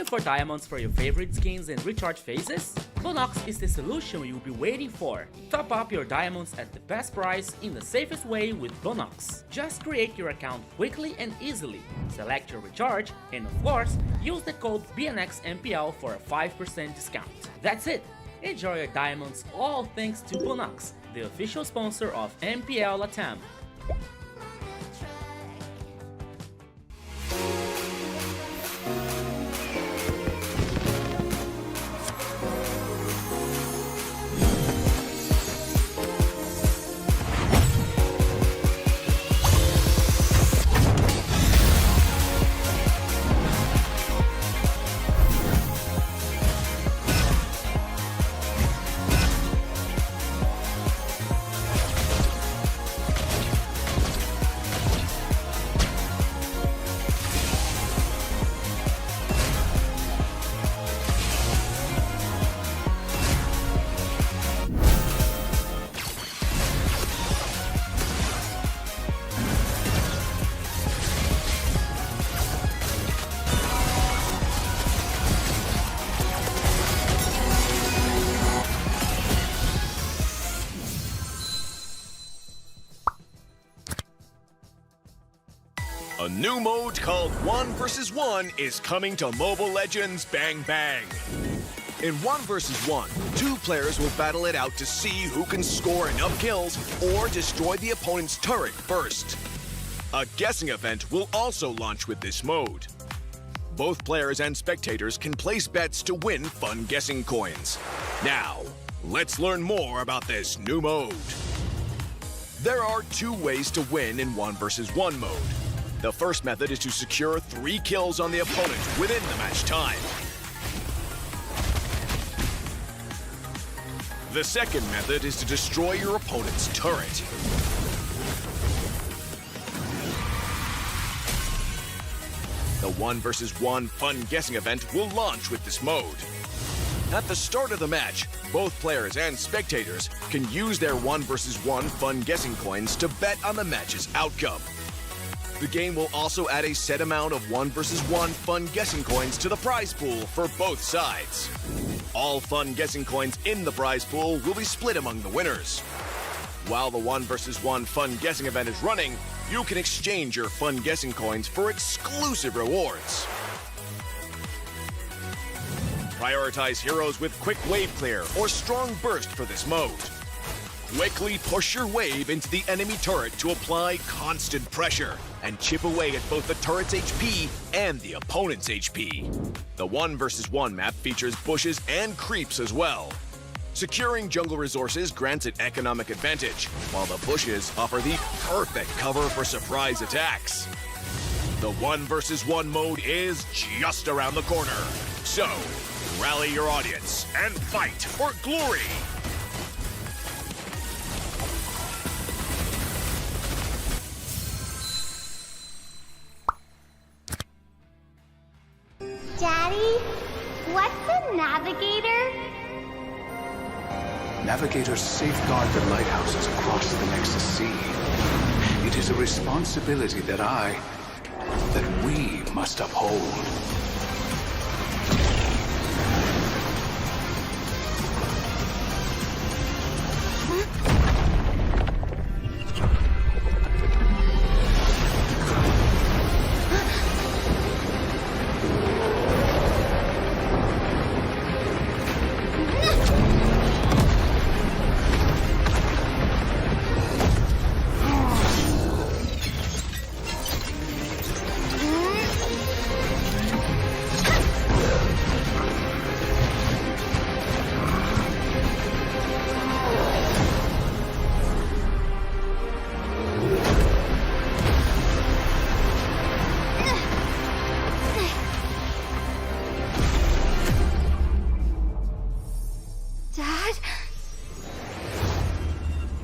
Looking for diamonds for your favorite skins and recharge phases? Bonox is the solution you'll be waiting for. Top up your diamonds at the best price in the safest way with Bonox. Just create your account quickly and easily, select your recharge, and of course, use the code BNXMPL for a 5% discount. That's it! Enjoy your diamonds all thanks to Bonox, the official sponsor of MPL LATAM. A new mode called 1 vs 1 is coming to Mobile Legends Bang Bang. In 1 vs 1, 2 players will battle it out to see who can score enough kills or destroy the opponent's turret first. A guessing event will also launch with this mode. Both players and spectators can place bets to win fun guessing coins. Now, let's learn more about this new mode. There are 2 ways to win in 1 vs 1 mode. The first method is to secure 3 kills on the opponent within the match time. The second method is to destroy your opponent's turret. The 1 vs 1 fun guessing event will launch with this mode. At the start of the match, both players and spectators can use their 1 vs 1 fun guessing coins to bet on the match's outcome. The game will also add a set amount of 1 vs 1 fun guessing coins to the prize pool for both sides. All fun guessing coins in the prize pool will be split among the winners. While the 1 vs 1 fun guessing event is running, you can exchange your fun guessing coins for exclusive rewards. Prioritize heroes with quick wave clear or strong burst for this mode. Quickly push your wave into the enemy turret to apply constant pressure and chip away at both the turret's HP and the opponent's HP. The 1 vs 1 map features bushes and creeps as well. Securing jungle resources grants an economic advantage, while the bushes offer the perfect cover for surprise attacks. The 1 vs 1 mode is just around the corner. So, rally your audience and fight for glory! Daddy, what's a navigator? Navigators safeguard the lighthouses across the Nexus Sea. It is a responsibility that we must uphold.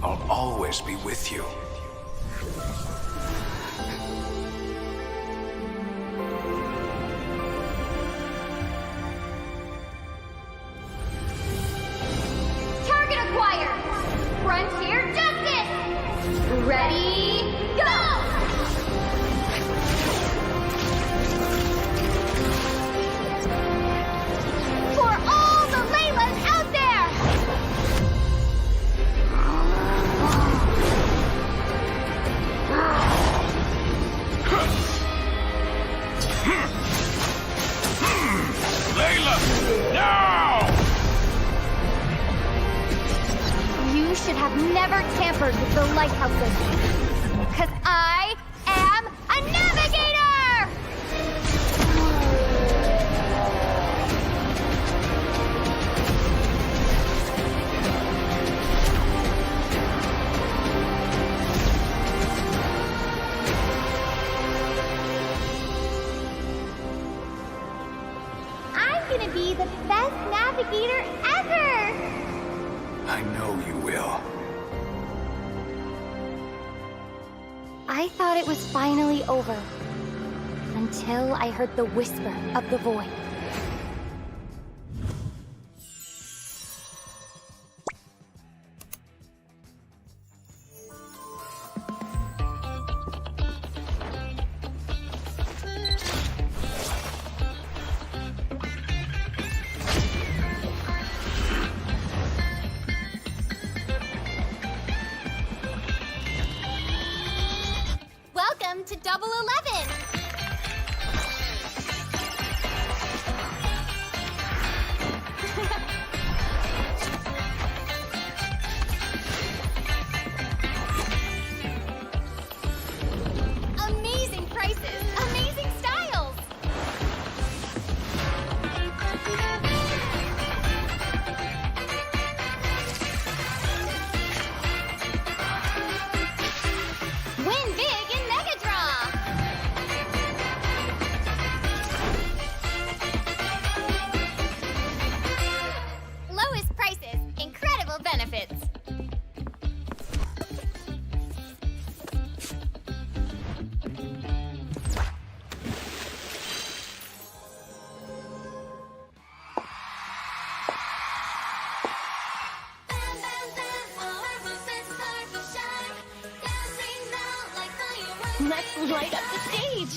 I'll always be with you. Target acquired! Frontier Justice! Ready, go! should have never tampered with the lighthouses. Because I am a navigator! I'm gonna be the best navigator ever! I know you will. I thought it was finally over. Until I heard the whisper of the void. Welcome to Double 11! Amazing prices, amazing styles! Win big in Mega Draw! Lowest prices, incredible benefits. Let's light up the stage!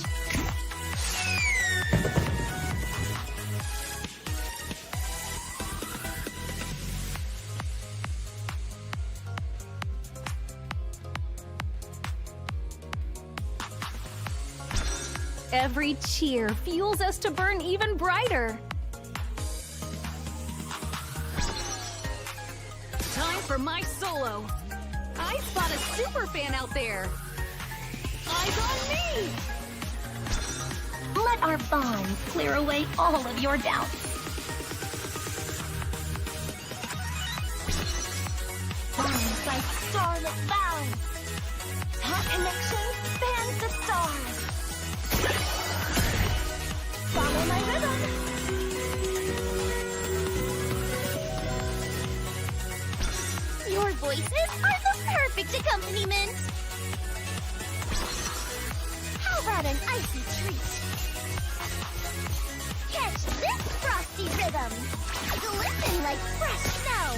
Every cheer fuels us to burn even brighter. Time for my solo. I spot a super fan out there. Eyes on me! Let our bond clear away all of your doubts. Bonds like starlit vows. Our connection spans the stars. Follow my rhythm. Your voices are the perfect accompaniment. How about an icy treat? Catch this frosty rhythm! Glisten like fresh snow!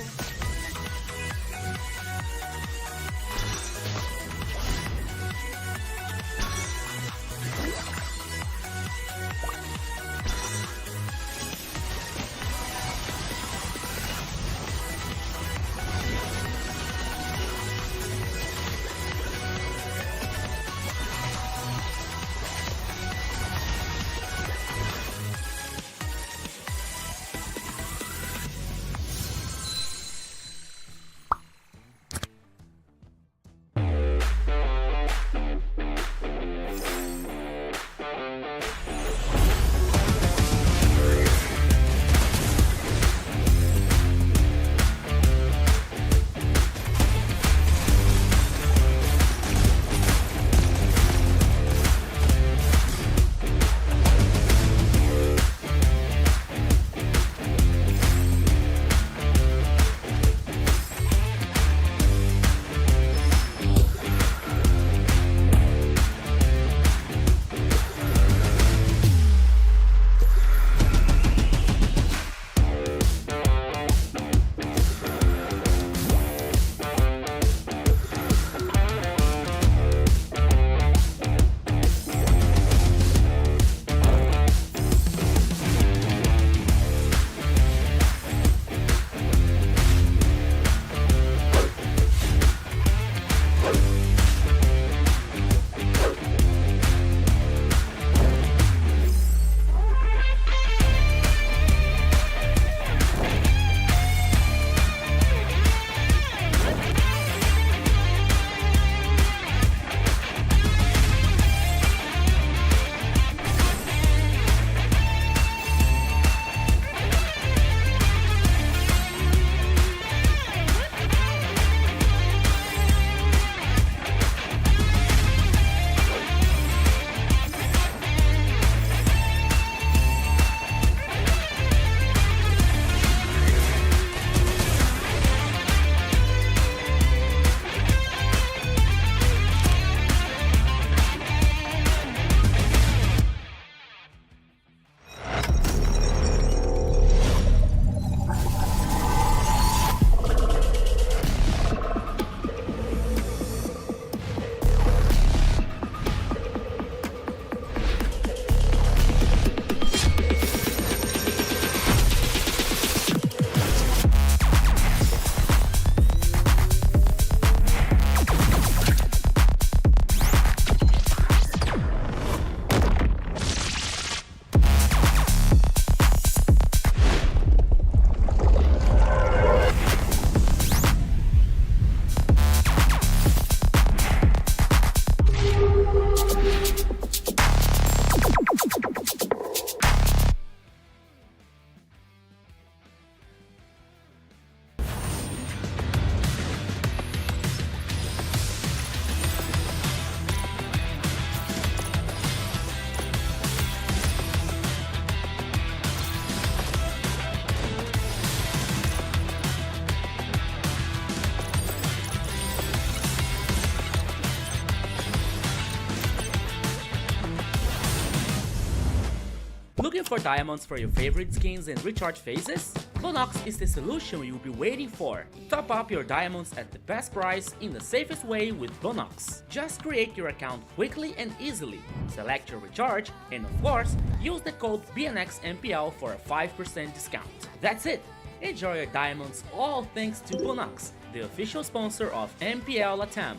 for diamonds for your favorite skins and recharge phases? Bonox is the solution you'll be waiting for. Top up your diamonds at the best price in the safest way with Bonox. Just create your account quickly and easily, select your recharge, and of course, use the code BNXMPL for a 5% discount. That's it! Enjoy your diamonds all thanks to Bonox, the official sponsor of MPL LATAM.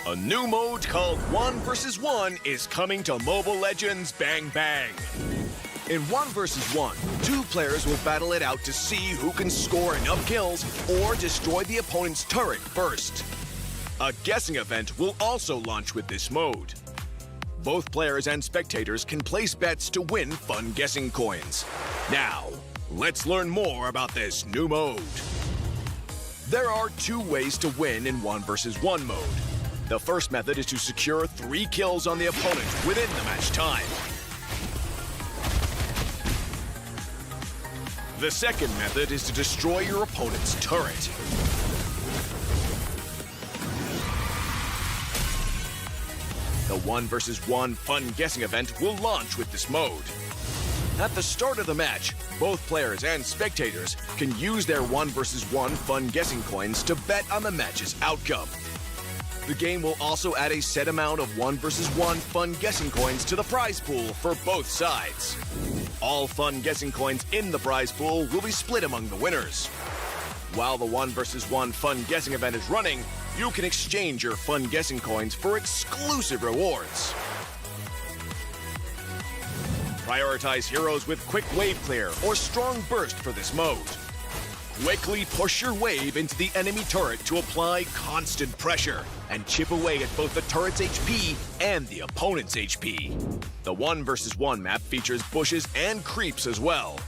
A new mode called 1 vs 1 is coming to Mobile Legends Bang Bang. In 1 vs 1, 2 players will battle it out to see who can score enough kills or destroy the opponent's turret first. A guessing event will also launch with this mode. Both players and spectators can place bets to win fun guessing coins. Now, let's learn more about this new mode. There are 2 ways to win in 1 vs 1 mode. The first method is to secure 3 kills on the opponent within the match time. The second method is to destroy your opponent's turret. The 1 vs 1 fun guessing event will launch with this mode. At the start of the match, both players and spectators can use their 1 vs 1 fun guessing coins to bet on the match's outcome. The game will also add a set amount of 1 vs 1 fun guessing coins to the prize pool for both sides. All fun guessing coins in the prize pool will be split among the winners. While the 1 vs 1 fun guessing event is running, you can exchange your fun guessing coins for exclusive rewards. Prioritize heroes with quick wave clear or strong burst for this mode. Quickly push your wave into the enemy turret to apply constant pressure and chip away at both the turret's HP and the opponent's HP. The 1 vs 1 map features bushes and creeps as well.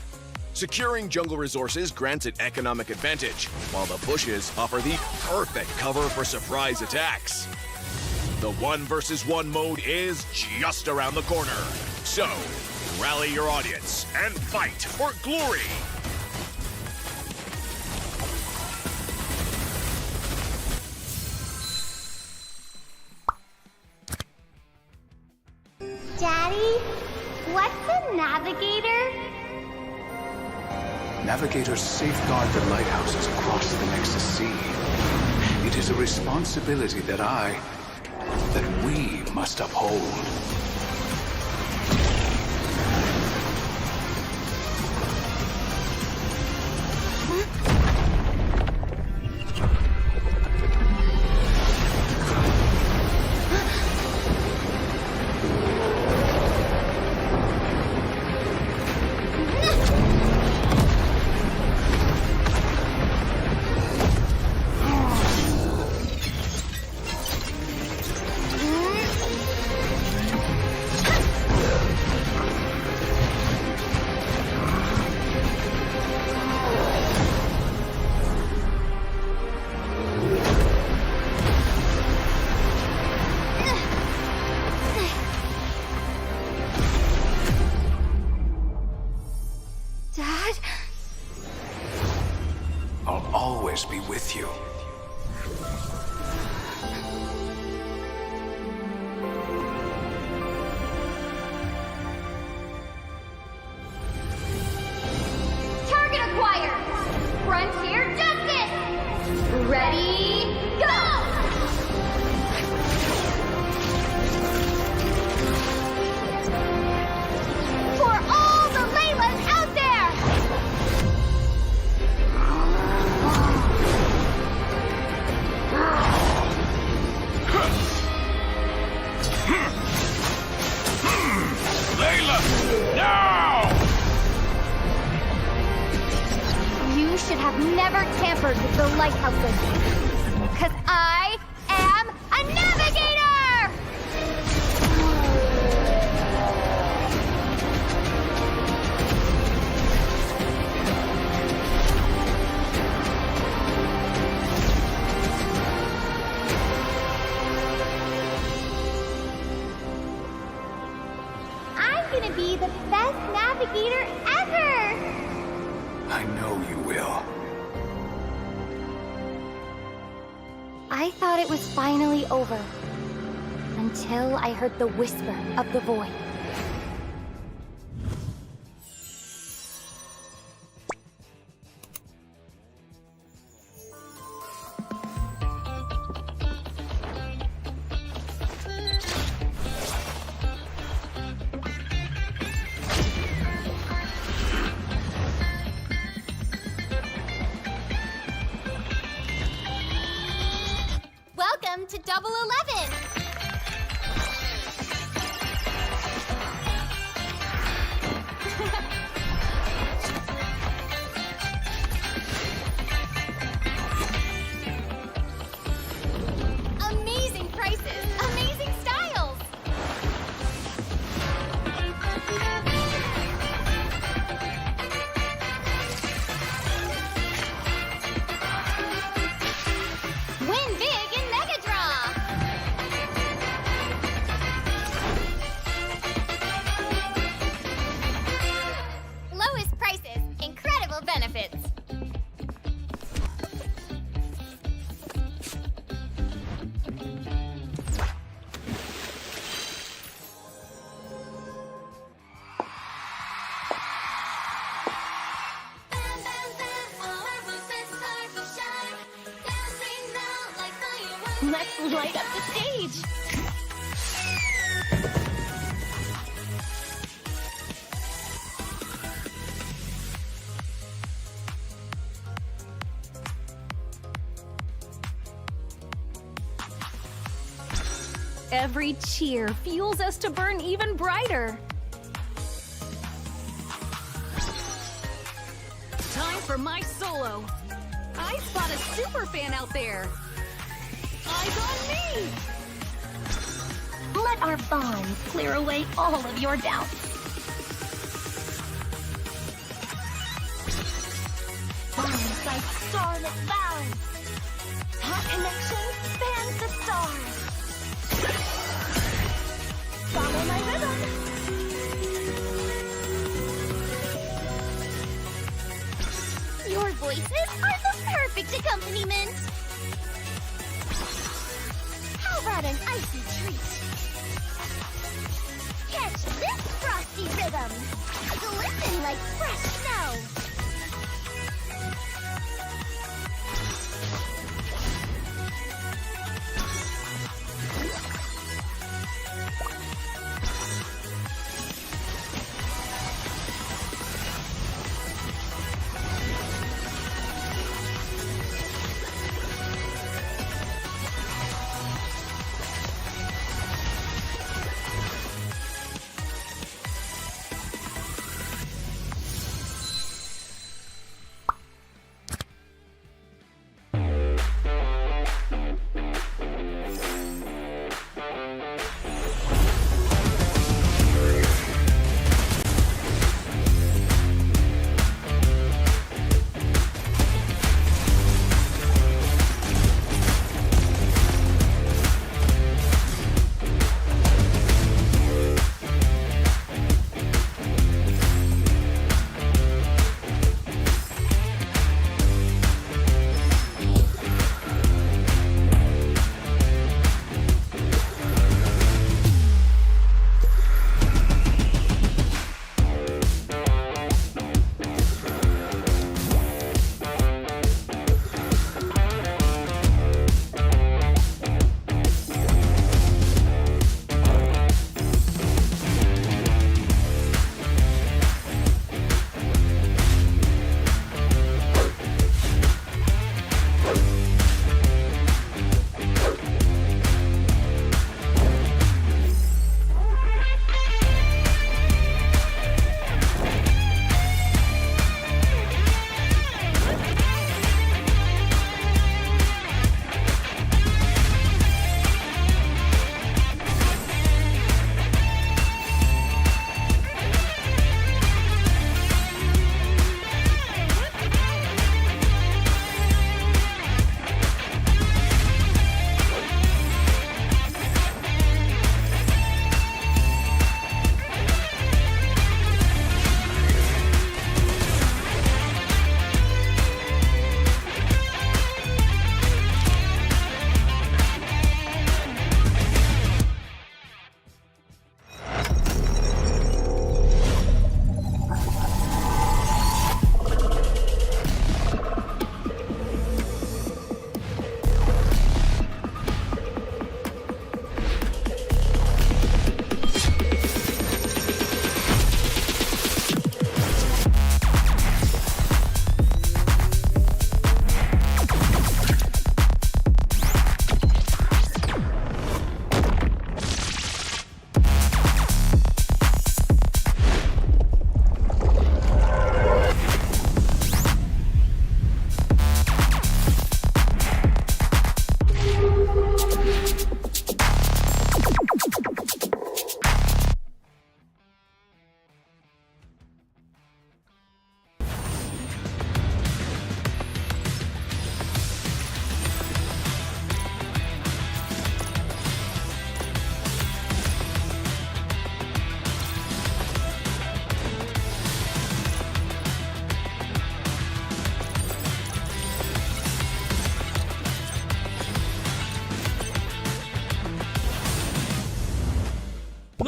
Securing jungle resources grants it economic advantage, while the bushes offer the perfect cover for surprise attacks. The 1 vs 1 mode is just around the corner. So, rally your audience and fight for glory! Daddy, what's a navigator? Navigators safeguard the lighthouses across the Nexus Sea. It is a responsibility that we must uphold. I'll always be with you. Target acquired! Frontier Justice! Ready, go! lighthouses. 'Cause I am a navigator! I'm gonna be the best navigator ever! I know you will. I thought it was finally over. Until I heard the whisper of the void. Welcome to Double 11! Amazing prices, amazing styles! Win big in Mega Draw! Lowest prices, incredible benefits. Let's light up the stage! Every cheer fuels us to burn even brighter. Time for my solo. I spot a super fan out there. Eyes on me! Let our bonds clear away all of your doubts. Bonds like starlit vows. Our connection spans the stars. Follow my rhythm. Your voices are the perfect accompaniment. How about an icy treat? Catch this frosty rhythm. Glisten like fresh snow.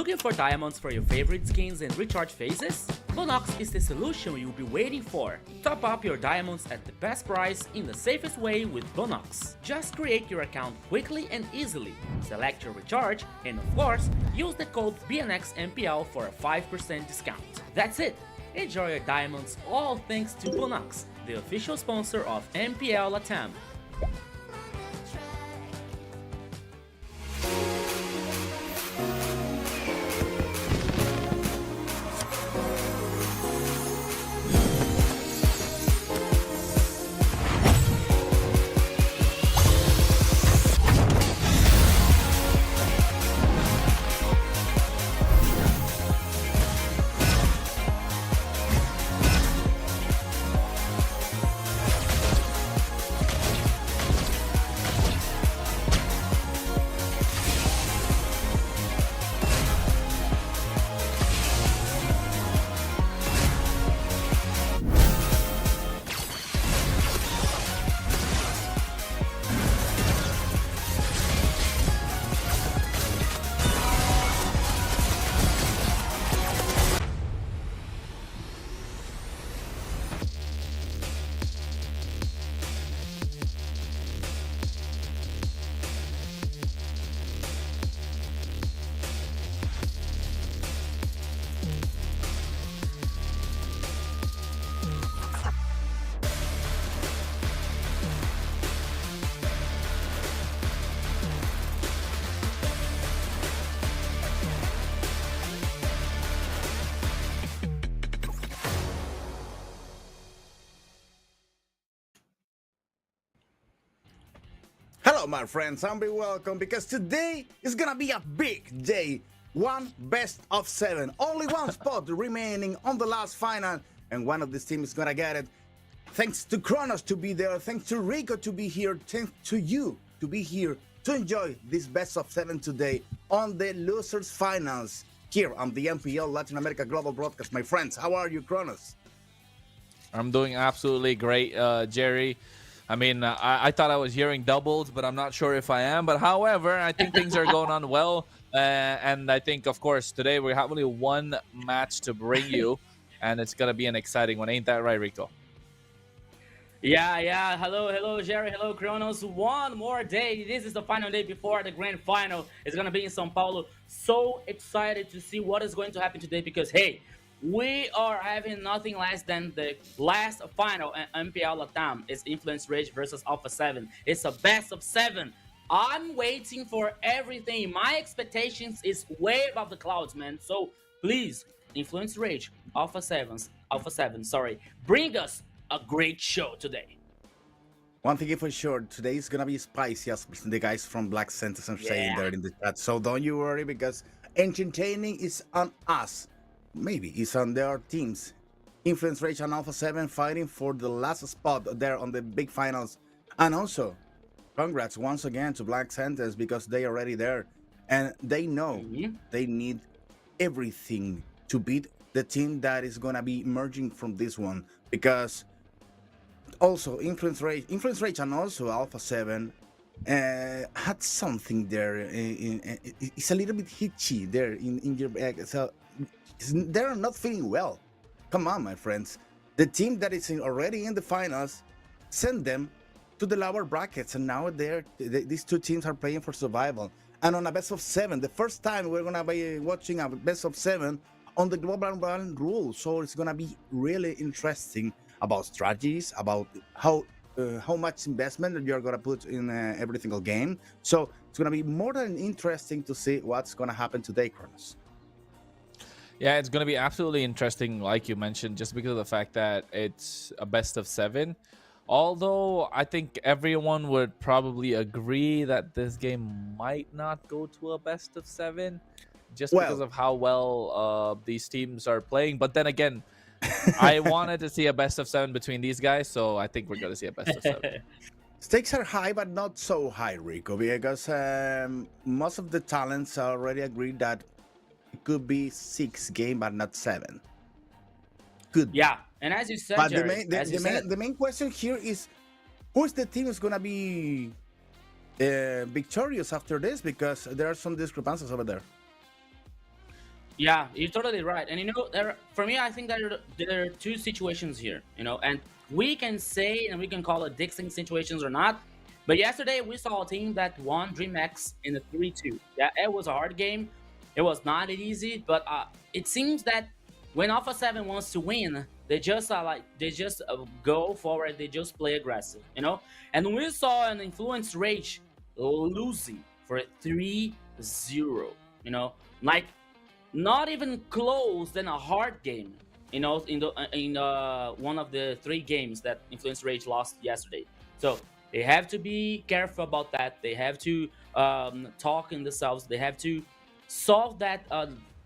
Looking for diamonds for your favorite skins and recharge phases? Bonox is the solution you'll be waiting for. Top up your diamonds at the best price in the safest way with Bonox. Just create your account quickly and easily, select your recharge, and of course, use the code BNXMPL for a 5% discount. That's it! Enjoy your diamonds all thanks to Bonox, the official sponsor of MPL LATAM. Hello, my friends, and be welcome because today is gonna be a big day. One best of 7, only one spot remaining on the last final, and one of these teams is gonna get it. Thanks to Kronos to be there, thanks to Rico to be here, thanks to you to be here to enjoy this best of 7 today on the losers finals here on the MPL Latin America Global Broadcast. My friends, how are you, Kronos? I'm doing absolutely great, Jerry. I mean, I thought I was hearing doubles, but I'm not sure if I am. But however, I think things are going on well. And I think, of course, today we have only one match to bring you. And it's going to be an exciting one. Ain't that right, Rico? Yeah. Hello, Jerry. Hello, Kronos. One more day. This is the final day before the grand final. It's going to be in São Paulo. So excited to see what is going to happen today because, hey, we are having nothing less than the last final in MPL LATAM. It's Influence Rage versus Alpha 7. It's a best of 7. I'm waiting for everything. My expectations is way above the clouds, man. So please, Influence Rage, Alpha 7, bring us a great show today. One thing for sure, today is gonna be spicy, as the guys from Black Sentence are saying there in the chat. So don't you worry, because entertaining is on us. Maybe it's on their teams. Influence Rage and Alpha 7 fighting for the last spot there on the big finals. And also, congrats once again to Black Sentence because they are already there. And they know they need everything to beat the team that is going to be emerging from this one. Because also Influence Rage and also Alpha 7 had something there. It's a little bit hitchy there in your back. So they're not feeling well. Come on, my friends. The team that is already in the finals, send them to the lower brackets, and now these two teams are playing for survival. And on a best of 7, the first time we're gonna be watching a best of 7 on the global rule. So it's gonna be really interesting about strategies, about how much investment you're gonna put in every single game. So it's gonna be more than interesting to see what's gonna happen today, Kronos. Yeah, it's going to be absolutely interesting, like you mentioned, just because of the fact that it's a best of 7. Although I think everyone would probably agree that this game might not go to a best of 7 just because of how well these teams are playing. But then again, I wanted to see a best of 7 between these guys, so I think we're going to see a best of 7. Stakes are high, but not so high, Rico, because most of the talents already agreed that it could be 6 game, but not 7. Could be. Yeah, and as you said, But Jerry, the main question here is, who's the team is gonna be victorious after this? Because there are some discrepancies over there. Yeah, you're totally right. And for me, I think there are two situations here. And we can say and we can call it Dixon situations or not. But yesterday we saw a team that won DreamX in a 3-2. Yeah, it was a hard game. It was not easy, but it seems that when Alpha 7 wants to win, they just go forward. They just play aggressive. And we saw an Influence Rage losing for 3-0. Like not even close than a hard game. In one of the 3 games that Influence Rage lost yesterday. So they have to be careful about that. They have to talk in themselves. They have to solve that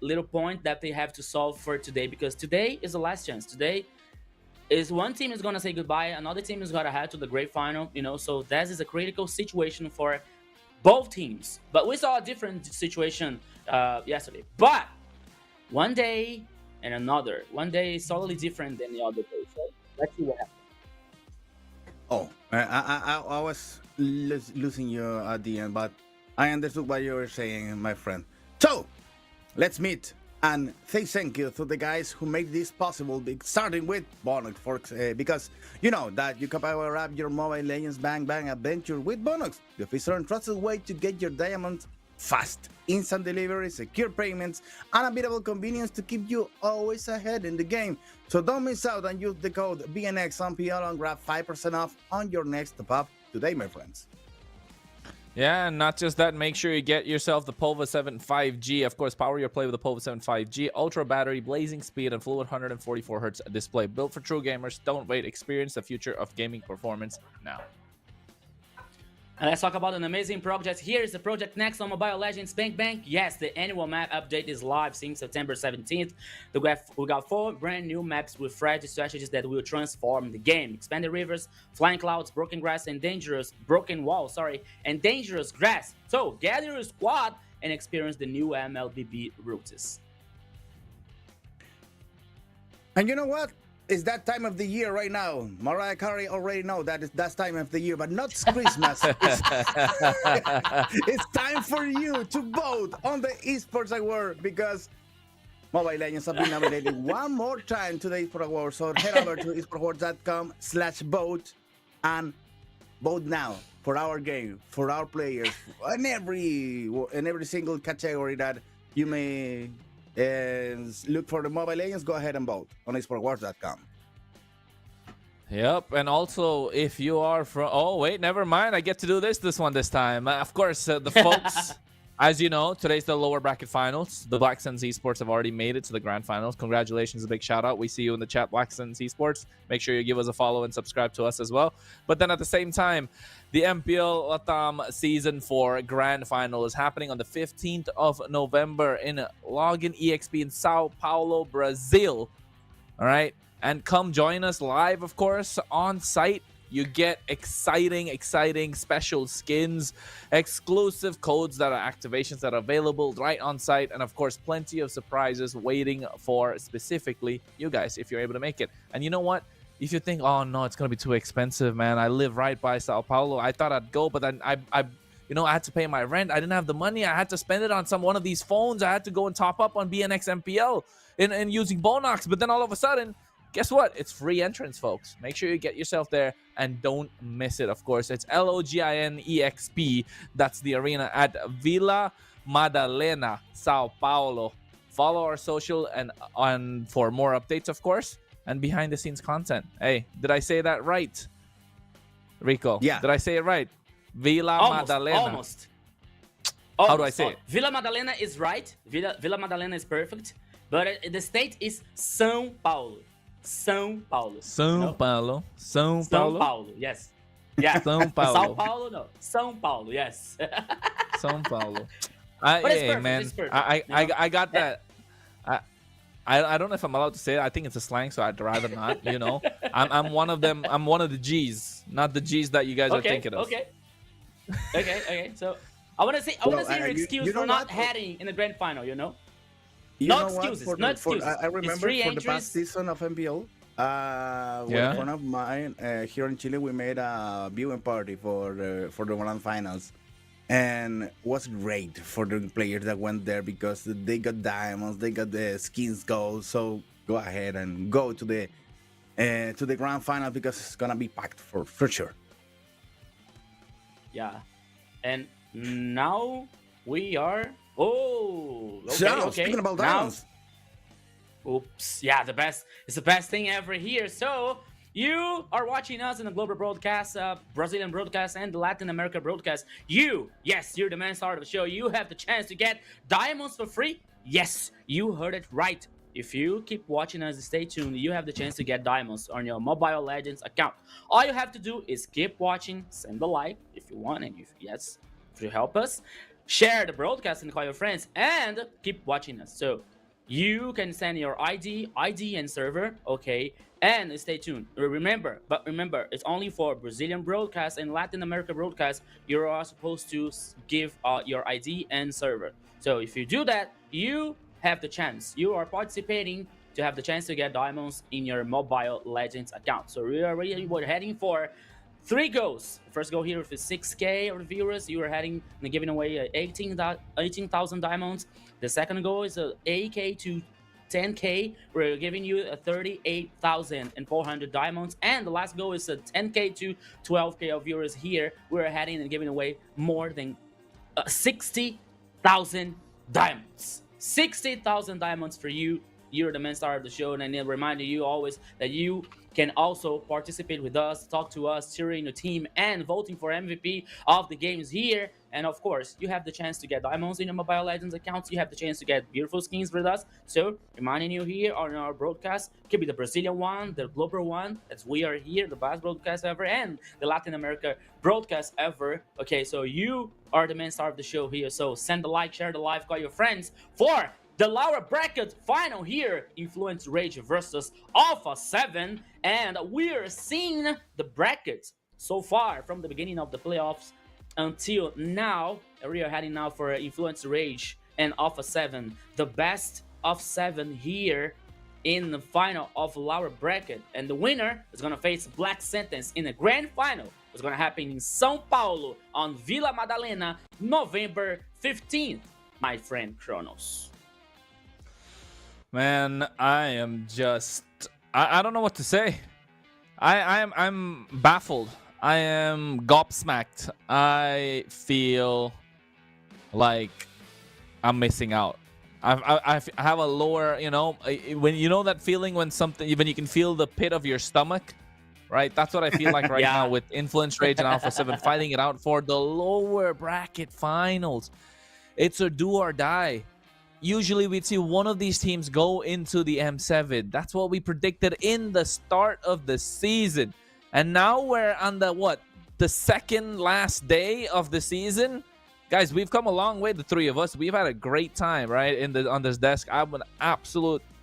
little point that they have to solve for today, because today is the last chance. Today is one team is gonna say goodbye, another team is gonna head to the great final. So that is a critical situation for both teams. But we saw a different situation yesterday. But one day and another. One day is totally different than the other day. So let's see what happens. Oh, I was losing you at the end, but I understood what you were saying, my friend. So, let's meet and say thank you to the guys who made this possible, starting with Bonox, because you know that you can power up your Mobile Legends Bang Bang adventure with Bonox, the official and trusted way to get your diamonds fast, instant delivery, secure payments, and unbeatable convenience to keep you always ahead in the game. So don't miss out and use the code BNXMPL and grab 5% off on your next top-up today, my friends. Yeah, and not just that, make sure you get yourself the Pova 7 5G. Of course, power your play with the Pova 7 5G. Ultra battery, blazing speed, and fluid 144Hz display. Built for true gamers. Don't wait. Experience the future of gaming performance now. And let's talk about an amazing project. Here is the project next on Mobile Legends Bang Bang. Yes, the annual map update is live since September 17th. We got 4 brand new maps with fresh strategies that will transform the game. Expanded rivers, flying clouds, broken grass, and broken walls, and dangerous grass. So gather your squad and experience the new MLBB routes. And you know what? It's that time of the year right now. Mariah Carey already know that it's that time of the year, but not Christmas. It's time for you to vote on the Esports Award, because Mobile Legends have been nominated one more time to the Esports Award. So head over to esportsawards.com/vote and vote now for our game, for our players, in every single category that you may look for the Mobile Legends. Go ahead and vote on esportsawards.com. Yep, and also if you are from... Oh, wait, never mind. I get to do this one this time. Of course, the folks, as you know, today's the lower bracket finals. The Black Suns Esports have already made it to the grand finals. Congratulations, a big shout out. We see you in the chat, Black Suns Esports. Make sure you give us a follow and subscribe to us as well. But then at the same time, the MPL LATAM Season 4 Grand Final is happening on the 15th of November in Login EXP in Sao Paulo, Brazil. All right? And come join us live, of course, on site. You get exciting special skins, exclusive codes that are activations that are available right on site, and of course, plenty of surprises waiting for specifically you guys if you're able to make it. And you know what? If you think, oh no, it's gonna be too expensive, man. I live right by Sao Paulo. I thought I'd go, but then I had to pay my rent. I didn't have the money. I had to spend it on one of these phones. I had to go and top up on BNX MPL and using Bonox. But then all of a sudden, guess what? It's free entrance, folks. Make sure you get yourself there and don't miss it. Of course, it's LOGINEXP. That's the arena at Vila Madalena, Sao Paulo. Follow our social and for more updates, of course, and behind the scenes content. Hey, did I say that right, Rico? Yeah. Did I say it right? Vila Madalena. Almost. How do I say it? Vila Madalena is right. Vila Madalena is perfect. But the state is São Paulo. São Paulo. São Paulo. São Paulo. Paulo. São Paulo, yes. Yeah. São Paulo. São Paulo, no. São Paulo, yes. São Paulo. But it's Hey, perfect, man. it's perfect, I got that. I don't know if I'm allowed to say it. I think it's a slang, so I'd rather not. I'm one of them. I'm one of the G's, not the G's that you guys are thinking of. Okay. So I want to see your excuse for not heading in the grand final. No excuses. No excuses. I remember for the past season of MPL, with a friend of mine here in Chile, we made a viewing party for the Grand Finals, and was great for the players that went there because they got diamonds, they got the skins gold. So go ahead and go to the grand final because it's gonna be packed for sure. Yeah. And now we are. Oh, okay, So okay. speaking about Now- diamonds, Oops. Yeah, the best. It's the best thing ever here. So you are watching us in the global broadcast, Brazilian broadcast, and the Latin America broadcast. Yes, you're the main star of the show. You have the chance to get diamonds for free. Yes, you heard it right. If you keep watching us, stay tuned. You have the chance to get diamonds on your Mobile Legends account. All you have to do is keep watching, send a like if you want, and if you help us, share the broadcast and call your friends, and keep watching us. So you can send your ID and server, okay, and stay tuned. Remember, it's only for Brazilian broadcast and Latin America broadcast. You are supposed to give your ID and server. So if you do that, you have the chance. You are participating to have the chance to get diamonds in your Mobile Legends account. So we're heading for 3 goals. First goal here with 6K of viewers. You are heading and giving away 18,000 diamonds. The second goal is 8K to 10K. We're giving you 38,400 diamonds. And the last goal is 10K to 12K of viewers here. We're heading and giving away more than 60,000 diamonds. 60,000 diamonds for you. You're the main star of the show, and I remind you always that you can also participate with us, talk to us, cheering the team, and voting for MVP of the games here. And of course, you have the chance to get diamonds in your Mobile Legends accounts. You have the chance to get beautiful skins with us. So, reminding you here on our broadcast, could be the Brazilian one, the global one, as we are here, the best broadcast ever, and the Latin America broadcast ever. Okay, so you are the main star of the show here. So, send the like, share the live, call your friends for the lower bracket final here, Influence Rage versus Alpha 7. And we're seeing the brackets so far from the beginning of the playoffs until now. We are heading now for Influence Rage and Alpha 7. The best of 7 here in the final of lower bracket. And the winner is going to face Black Sentence in the grand final. It's going to happen in São Paulo on Vila Madalena, November 15th, my friend Kronos. Man, I am just I don't know what to say. I'm baffled. I am gobsmacked. I feel like I'm missing out. I have a lower, when you know that feeling when you can feel the pit of your stomach, right? That's what I feel like right now with Influence Rage and Alpha 7 fighting it out for the lower bracket finals. It's a do or die. Usually we'd see one of these teams go into the M7. That's what we predicted in the start of the season. And now we're on the second last day of the season. Guys, we've come a long way, the three of us. We've had a great time, right, on this desk.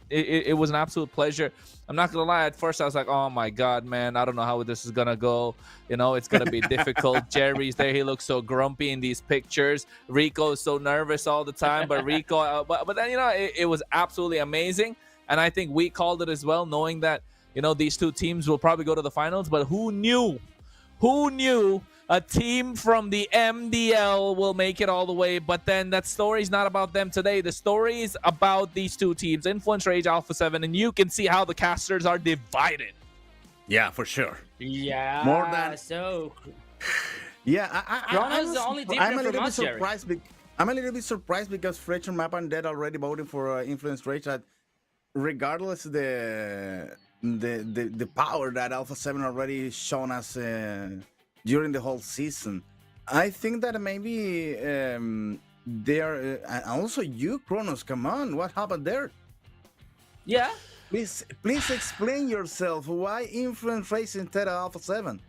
It was an absolute pleasure. I'm not gonna lie, at first I was like, oh my god, man, I don't know how this is gonna go. It's gonna be difficult. Jerry's there, he looks so grumpy in these pictures. Rico is so nervous all the time, but but then it was absolutely amazing. And I think we called it as well, knowing that these two teams will probably go to the finals. But who knew a team from the MDL will make it all the way? But then that story's not about them today. The story is about these two teams, Influence Rage, Alpha 7, and you can see how the casters are divided. Yeah, for sure. Yeah, more than so. Yeah, I'm the only different I'm a little from bit us, Jerry. surprised. I'm a little bit surprised because Fletcher, Map, and Dead already voted for Influence Rage. That regardless the power that Alpha 7 already shown us during the whole season, I think that maybe they're and also you, Kronos. Come on, what happened there? Yeah. Please explain yourself. Why Influence Rage instead of Alpha 7?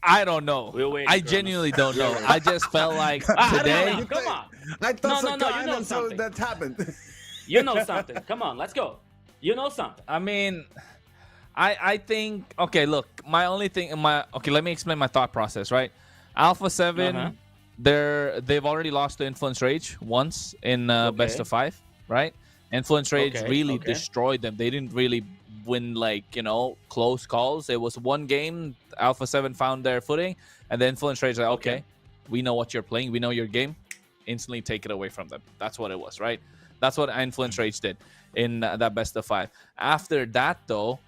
I don't know. I genuinely don't know. I just felt like today. Come on. I thought no, so that happened. You know something. Come on, let's go. You know something. I mean, I think, okay, look, let me explain my thought process, right? Alpha 7, they've already lost to Influence Rage once in best of 5, right? Influence Rage really destroyed them. They didn't really win, like, close calls. It was one game, Alpha 7 found their footing, and then Influence Rage like, okay, we know what you're playing, we know your game, instantly take it away from them. That's what it was, right? That's what Influence Rage did in that best of 5. After that, though,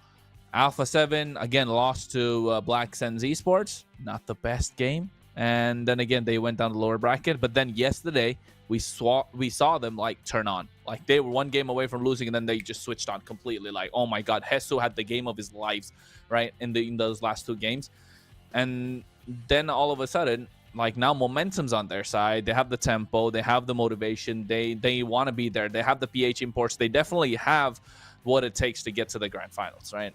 Alpha 7 again lost to Black Sense Esports. Not the best game. And then again, they went down the lower bracket. But then yesterday, we saw them like turn on. Like they were one game away from losing, and then they just switched on completely. Like, oh my God, Hesu had the game of his lives, right, in those last 2 games. And then all of a sudden, like now momentum's on their side. They have the tempo, they have the motivation, they want to be there. They have the PH imports. They definitely have what it takes to get to the grand finals, right?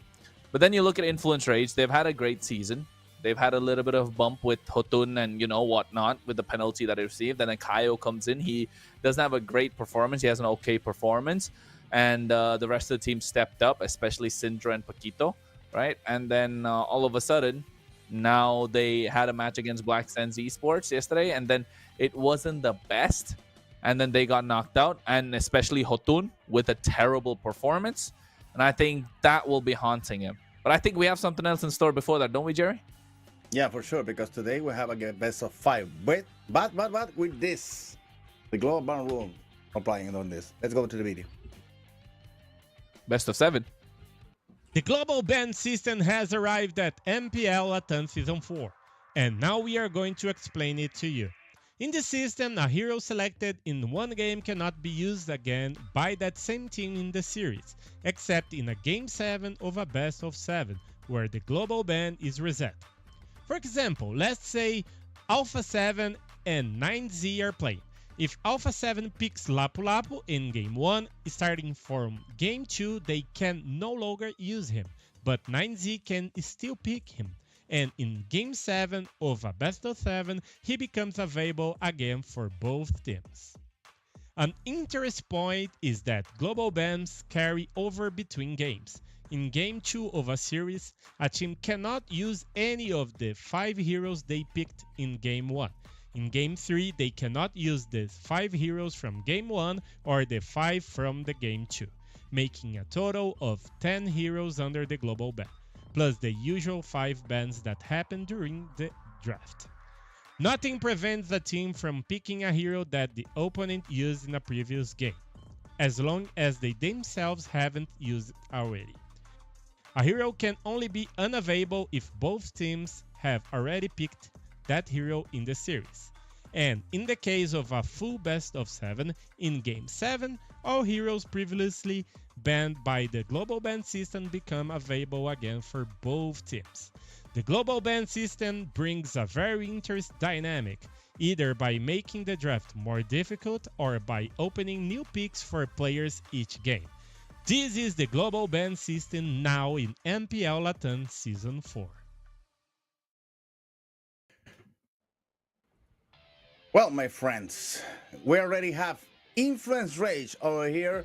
But then you look at Influence Rage. They've had a great season. They've had a little bit of bump with Hotun and whatnot with the penalty that he received. And then Kaio comes in. He doesn't have a great performance. He has an okay performance. And the rest of the team stepped up, especially Syndra and Paquito, right? And then all of a sudden, now they had a match against Black Sense Esports yesterday. And then it wasn't the best. And then they got knocked out. And especially Hotun with a terrible performance. And I think that will be haunting him. But I think we have something else in store before that, don't we, Jerry? Yeah, for sure, because today we have a best of 5. But with this, the global ban rule applying on this. Let's go to the video. Best of 7. The global ban system has arrived at MPL LATAM Season 4, and now we are going to explain it to you. In the system, a hero selected in one game cannot be used again by that same team in the series, except in a Game 7 of a best of 7, where the global ban is reset. For example, let's say Alpha 7 and 9Z are playing. If Alpha 7 picks Lapu Lapu in Game 1, starting from Game 2 they can no longer use him, but 9Z can still pick him. And in Game 7 of a best of 7, he becomes available again for both teams. An interest point is that global bans carry over between games. In Game 2 of a series, a team cannot use any of the 5 heroes they picked in Game 1. In Game 3, they cannot use the 5 heroes from Game 1 or the 5 from the Game 2, making a total of 10 heroes under the global ban, plus the usual 5 bans that happen during the draft. Nothing prevents a team from picking a hero that the opponent used in a previous game, as long as they themselves haven't used it already. A hero can only be unavailable if both teams have already picked that hero in the series. And in the case of a full best of 7, in Game 7, all heroes previously banned by the global ban system become available again for both teams. The global ban system brings a very interesting dynamic, either by making the draft more difficult or by opening new picks for players each game. This is the global ban system now in MPL LATAM Season 4. Well, my friends, we already have Influence Rage over here.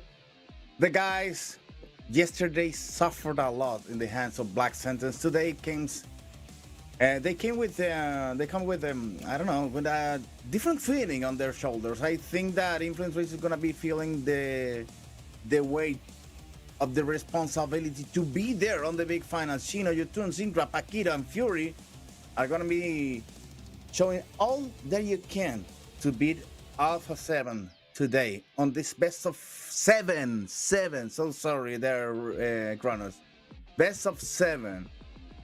The guys yesterday suffered a lot in the hands of Black Sentence. Today they come with I don't know, with a different feeling on their shoulders. I think that Influence Rage is gonna be feeling the weight of the responsibility to be there on the big finals. Shino, Yotun, Syndra, Paquita, and Fury are gonna be showing all that you can to beat Alpha 7 today on this best of 7. So sorry there, Kronos. Best of 7.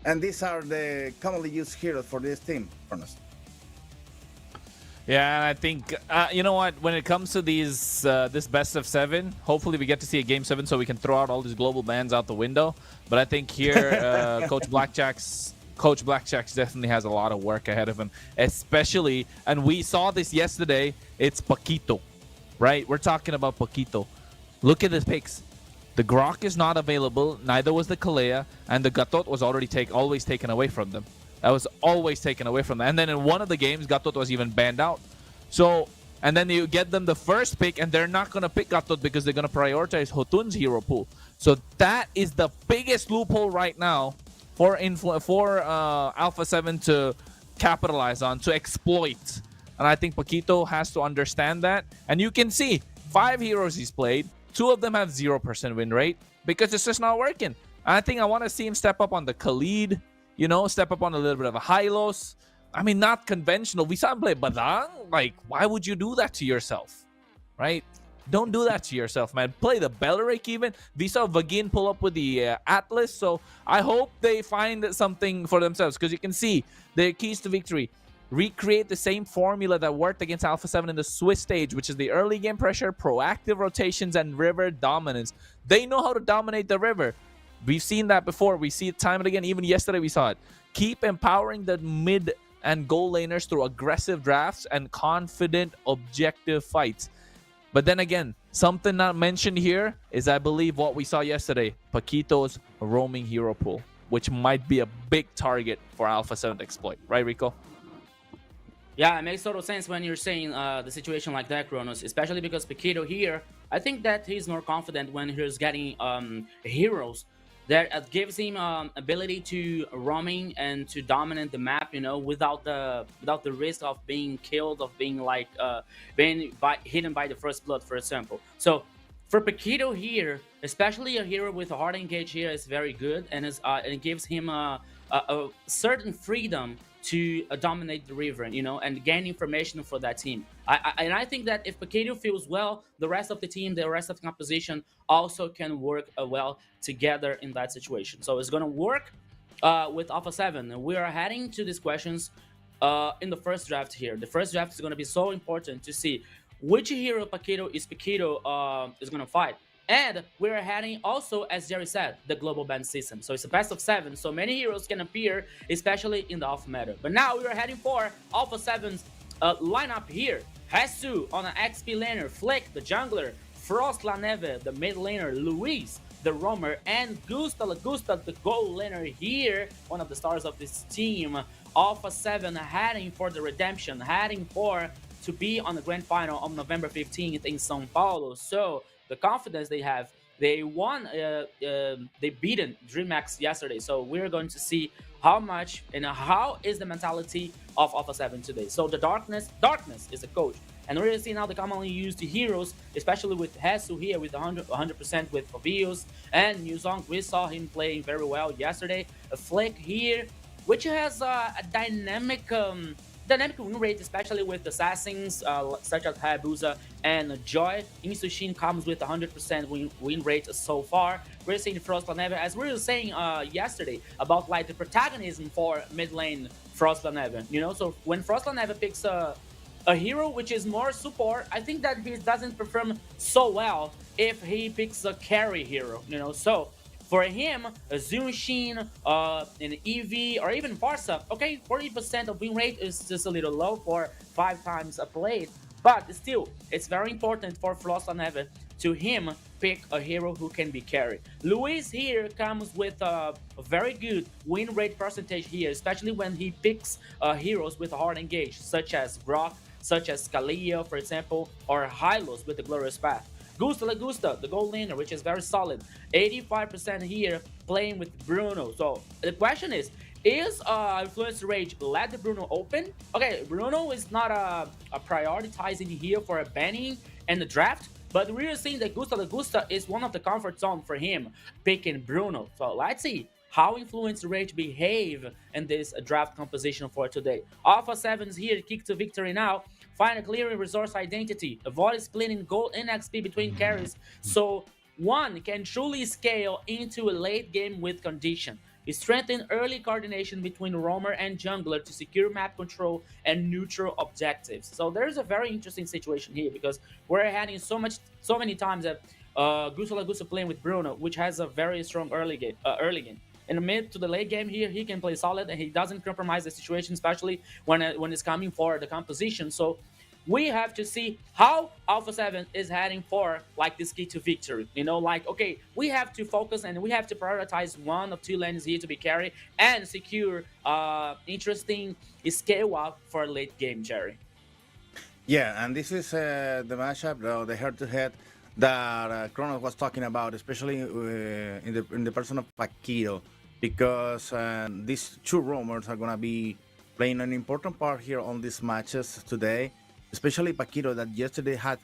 And these are the commonly used heroes for this team, Kronos. Yeah, and I think, you know what, when it comes to these this best of 7, hopefully we get to see a Game 7 so we can throw out all these global bans out the window. But I think here, Coach Blackjack's definitely has a lot of work ahead of him, especially, and we saw this yesterday, it's Paquito, right? We're talking about Paquito. Look at his picks. The Grok is not available, neither was the Kalea, and the Gatot was already always taken away from them. That was always taken away from them. And then in one of the games, Gatot was even banned out. So, and then you get them the first pick, and they're not going to pick Gatot because they're going to prioritize Hotun's hero pool. So that is the biggest loophole right now for Alpha 7 to capitalize on, to exploit. And I think Paquito has to understand that. And you can see, 5 heroes he's played, 2 of them have 0% win rate because it's just not working. I think I want to see him step up on the Khalid, step up on a little bit of a Hylos. I mean, not conventional. We saw him play Badang. Like, why would you do that to yourself? Right? Don't do that to yourself, man. Play the Belleric even. We saw Vagin pull up with the Atlas. So I hope they find something for themselves, because you can see their keys to victory. Recreate the same formula that worked against Alpha 7 in the Swiss stage, which is the early game pressure, proactive rotations, and river dominance. They know how to dominate the river. We've seen that before. We see it time and again. Even yesterday we saw it. Keep empowering the mid and goal laners through aggressive drafts and confident objective fights. But then again, something not mentioned here is, I believe, what we saw yesterday, Paquito's roaming hero pool, which might be a big target for Alpha 7 to exploit. Right, Rico? Yeah, it makes total sense when you're saying the situation like that, Kronos, especially because Paquito here, I think that he's more confident when he's getting heroes that gives him ability to roaming and to dominate the map, without the risk of being killed, of being like hidden by the first blood, for example. So for Paquito here, especially a hero with a hard engage here, is very good, and it gives him a certain freedom to dominate the river, and gain information for that team. I think that if Paquito feels well, the rest of the team, the rest of the composition also can work well together in that situation. So it's going to work with Alpha 7. We are heading to these questions in the first draft here. The first draft is going to be so important to see which hero Paquito is going to fight. And we're heading also, as Jerry said, the global ban system. So it's a best of 7, so many heroes can appear, especially in the Alpha meta. But now we are heading for Alpha 7's lineup here. Hesu on an XP laner, Flick, the jungler, Frost La Neve, the mid laner, Luis, the roamer, and Gusta Lagusta, the gold laner here, one of the stars of this team. Alpha 7 heading for the redemption, heading for to be on the grand final on November 15th in São Paulo. So the confidence they have, they won, they beaten DreamHack yesterday. So we're going to see how much and how is the mentality of Alpha 7 today. So the darkness is the coach. And we're going to see now the commonly used heroes, especially with Hesu here with 100% with Fabius and Nuzong. We saw him playing very well yesterday. A Flick here, which has a dynamic win rate, especially with assassins such as Hayabusa and Joy. Insushin comes with 100% win rate so far. We're seeing Frost La Neve, as we were saying yesterday, about like the protagonism for mid lane Frost La Neve. So when Frost La Neve picks a hero which is more support, I think that he doesn't perform so well if he picks a carry hero. So for him, a Zunshin, an EV, or even Farsa, okay, 40% of win rate is just a little low for 5 times a play, but still, it's very important for Frost La Neve to him pick a hero who can be carried. Luis here comes with a very good win rate percentage here, especially when he picks heroes with a hard engage, such as Brock, such as Scalia, for example, or Hylos with the Glorious Path. Gusta Lagusta, the gold laner, which is very solid. 85% here playing with Bruno. So the question is Influence Rage let the Bruno open? Okay, Bruno is not a prioritizing here for a banning and the draft, but we're seeing that Gusta Lagusta is one of the comfort zone for him picking Bruno. So let's see how Influence Rage behave in this draft composition for today. Alpha 7's here, kick to victory now. Find a clear resource identity. Avoid splitting gold and XP between carries, so one can truly scale into a late game with condition. Strengthen early coordination between roamer and jungler to secure map control and neutral objectives. So there's a very interesting situation here because we're having so many times that Gusta Lagusta playing with Bruno, which has a very strong early game. In the mid to the late game here, he can play solid and he doesn't compromise the situation, especially when it's coming for the composition. So we have to see how Alpha 7 is heading for like this key to victory. Okay, we have to focus and we have to prioritize one of 2 lanes here to be carried and secure interesting scale up for late game, Jerry. Yeah, and this is the matchup, the head-to-head that Kronos was talking about, especially in the person of Paquito, because these 2 roamers are gonna be playing an important part here on these matches today. Especially Paquito, that yesterday had,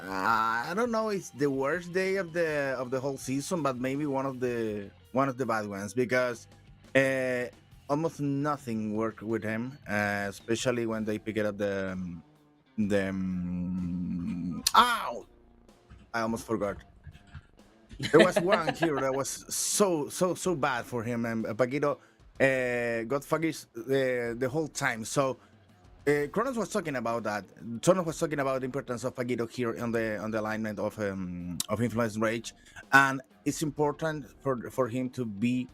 I don't know, it's the worst day of the whole season, but maybe one of the one of the bad ones because almost nothing worked with him, especially when they picked up ow! I almost forgot. There was one here that was so bad for him, and Paquito got fuggish the whole time. So Kronos was talking about that. Kronos was talking about the importance of Paquito here on the alignment of Influence Rage, and it's important for him to be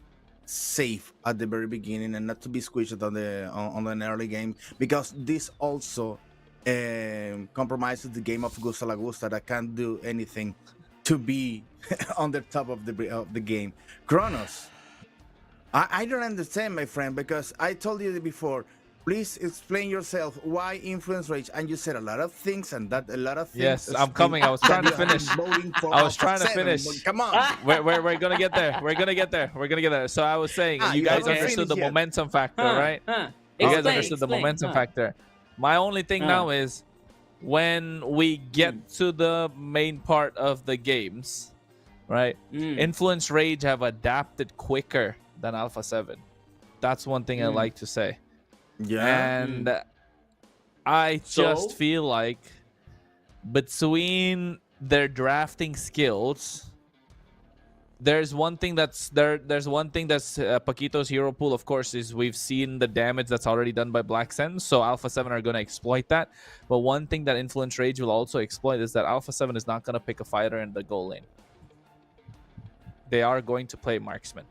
safe at the very beginning and not to be squished on an early game, because this also compromises the game of Gusta La Gusta that can't do anything to be on the top of the game. Kronos, I don't understand, my friend, because I told you before. Please explain yourself why Influence Rage, and you said a lot of things, and that a lot of things. Yes, I'm coming. I was trying to finish. I was trying to finish. Come on. We're gonna get there. We're gonna get there. So I was saying, you guys understood the momentum factor, right? You guys understood the momentum factor. My only thing now is when we get to the main part of the games, right? Influence Rage have adapted quicker than Alpha 7. That's one thing I like to say. Yeah. And I just feel like between their drafting skills, there's one thing that's Paquito's hero pool, of course, is we've seen the damage that's already done by Black Sen, so Alpha 7 are going to exploit that. But one thing that Influence Rage will also exploit is that Alpha 7 is not going to pick a fighter in the goal lane. They are going to play marksman.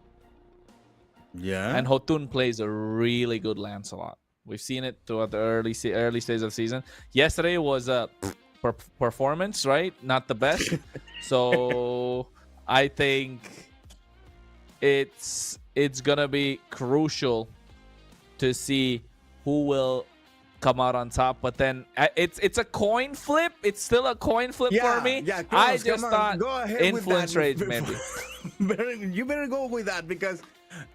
Yeah. And Hotun plays a really good Lancelot. We've seen it throughout the early stages of the season. Yesterday was a performance, right? Not the best. So I think it's gonna be crucial to see who will come out on top. But then it's a coin flip. It's still a coin flip for me. Yeah, I just thought go ahead Influence with Rage that. maybe. You better go with that, because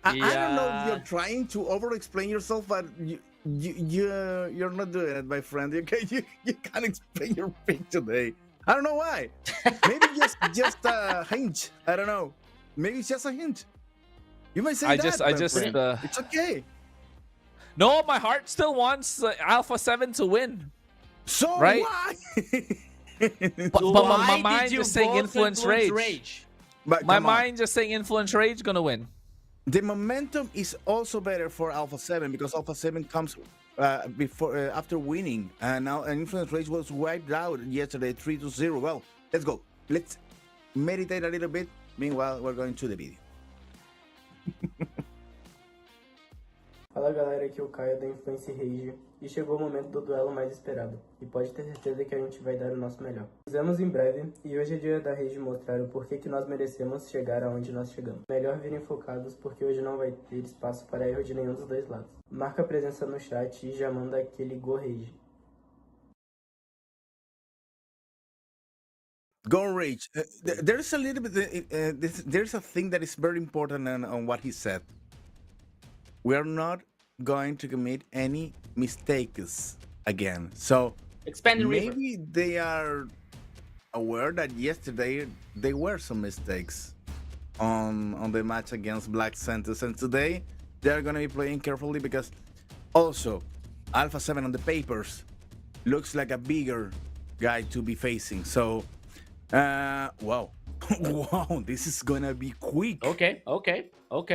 I don't know if you're trying to over-explain yourself, but you're not doing it, my friend. You can't explain your pick today. I don't know why. Maybe just a hint. I don't know. Maybe it's just a hint. You might say I that. just it's okay. No, my heart still wants Alpha 7 to win. So right? why? But my mind just saying Influence Rage. But my mind just saying Influence Rage gonna win. The momentum is also better for Alpha 7, because Alpha 7 comes after winning, and now Influence Rage was wiped out yesterday 3-0. Well, let's go. Let's meditate a little bit. Meanwhile, we're going to the video. Fala galera, aqui é o Caio da Influence Rage e chegou o momento do duelo mais esperado, e pode ter certeza que a gente vai dar o nosso melhor. Fizemos em breve, e hoje é dia da Rage mostrar o porquê que nós merecemos chegar aonde nós chegamos. Melhor virem focados, porque hoje não vai ter espaço para erro de nenhum dos dois lados. Marca a presença no chat e já manda aquele Go Rage. Go Rage. There's a little bit. There's a thing that is very important on what he said. We are not going to commit any mistakes again. So maybe they are aware that yesterday there were some mistakes on the match against Black Santos, and today they are going to be playing carefully, because also Alpha 7 on the papers looks like a bigger guy to be facing. So wow. Wow, this is gonna be quick. Okay.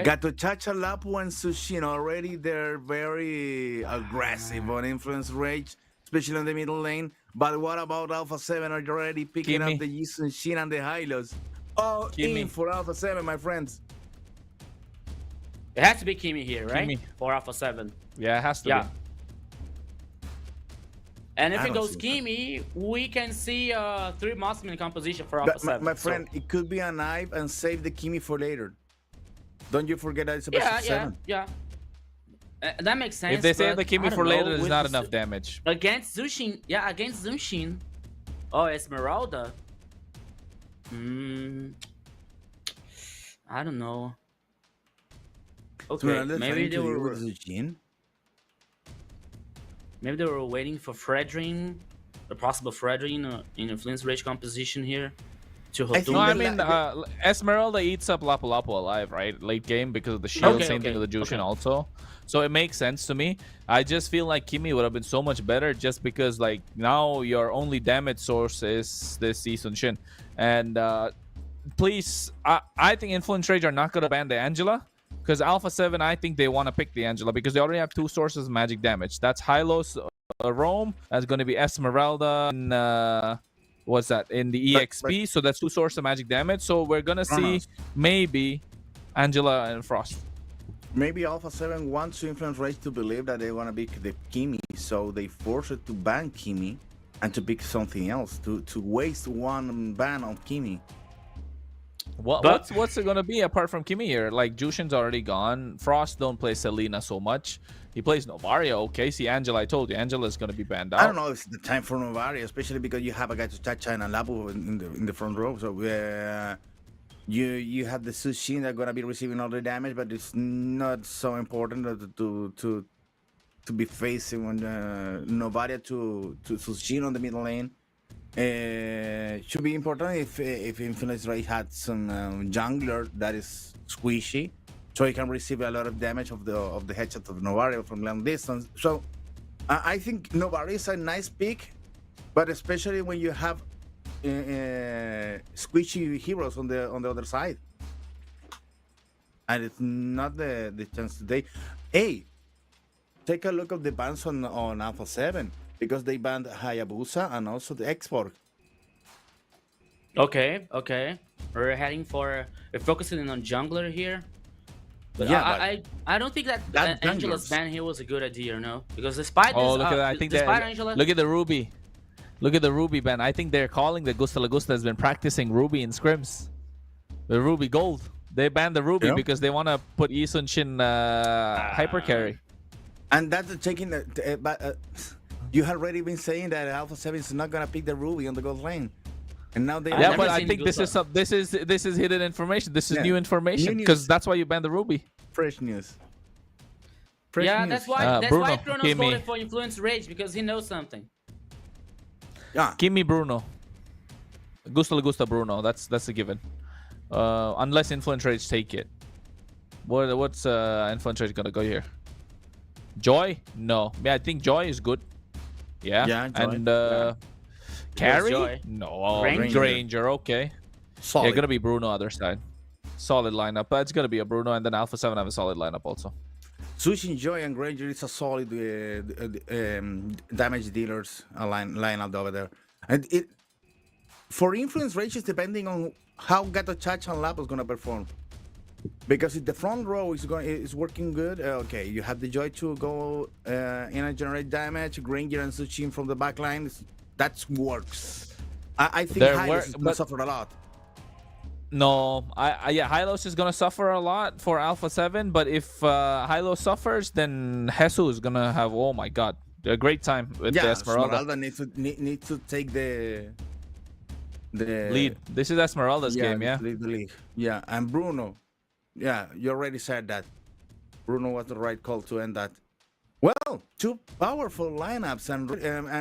Gato Chacha, Lapu, and Sushin already, they're very aggressive on Influence Rage, especially in the middle lane. But what about Alpha 7? Are you already picking up the Yisun Shin and the Hylos? All in for Alpha 7, my friends. It has to be Kimi here, right? Kimi. For Alpha 7. Yeah, it has to be. And if it goes Kimi, we can see 3 Mossman composition for Alpha 7. My friend, it could be a knife and save the Kimi for later. Don't you forget that it's a best of 7. Yeah. That makes sense. If they save the Kimi for later, there's not the enough damage. Against Zushin. Yeah, against Zushin. Oh, Esmeralda. I don't know. Okay, maybe they were... Maybe they were waiting for Fredrin, the possible Fredrin in Influence Rage composition here, to I think No, I Hotunga. mean Esmeralda eats up Lapu Lapu alive, right? Late game because of the shield. Okay, Same thing okay, with the Jushin okay. also. So it makes sense to me. I just feel like Kimi would have been so much better just because like now your only damage source is this Season Shin. And please, I think Influence Rage are not gonna ban the Angela. Because Alpha 7, I think they want to pick the Angela because they already have two sources of magic damage. That's Hylos Rome. That's going to be Esmeralda and what's that? In the EXP. So that's two sources of magic damage. So we're going to see maybe Angela and Frost. Maybe Alpha 7 wants to influence Rage to believe that they want to pick the Kimi, so they force it to ban Kimi and to pick something else, to waste one ban on Kimi. What's it gonna be apart from Kimi here? Like Jushin's already gone. Frost don't play Selena so much. He plays Novaria. Okay, see Angela. I told you Angela's gonna be banned out. I don't know if it's the time for Novaria, especially because you have a guy to touch and Labu in the front row. So you have the Sushin that are gonna be receiving all the damage, but it's not so important to be facing when Novaria to Sushin on the middle lane. Should be important if Influence Rage had some jungler that is squishy, so he can receive a lot of damage of the headshot of Novaria from long distance. So I think Novaria is a nice pick, but especially when you have squishy heroes on the other side, and it's not the chance today. Hey, take a look at the bans on Alpha 7. Because they banned Hayabusa and also the X-Borg. Okay. We're focusing on jungler here. But yeah, I don't think that Angela's ban here was a good idea, no? Because despite this, look at that. I think Angela, look at the Ruby. Look at the Ruby ban. I think they're calling that Gusta Lagusta has been practicing Ruby in scrims. The Ruby Gold. They banned the Ruby because they want to put Yi Sun Shin hyper carry. And that's taking you had already been saying that Alpha 7 is not gonna pick the Ruby on the gold lane, and now they. Yeah, but I think this is hidden information. This is new information because that's why you banned the Ruby. Fresh news. That's why Bruno, Kronos voted for Influence Rage because he knows something. Yeah, Kimi Bruno, Gusta Bruno. That's a given. Unless Influence Rage take it. What's Influence Rage gonna go here? Joy? No. Yeah, I think Joy is good. Yeah. Joy. And carry? Joy. No. Granger. Okay. Solid. Yeah, gonna be Bruno other side. Solid lineup, but it's gonna be a Bruno, and then Alpha 7 have a solid lineup also. Sushin, Joy, and Granger is a solid damage dealers lineup over there. And for Influence Rage is depending on how Gato Chacha and Lap is gonna perform. Because if the front row is working good, okay, you have the Joy to go in and generate damage, Granger and Sushin from the back line, that works. I think Hylos is going to suffer a lot. No, Hylos is going to suffer a lot for Alpha 7, but if Hylos suffers, then Jesus is going to have, oh my god, a great time with the Esmeralda. Needs to take the lead. This is Esmeralda's game, yeah? The lead. Yeah, and Bruno. Yeah, you already said that. Bruno was the right call to end that. Well, two powerful lineups and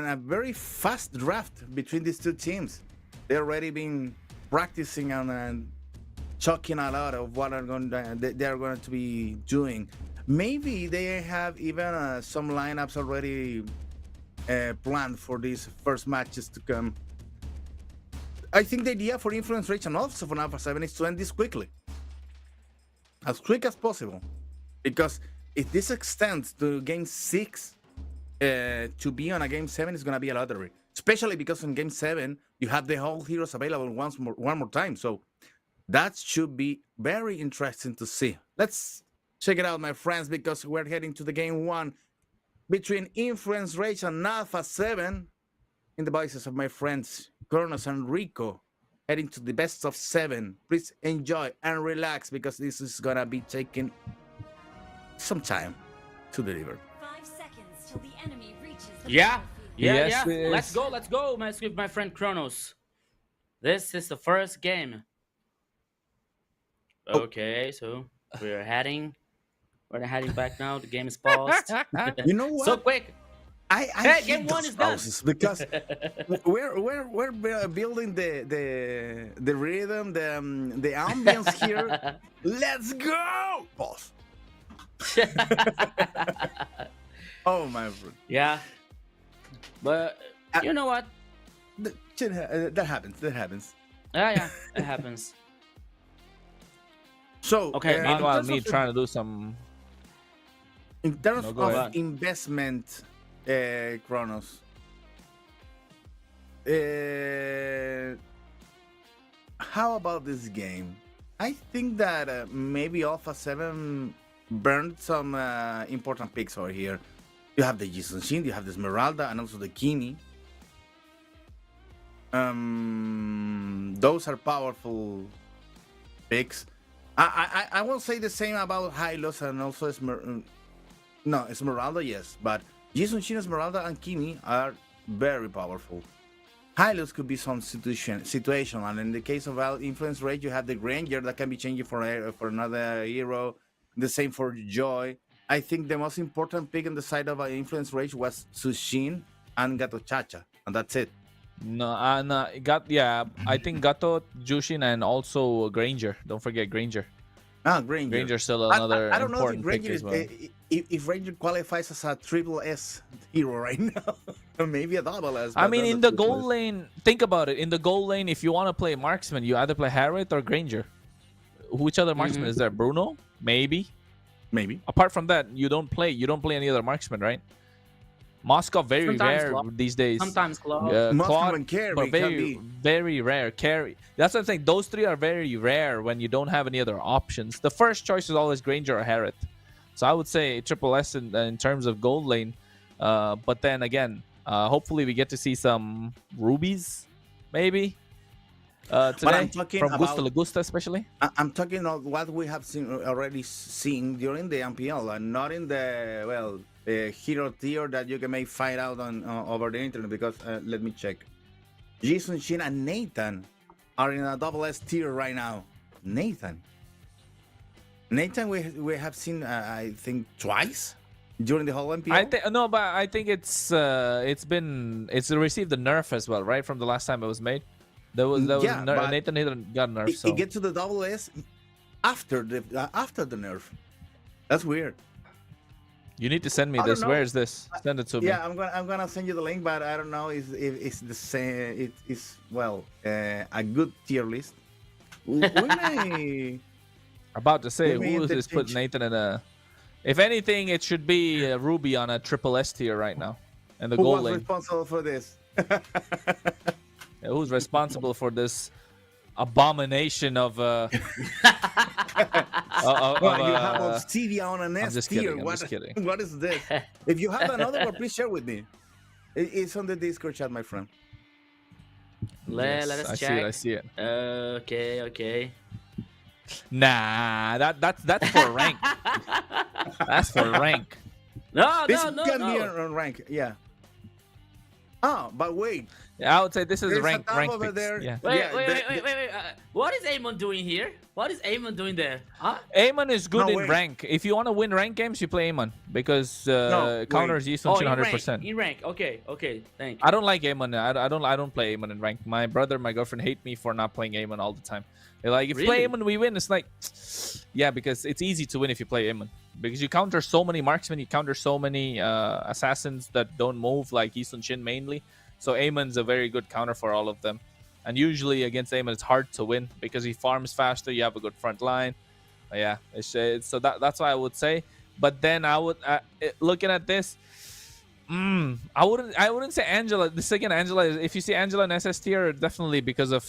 a very fast draft between these two teams. They've already been practicing and talking a lot of what they are going to be doing. Maybe they have even some lineups already planned for these first matches to come. I think the idea for Influence Rage and also for Alpha 7 is to end this quickly. As quick as possible, because if this extends to game 6, to be on a game 7 is gonna be a lottery. Especially because in game 7 you have the whole heroes available one more time. So that should be very interesting to see. Let's check it out, my friends, because we're heading to the game 1 between Influence Rage and Alpha 7 in the voices of my friends Kronos and Rico. Heading to the best of 7. Please enjoy and relax because this is gonna be taking some time to deliver. 5 seconds till the enemy reaches the Yeah. Yes. Let's go, my friend Kronos. This is the first game. Okay, so we're heading back now. The game is paused. You know what? So quick. I Hey, hate game one those is done. pauses because we're building the rhythm, the ambience here. Let's go! Pause. Oh my friend. Yeah. But you know what? That happens. That happens. Yeah, it happens. So Okay, in Meanwhile, terms me of- trying to do some. in terms No, go of ahead. investment, Kronos. How about this game? I think that maybe Alpha 7 burned some important picks over here. You have the Jason Shin, you have the Esmeralda, and also the Kimi. Those are powerful picks. I won't say the same about Hylos and also Esmeralda, yes, but Jason Shin, Esmeralda, and Kimi are very powerful. Hylos could be some situational, and in the case of Influence Rage, you have the Granger that can be changing for another hero. The same for Joy. I think the most important pick on the side of Influence Rage was Sushin and Gato Chacha, and that's it. No, I think Gato, Jushin, and also Granger. Don't forget Granger. Granger. Granger's still another I don't know if important Granger pick as well. if Ranger qualifies as a triple S hero right now, or maybe a double S. I but mean, not in a the triple goal S. lane, think about it. In the goal lane, if you want to play marksman, you either play Harriet or Granger. Which other marksman is there? Bruno? Maybe. Maybe. Apart from that, you don't play any other marksman, right? Moscow very Sometimes rare Claude. these days. Sometimes Claude. Moscow Claude, and Carry but can very be. very rare. Carry. That's what I'm saying. Those three are very rare when you don't have any other options. The first choice is always Granger or Harriet. So I would say triple S in terms of gold lane. But then again, hopefully we get to see some rubies, maybe. Today I'm talking from Gusta about- Lagusta especially. I'm talking about what we have already seen during the MPL, and not in the hero tier that you can make find out on over the internet. Because let me check. Jason Shin and Nathan are in a double S tier right now. Nathan, we have seen I think twice during the whole MPL. But I think it's received the nerf as well, right? From the last time it was made. There was Yeah, but Nathan got nerf. So It gets to the double S after the nerf. That's weird. you need to send me I don't this. know. Where is this? Send it to me. Yeah, I'm gonna send you the link, but I don't know if it's the same. It is a good tier list. We may About to say, We may who is put interchange. Nathan in a? If anything, it should be Ruby on a triple S tier right now, and the who goal was lane. responsible for this? Who's responsible for this abomination of? Well, you have Obsidia on an I'm S just tier. kidding, I'm just kidding. What is this? If you have another one, please share with me. It's on the Discord chat, my friend. Let Yes, us I check. see it. I see it. Okay. Nah, that's for rank. That's for rank. This No. can be on rank, yeah. Oh, but wait. Yeah, I would say this is There's a rank tab over picks. there. Yeah. Wait. Yeah, What is Amon doing here? What is Amon doing there? Huh? Amon is good No, in wait. rank. If you want to win rank games, you play Amon because wait. counters Yi Sun Oh, Shin in rank. 100%. In rank. Okay. Thank you. I don't like Amon. I don't play Amon in rank. My brother, my girlfriend hate me for not playing Amon all the time. They're like, if you play Really? Amon, we win. It's like, yeah, because it's easy to win if you play Amon. Because you counter so many marksmen, you counter so many assassins that don't move, like Yi Sun Shin mainly. So Amon's a very good counter for all of them. And usually against Amon, it's hard to win because he farms faster. You have a good front line. Yeah, so that's why I would say. But then I would looking at this. I wouldn't say Angela. This again, Angela. If you see Angela in SS tier, definitely because of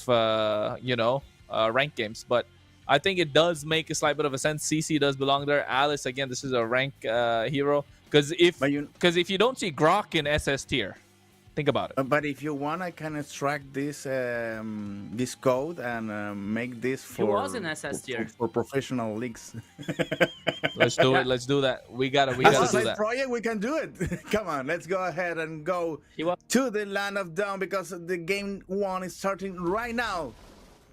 rank games. But I think it does make a slight bit of a sense. CC does belong there. Alice again. This is a rank hero because if you don't see Grok in SS tier, think about it. But if you want, I can extract this this code and make this He for was in SS tier. for professional leagues. Let's do it. Let's do that. We gotta do that. Project, we can do it. Come on, let's go ahead and go He was. to the land of dawn because the game one is starting right now.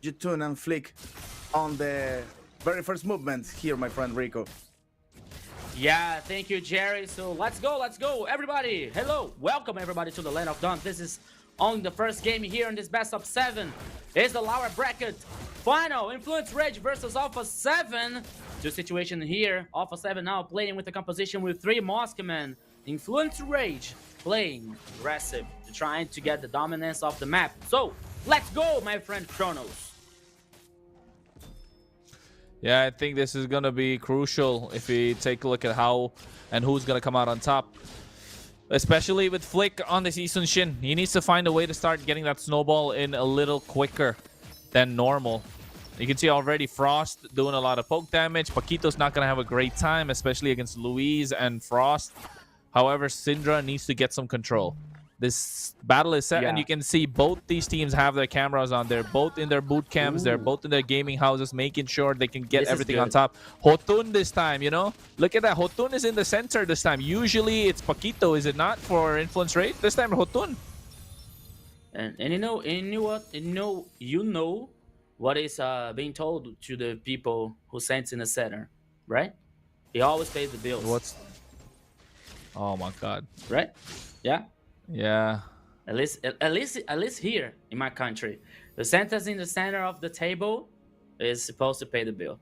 You tune and flick on the very first movement here, my friend Rico. Yeah, thank you, Jerry. So let's go, everybody. Hello, welcome everybody to the Land of Dawn. This is only the first game here in this best of 7. It's the lower bracket final. Influence Rage versus Alpha 7. Two situation here. Alpha 7 now playing with the composition with 3 Moskmen. Influence Rage playing aggressive, trying to get the dominance of the map. So let's go, my friend Kronos. Yeah, I think this is going to be crucial if we take a look at how and who's going to come out on top. Especially with Flick on this Isun Shin. He needs to find a way to start getting that snowball in a little quicker than normal. You can see already Frost doing a lot of poke damage. Paquito's not going to have a great time, especially against Louise and Frost. However, Syndra needs to get some control. This battle is set, and you can see both these teams have their cameras on. They're both in their boot camps. They're both in their gaming houses, making sure they can get everything on top. Hotun this time, you know? Look at that. Hotun is in the center this time. Usually it's Paquito, is it not, for Influence Rate? This time Hotun. And you know what is being told to the people who sent in the center, right? He always pays the bills. Oh my God. Right? Yeah. Yeah. At least here in my country, the Santa's in the center of the table is supposed to pay the bill.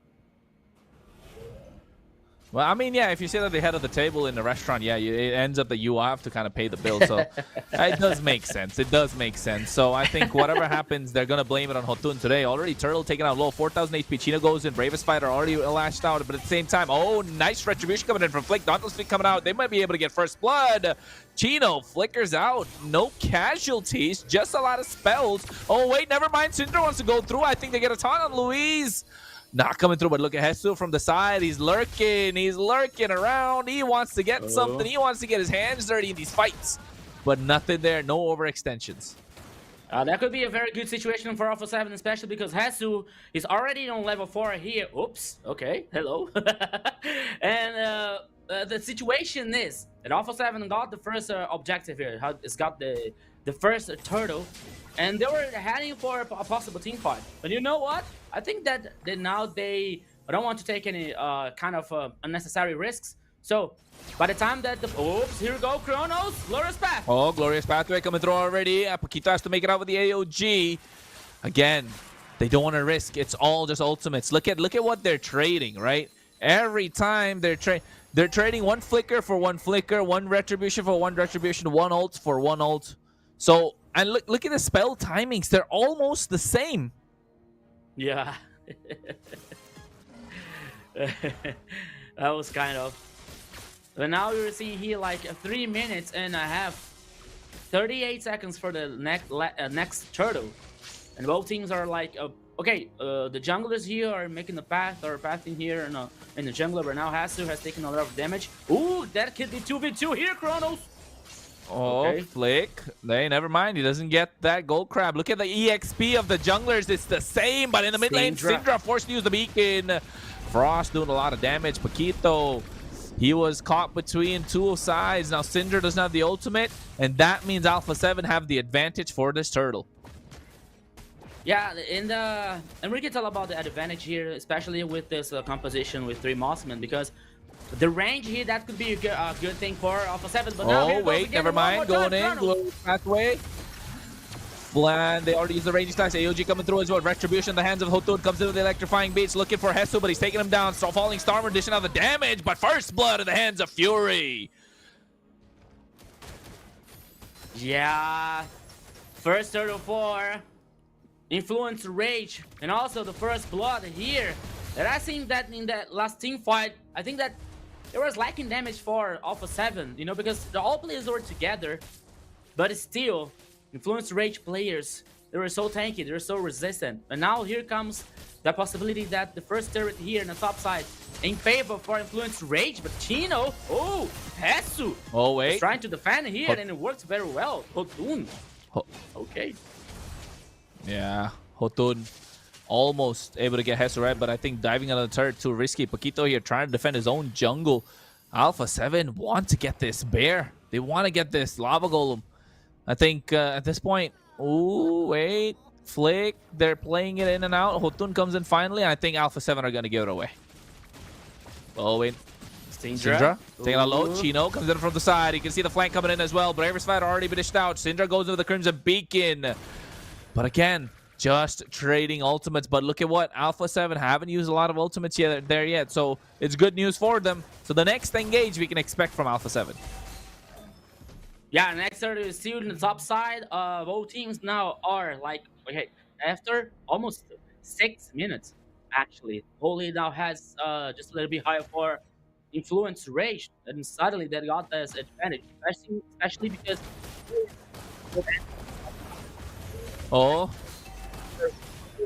Well, I mean, yeah, if you sit at the head of the table in the restaurant, yeah, it ends up that you have to kind of pay the bill. So it does make sense. It does make sense. So I think whatever happens, they're going to blame it on Hotun today. Already Turtle taken out low, 4,000 HP. Chino goes in. Bravest Fighter already lashed out. But at the same time, oh, nice retribution coming in from Flick. Dauntless Flick coming out. They might be able to get first blood. Chino flickers out. No casualties, just a lot of spells. Oh, wait, never mind. Syndra wants to go through. I think they get a ton on Louise. Not coming through, but look at Hesu from the side. He's lurking. He's lurking around. He wants to get something. He wants to get his hands dirty in these fights. But nothing there. No overextensions. That could be a very good situation for Alpha 7, especially because Hesu is already on level 4 here. Oops. Okay. Hello. And the situation is that Alpha 7 got the first objective here. It's got the first turtle. And they were heading for a possible team fight. But you know what? I think that now they don't want to take any kind of unnecessary risks. So by the time that oops, here we go, Kronos, Glorious Path. Oh, Glorious Pathway coming through already. Paquito has to make it out with the AOG. Again, they don't want to risk. It's all just ultimates. Look at what they're trading, right? Every time they're trading one flicker for one flicker, one retribution for one retribution, one ult for one ult. So, and look at the spell timings. They're almost the same. Yeah. That was kind of. But now you're seeing here like 3 minutes and a half, 38 seconds for the next turtle. And both teams are like, okay, the junglers here are making the path or pathing here in the jungler, but now Hasu has taken a lot of damage. Ooh, that could be 2v2 here, Kronos. Oh, okay. Flick. Never mind. He doesn't get that gold crab. Look at the EXP of the junglers. It's the same, but in the mid lane, Syndra forced to use the beacon. Frost doing a lot of damage. Paquito, he was caught between two sides. Now Syndra doesn't have the ultimate, and that means Alpha 7 have the advantage for this turtle. Yeah, and we can tell about the advantage here, especially with this composition with 3 Mossmen, because the range here, that could be a good thing for Alpha 7. But now wait, never mind. Going in, Glorious Pathway. Bland, they already used the range stacks. AOG coming through as well. Retribution in the hands of Hotun comes in with the electrifying beats, looking for Hesu, but he's taking him down. So falling Stormer dishing out the damage, but first blood in the hands of Fury. Yeah, first turtle 4, Influence Rage, and also the first blood here. And I think that in that last team fight, I think that there was lacking damage for Alpha 7, you know, because all players were together, but still, Influence Rage players, they were so tanky, they were so resistant. And now here comes the possibility that the first turret here in the top side in favor for Influence Rage, but Chino, oh, Hesu, is trying to defend here, and it works very well. Hotun, okay. Yeah, Hotun almost able to get Hesu right, but I think diving on the turret too risky. Paquito here trying to defend his own jungle. Alpha 7 want to get this bear. They want to get this lava golem. I think at this point, ooh, wait, Flick, they're playing it in and out. Hotun comes in finally. I think Alpha 7 are going to give it away. Oh, wait. Syndra taking a load. Chino comes in from the side. You can see the flank coming in as well. Braver's fight already been dished out. Syndra goes into the Crimson Beacon. But again, just trading ultimates. But look at what Alpha 7 haven't used a lot of ultimates there yet. So it's good news for them. So the next engage we can expect from Alpha 7. Yeah, next turn is still in the top side. Both teams now are like, okay, after almost 6 minutes, actually. Holy now has just a little bit higher for Influence Rage, and suddenly they got this advantage, especially because. Oh.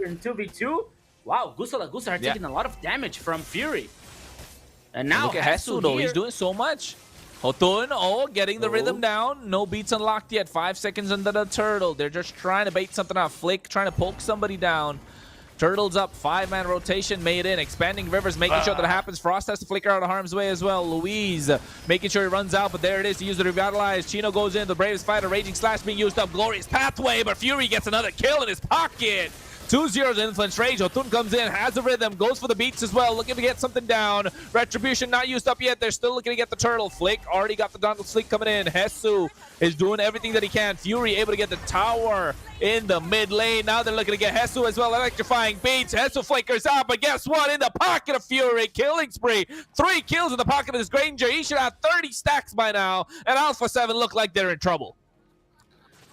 In 2v2, wow, Gusta are taking a lot of damage from Fury. And now look at Hesu though, he's doing so much. Hotun, getting the rhythm down. No beats unlocked yet. 5 seconds under the turtle. They're just trying to bait something out. Flick trying to poke somebody down. Turtles up, 5-man rotation made in. Expanding Rivers, making sure that it happens. Frost has to flicker out of harm's way as well. Louise making sure he runs out, but there it is to use the Revitalize. Chino goes in, the Bravest Fighter, Raging Slash being used up. Glorious Pathway, but Fury gets another kill in his pocket. 2-0's Influence Rage. Hotun comes in, has the rhythm, goes for the beats as well, looking to get something down. Retribution not used up yet. They're still looking to get the turtle. Flick already got the Donald Sleek coming in. Hesu is doing everything that he can. Fury able to get the tower in the mid lane. Now they're looking to get Hesu as well. Electrifying beats. Hesu flickers out, but guess what? In the pocket of Fury, killing spree. 3 kills in the pocket of this Granger. He should have 30 stacks by now, and Alpha 7 look like they're in trouble.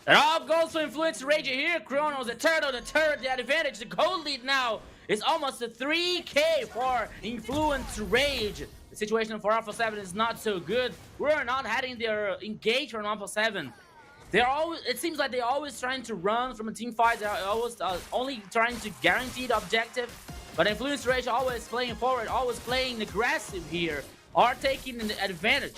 And all goes to Influence Rage here. Chronos, the turtle, the turret, the advantage. The gold lead now is almost a 3K for Influence Rage. The situation for Alpha 7 is not so good. We're not having their engage from Alpha 7. They're always, it seems like they're always trying to run from a team fight. They're always only trying to guarantee the objective. But Influence Rage always playing forward, always playing aggressive here, are taking an advantage.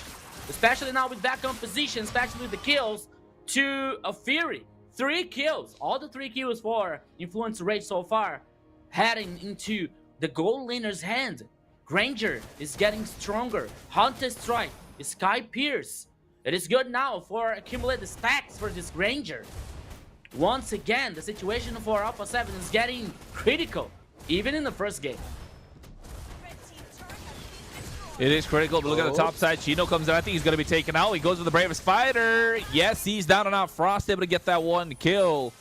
Especially now with that composition, especially with the kills to a Fury. 3 kills. All the 3 kills for Influence Rage so far heading into the gold laner's hand. Granger is getting stronger. Hunter Strike, Sky Pierce. It is good now for accumulated stacks for this Granger. Once again, the situation for Alpha 7 is getting critical, even in the first game. It is critical, but look at the top side. Chino comes in. I think he's going to be taken out. He goes with the Bravest Fighter. Yes, he's down and out. Frost able to get that one kill.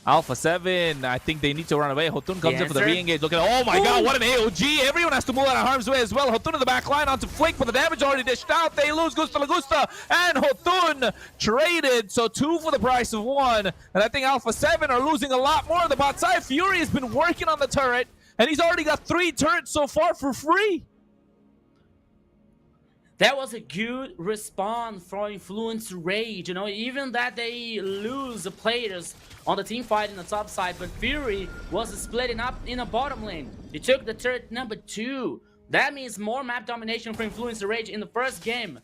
Alpha 7, I think they need to run away. Hotun comes in for the re-engage. Look at oh my god, what an AOG. Everyone has to move out of harm's way as well. Hotun in the back line onto Flick, but the damage already dished out. They lose Gusta Lagusta, and Hotun traded. So 2 for the price of 1. And I think Alpha 7 are losing a lot more on the bot side. Fury has been working on the turret, and he's already got 3 turrets so far for free. That was a good response from Influence Rage, you know, even that they lose the players on the team fight in the top side, but Fury was splitting up in the bottom lane. He took the turret number 2. That means more map domination for Influence Rage in the first game.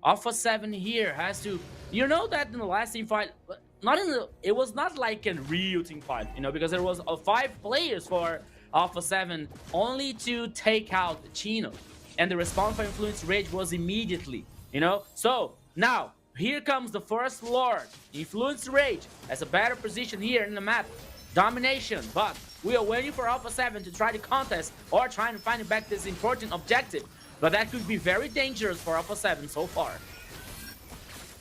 Alpha 7 here has to, you know that in the last team fight, it was not like a real team fight, you know, because there was 5 players for Alpha 7 only to take out Chino. And the response for Influence Rage was immediately, you know? So, now, here comes the first Lord. Influence Rage has a better position here in the map. Domination, but we are waiting for Alpha 7 to try to contest or trying to find back this important objective. But that could be very dangerous for Alpha 7 so far.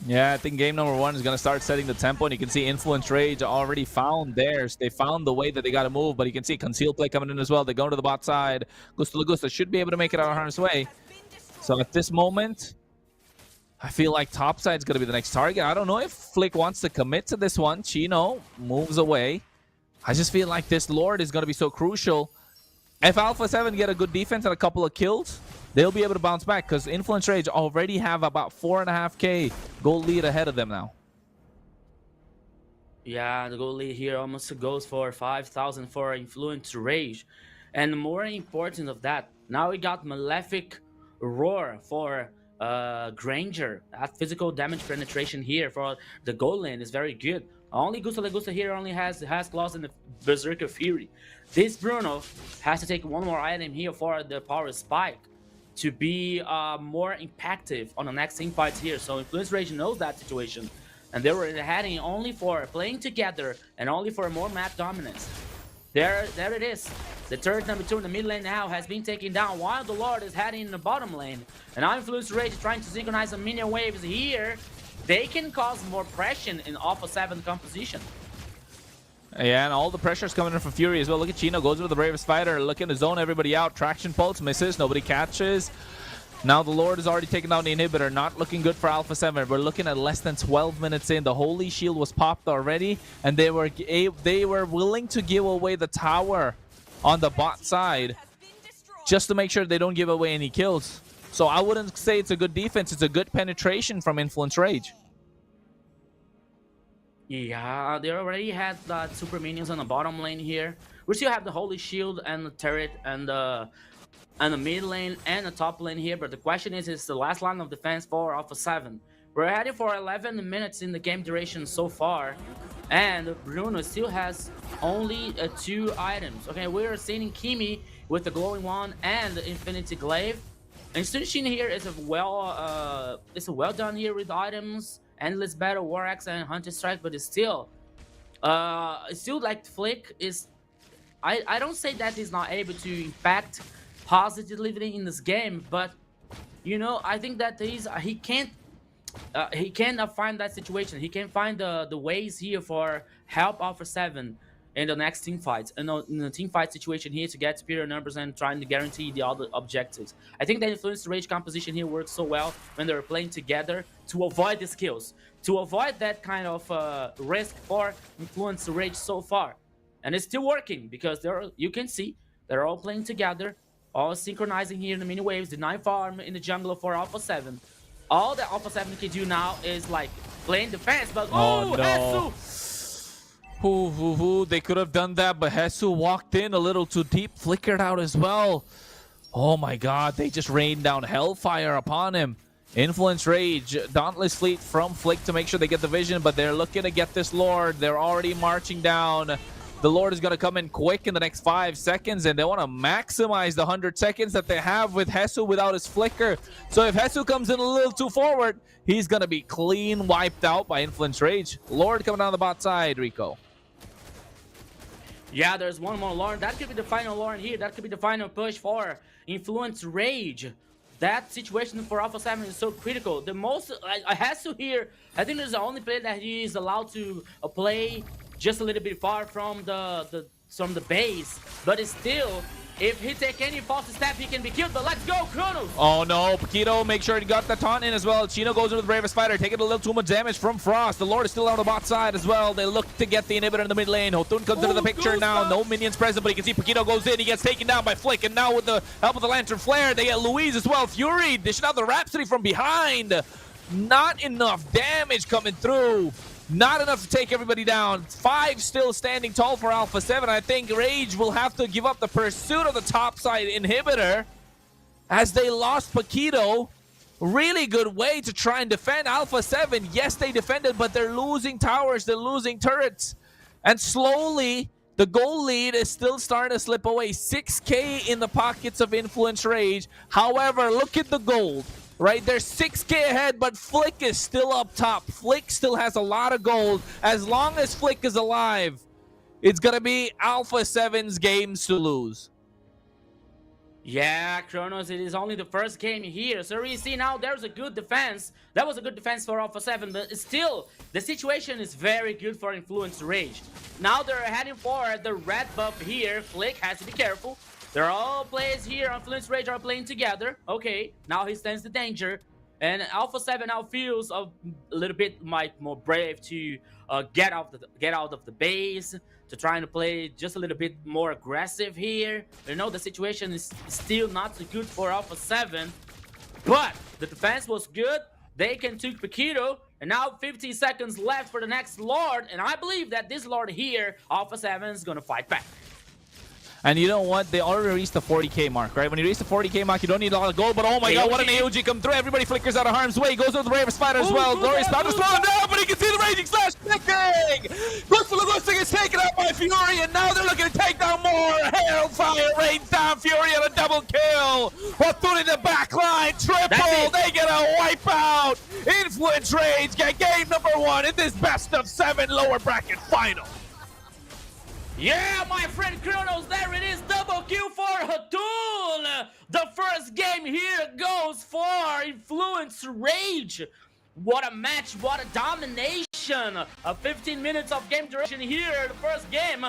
Yeah, I think game number 1 is going to start setting the tempo, and you can see Influence Rage already found theirs. They found the way that they got to move, but you can see Conceal Play coming in as well. They're going to the bot side. Gusta Lagusta should be able to make it out of harm's way. So at this moment, I feel like top side's going to be the next target. I don't know if Flick wants to commit to this one. Chino moves away. I just feel like this Lord is going to be so crucial. If Alpha 7 get a good defense and a couple of kills, they'll be able to bounce back because Influence Rage already have about 4.5K gold lead ahead of them now. Yeah, the gold lead here almost goes for 5,000 for Influence Rage. And more important of that, now we got Malefic Roar for Granger. That physical damage penetration here for the gold lane is very good. Only Gusta Lagusta here only has claws in the Berserker Fury. This Bruno has to take one more item here for the power spike to be more impactful on the next team fights here. So Influence Rage knows that situation, and they were heading only for playing together and only for more map dominance. There it is. The turret number 2 in the mid lane now has been taken down while the Lord is heading in the bottom lane. And now Influence Rage is trying to synchronize some minion waves here. They can cause more pressure in Alpha 7 composition. Yeah, and all the pressure's coming in from Fury as well. Look at Chino, goes into the Bravest Fighter, looking to zone everybody out. Traction Pulse misses, nobody catches. Now the Lord has already taken down the inhibitor. Not looking good for Alpha 7. We're looking at less than 12 minutes in. The Holy Shield was popped already, and they were willing to give away the tower on the bot side just to make sure they don't give away any kills. So I wouldn't say it's a good defense. It's a good penetration from Influence Rage. Yeah, they already had super minions on the bottom lane here. We still have the Holy Shield and the turret and the mid lane and the top lane here. But the question is the last line of defense for Alpha 7. We're heading for 11 minutes in the game duration so far. And Bruno still has only 2 items. Okay, we're seeing Kimi with the Glowing Wand and the Infinity Glaive. And Sunshin here is a well done here with items. Endless Battle, War Axe, and Hunter Strike, but it's still like Flick is. I don't say that he's not able to impact positively in this game, but you know, I think that he can't find that situation. He can find the ways here for help Alpha 7 in the next team fights, and in the team fight situation here to get superior numbers and trying to guarantee the other objectives. I think that Influence Rage composition here works so well when they're playing together to avoid these kills, to avoid that kind of risk for Influence Rage so far. And it's still working because you can see they're all playing together, all synchronizing here in the mini waves, the 9 farm in the jungle for Alpha 7. All that Alpha 7 can do now is like playing defense, but oh no. Hesu! They could have done that, but Hesu walked in a little too deep, flickered out as well. Oh my god, they just rained down hellfire upon him. Influence Rage, Dauntless Fleet from Flick to make sure they get the vision, but they're looking to get this Lord. They're already marching down. The Lord is going to come in quick in the next 5 seconds, and they want to maximize the 100 seconds that they have with Hesu without his flicker. So if Hesu comes in a little too forward, he's going to be clean wiped out by Influence Rage. Lord coming down the bot side, Rico. Yeah, there's one more Lord. That could be the final Lord here. That could be the final push for Influence Rage. That situation for Alpha 7 is so critical. The most Hesu here, I think this is the only play that he is allowed to play just a little bit far from the base, but it's still, if he take any false step, he can be killed. But let's go, Kronos! Oh no, Paquito, make sure he got the taunt in as well. Chino goes into the Bravest Fighter, taking a little too much damage from Frost. The Lord is still on the bot side as well. They look to get the inhibitor in the mid lane. Hotun comes into the picture now. No minions present, but you can see Paquito goes in. He gets taken down by Flick, and now with the help of the Lantern Flare, they get Louise as well. Fury dishing out the Rhapsody from behind. Not enough damage coming through. Not enough to take everybody down. 5 still standing tall for Alpha 7. I think Rage will have to give up the pursuit of the topside inhibitor as they lost Paquito. Really good way to try and defend Alpha 7. Yes, they defended, but they're losing towers. They're losing turrets. And slowly, the goal lead is still starting to slip away. 6K in the pockets of Influence Rage. However, look at the gold. Right, they're 6K ahead, but Flick is still up top. Flick still has a lot of gold. As long as Flick is alive, it's going to be Alpha 7's games to lose. Yeah, Kronos, it is only the first game here. So we see now there's a good defense. That was a good defense for Alpha 7, but still, the situation is very good for Influence Rage. Now they're heading for the red buff here. Flick has to be careful. They're all players here on Influence Rage are playing together. Okay, now he stands the danger. And Alpha 7 now feels a little bit more brave to get out of the base, to trying to play just a little bit more aggressive here. You know, the situation is still not so good for Alpha 7. But the defense was good. They can take Paquito. And now 15 seconds left for the next Lord. And I believe that this Lord here, Alpha 7 is going to fight back. And you know what? They already reached the 40K mark, right? When you reach the 40K mark, you don't need a lot of gold, but oh my god, what an AOG come through. Everybody flickers out of harm's way. Goes to the Bravest Fighter as well. Glorious about to slow him down, but he can see the Raging Slash flickering. Gustavus is taken out by Fury, and now they're looking to take down more. Hellfire rains down Fury on a double kill. Hotun in the back line, triple. They get a wipeout. Influence Rage get game number 1 in this best of 7 lower bracket final. Yeah, my friend Kronos, there it is, double kill for Hatul! The first game here goes for Influence Rage. What a match, what a domination! 15 minutes of game duration here, the first game.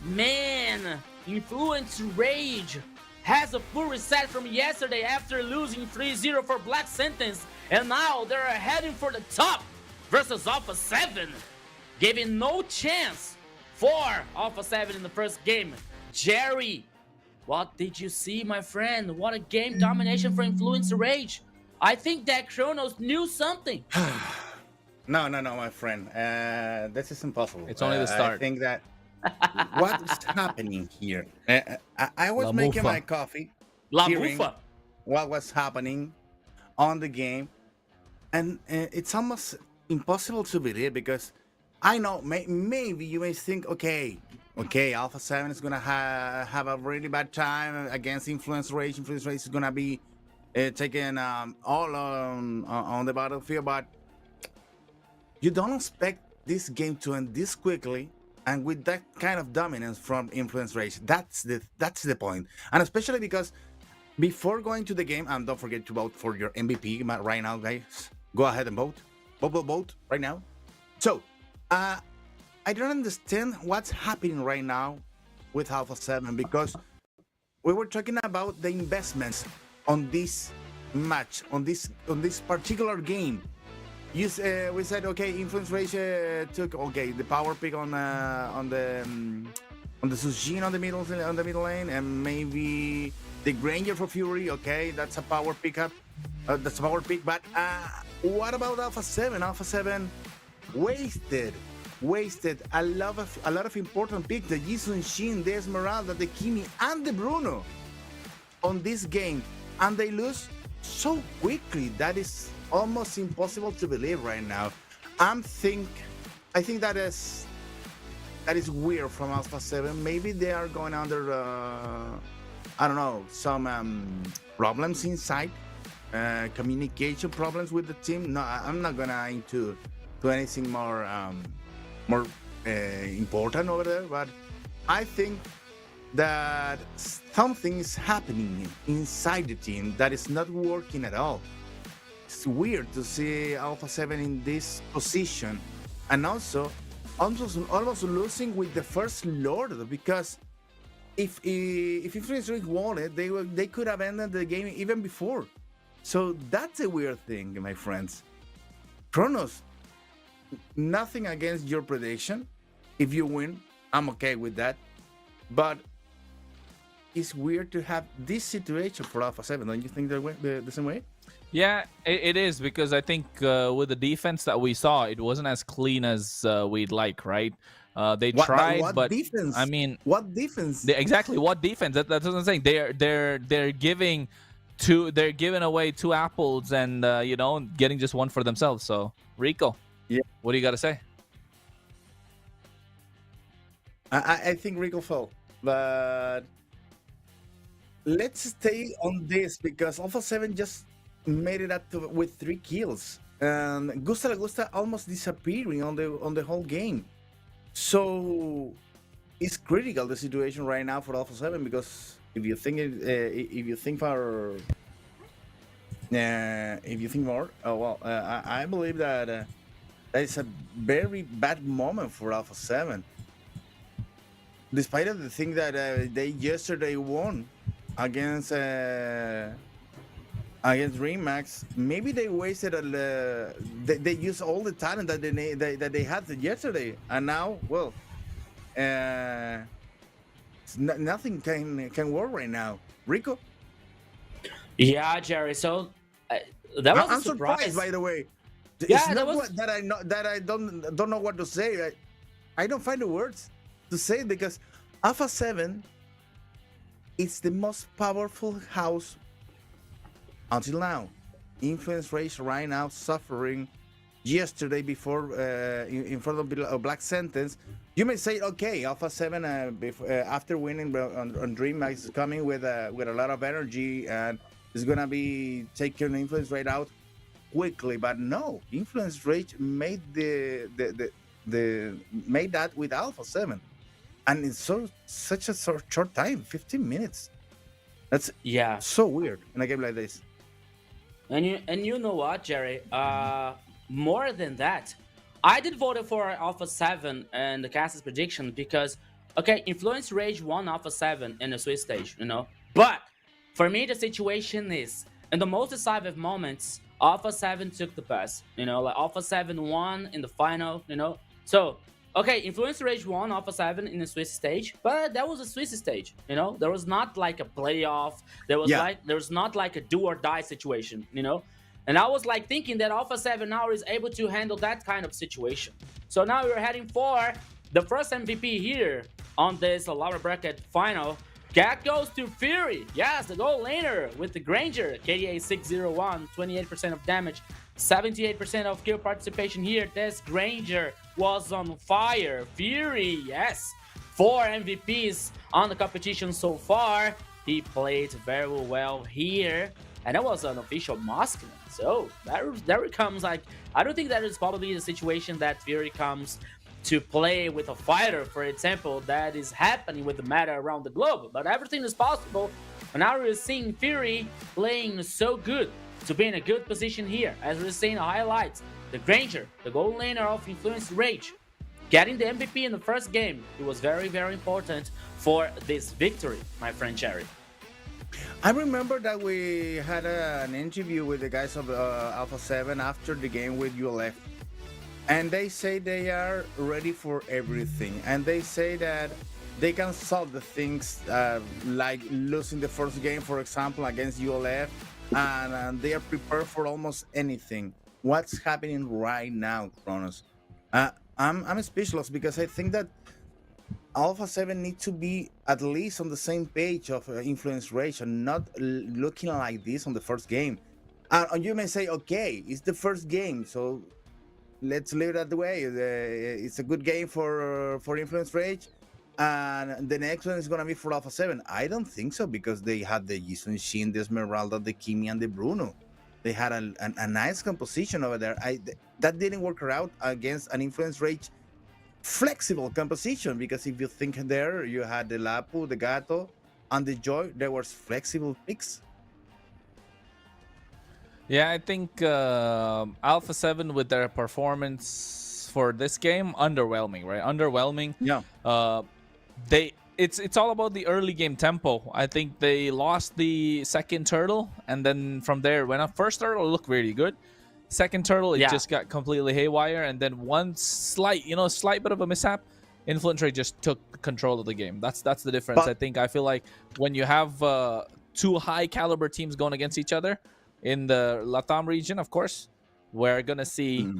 Man, Influence Rage has a full reset from yesterday after losing 3-0 for Black Sentence, and now they're heading for the top versus Alpha 7, giving no chance for Alpha 7 in the first game. Jerry, what did you see, my friend? What a game domination for Influence Rage. I think that Kronos knew something. No, my friend. This is impossible. It's only the start. I think that what's happening here? I was La making Mufa. my coffee, La hearing Mufa. what was happening on the game, and it's almost impossible to believe because I know maybe you may think, okay, Alpha 7 is gonna have a really bad time against Influence Rage. Influence Rage is gonna be taken all on the battlefield, but you don't expect this game to end this quickly and with that kind of dominance from Influence Rage. That's the point, and especially because before going to the game, and don't forget to vote for your MVP right now, guys. Go ahead and vote right now. So I don't understand what's happening right now with Alpha 7 because we were talking about the investments on this match, on this particular game. We said, okay, Influence Rage took the power pick on the Sushin on the middle lane, and maybe the Granger for Fury. Okay, that's a power pickup. That's a power pick. But what about Alpha 7? Alpha 7 wasted a lot of important picks: the Jisun Shin, the Esmeralda, the Kimi, and the Bruno on this game, and they lose so quickly. That is almost impossible to believe right now. I think that is weird from Alpha 7. Maybe they are going under I don't know, some problems inside, communication problems with the team. No, I'm not gonna into anything more important over there, but I think that something is happening inside the team that is not working at all. It's weird to see Alpha 7 in this position, and also almost losing with the first Lord, because if Influence Rage won it, they could have ended the game even before. So that's a weird thing, my friends. Kronos, nothing against your prediction. If you win, I'm okay with that. But it's weird to have this situation for Alpha 7. Don't you think the same way? Yeah, it is, because I think with the defense that we saw, it wasn't as clean as we'd like, right? They tried, what defense? I mean, what defense? Exactly, what defense? That's what I'm saying. They're giving away 2 apples and getting just one for themselves. So Rico, yeah, what do you got to say? I think Rico fell, but let's stay on this because Alpha 7 just made it up with 3 kills, and Gusta La Gusta almost disappearing on the whole game. So it's critical, the situation right now for Alpha 7, because if you think more, I believe that that is a very bad moment for Alpha 7. Despite of the thing that they yesterday won against Remax, maybe they wasted they used all the talent that they had yesterday, and now, well, nothing can work right now. Rico? Yeah, Jerry. So that was I'm a surprise. surprised, by the way. Yeah, it's that not was... that I don't know what to say. I don't find the words to say, because Alpha 7 is the most powerful house until now. Influence Rage right now suffering yesterday before in front of Black Sentence. You may say, okay, Alpha 7 after winning on DreamHack is coming with a lot of energy and is gonna be taking Influence Rage out quickly, but no, Influence Rage made made that with Alpha 7. and it's such a short time, 15 minutes. That's Yeah. so weird in a game like this. And you know what, Jerry? More than that, I did vote for Alpha 7 and the cast's prediction because, okay, Influence Rage won Alpha 7 in the Swiss stage, you know? But for me, the situation is, in the most decisive moments, Alpha 7 took the pass, you know? Like Alpha 7 won in the final, you know? So, okay, Influence Rage won Alpha 7 in the Swiss stage, but that was a Swiss stage, you know? There was not like a playoff. There was not like a do or die situation, you know? And I was like thinking that Alpha 7 now is able to handle that kind of situation. So now we're heading for the first MVP here on this lower bracket final. That goes to Fury. Yes, the goal laner with the Granger. KDA 601, 28% of damage, 78% of kill participation here. This Granger was on fire. Fury, yes. 4 MVPs on the competition so far. He played very well here. And that was an official masculine. So there comes like, I don't think that is probably the situation that Fury comes to play with a fighter, for example, that is happening with the meta around the globe. But everything is possible. And now we're seeing Fury playing so good, to be in a good position here. As we're seeing the highlights, the Granger, the gold laner of Influence Rage, getting the MVP in the first game. It was very, very important for this victory, my friend Jerry. I remember that we had an interview with the guys of Alpha 7 after the game with ULF. And they say they are ready for everything. And they say that they can solve the things like losing the first game, for example, against ULF. And they are prepared for almost anything. What's happening right now, Kronos? I'm speechless because I think that Alpha 7 needs to be at least on the same page of Influence Rage and not looking like this on the first game. And you may say, okay, it's the first game, so let's leave it that way. It's a good game for Influence Rage, and the next one is going to be for Alpha 7. I don't think so, because they had the Jisung Shin, the Esmeralda, the Kimi, and the Bruno. They had a nice composition over there. That didn't work out against an Influence Rage flexible composition, because if you think there, you had the Lapu, the Gato, and the Joy. There was flexible picks. Yeah, I think Alpha 7 with their performance for this game, underwhelming, right? Underwhelming. Yeah. It's all about the early game tempo. I think they lost the second turtle, and then from there, when first turtle looked really good. Second turtle, it just got completely haywire, and then one slight bit of a mishap, Influence Rage just took control of the game. That's the difference. I feel like when you have two high caliber teams going against each other in the LATAM region, of course, we're gonna see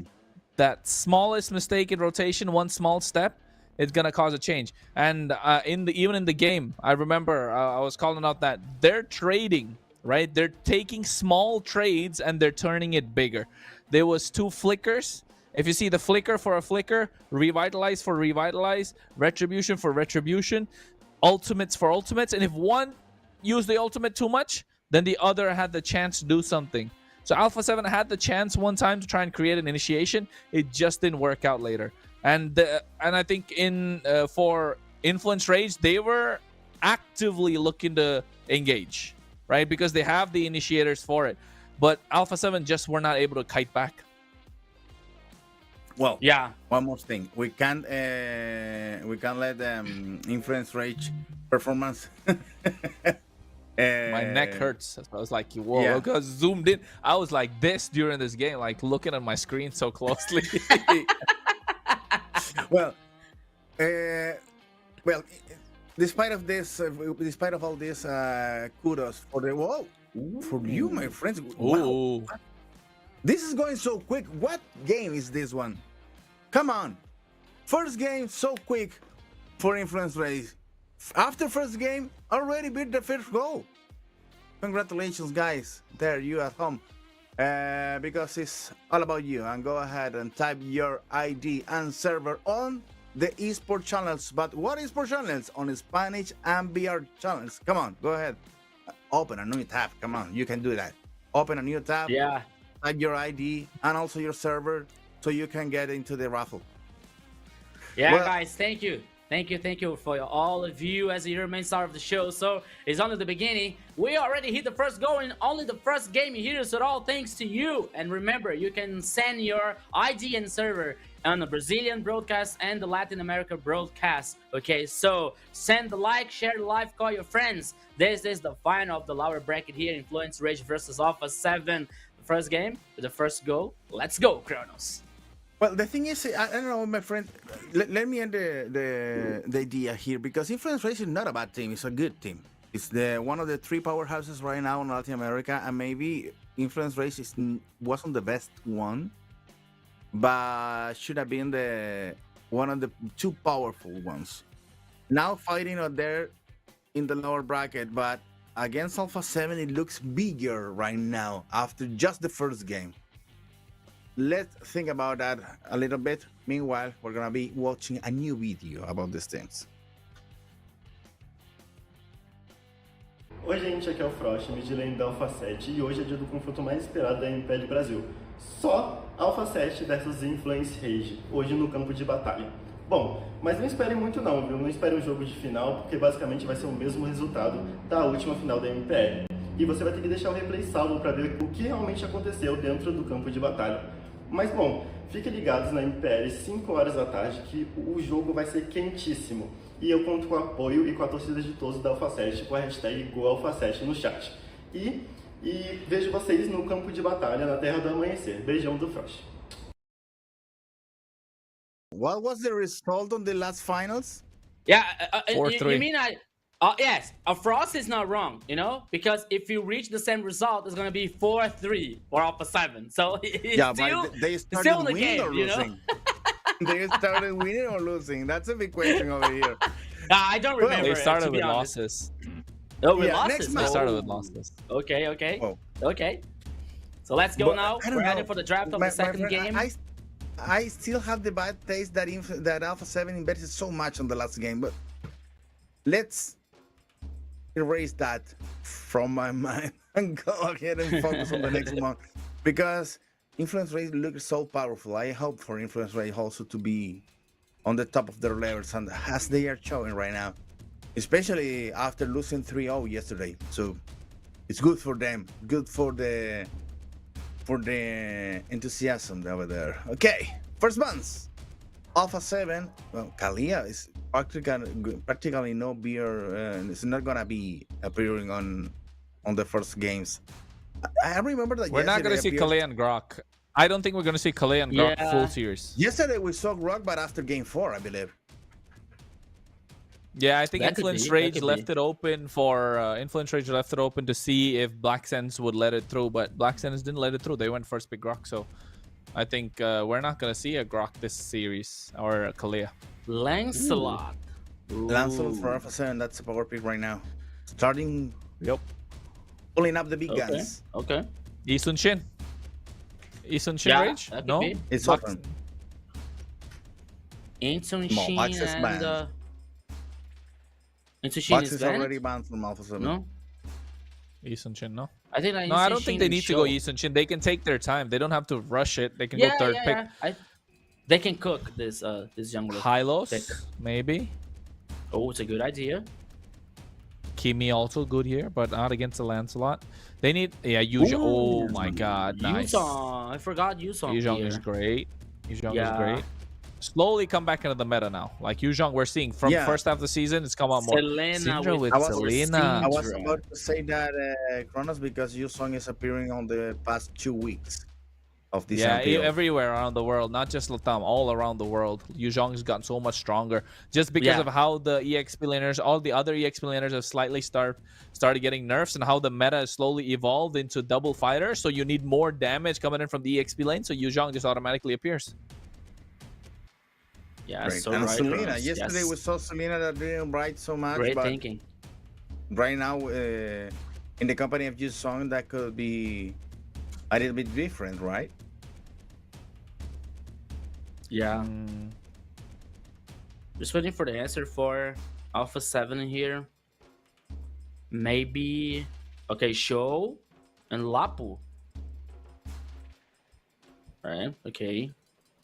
that smallest mistake in rotation, one small step, it's gonna cause a change. And even in the game, I remember I was calling out that they're trading. Right, they're taking small trades and they're turning it bigger. There was 2 flickers. If you see the flicker for a flicker, revitalize for revitalize, retribution for retribution, ultimates for ultimates. And if one used the ultimate too much, then the other had the chance to do something. So Alpha 7 had the chance one time to try and create an initiation. It just didn't work out later. And I think for Influence Rage, they were actively looking to engage. Right, because they have the initiators for it, but Alpha 7 just were not able to kite back. Well, yeah. One more thing, we can't let them Influence Rage performance. My neck hurts. I was like, whoa, yeah. Because zoomed in. I was like this during this game, like looking at my screen so closely. well. Despite of all this, kudos for for you, my friends. Wow. This is going so quick. What game is this one? Come on. First game, so quick for Influence Rage. After first game, already beat the first goal. Congratulations, guys. There, you at home. Because it's all about you. And go ahead and type your ID and server on the esports channels. But what esports channels? On Spanish and VR channels. Come on, go ahead. Open a new tab. Come on, you can do that. Open a new tab. Yeah. Type your ID and also your server so you can get into the raffle. Yeah, guys, thank you. Thank you for all of you as your main star of the show. So it's only the beginning. We already hit the first goal in only the first game here. So all thanks to you. And remember, you can send your ID and server on the Brazilian broadcast and the Latin America broadcast. Okay, so send the like, share the live, call your friends. This is the final of the lower bracket here. Influence Rage versus Alpha 7. The first game, the first goal. Let's go, Kronos. Well, the thing is, I don't know, my friend. Let me end the idea here, because Influence Race is not a bad team. It's a good team. It's one of the three powerhouses right now in Latin America, and maybe Influence Race wasn't the best one, but should have been one of the two powerful ones. Now fighting out there in the lower bracket, but against Alpha 7, it looks bigger right now after just the first game. Let's think about that a little bit. Meanwhile, we're gonna be watching a new video about these things. Oi gente, aqui é o Frost, midlane da Alpha 7, e hoje é dia do confronto mais esperado da MPL Brasil. Só Alpha 7 versus Influence Rage, hoje no campo de batalha. Bom, mas não esperem muito não, viu? Não esperem um jogo de final, porque basicamente vai ser o mesmo resultado da última final da MPL. E você vai ter que deixar o replay salvo para ver o que realmente aconteceu dentro do campo de batalha. Mas bom, fiquem ligados na MPL 5 horas da tarde que o jogo vai ser quentíssimo. E eu conto com o apoio e com a torcida de todos da Alpha 7 com a hashtag GoAlpha7 no chat. E vejo vocês no campo de batalha na Terra do Amanhecer. Beijão do Frost. What was the result on the last finals? Yeah, 4-3. you mean yes, Frost is not wrong, you know, because if you reach the same result, it's gonna be 4-3 for Alpha 7. So it's Yeah, still, but they started still in the winning game, or you know? losing? They started winning or losing? That's a big question over here. I don't remember. They started to be with honest. losses. Oh, with Yeah, losses. next They match. started with losses. Okay. Whoa. Okay. So let's go But now. I don't We're know. headed for the draft of My the second friend, game. I still have the bad taste that Alpha 7 invested so much on the last game, but let's erase that from my mind and go ahead and focus on the next one, because Influence Rate looks so powerful. I hope for Influence Rate also to be on the top of their levels, and as they are showing right now, especially after losing 3-0 yesterday. So it's good for them, good for the enthusiasm over there. Okay, first months, Alpha 7. Well, Kalia is practically no beer. It's not gonna be appearing on the first games. I remember that We're not going to see Kalei and Grok. I don't think we're going to see Kalei and Grok full series. Yesterday we saw Grok, but after game 4, I believe. Yeah, I think That could Influence be, Rage that could left be. it open for to see if Black Sense would let it through, but Black Sense didn't let it through. They went first pick Grok, so I think we're not gonna see a Grok this series or a Kalea. Lancelot. Lancelot for Alpha 7, that's a power pick right now. Starting, Yep. pulling up the big Okay. guns. Okay. Isun Shin. Isun Shin Yeah, Rage? that could No? be. It's Black- open. Ancient No, Sheen Access and banned. Ancient Sheen Box is is banned? already banned from Alpha 7. No? Isun Shin, no? I think like No, I Ancient don't Sheen think they and need to go Show. Isun Shin. They can take their time. They don't have to rush it. They can go third pick. They can cook this young pick. Hylos, maybe. Oh, it's a good idea. Kimi also good here, but not against the Lancelot. They need, Yuzhong. Oh Ooh. my god, nice. Yuzong. I forgot Yuzong Yuzhong here. is great. Yuzhong is Yeah. great. Slowly come back into the meta now. Like Yuzhong, we're seeing from Yeah. first half of the season, it's come out more. Selena Syndra with I was- Selena. I was Syndra. about to say that Kronos, because your song is appearing on the past 2 weeks of this Yeah, MPL. everywhere around the world, not just LATAM, all around the world. Yuzhong has gotten so much stronger just because Yeah. of how the EXP laners, all the other EXP laners have slightly started getting nerfs, and how the meta has slowly evolved into double fighters. So you need more damage coming in from the EXP lane, so Yuzhong just automatically appears. Yeah, Great. so And right. Selena, Kronos. yesterday Yes. we saw Selena that didn't write so much, Great but thinking. right now in the company of this song, that could be a little bit different, right? Yeah. Mm, Just waiting for the answer for Alpha 7 here. Maybe. Okay, Show and Lapu. Right, okay.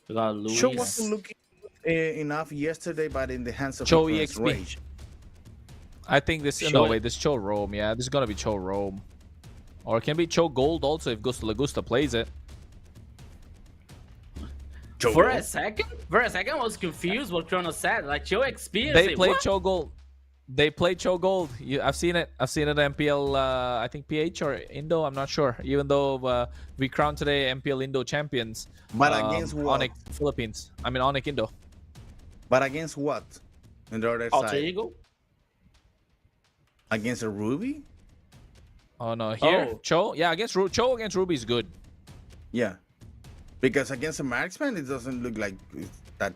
We got Luis. Show wasn't looking good enough yesterday, but in the hands of Cho Influence EXP. Rage. I think this. Cho- No, wait. This Cho Rome. Yeah, this is gonna be Cho Rome, or it can be Cho Gold also if Gusta Lagusta plays it. For a second, I was confused what Chrono said. Like Cho XP. They played Cho Gold. They played Cho Gold. I've seen it. I've seen it at MPL. I think PH or Indo. I'm not sure. Even though we crowned today MPL Indo champions. But against what? Onyx Philippines. I mean Onyx Indo. But against what? On the other Alter side. Ego. Against a Ruby? Oh no, here Oh. Cho. Yeah, Cho against Ruby is good. Yeah. Because against a marksman, it doesn't look like that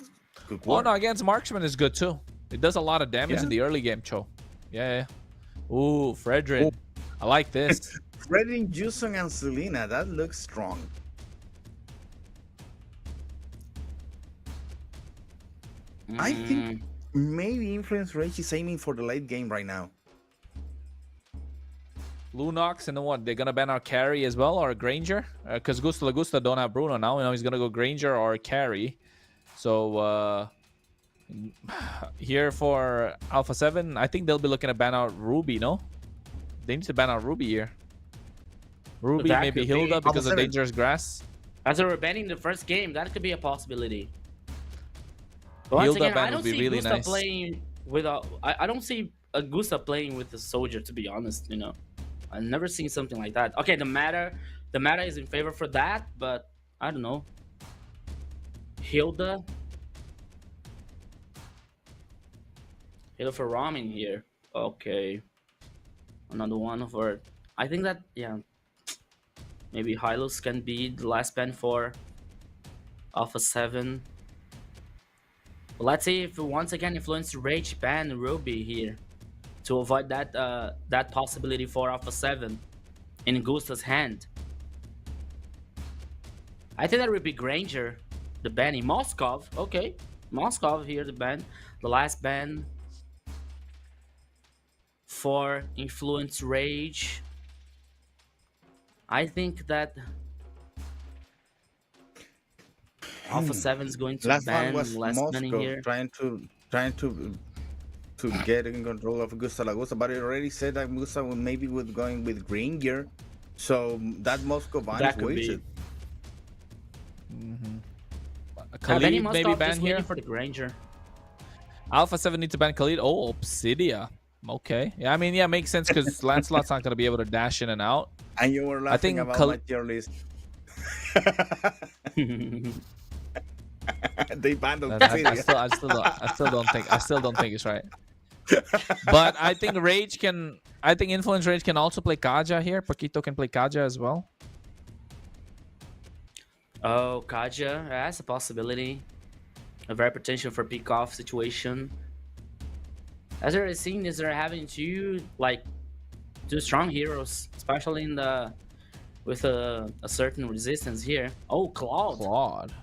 could Oh work. no, against Marksman is good too. It does a lot of damage Yeah. in the early game, Cho. Yeah. Ooh, Fredrin. I like this. Fredrin, Jusung, and Selena, that looks strong. I think maybe Influence Rage is aiming for the late game right now. Lunox, and then what? They're gonna ban our carry as well, or Granger? Because Gusta Lagusta don't have Bruno now. You know, he's gonna go Granger or carry. So here for Alpha 7, I think they'll be looking to ban out Ruby, no? They need to ban out Ruby here. Ruby, That maybe could be. Hilda because Alpha of 7. dangerous grass. As they were banning the first game, that could be a possibility. But once Hilda again, ban I don't would be see really Gusta nice. playing with a. I don't see a Gusta playing with a soldier. To be honest, you know, I've never seen something like that. Okay, the meta is in favor for that, but I don't know. Hilda for Ramen here. Okay, another one of our. I think that maybe Hylos can be the last ban for Alpha 7. But let's see if once again Influence Rage ban Ruby here to avoid that that possibility for Alpha 7 in Gusta's hand. I think that would be Granger, the banning. Moskov, okay. Moskov here, the ban. The last ban for Influence Rage. I think that Alpha 7 is going to Last ban one was last banning Moscow here. trying to get in control of Gusta Lagusta, but it already said that Gusta maybe would going with green gear, so that Moscow ban That is could be. wasted. Khalid maybe Moskov ban just here. waiting for the Granger. Alpha 7 needs to ban Khalid. Oh, Obsidia. Okay. Yeah, I mean, yeah, makes sense because Lancelot's not going to be able to dash in and out. And you were laughing think about my tier list. They banned Obsidia. I still don't think it's right. But I think Influence Rage can also play Kaja here. Paquito can play Kaja as well. Oh, Kaja, that's a possibility. A very potential for pick-off situation. As we're seeing, is they're having two strong heroes, especially in the with a certain resistance here. Oh, Claude.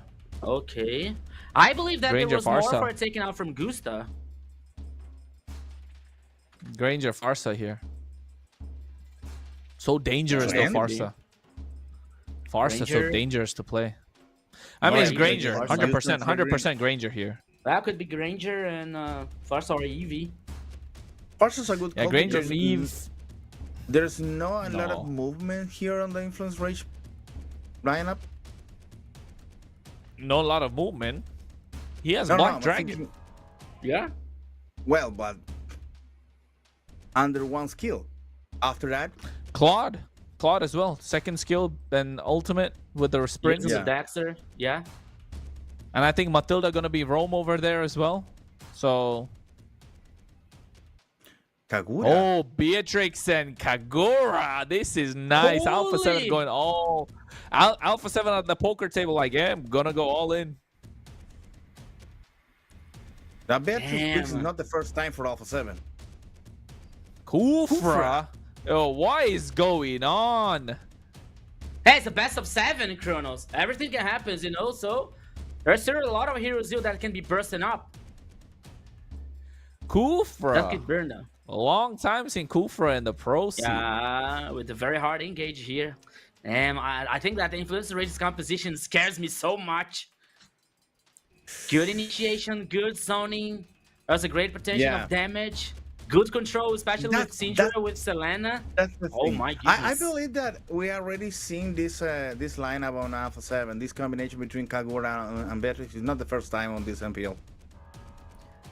Okay, I believe that Granger there was more Farsa. for taken out from Gusta. Granger Farsa here. So dangerous though, Andy. Farsa. Farsa so Granger. dangerous to play. I mean, it's Granger. Farsa. 100% Granger here. That could be Granger and Farsa or Eevee. Farsa's a good Yeah, combo Granger because Eve. There's not a lot No. of movement here on the Influence Rage lineup. No, a lot of movement. He has No, Black I'm Dragon. thinking- Yeah. Well, but under one skill. After that, Claude as well. Second skill, then ultimate with the sprint. Using Yeah. the Daxter. Yeah. And I think Matilda gonna be roam over there as well. So Kagura. oh, Beatrix and Kagura. This is nice. Alpha 7 Holy! going all Alpha 7 at the poker table like, yeah, I'm gonna go all in. That Beatrice Damn. pick is not the first time for Alpha 7. Kufra. Oh, what is going on? Hey, it's the best of 7, Kronos. Everything can happen, you know, so there's still a lot of heroes here that can be bursting up. That Kufra. could burn them. A long time since Kufra in the pro scene. Yeah, with a very hard engage here. Damn, I think that the Influencer Rage's composition scares me so much. Good initiation, good zoning. There's a great potential Yeah. of damage. Good control, especially with Syndra, with Selena. That's the Oh thing. my I goodness. believe that we already seen this this lineup on Alpha 7. This combination between Kagura and Beatrice is not the first time on this MPL.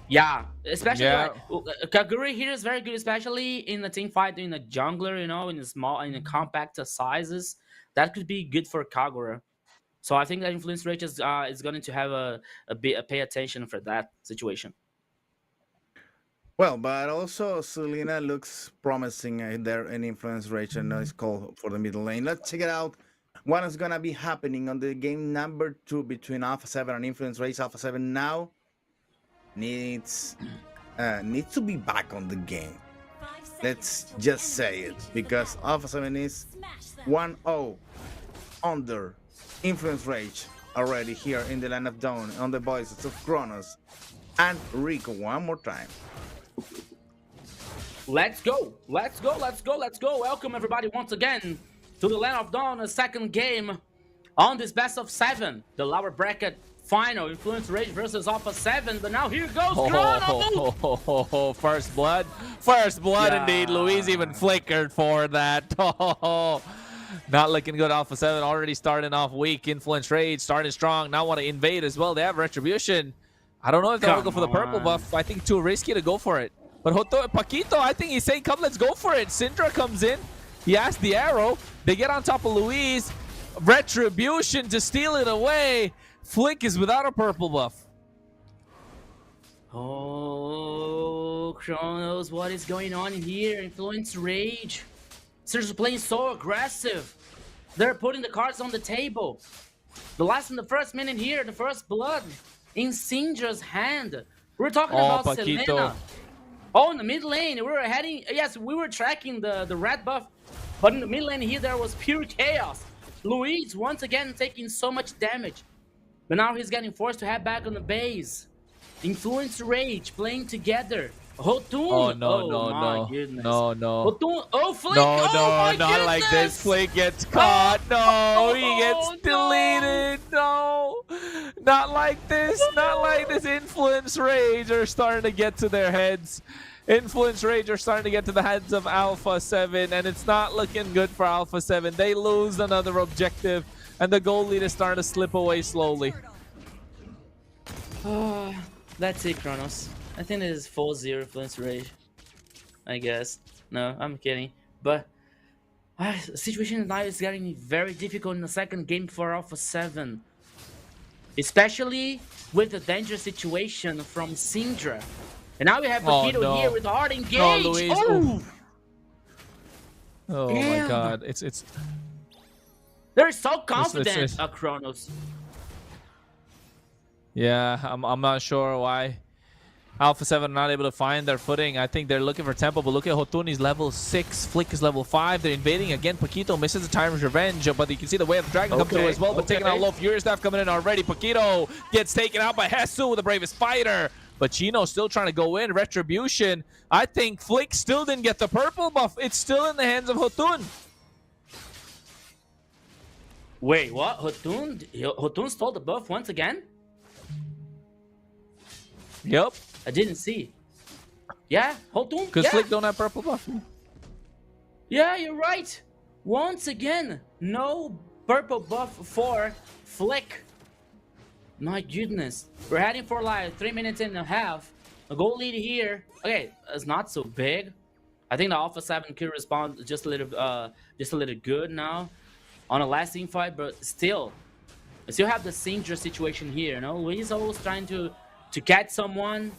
Yeah, especially Yeah. like Kagura here is very good, especially in the team fight in the jungler, you know, in the compact sizes. That could be good for Kagura. So I think that influence rate is going to have a pay attention for that situation. Well, but also Selena looks promising there in influence rate and is called for the middle lane. Let's check it out. What is gonna be happening on the game number 2 between Alpha 7 and influence race? Alpha 7 now needs to be back on the game. Let's just say it, because Alpha 7 is 1-0 under influence rage already here in the land of Dawn on the voices of Kronos and Rico one more time. Let's go. Let's go. Let's go. Let's go. Welcome everybody once again to the Land of Dawn, a second game on this best of 7, the lower bracket final, Influence Rage versus Alpha 7. But now here goes Chrono. First blood. Yeah. Indeed. Louise even flickered for that. Not looking good. Alpha 7 already starting off weak. Influence Rage starting strong. Now want to invade as well. They have Retribution. I don't know if they want to go for the purple buff. I think too risky to go for it. But Paquito, I think he's saying, come, let's go for it. Syndra comes in. He has the arrow. They get on top of Louise. Retribution to steal it away. Flick is without a purple buff. Oh, Kronos, what is going on here? Influence Rage. Syndra's playing so aggressive. They're putting the cards on the table. The first minute here, the first blood in Syndra's hand. We're talking about Paquito. Selena. Oh, in the mid lane, we were heading. Yes, we were tracking the red buff, but in the mid lane here, there was pure chaos. Luis once again taking so much damage, but now he's getting forced to head back on the base. Influence Rage playing together. Hotun. Oh no, no. Hotun. Oh, Flick. No, oh, not goodness. like this. Flick gets caught. He gets deleted. No, not like this. Not like this. Influence Rage are starting to get to their heads. Influence Rage are starting to get to the heads of Alpha 7, and it's not looking good for Alpha 7. They lose another objective, and the goal lead is starting to slip away slowly. That's it, Kronos. I think it is 4-0 Influence Rage. I guess. No, I'm kidding. But the situation now is getting very difficult in the second game for Alpha 7. Especially with the dangerous situation from Syndra. And now we have Paquito here with hard engage. No, Louise. Oh Damn. my god. It's They're so confident, Kronos. Yeah, I'm not sure why Alpha 7 are not able to find their footing. I think they're looking for tempo, but look at Hotun, he's level 6, Flick is level 5. They're invading again. Paquito misses the Timer's Revenge, but you can see the Way of the Dragon come through as well, but taking out low. Fury Staff coming in already. Paquito gets taken out by Hesu, the bravest fighter. But Chino still trying to go in. Retribution. I think Flick still didn't get the purple buff. It's still in the hands of Hotun. Wait, what? Hotun stole the buff once again? Yep. I didn't see. Yeah, Hotun. Because Flick don't have purple buff. Yeah, you're right. Once again, no purple buff for Flick. My goodness. We're heading for like 3 minutes and a half. A goal lead here. Okay, it's not so big. I think the Alpha 7 could respond just a little good now on a last team fight, but still. I still have the Syndra situation here, you know? He's always trying to catch someone,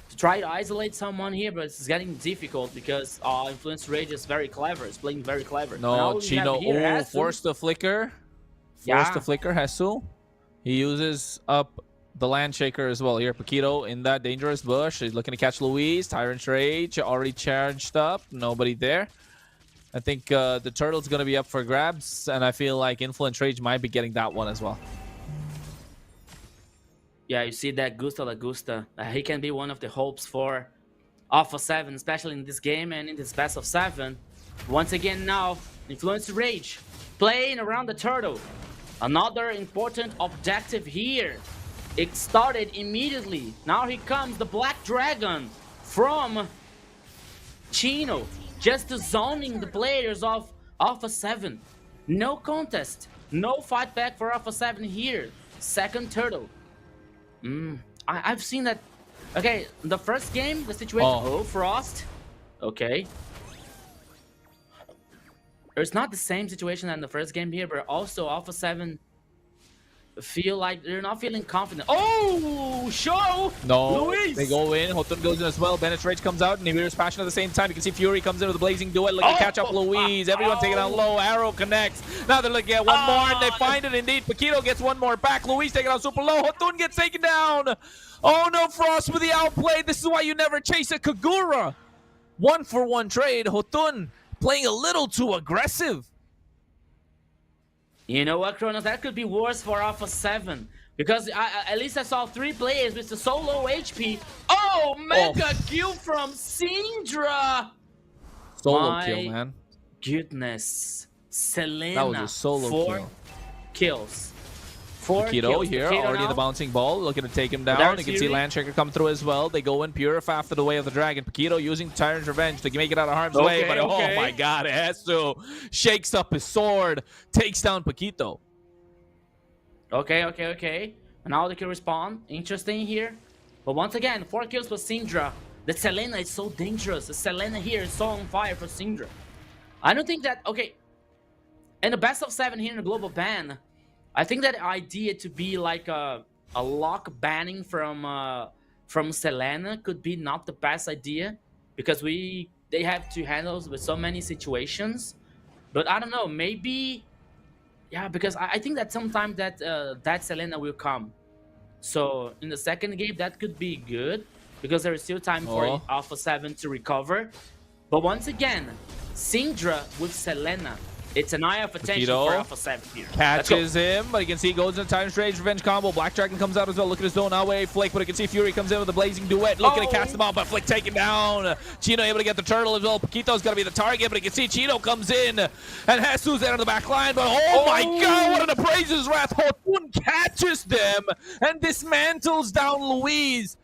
to try to isolate someone here, but it's getting difficult because Influence Rage is very clever. It's playing very clever. No, Chino forced the flicker. Forced the flicker, Hesu. He uses up the Land Shaker as well. Here, Paquito in that dangerous bush. He's looking to catch Louise. Tyrant's Rage already charged up. Nobody there. I think the Turtle's going to be up for grabs, and I feel like Influence Rage might be getting that one as well. Yeah, you see that Gusta La Gusta. He can be one of the hopes for Alpha 7, especially in this game and in this best of 7. Once again now, Influence Rage playing around the Turtle. Another important objective here. It started immediately. Now here comes the Black Dragon from Chino, just zoning the players of Alpha 7. No contest, no fight back for Alpha 7 here. Second turtle. I've seen that. Okay, the first game, the situation. Oh, Frost. Okay. It's not the same situation than the first game here, but also Alpha 7 feel like they're not feeling confident. Oh, show! No, Luis! They go in. Hotun goes in as well. Bennett's Rage comes out, and Nibiru's Passion at the same time. You can see Fury comes in with a Blazing Duet, looking to catch up Luis. Everyone taking out low. Arrow connects. Now they're looking at one more, and they find it indeed. Paquito gets one more back. Luis taking out super low. Hotun gets taken down. Oh no, Frost with the outplay. This is why you never chase a Kagura. 1-for-1 trade. Hotun playing a little too aggressive. You know what, Kronos? That could be worse for Alpha 7. Because at least I saw 3 players with the so low HP. Oh, mega kill from Syndra! Solo kill, man. Goodness. Selena. That was a solo 4 kills. 4 Paquito kills. here, Paquito already now. the bouncing ball, looking to take him down. You can see Landshrekker come through as well. They go in Purify after the way of the dragon. Paquito using Tyrant's Revenge to make it out of harm's way, but oh my god, Esu shakes up his sword, takes down Paquito. Okay. Now they can respawn. Interesting here. But once again, 4 kills for Syndra. The Selena is so dangerous. The Selena here is so on fire for Syndra. I don't think that... Okay. In the best of 7 here in the global ban, I think that idea to be like a lock banning from Selena could be not the best idea, because they have to handle with so many situations. But I don't know, maybe, yeah, because I think that sometime that Selena will come. So in the second game that could be good, because there is still time for Alpha 7 to recover. But once again, Syndra with Selena. It's an eye of attention for Alpha 7 here. Catches him, but you can see he goes into Tyrant's Rage Revenge combo. Black Dragon comes out as well. Look at his zone away. Flick, but you can see Fury comes in with a Blazing Duet. Looking to catch them out, but Flick taken down. Chino able to get the turtle as well. Paquito's got to be the target, but you can see Chino comes in. And Jesus there on the back line, but oh my god, what an Appraiser's Wrath. Hotun catches them and dismantles down Luis.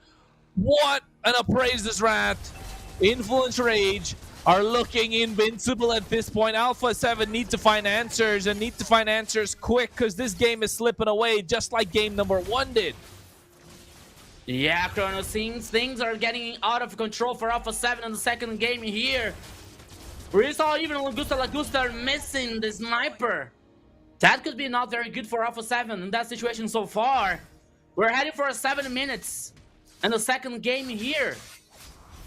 What an Appraiser's Wrath. Influence Rage are looking invincible at this point. Alpha 7 need to find answers, and need to find answers quick, because this game is slipping away just like game number 1 did. Yeah, Kronos, seems things are getting out of control for Alpha 7 in the second game here. We saw even Lagusta missing the sniper. That could be not very good for Alpha 7 in that situation so far. We're heading for 7 minutes in the second game here.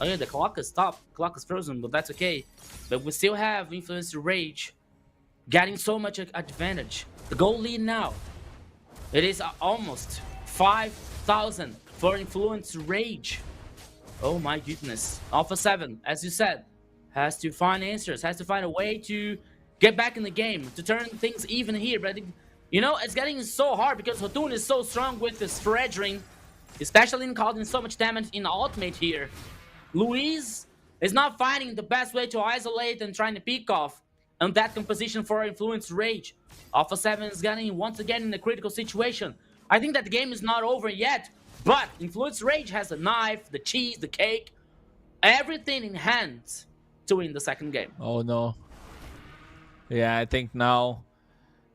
Oh yeah, the clock is stopped. Clock is frozen, but that's okay. But we still have Influence Rage getting so much advantage. The goal lead now. It is almost 5,000 for Influence Rage. Oh my goodness. Alpha 7, as you said, has to find answers, has to find a way to get back in the game, to turn things even here. But you know, it's getting so hard because Hotun is so strong with his Fredring, especially in causing so much damage in ultimate here. Luis is not finding the best way to isolate and trying to peek off on that composition for Influence Rage. Alpha 7 is getting once again in a critical situation. I think that the game is not over yet, but Influence Rage has the knife, the cheese, the cake, everything in hand to win the second game. Oh no. Yeah, I think now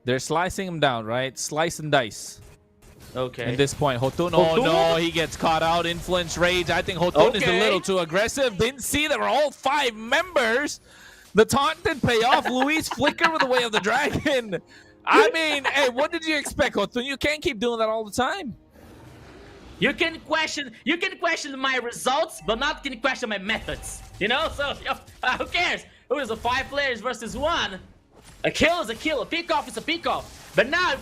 they're slicing him down, right? Slice and dice. Okay. At this point, Hotun, oh no, he gets caught out. Influence Rage. I think Hotun is a little too aggressive. Didn't see there were all 5 members. The taunt didn't pay off. Luis flicker with the way of the dragon. I mean, hey, what did you expect, Hotun? You can't keep doing that all the time. You can question my results, but not can question my methods. You know, so who cares? It was a 5 players versus 1. A kill is a kill. A peek off is a peek off. But now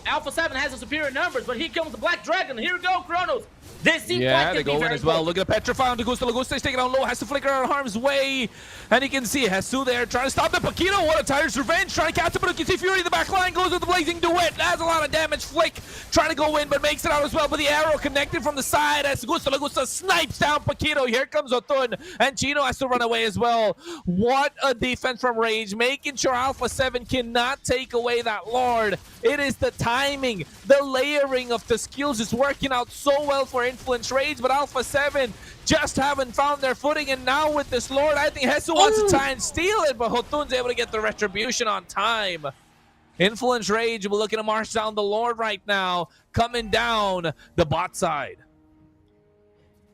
Alpha 7 has the superior numbers, but here comes the Black Dragon. Here we go, Kronos. This team Yeah, fight they can be go in very as well. good. Look at Petrify on Gusta. Lagusta is taking down low, has to flicker out of harm's way. And you can see Hesu there trying to stop the Paquito. What a Tiger's Revenge, trying to catch him, but you can see Fury in the back line, goes with the Blazing Duet. That's a lot of damage. Flick trying to go in, but makes it out as well. But the arrow connected from the side as Gusta Lagusta snipes down Paquito. Here comes Otun, and Chino has to run away as well. What a defense from Rage, making sure Alpha 7 cannot take away that Lord. It is the timing, the layering of the skills is working out so well for Influence Rage, but Alpha 7 just haven't found their footing, and now with this Lord, I think Hesu wants to try and steal it, but Hotun's able to get the retribution on time. Influence Rage will looking to march down the Lord right now, coming down the bot side.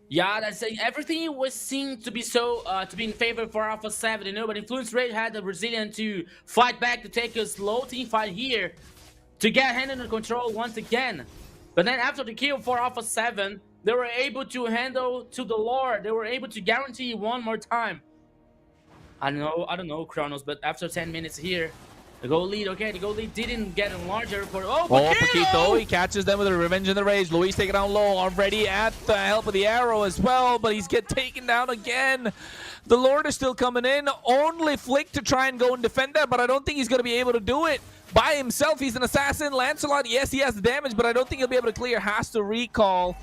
Yeah, that's everything was seen to be to be in favor for Alpha 7, you know, but Influence Rage had the resilience to fight back, to take a slow team fight here, to get hand under control once again. But then after the kill for Alpha 7, they were able to handle to the Lord. They were able to guarantee one more time. I don't know, Kronos, but after 10 minutes here, the goal lead, okay, the goal lead didn't get larger for Paquito, he catches them with a Revenge in the Rage. Luis taking down low, already at the help of the arrow as well, but he's get taken down again. The Lord is still coming in. Only Flick to try and go and defend that, but I don't think he's going to be able to do it by himself. He's an assassin. Lancelot, yes, he has the damage, but I don't think he'll be able to clear. Has to recall.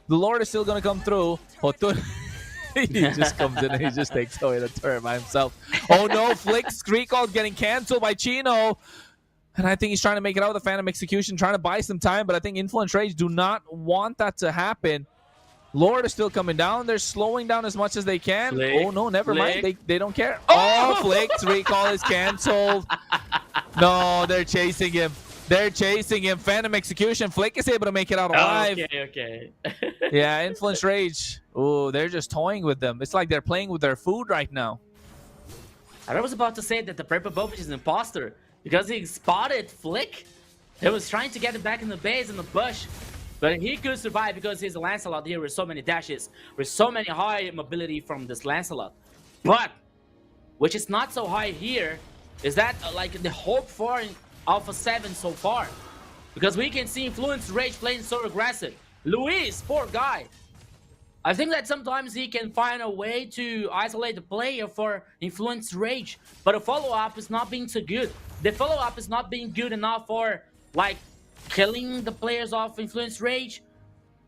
The Lord is still going to come through. Hotun, he just comes in and he just takes away the turret by himself. Oh no, Flick's recall getting canceled by Chino. And I think he's trying to make it out with the Phantom Execution, trying to buy some time, but I think Influence Rage do not want that to happen. Lord is still coming down. They're slowing down as much as they can. Flick, oh no, never mind. They don't care. Oh! Flick's recall is canceled. No, they're chasing him. They're chasing him. Phantom Execution. Flick is able to make it out alive. Okay. Yeah, Influence Rage. Oh, they're just toying with them. It's like they're playing with their food right now. I was about to say that the Purple Bovich is an imposter because he spotted Flick. He was trying to get it back in the base in the bush, but he could survive because he's a Lancelot here with so many dashes, with so many high mobility from this Lancelot. But, which is not so high here, is that like the hope for Alpha 7 so far. Because we can see Influence Rage playing so aggressive. Luis, poor guy. I think that sometimes he can find a way to isolate the player for Influence Rage. But the follow-up is not being so good. The follow-up is not being good enough for, like, killing the players of Influence Rage.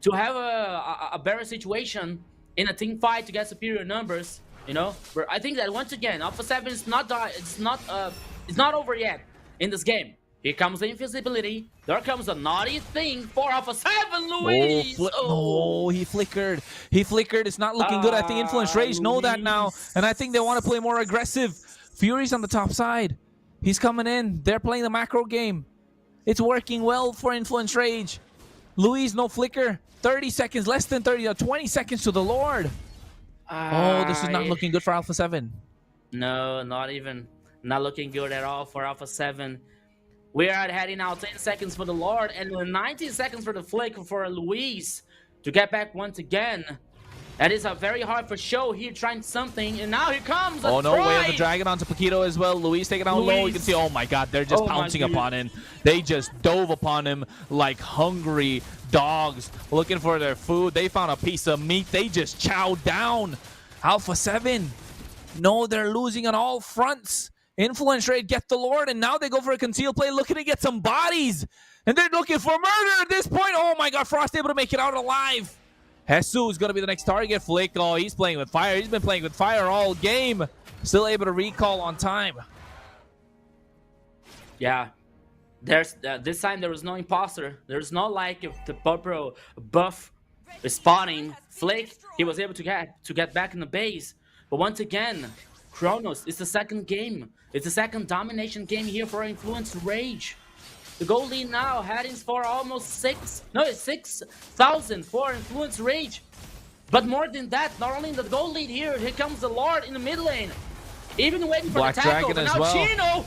To have a better situation in a team fight to get superior numbers, you know. But I think that once again, Alpha 7 is not over yet in this game. Here comes the invisibility. There comes a naughty thing for Alpha 7, Luis. Oh, he flickered. He flickered. It's not looking good. I think Influence Rage know that now, and I think they want to play more aggressive. Fury's on the top side. He's coming in. They're playing the macro game. It's working well for Influence Rage. Luis, no flicker. 30 seconds, less than 30, 20 seconds to the Lord. Oh, this is not looking good for Alpha 7. No, not even. Not looking good at all for Alpha 7. We are heading out 10 seconds for the Lord and 19 seconds for the Flick for Luis to get back once again. That is a very hard for show here, trying something, and now here comes a Oh no, way of the dragon onto Paquito as well. Luis taking down low. You can see, oh my god, they're just pouncing upon him. They just dove upon him like hungry dogs looking for their food. They found a piece of meat. They just chowed down. Alpha 7. No, they're losing on all fronts. Influence Rate get the Lord, and now they go for a concealed play, looking to get some bodies. And they're looking for murder at this point. Oh my god, Frost able to make it out alive. Hesu is going to be the next target. Flick, oh, he's playing with fire. He's been playing with fire all game. Still able to recall on time. Yeah. There's this time there was no imposter. There's not like if the purple buff is spawning Flick, he was able to get back in the base. But once again, Kronos, it's the second game. It's the second domination game here for Influence Rage. The goal lead now heading for almost 6,000 for Influence Rage. But more than that, not only in the goal lead here comes the Lord in the mid lane. Even waiting for Black the tackle, Dragon but as now well. Chino!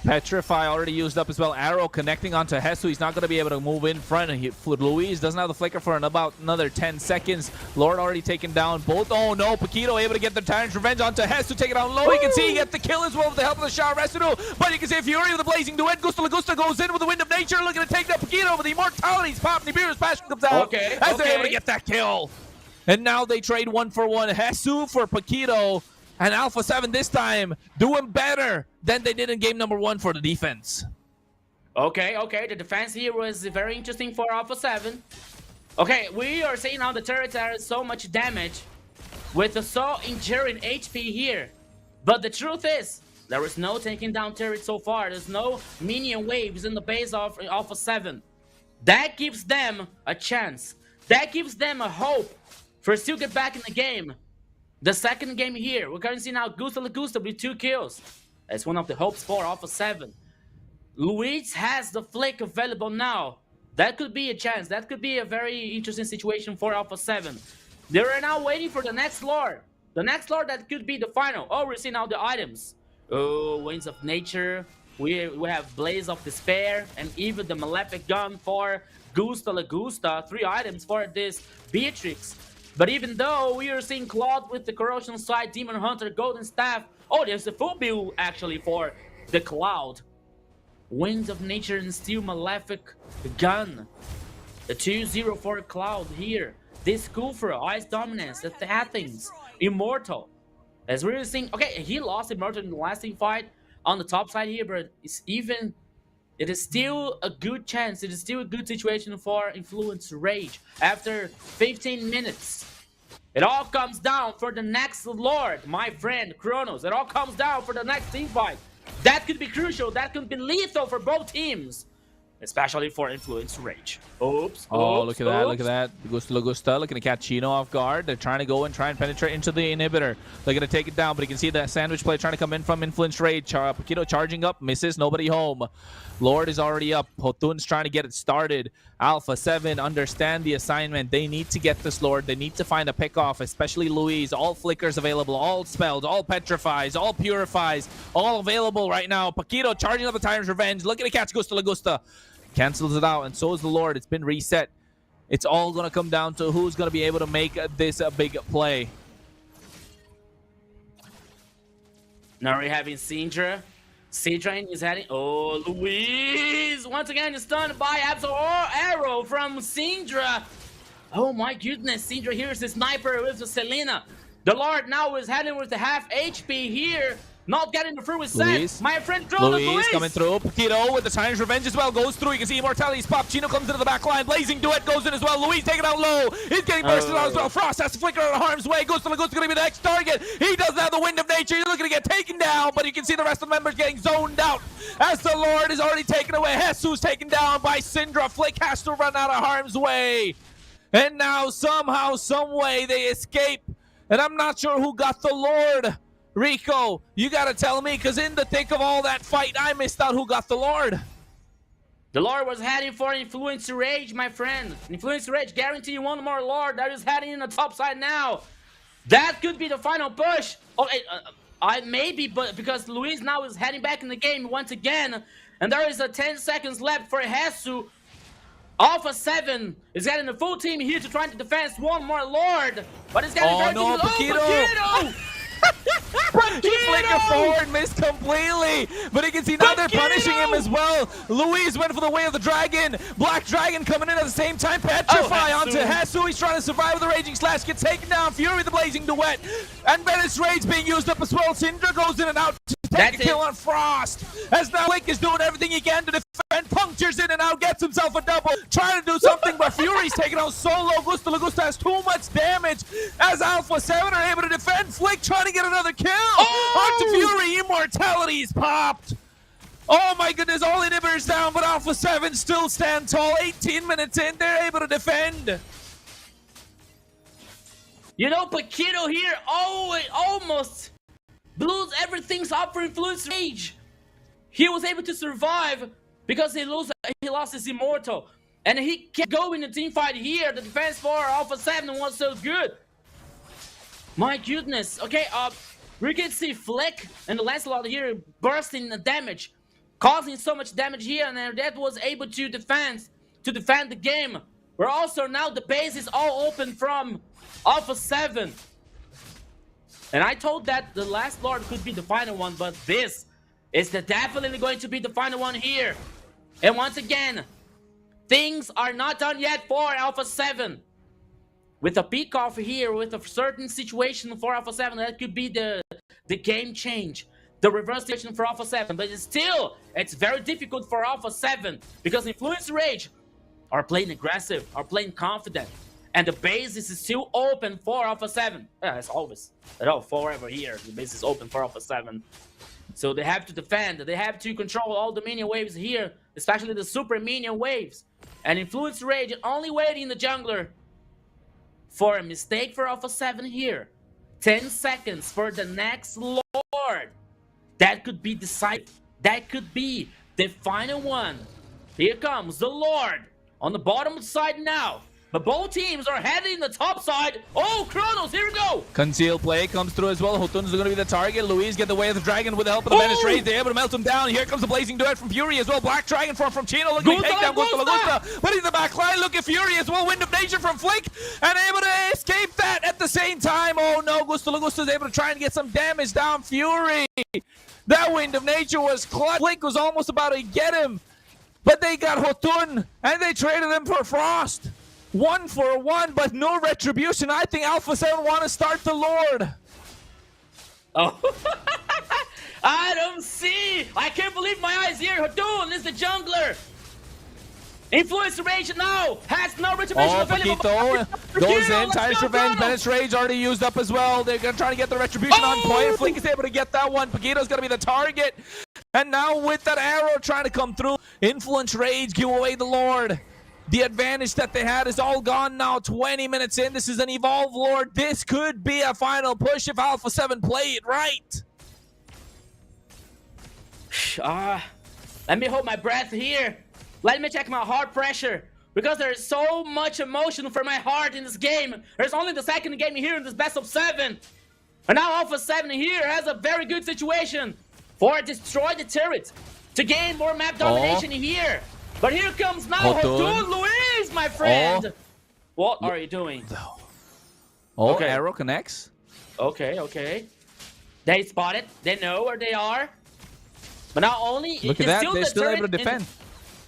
Petrify already used up as well. Arrow connecting onto Hesu. He's not going to be able to move in front. And Luis doesn't have the flicker for about another 10 seconds. Lord already taken down both. Oh no, Paquito able to get the Tyrant's Revenge onto Hesu. Take it down low. You can see he gets the kill as well with the help of the Shao Residue. But you can see Fury with the Blazing Duet. Gusta Lagusta goes in with the Wind of Nature. Looking to take down Paquito, but the Immortality's popping. The Beerus Passion comes out as they're able to get that kill. And now they trade 1-for-1. Hesu for Paquito. And Alpha 7 this time doing better than they did in game number 1 for the defense. Okay. The defense here was very interesting for Alpha 7. Okay, we are seeing how the turrets are so much damage with the so enduring HP here. But the truth is, there is no taking down turret so far. There's no minion waves in the base of Alpha 7. That gives them a chance. That gives them a hope for still get back in the game. The second game here, we're going to see now Gusta Lagusta with 2 kills. That's one of the hopes for Alpha 7. Luis has the flick available now. That could be a chance. That could be a very interesting situation for Alpha 7. They are now waiting for the next Lord. The next Lord that could be the final. Oh, we're seeing now the items. Oh, Winds of Nature. We have Blaze of Despair. And even the Malefic Gun for Gusta Lagusta. 3 items for this Beatrix. But even though we are seeing Claude with the Corrosion Side, Demon Hunter, Golden Staff. Oh, there's a full build actually for the Cloud. Winds of Nature and Steel Malefic Gun. The 2-0 for Cloud here. This Kufra, Ice Dominance, the Athens, Immortal. As we're seeing, okay, he lost Immortal in the last team fight on the top side here, but it is still a good chance. It is still a good situation for Influence Rage. After 15 minutes, it all comes down for the next Lord, my friend Kronos. It all comes down for the next team fight. That could be crucial. That could be lethal for both teams, especially for Influence Rage. Oops. Oh, look at that. Look at that. Gusta Lagusta looking to catch Chino off guard. They're trying to go and try and penetrate into the inhibitor. They're going to take it down, but you can see that sandwich play trying to come in from Influence Rage. Paquito charging up, misses, nobody home. Lord is already up. Hotun's trying to get it started. Alpha 7 understand the assignment. They need to get this Lord. They need to find a pick-off, especially Louise. All flickers available, all spells, all petrifies, all purifies, all available right now. Paquito charging up the Tyrant's Revenge, looking to catch Gusta Lagusta. Cancels it out, and so is the Lord. It's been reset. It's all going to come down to who's going to be able to make this a big play. Now we're having Syndra. Syndra is heading. Oh, Luis! Once again, is stunned by Absolute Arrow from Syndra. Oh my goodness, Syndra here is the sniper with the Selena. The Lord now is heading with the half HP here. Not getting through with Seth. My friend Kronos, Luis coming through. Paquito with the Tyrant's Revenge as well. Goes through. You can see Immortality's pop. Chino comes into the back line. Blazing Duet goes in as well. Luis taking out low. He's getting bursted out as well. Frost has to flicker out of harm's way. Gusta Lagusta going to be the next target. He doesn't have the Wind of Nature. He's looking to get taken down, but you can see the rest of the members getting zoned out as the Lord is already taken away. Jesu's taken down by Syndra. Flick has to run out of harm's way. And now somehow, some way they escape. And I'm not sure who got the Lord. Rico, you gotta tell me, because in the thick of all that fight, I missed out who got the Lord. The Lord was heading for Influence Rage, my friend. Influence Rage guarantee you one more Lord that is heading in the top side now. That could be the final push. Oh, maybe, but because Luis now is heading back in the game once again, and there is a 10 seconds left for Jesu. Alpha 7 is getting the full team here to try to defend one more Lord, but it's getting very no, Paquito! Paquito! He flickered forward, missed completely. But you can see now they're punishing him as well. Luis went for the way of the dragon. Black Dragon coming in at the same time. Petrify onto Jesu. He's trying to survive with the Raging Slash. Gets taken down. Fury the Blazing Duet. And Venice Rage being used up as well. Syndra goes in and out to take a kill on Frost. As now Link is doing everything he can to defend. Punctures in and out. Gets himself a double. Trying to do something, but Fury's taking out solo. Gusta Lagusta has too much damage. As Alpha 7 are able to defend. Flick trying to get another kill. Onto Fury. Immortality's popped. Oh my goodness, all inhibitors down, but Alpha 7 still stand tall. 18 minutes in, they're able to defend. You know, Paquito here, almost blew everything's up for Influence Rage. He was able to survive because he lost his Immortal. And he kept going in the team fight here. The defense for Alpha 7 was so good. My goodness. Okay, we can see Flick and the Lancelot here bursting the damage. causing so much damage here, and that was able to defend the game. We're also now the base is all open from Alpha 7. And I told that the last Lord could be the final one, but this is definitely going to be the final one here. And once again, things are not done yet for Alpha 7. With a peek off here, with a certain situation for Alpha 7, that could be the game change. The reverse situation for Alpha 7. But it's very difficult for Alpha 7. Because Influence Rage are playing aggressive, are playing confident. And the base is still open for Alpha 7. Yeah, as always. Forever here, the base is open for Alpha 7. So they have to defend. They have to control all the minion waves here. Especially the super minion waves. And Influence Rage only waiting in the jungler for a mistake for Alpha 7 here. 10 seconds for the next Lord. That could be decisive. That could be the final one. Here comes the Lord on the bottom side now. But both teams are heading in the top side. Oh, Kronos, here we go. Conceal play comes through as well. Hotun is going to be the target. Luis get the way of the dragon with the help of the Menace Rage. They're able to melt him down. Here comes the blazing duet from Fury as well. Black Dragon from Chino. Looking to take down Gusta Lagusta. But in the back line, look at Fury as well. Wind of Nature from Flick. And able to escape that at the same time. Oh no, Gusta Lagusta is able to try and get some damage down Fury. That Wind of Nature was clutch. Flick was almost about to get him. But they got Hotun. And they traded him for Frost. 1 for 1, but no retribution. I think Alpha 7 want to start the Lord. Oh, I don't see. I can't believe my eyes here. Hotun is the jungler. Influence Rage now has no retribution available. Paquito goes in. Titus Revenge. Menace Rage already used up as well. They're going to try to get the retribution on point. Flick is able to get that one. Paquito's going to be the target. And now with that arrow trying to come through, Influence Rage give away the Lord. The advantage that they had is all gone now. 20 minutes in. This is an Evolve Lord. This could be a final push if Alpha 7 play it right. Let me hold my breath here. Let me check my heart pressure. Because there is so much emotion for my heart in this game. There's only the second game here in this best of 7. And now Alpha 7 here has a very good situation for destroy the turret. To gain more map domination here. But here comes now Hotun Luis, my friend. What are you doing? Okay. Arrow connects. Okay. They spot it. They know where they are. But not only look at that, they're still able to defend.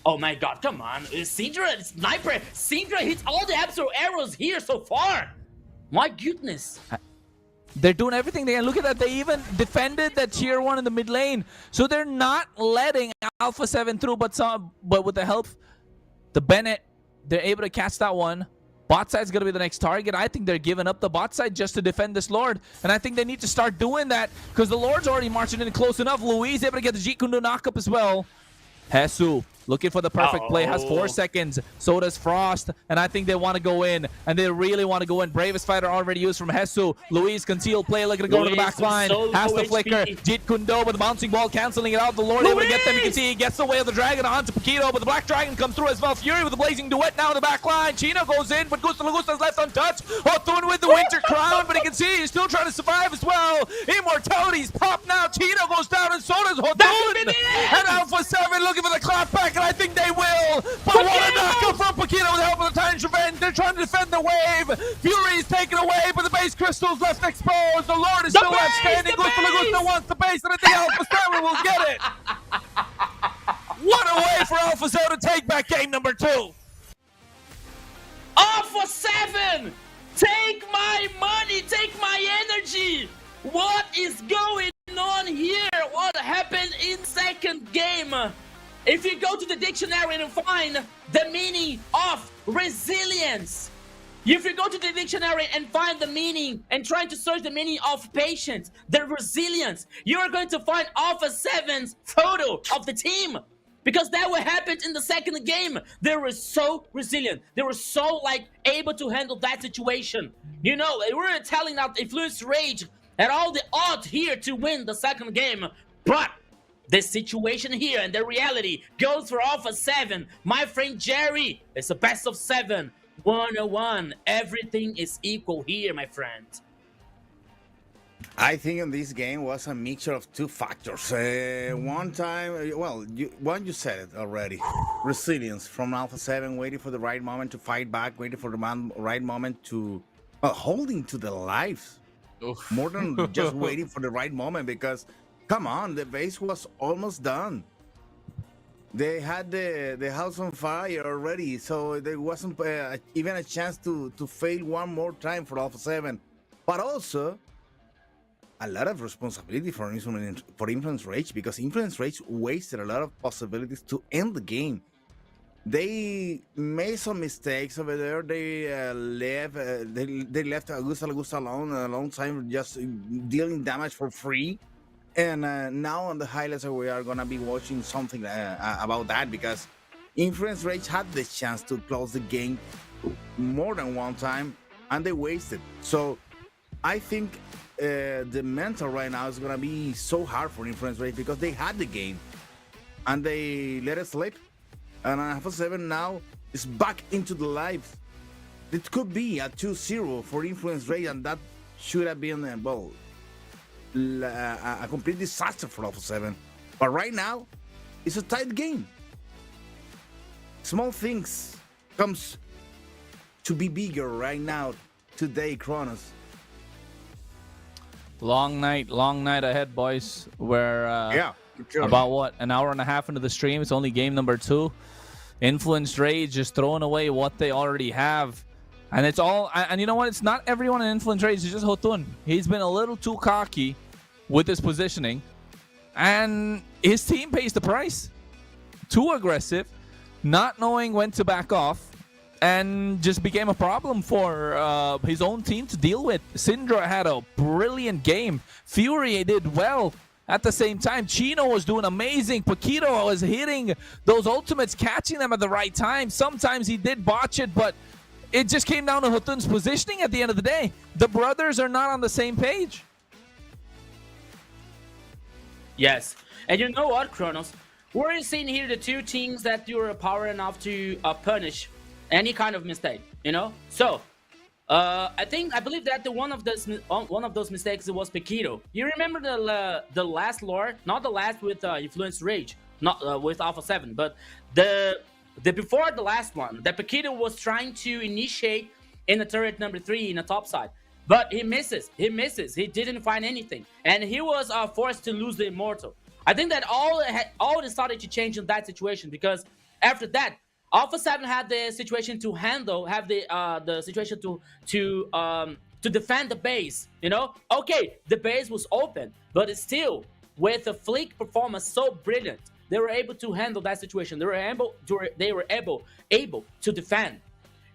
Oh my god, come on. Syndra, Sniper. Syndra hits all the absolute arrows here so far. My goodness. They're doing everything they can. Look at that. They even defended that tier 1 in the mid lane. So they're not letting Alpha 7 through, but with the help, the Bennett, they're able to catch that one. Bot side's going to be the next target. I think they're giving up the bot side just to defend this Lord. And I think they need to start doing that because the Lord's already marching in close enough. Luis able to get the Jeet Kune Do knock up as well. Hesu looking for the perfect play, has 4 seconds. So does Frost, and I think they want to go in, and they really want to go in. Bravest Fighter already used from Hesu. Luis concealed play, looking to go to the back line. Has the flicker. Jeet Kune Do with the bouncing ball, canceling it out. The Lord able to get them. You can see he gets the way of the dragon onto Paquito, but the Black Dragon comes through as well. Fury with the blazing duet now in the back line. Chino goes in, but Gusta Lagusta's left untouched. Hotun with the Winter Crown, but you can see he's still trying to survive as well. Immortality's popped now. Chino goes down, and so does Hotun. And Alpha 7 looking for the clap back, and I think they will. But what a knockup from Paquito with the help of the Titan's Revenge. They're trying to defend the wave. Fury's taken away, but the base crystal's left exposed. The Lord is still left standing. Gusta Lagusta wants the base, and I think Alpha 7 will get it. What a way for Alpha 7 to take back game number 2. Alpha 7! Take my money, take my energy! What is going on here? What happened in second game? If you go to the dictionary and find the meaning of resilience, if you go to the dictionary and find the meaning and try to search the meaning of patience, the resilience, you are going to find Alpha 7's photo of the team. Because that what happened in the second game. They were so resilient. They were so able to handle that situation. You know, we were telling that Influence Rage had all the odds here to win the second game. But the situation here and the reality goes for Alpha 7. My friend Jerry, it's a best of 7. 101. Everything is equal here, my friend. I think in this game was a mixture of two factors. One time, well, you said it already. Resilience from Alpha 7, waiting for the right moment to fight back, waiting for the right moment to... holding to the lives. Oof. More than just waiting for the right moment, because, come on, the base was almost done. They had the house on fire already, so there wasn't even a chance to fail one more time for Alpha 7. But also, a lot of responsibility for Influence Rage, because Influence Rage wasted a lot of possibilities to end the game. They made some mistakes over there. They left Augusta alone a long time, just dealing damage for free. And now on the highlights, we are gonna be watching something about that, because Influence Rage had the chance to close the game more than one time, and they wasted. So I think the mental right now is gonna be so hard for Influence Rage, because they had the game and they let it slip. And Alpha 7 now is back into the life. It could be a 2-0 for Influence Rage, and that should have been a complete disaster for Alpha 7. But right now, it's a tight game. Small things comes to be bigger right now today, Kronos. Long night ahead, boys. We're sure. About what, an hour and a half into the stream. It's only game number 2. Influence Rage just throwing away what they already have. And it's all, and you know what? It's not everyone in Influence Rage. It's just Hotun. He's been a little too cocky with his positioning, and his team pays the price. Too aggressive, not knowing when to back off, and just became a problem for his own team to deal with. Syndra had a brilliant game. Fury did well. At the same time, Chino was doing amazing. Paquito was hitting those ultimates, catching them at the right time. Sometimes he did botch it, but it just came down to Hotun's positioning at the end of the day. The brothers are not on the same page. Yes. And you know what, Kronos? We're seeing here the two teams that you're power enough to punish any kind of mistake, you know? So, I believe that one of those mistakes was Paquito. You remember the last lore, not the last with Influence Rage, not with Alpha 7, but the before the last one, that Paquito was trying to initiate in the turret number 3 in the top side, but he misses. He didn't find anything, and he was forced to lose the Immortal. I think that all started to change in that situation, because after that, Alpha 7 had the situation to handle, the situation to defend the base, you know? Okay, the base was open, but it's still, with the Fleek performance so brilliant, they were able to handle that situation. They were able to defend.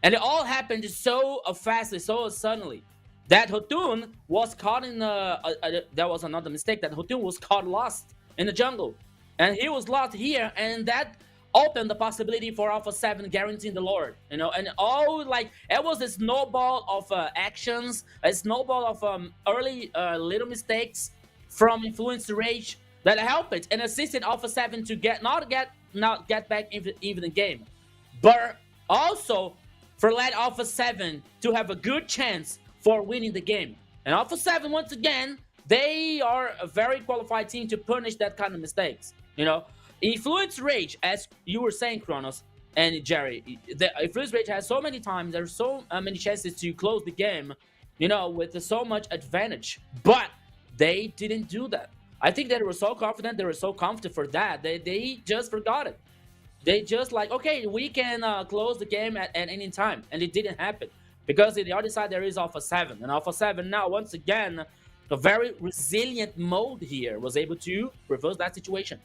And it all happened so fastly, so suddenly, that Hotun was caught in there was another mistake, that Hotun was caught lost in the jungle. And he was lost here, and that opened the possibility for Alpha 7 guaranteeing the Lord, you know, and all, like, it was a snowball of actions, a snowball of early little mistakes from Influence Rage that helped it and assisted Alpha 7 to not get back even the game, but also for let Alpha 7 to have a good chance for winning the game. And Alpha 7, once again, they are a very qualified team to punish that kind of mistakes, you know. Influence Rage, as you were saying, Kronos and Jerry, the Influence Rage has so many times, there's so many chances to close the game, you know, with so much advantage, but they didn't do that. I think that they were so confident, they were so confident for that, they just forgot it. They just like, okay, we can close the game at any time, and it didn't happen, because in the other side there is Alpha 7, and Alpha 7 now, once again, a very resilient mode here, was able to reverse that situation.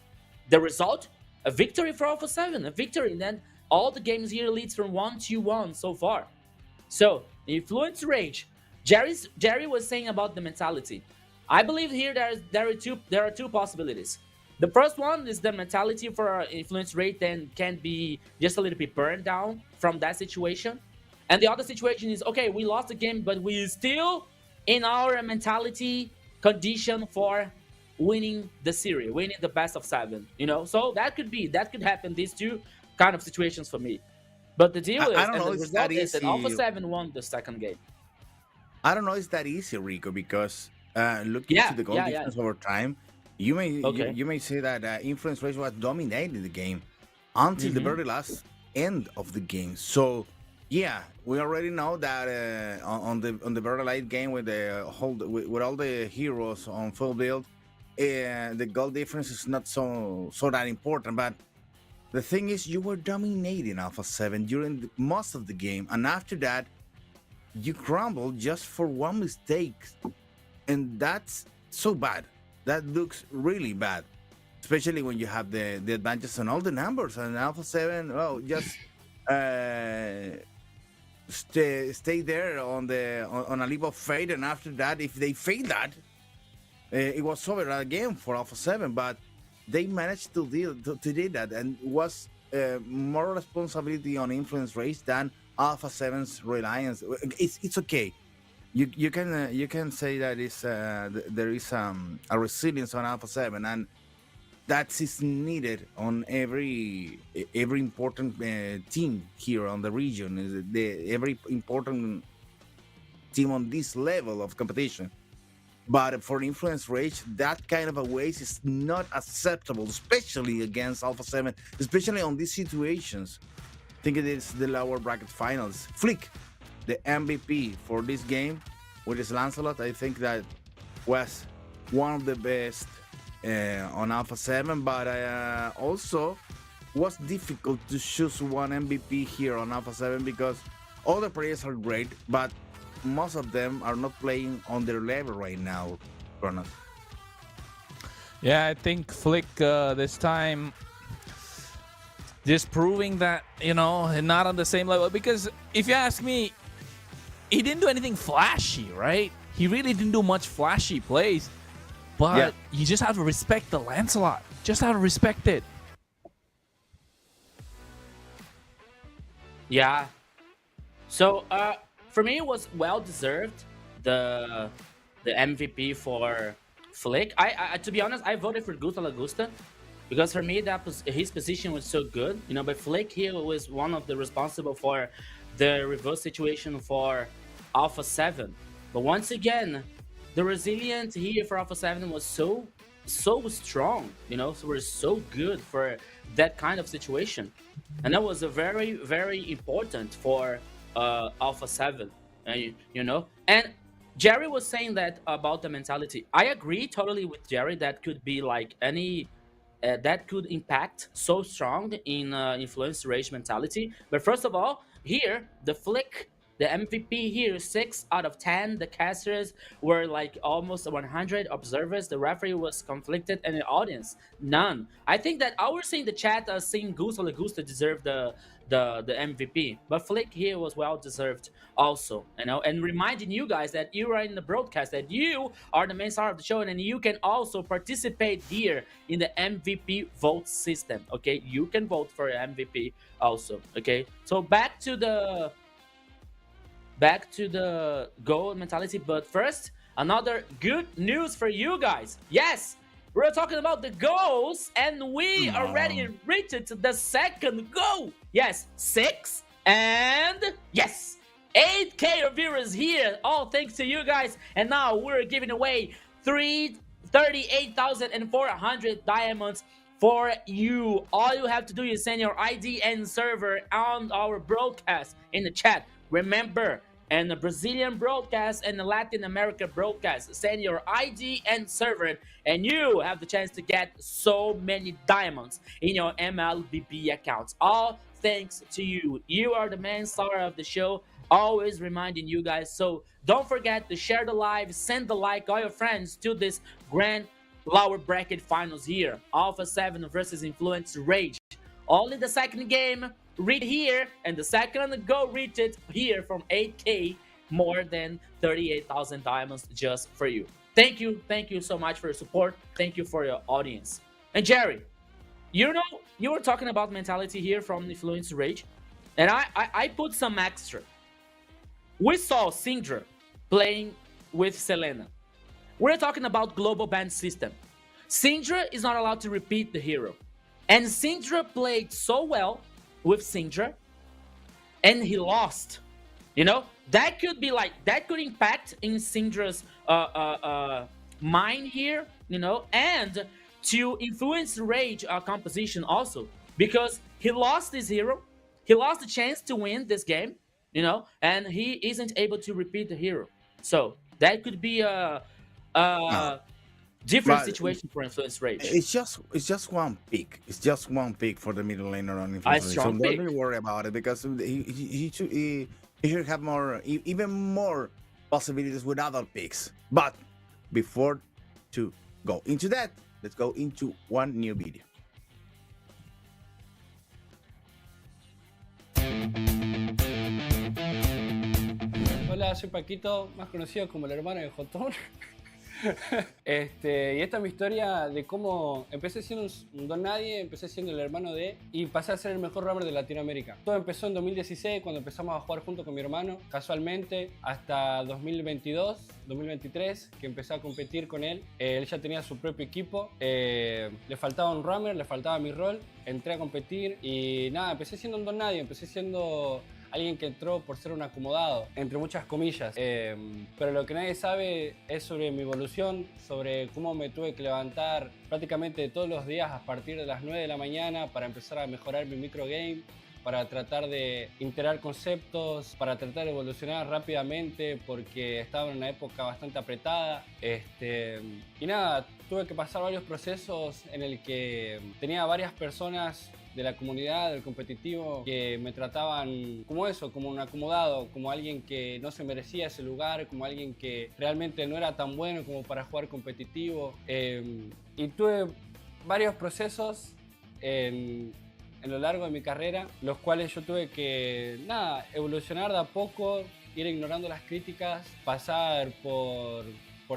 The result, a victory for Alpha 7, a victory, and then all the games here leads from 1-1 so far. So, Influence Rage, Jerry was saying about the mentality. I believe here there are two possibilities. The first one is the mentality for Influence Rage then can be just a little bit burned down from that situation. And the other situation is, okay, we lost the game, but we still in our mentality condition for winning the series, winning the best of 7, you know. So that could happen, these two kind of situations for me. But the deal I don't know if that is that easy. Alpha 7 won the second game. I don't know if it's that easy, Rico, because looking to the goal yeah. difference over time, you may Okay. you may say that influence rate was dominating the game until the very last end of the game. So yeah, we already know that on the very late game with the whole with all the heroes on full build, the goal difference is not so that important. But the thing is, you were dominating Alpha 7 during most of the game, and after that, you crumbled just for one mistake. And that's so bad. That looks really bad, especially when you have the advantage on all the numbers. And Alpha 7, well, just stay there on a leap of faith. And after that, if they fail that, it was over again for Alpha 7. But they managed to do that, and it was more responsibility on influence race than Alpha 7's reliance. It's okay. You can say that there is a resilience on Alpha 7, and that is needed on every important team here on the region. Every important team on this level of competition. But for influence rage, that kind of a waste is not acceptable, especially against Alpha 7, especially on these situations. I think it is the lower bracket finals. Flick, the MVP for this game with his Lancelot, I think that was one of the best on Alpha 7, but also was difficult to choose one MVP here on Alpha 7 because all the players are great, but most of them are not playing on their level right now, Kronos. Yeah, I think Flick this time just proving that, not on the same level. Because if you ask me, he didn't do anything flashy, right? He really didn't do much flashy plays. But you just have to respect the Lancelot. Just have to respect it. Yeah. So, for me, it was well deserved, the MVP for Flick. I to be honest, I voted for Gusta Lagusta because for me his position was so good, But Flick here was one of the responsible for the reverse situation for Alpha 7. But once again, the resilience here for Alpha 7 was so strong, So we're so good for that kind of situation, and that was a very, very important for Alpha 7, And Jerry was saying that about the mentality. I agree totally with Jerry. That could be like that could impact so strong in influence rage mentality. But first of all, here the Flick, the MVP here, 6 out of 10. The casters were like almost 100 observers. The referee was conflicted, and the audience, none. I think that I was seeing the chat saying Gusta Lagusta deserved the MVP, but Flick here was well deserved also, And reminding you guys that you are in the broadcast, that you are the main star of the show, and you can also participate here in the MVP vote system. Okay, you can vote for MVP also. Okay, so back to the goal mentality. But first, another good news for you guys. Yes, we're talking about the goals, and we already reached the second goal. Yes, 6, and yes, 8K viewers here. All thanks to you guys. And now we're giving away 38,400 diamonds for you. All you have to do is send your ID and server on our broadcast in the chat. Remember, and the Brazilian broadcast and the Latin America broadcast, send your ID and server, and you have the chance to get so many diamonds in your MLBB accounts. All thanks to you. You are the main star of the show. Always reminding you guys. So don't forget to share the live, send the like, all your friends to this grand lower bracket finals here. Alpha 7 versus Influence Rage. Only the second game read here, and the second go reach it here from 8K, more than 38,000 diamonds just for you. Thank you so much for your support. Thank you for your audience. And Jerry, you were talking about mentality here from Influence Rage, and I put some extra. We saw Syndra playing with Selena. We're talking about global ban system. Syndra is not allowed to repeat the hero, and Syndra played so well with Syndra, and he lost. You know, that could be like that could impact in Syndra's mind here. You know, and to influence Rage composition also, because he lost this hero, he lost the chance to win this game. You know, and he isn't able to repeat the hero. So that could be No, a different but situation for influence Rage. it's just one pick. It's just one pick for the middle laner on A influence. So strong don't pick. really worry about it because he should have more, even more possibilities with other picks. But before to go into that, let's go into one new video. Hola, soy Paquito, más conocido como el hermano de Jotón. Y esta es mi historia de cómo empecé siendo un don nadie, empecé siendo el hermano de y pasé a ser el mejor roamer de Latinoamérica. Todo empezó en 2016 cuando empezamos a jugar junto con mi hermano, casualmente, hasta 2022, 2023, que empecé a competir con él. Él ya tenía su propio equipo, le faltaba un roamer, le faltaba mi rol, entré a competir y nada, empecé siendo un don nadie, empecé siendo alguien que entró por ser un acomodado, entre muchas comillas. Pero lo que nadie sabe es sobre mi evolución, sobre cómo me tuve que levantar prácticamente todos los días a partir de las 9 de la mañana para empezar a mejorar mi microgame, para tratar de integrar conceptos, para tratar de evolucionar rápidamente porque estaba en una época bastante apretada. Y nada, tuve que pasar varios procesos en el que tenía varias personas de la comunidad, del competitivo, que me trataban como eso, como un acomodado, como alguien que no se merecía ese lugar, como alguien que realmente no era tan bueno como para jugar competitivo. Y tuve varios procesos en lo largo de mi carrera, los cuales yo tuve que, nada, evolucionar de a poco, ir ignorando las críticas, pasar por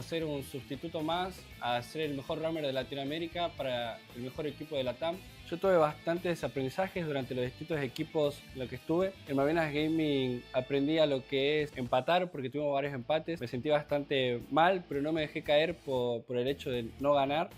ser un sustituto más a ser el mejor roamer de Latinoamérica para el mejor equipo de LATAM. Yo tuve bastantes aprendizajes durante los distintos equipos en los que estuve. En Malvinas Gaming aprendí a lo que es empatar porque tuvimos varios empates. Me sentí bastante mal, pero no me dejé caer por el hecho de no ganar.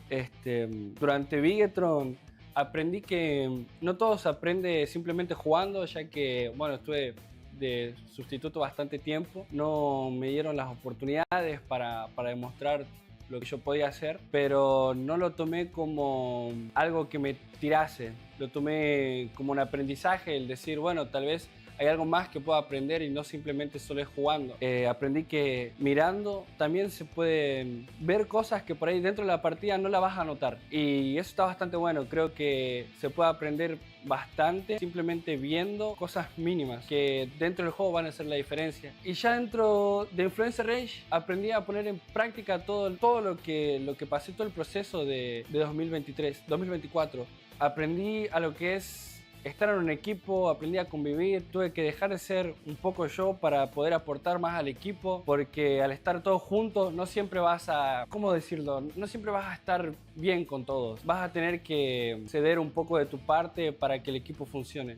Durante Bigetron aprendí que no todo se aprende simplemente jugando, ya que, bueno, estuve de sustituto bastante tiempo. No me dieron las oportunidades para demostrar lo que yo podía hacer, pero no lo tomé como algo que me tirase, lo tomé como un aprendizaje, el decir, bueno, tal vez hay algo más que puedo aprender y no simplemente solo es jugando. Aprendí que mirando también se pueden ver cosas que por ahí dentro de la partida no la vas a notar, y eso está bastante bueno. Creo que se puede aprender bastante simplemente viendo cosas mínimas que dentro del juego van a hacer la diferencia. Y ya dentro de Influencer Rage aprendí a poner en práctica todo lo que pasé, todo el proceso de 2024. Aprendí a lo que es estar en un equipo, aprendí a convivir, tuve que dejar de ser un poco yo para poder aportar más al equipo, porque al estar todos juntos no siempre vas a, ¿cómo decirlo? No siempre vas a estar bien con todos. Vas a tener que ceder un poco de tu parte para que el equipo funcione.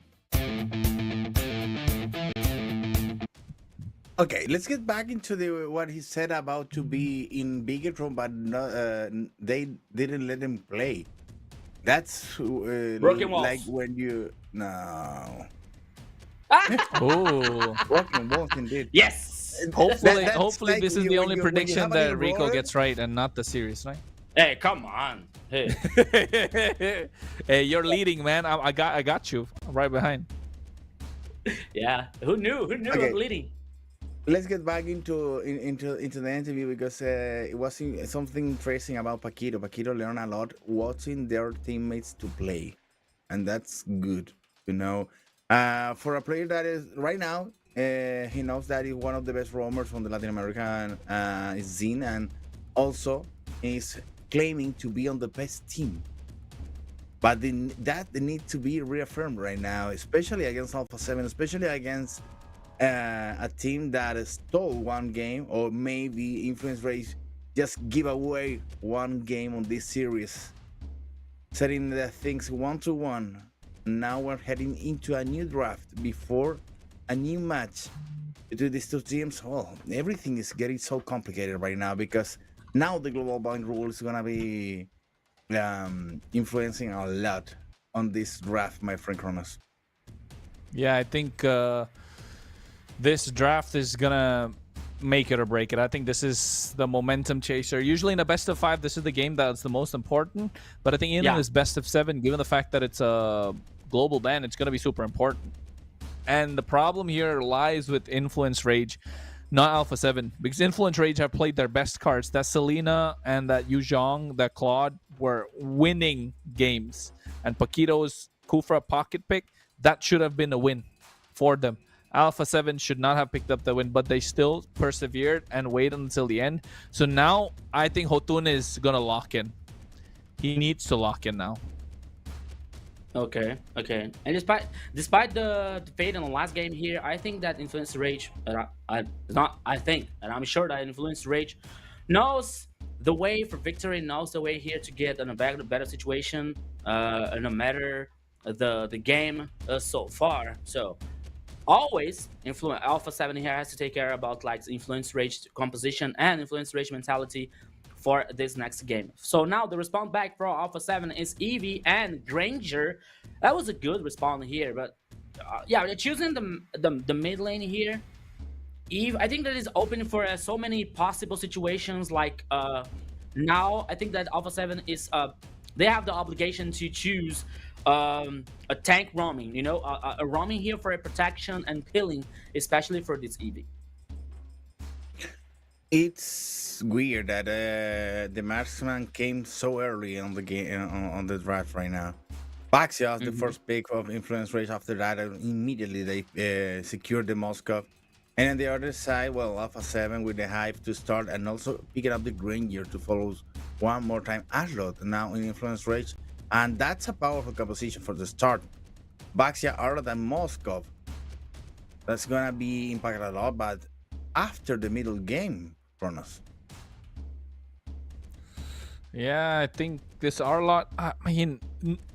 Okay, let's get back into what he said about to be in Bigetron, but they didn't let him play. That's Broken walls. like when you no. Oh, Broken walls indeed. Yes. hopefully, That's hopefully like this is you- the when only you- when you prediction have a that little Rico brother. gets right and not the series, right? Hey, come on. Hey. Hey, you're leading, man. I got you. I'm right behind. Yeah. Who knew? Who knew Okay. I'm leading? Let's get back into the interview because it was something interesting about Paquito. Paquito learned a lot watching their teammates to play, and that's good, you know. For a player that is right now, he knows that he's one of the best roamers from the Latin American scene, and also is claiming to be on the best team. But that needs to be reaffirmed right now, especially against Alpha 7, especially against a team that stole one game, or maybe Influence Rage just give away one game on this series, setting the things 1-1. Now we're heading into a new draft before a new match between these two teams. Oh, everything is getting so complicated right now because now the global bind rule is gonna be influencing a lot on this draft, my friend Kronos. Yeah, I think this draft is gonna make it or break it. I think this is the momentum chaser. Usually in a best of 5, this is the game that's the most important. But I think in this best of 7, given the fact that it's a global ban, it's gonna be super important. And the problem here lies with Influence Rage, not Alpha 7, because Influence Rage have played their best cards. That Selena and that Yu Zhong, that Claude were winning games. And Paquito's Kufra pocket pick, that should have been a win for them. Alpha 7 should not have picked up the win, but they still persevered and waited until the end. So now I think Hotun is going to lock in. He needs to lock in now. Okay. And despite the fate in the last game here, I think that Influence Rage, I'm sure that Influence Rage knows the way for victory, knows the way here to get in a better situation, no matter the game so far. So always Alpha 7 here has to take care about like Influence Rage composition and Influence Rage mentality for this next game. So now the respawn back for Alpha 7 is Eevee and Granger. That was a good respawn here, but yeah, they're choosing the mid lane here. Eve, I think that is open for so many possible situations. Like now, I think that Alpha 7 is they have the obligation to choose a tank roaming, you know, a roaming here for a protection and killing, especially for this Eevee. It's weird that the marksman came so early on the game on the draft right now. Baxios, the first pick of Influence Rage. After that, immediately they secured the Moscow. And on the other side, well, Alpha 7 with the Hive to start, and also picking up the Granger to follow one more time Ashlot now in Influence Rage. And that's a powerful composition for the start. Baxia, Arlot, and Moscow. That's gonna be impacted a lot, but after the middle game, Kronos. Yeah, I think this Arlot. I mean,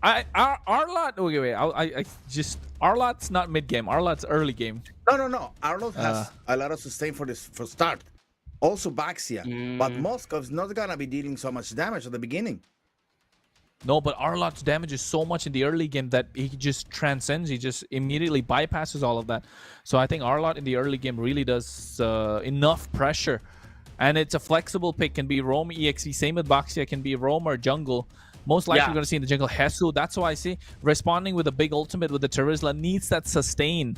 Arlot. Wait. I just Arlot's not mid game. Arlot's early game. No. Arlot has a lot of sustain for start. Also Baxia, but Moscow's not gonna be dealing so much damage at the beginning. No, but Arlot's damage is so much in the early game that he just transcends. He just immediately bypasses all of that. So I think Arlot in the early game really does enough pressure. And it's a flexible pick. Can be roam, EXE. Same with Baxia. Can be roam or jungle. Most likely you're going to see in the jungle Hesu. That's why I see responding with a big ultimate with the Terizla needs that sustain.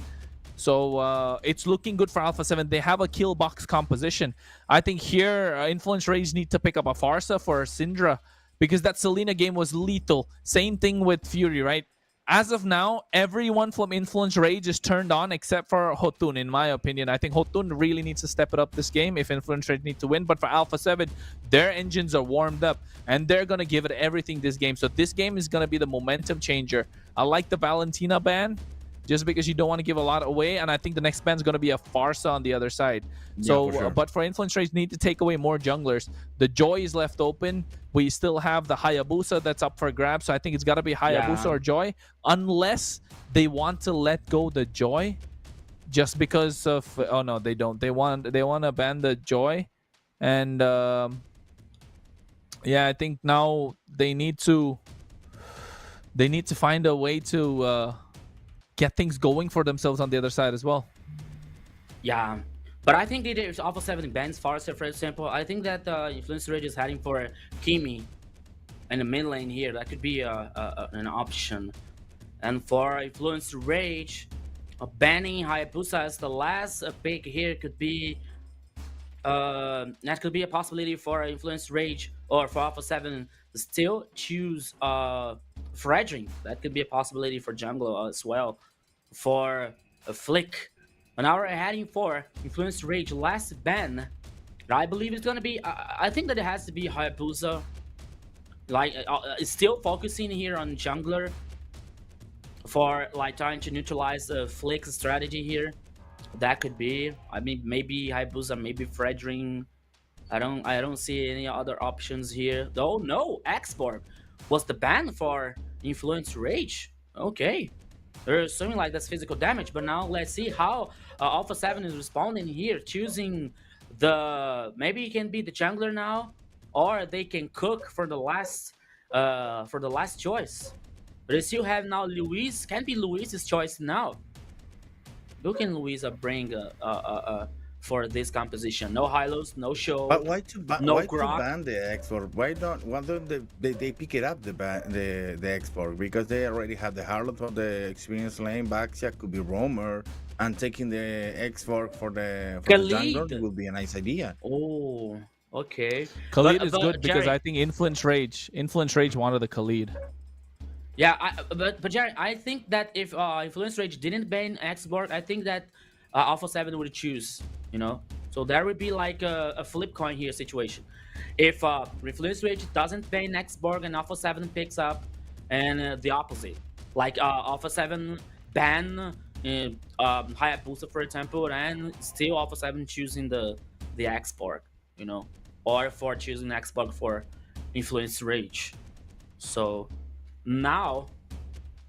So it's looking good for Alpha 7. They have a kill box composition. I think here Influence Rage need to pick up a Farsa for Syndra, because that Selena game was lethal. Same thing with Fury, right? As of now, everyone from Influence Rage is turned on except for Hotun, in my opinion. I think Hotun really needs to step it up this game if Influence Rage need to win. But for Alpha 7, their engines are warmed up, and they're going to give it everything this game. So this game is going to be the momentum changer. I like the Valentina ban, just because you don't want to give a lot away. And I think the next ban is going to be a Farsa on the other side. So, for sure. But for Influence Rage, need to take away more junglers. The Joy is left open. We still have the Hayabusa that's up for grabs. So I think it's got to be Hayabusa or Joy, unless they want to let go the Joy, just because of. Oh no, they don't. They want to ban the Joy, and yeah, I think now they need to find a way to get things going for themselves on the other side as well. Yeah, but I think if Alpha 7 bans Farsa, for example, I think that Influence Rage is heading for Kimi in the mid lane here. That could be an option. And for Influence Rage, banning Hayabusa as the last pick here could be that could be a possibility for Influence Rage or for Alpha 7 to still choose Fredrin. That could be a possibility for jungle as well. For a Flick. But now we're heading for Influence Rage last ban. I believe it's gonna be. I think that it has to be Hayabusa. Like, it's still focusing here on jungler for like trying to neutralize the Flick's strategy here. That could be. I mean, maybe Hayabusa, maybe Fredrin. I don't see any other options here. Oh no, Xborg was the ban for Influence Rage. Okay. They're assuming like that's physical damage, but now let's see how Alpha 7 is responding here, choosing maybe it can be the jungler now, or they can cook for the last choice. But they still have now Luis, can be Luis's choice now. Luke and Luisa bring for this composition. No Hylos, no But Show, no why to Grok. ban the export? Why don't they pick it up the export? Because they already have the Harlot for the experience lane. Baxia could be Roamer, and taking the export for the jungler Khalid. will be a nice idea. Oh, okay. Khalid is good because Jerry, I think Influence Rage wanted the Khalid. yeah, but Jerry, I think that if Influence Rage didn't ban Xborg, I think that Alpha 7 would choose, you know? So there would be like a flip coin here situation. If Influence Rage doesn't ban Xborg and Alpha 7 picks up, and the opposite. Like Alpha 7 ban Hayabusa, for example, and still Alpha 7 choosing the Xborg, you know? Or for choosing Xborg for Influence Rage. So now,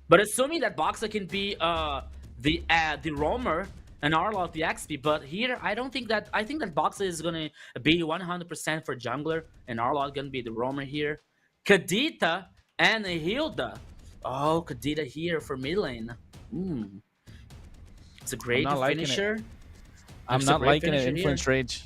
but assuming that Boxer can be the roamer and Arlot the XP, but here I think that Boxer is gonna be 100% for jungler and Arlot gonna be the roamer here. Kadita and Hilda. Oh, Kadita here for mid lane. It's a great finisher. I'm not liking it. Influence Rage.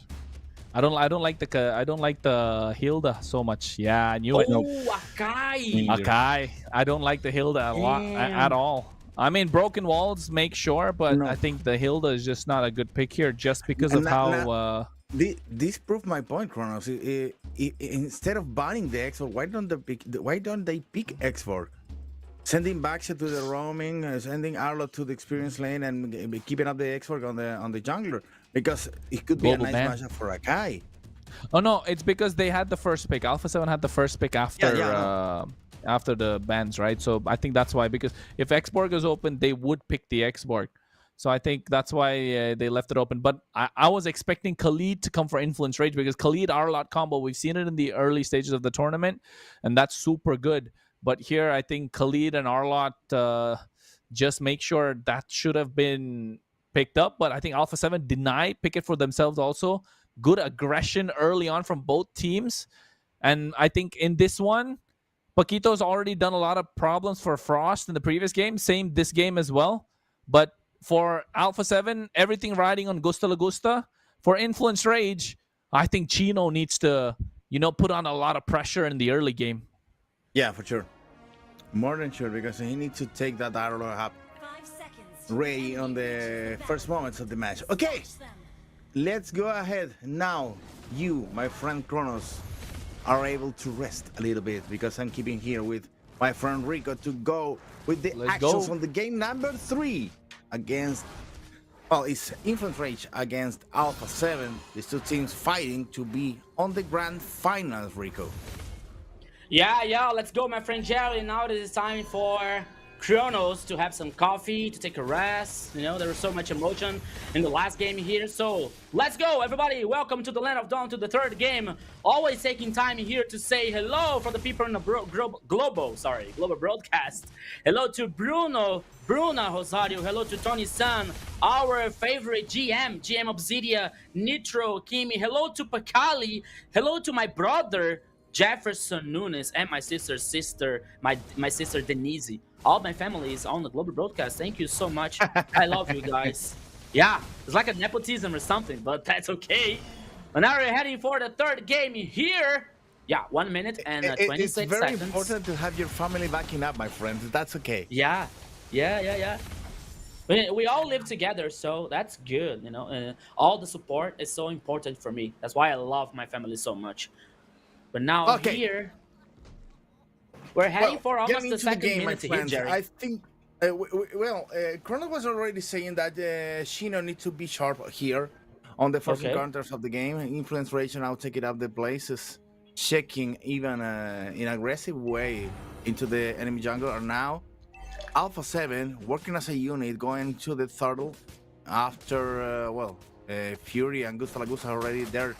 I don't like the Hilda so much. Yeah, I knew it. Akai. Akai. I don't like the Hilda a lot at all. I mean, Broken Walls make sure, but I think the Hilda is just not a good pick here, just because of how. This proved my point, Kronos. Instead of banning the X4, why don't they pick X4? Sending Baxia to the roaming, sending Arlo to the experience lane, and keeping up the X4 on the jungler, because it could be a nice matchup for Akai. Oh no, it's because they had the first pick. Alpha 7 had the first pick after after the bans, right? So I think that's why, because if Xborg is open, they would pick the Xborg. So I think that's why they left it open. But I was expecting Khalid to come for Influence Rage, because Khalid Arlot combo, we've seen it in the early stages of the tournament, and that's super good. But here, I think Khalid and Arlot just make sure that should have been picked up. But I think Alpha 7 pick it for themselves also. Good aggression early on from both teams. And I think in this one, Paquito's already done a lot of problems for Frost in the previous game. Same this game as well. But for Alpha 7, everything riding on Gusta La Gusta. For Influence Rage, I think Chino needs to, put on a lot of pressure in the early game. Yeah, for sure. More than sure, because he needs to take that Arlo up Ray on the first moments of the match. Okay, let's go ahead. Now, you, my friend Kronos, are able to rest a little bit, because I'm keeping here with my friend Rico to go with the actions on the game number 3 against, it's Influence Rage against Alpha 7. These two teams fighting to be on the grand finals, Rico. Yeah, let's go, my friend Jerry. Now it is time for Kronos to have some coffee, to take a rest. There was so much emotion in the last game here. So let's go, everybody. Welcome to the Land of Dawn, to the third game. Always taking time here to say hello for the people in the global broadcast. Hello to Bruna Rosario. Hello to Tony San, our favorite GM Obsidia, Nitro, Kimi. Hello to Pakali. Hello to my brother, Jefferson Nunes, and my sister, my sister Denise. All my family is on the global broadcast. Thank you so much. I love you guys. Yeah, it's like a nepotism or something, but that's okay. And now we're heading for the third game here. Yeah, 1 minute and 26 seconds. It's very important to have your family backing up, my friend. That's okay. Yeah. We all live together, so that's good. All the support is so important for me. That's why I love my family so much. But now here, we're heading for almost the second minute here, Jerry. I think, Chrono was already saying that Shino needs to be sharp here on the first encounters of the game. Influence Rage now taking up the places, checking even in aggressive way into the enemy jungle. And now, Alpha 7 working as a unit, going to the turtle after, Fury and Gusta La Gusta already there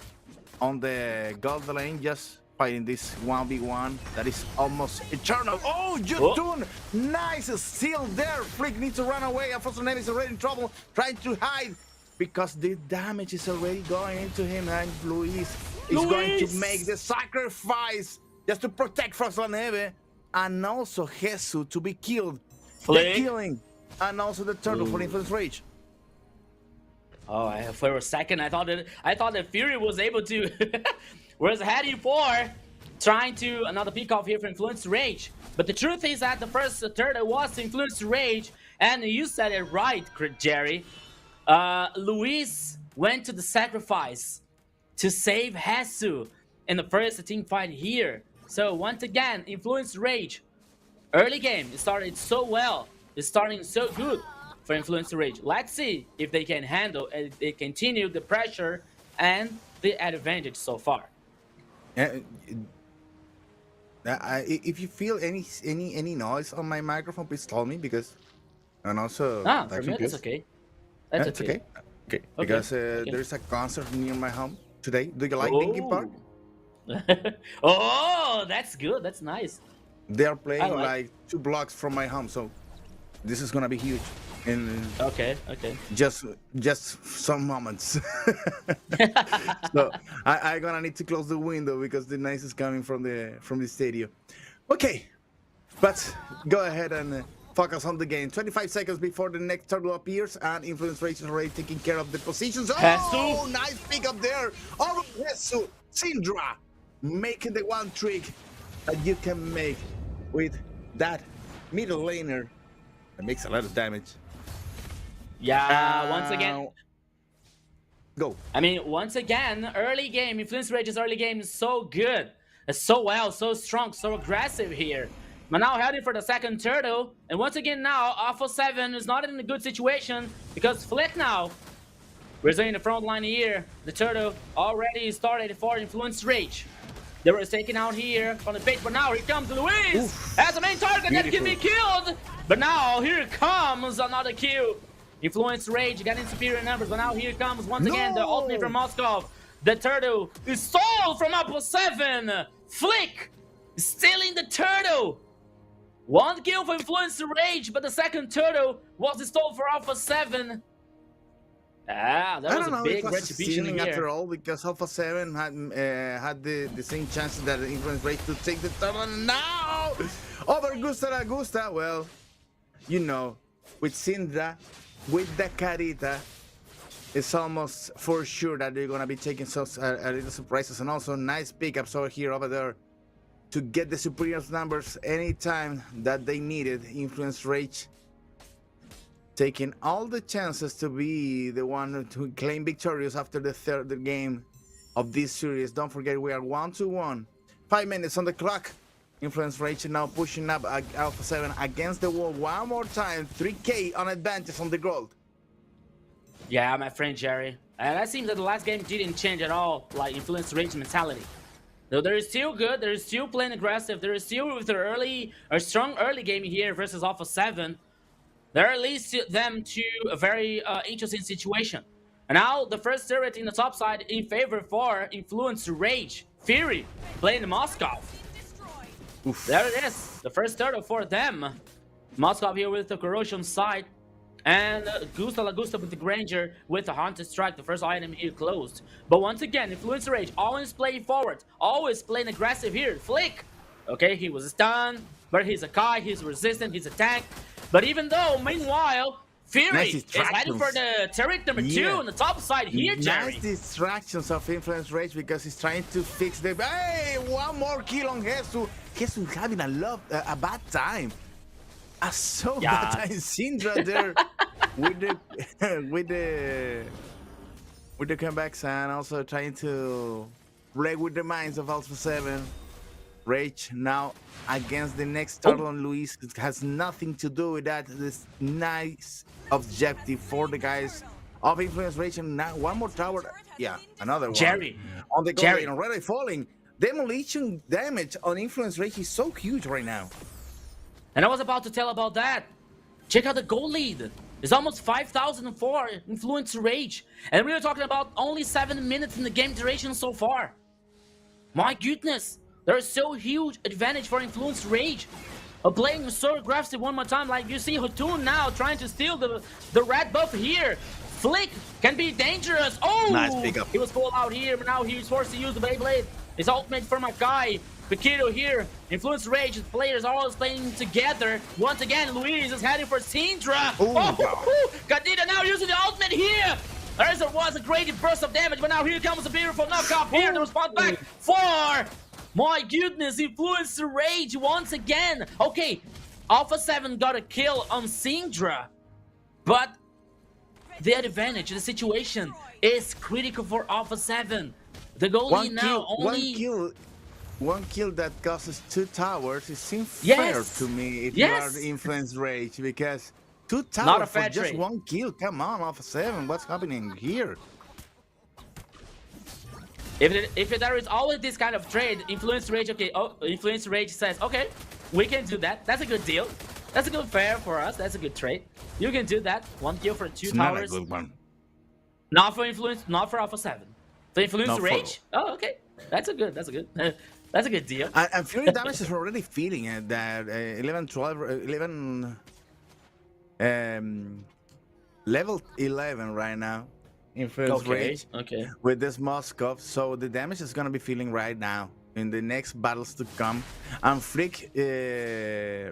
on the gold lane, just fighting this 1v1 that is almost eternal. Oh, Jotun! Nice steal there. Flick needs to run away. Alfonso Neve is already in trouble, trying to hide, because the damage is already going into him, and Luis is going to make the sacrifice just to protect Frost Neve, and also Jesus to be killed. The killing, and also the turtle for Influence Rage. Oh, for a second, I thought that Fury was able to was heading for trying to another pick off here for Influence Rage. But the truth is that the first turtle was Influence Rage, and you said it right, Jerry. Luis went to the sacrifice to save Hesu in the first team fight here. So once again, Influence Rage. Early game, it started so well. It's starting so good for Influence Rage. Let's see if they can handle and they continue the pressure and the advantage so far. If you feel any noise on my microphone, please tell me because, and also for me that's okay. That's okay. Okay, because there's a concert near my home today. Do you like Linkin Park? Oh, that's good. That's nice. They are playing like 2 blocks from my home, so this is gonna be huge. And okay. Just some moments. So I gonna need to close the window because the noise is coming from the stadium. Okay, but go ahead and focus on the game. 25 seconds before the next turtle appears, and Influence Rage is already taking care of the positions. Oh, nice pick up there. Oh, Hesu, Syndra, making the one trick that you can make with that middle laner that makes a lot of damage. Yeah, once again. Go. I mean, once again, early game, Influence Rage's early game is so good. It's so well, so strong, so aggressive here. But now heading for the second turtle. And once again now, Alpha 7 is not in a good situation because Flick now. We're in the front line here. The turtle already started for Influence Rage. They were taken out here from the base, but now here comes Luis as the main target that can be killed. But now here comes another kill. Influence Rage getting superior numbers, but now here comes once again the ultimate from Moscow. The turtle is stole from Alpha 7. Flick stealing the turtle. One kill for Influence Rage, but the second turtle was stolen for Alpha 7. Ah, that was a big retribution here. After all, because Alpha 7 had the same chances that the Influence Rage to take the turtle. And now, over Gusta, well, you know, with Syndra, with the Carita, it's almost for sure that they're gonna be taking a little surprises, and also nice pickups over there to get the superior numbers anytime that they needed. Influence Rage taking all the chances to be the one to claim victorious after the third game of this series. Don't forget, we are 1-1. 5 minutes on the clock. Influence Rage now pushing up Alpha 7 against the wall one more time. 3K on advantage on the gold. Yeah, my friend Jerry. And that seems that the last game didn't change at all, like Influence Rage mentality. Though they're still good, they're still playing aggressive, they're still with their strong early game here versus Alpha 7. They're leads them to a very interesting situation. And now the first turret in the top side in favor for Influence Rage. Fury playing Moscow. Oof. There it is, the first turtle for them. Moscow here with the corrosion side. And Gusta with the Granger with the Haunted Strike, the first item here closed. But once again, Influence Rage always playing forward, always playing aggressive here. Flick, okay, he was stunned, but he's a Kai, he's resistant, he's a tank. But even though, meanwhile, Fury is heading for the turret number 2 on the top side here, Jerry. Nice distractions of Influence Rage because he's trying to fix the... Hey, one more kill on Hesu. Hesu having a bad time. A bad time. Syndra there with the comebacks and also trying to play with the minds of Alpha 7. Rage now against the next turtle on Luis. It has nothing to do with that. This nice objective for the guys of Influence Rage. And now one more tower. Yeah, another one. Jerry. On the goal lane, already falling. Demolition damage on Influence Rage is so huge right now. And I was about to tell about that. Check out the goal lead. It's almost 5,000 for Influence Rage. And we are talking about only 7 minutes in the game duration so far. My goodness. There is so huge advantage for Influence Rage. Playing so aggressive one more time, like you see Hotun now trying to steal the red buff here. Flick can be dangerous. Oh, nice pickup. He was full out here, but now he's forced to use the Beyblade. His ultimate for my guy. Paquito here. Influence Rage, players are always playing together. Once again, Luis is heading for Syndra. Kadita now using the ultimate here. There was a great burst of damage, but now here comes a beautiful knockoff here. The response back for... My goodness, Influence Rage once again. Okay, Alpha 7 got a kill on Syndra, but the advantage, the situation is critical for Alpha 7. The goalie now only... One kill that causes 2 towers. It seems fair to me if you are the Influence Rage, because 2 towers for just trade. 1 kill. Come on, Alpha 7. What's happening here? If there is always this kind of trade, Influence Rage, okay, Influence Rage says, okay, we can do that. That's a good deal. That's a good fair for us. That's a good trade. You can do that. 1 kill for 2 towers. Not a good one. Not for Influence, not for Alpha 7. For Influence Rage? Oh, okay. That's a good deal. And Fury Damage is already feeling it, that 11, 12, 11, level 11 right now. Influence Rage. Okay. With this Moskov, so the damage is gonna be feeling right now in the next battles to come. And Freak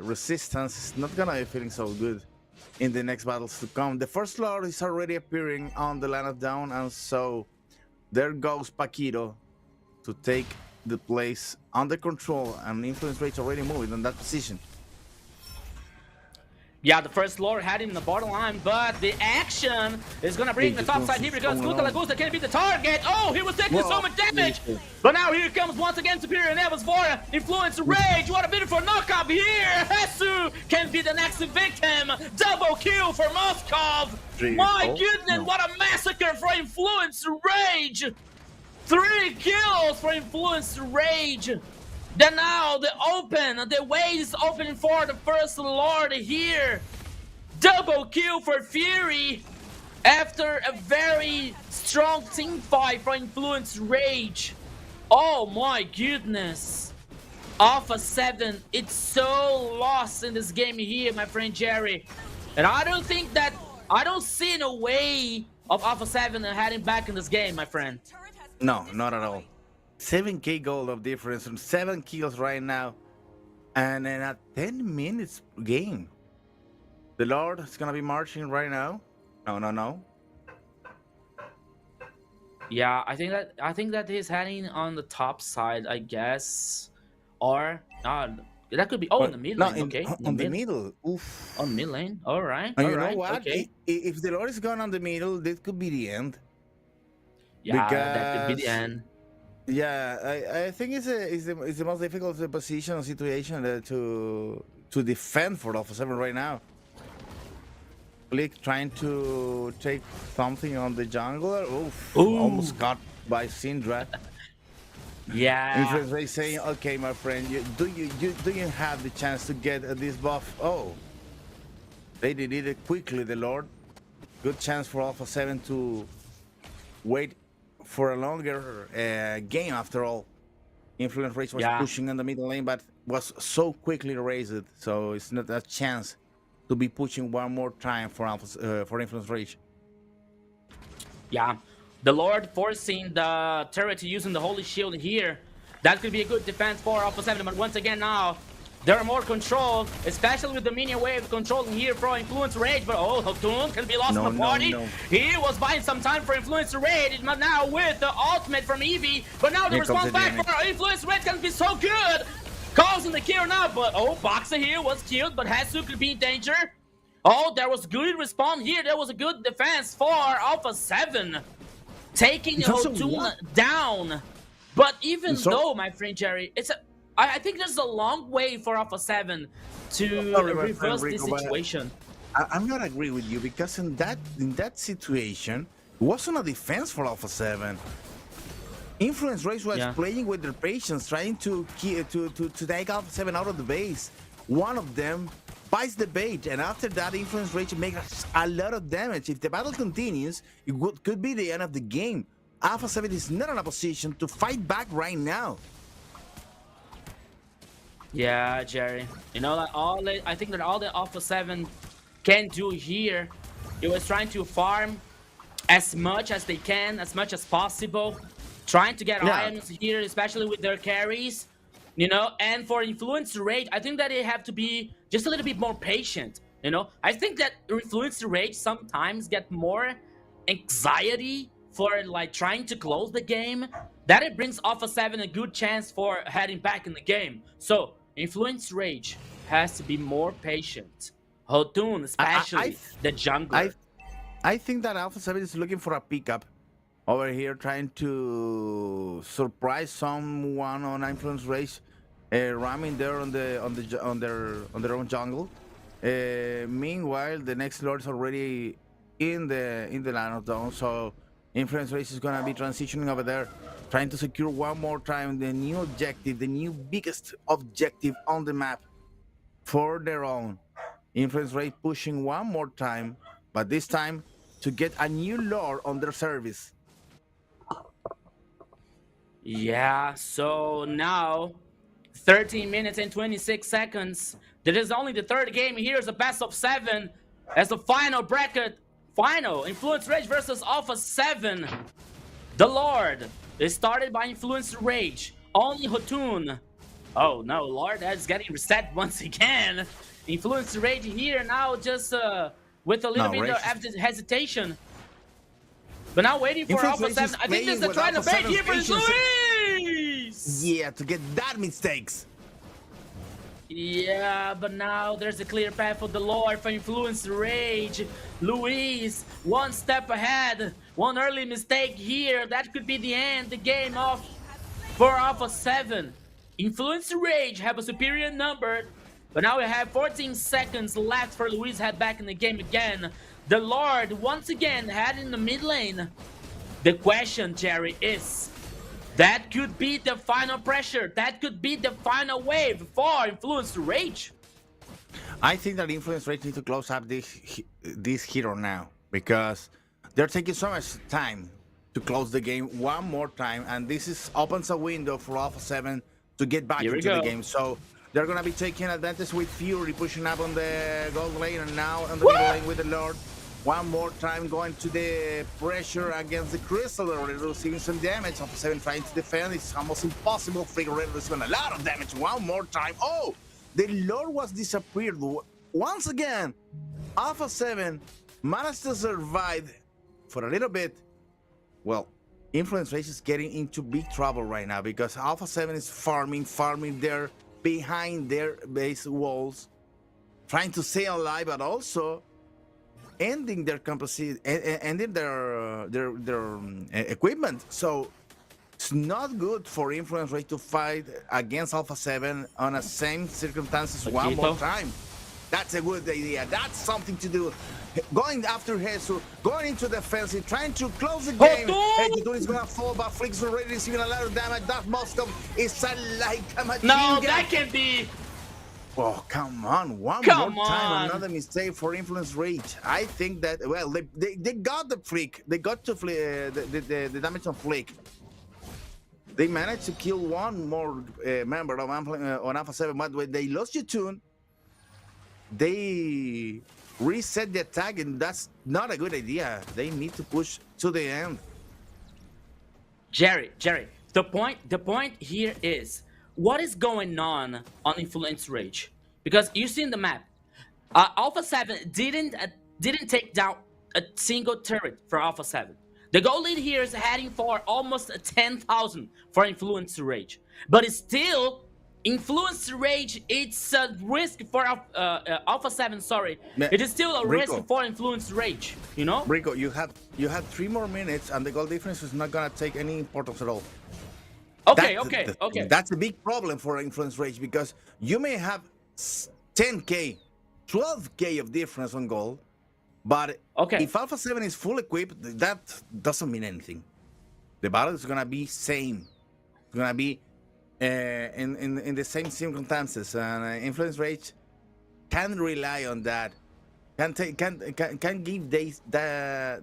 Resistance is not gonna be feeling so good in the next battles to come. The First Lord is already appearing on the line of down, and so there goes Paquito to take the place under control, and Influence Rage already moving in that position. Yeah, the First Lord had him in the bottom line, but the action is gonna bring the top side here because Guta Lagusta can't be the target. Oh, he was taking so much damage! But now here comes once again Superior Neville's for Influence Rage. What a beautiful knockup here! Hesu can be the next victim. Double kill for Moskov. My goodness, what a massacre for Influence Rage! 3 kills for Influence Rage. Then now the way is open for the First Lord here. Double kill for Fury after a very strong team fight for Influence Rage. Oh my goodness. Alpha 7, it's so lost in this game here, my friend Jerry. And I don't see no way of Alpha 7 heading back in this game, my friend. No, not at all. 7k gold of difference and 7 kills right now, and in a 10 minutes game. The Lord is gonna be marching right now. No. Yeah, I think that he's heading on the top side, I guess, or that could be in the mid lane. Okay, on the middle. Oof. On mid lane. All right. And all you right. know what? Okay. If the Lord is gone on the middle, this could be the end. Yeah, that could be the end. Yeah, I think it's the most difficult position or situation to defend for Alpha 7 right now. Flick trying to take something on the jungler. Oof, almost got by Syndra. Yeah. Influence Rage saying, "Okay, my friend, do you have the chance to get this buff?" Oh, they did it quickly. The Lord, good chance for Alpha 7 to wait for a longer game. After all, Influence Rage was pushing in the middle lane, but was so quickly raised, so it's not a chance to be pushing one more time for Influence Rage. Yeah, the Lord forcing the turret to using the Holy Shield here. That could be a good defense for Alpha 7, but once again now, there are more control, especially with the minion wave controlling here for Influence Rage. But Hotun can be lost in the party. No. He was buying some time for Influence Rage, but now with the ultimate from Eevee. But now the response back for Influence Rage can be so good. Causing the kill now, but Boxer here was killed, but Hesu could be in danger. There was good respawn here. There was a good defense for Alpha 7. Taking Hotun down. But even though, my friend Jerry, I think there's a long way for Alpha 7 to reverse this situation. I'm not agree with you, because in that situation, it wasn't a defense for Alpha 7. Influence Rage was playing with their patience, trying to take Alpha 7 out of the base. One of them bites the bait, and after that, Influence Rage makes a lot of damage. If the battle continues, it could be the end of the game. Alpha 7 is not in a position to fight back right now. Yeah, Jerry. You know, I think that all the Alpha 7 can do here, it was trying to farm as much as they can, as much as possible, trying to get items here, especially with their carries, you know. And for Influence Rage, I think that they have to be just a little bit more patient, you know. I think that Influence Rage sometimes get more anxiety for like trying to close the game, that it brings Alpha 7 a good chance for heading back in the game. So Influence Rage has to be more patient. Hotun, especially the jungler. I think that Alpha 7 is looking for a pickup over here, trying to surprise someone on Influence Rage, ramming there on their own jungle. Meanwhile, the next lord is already in the line of dawn, so Influence Race is gonna be transitioning over there, trying to secure one more time the new objective, the new biggest objective on the map for their own. Influence Race pushing one more time, but this time to get a new lord on their service. Yeah, so now 13 minutes and 26 seconds. This is only the third game. Here's a best of 7 as the final bracket. Final Influence Rage versus Alpha 7. The Lord is started by Influence Rage. Only Hotun. Oh no, Lord is getting reset once again. Influence Rage here now just with a little bit of hesitation. But now waiting for Alpha 7. I think this is a trying to bait here for Luis! Yeah, to get that mistakes. Yeah, but now there's a clear path for the Lord for Influence Rage. Luis, one step ahead. One early mistake here. That could be the end, the game off for Alpha 7. Influence Rage have a superior number. But now we have 14 seconds left for Luis head back in the game again. The Lord once again had in the mid lane. The question, Jerry, is that could be the final pressure. That could be the final wave for Influence Rage. I think that Influence Rage need to close up this hero now, because they're taking so much time to close the game one more time, and this opens a window for Alpha 7 to get back into the game. So they're gonna be taking advantage with Fury pushing up on the gold lane, and now on the middle lane with the Lord. One more time going to the pressure against the Crystal, already receiving some damage. Alpha 7 trying to defend. It's almost impossible. Figure receiving a lot of damage. One more time. Oh, the Lord was disappeared. Once again, Alpha 7 managed to survive for a little bit. Well, Influence Race is getting into big trouble right now because Alpha 7 is farming there behind their base walls, trying to stay alive, but also ending their capacity, ending their equipment. So it's not good for Influence Rate to fight against Alpha 7 on the same circumstances one more time. That's a good idea. That's something to do. Going after Jesus, going into defensive, trying to close the game. Hotun is gonna fall, but Flick's already receiving a lot of damage. That Moscow is like a machine gun. That can be. Oh, come on. One more time, another mistake for Influence Rage. I think that, well, they got the Flick. They got to the damage on Flick. They managed to kill one more member of on Alpha 7, but when they lost Hotun, they reset the attack, and that's not a good idea. They need to push to the end. Jerry, the point here is, what is going on Influence Rage? Because you see in the map, Alpha 7 didn't take down a single turret for Alpha 7. The goal lead here is heading for almost 10,000 for Influence Rage. But it's still, Influence Rage, it's a risk for Alpha 7, sorry. It is still a risk for Influence Rage, you know? Rico, you have 3 more minutes, and the goal difference is not gonna take any importance at all. Okay. That's a big problem for Influence Rage, because you may have 10k, 12k of difference on gold, but if Alpha 7 is full equipped, that doesn't mean anything. The battle is gonna be same. It's gonna be in the same circumstances, and Influence Rage can rely on that. Can give that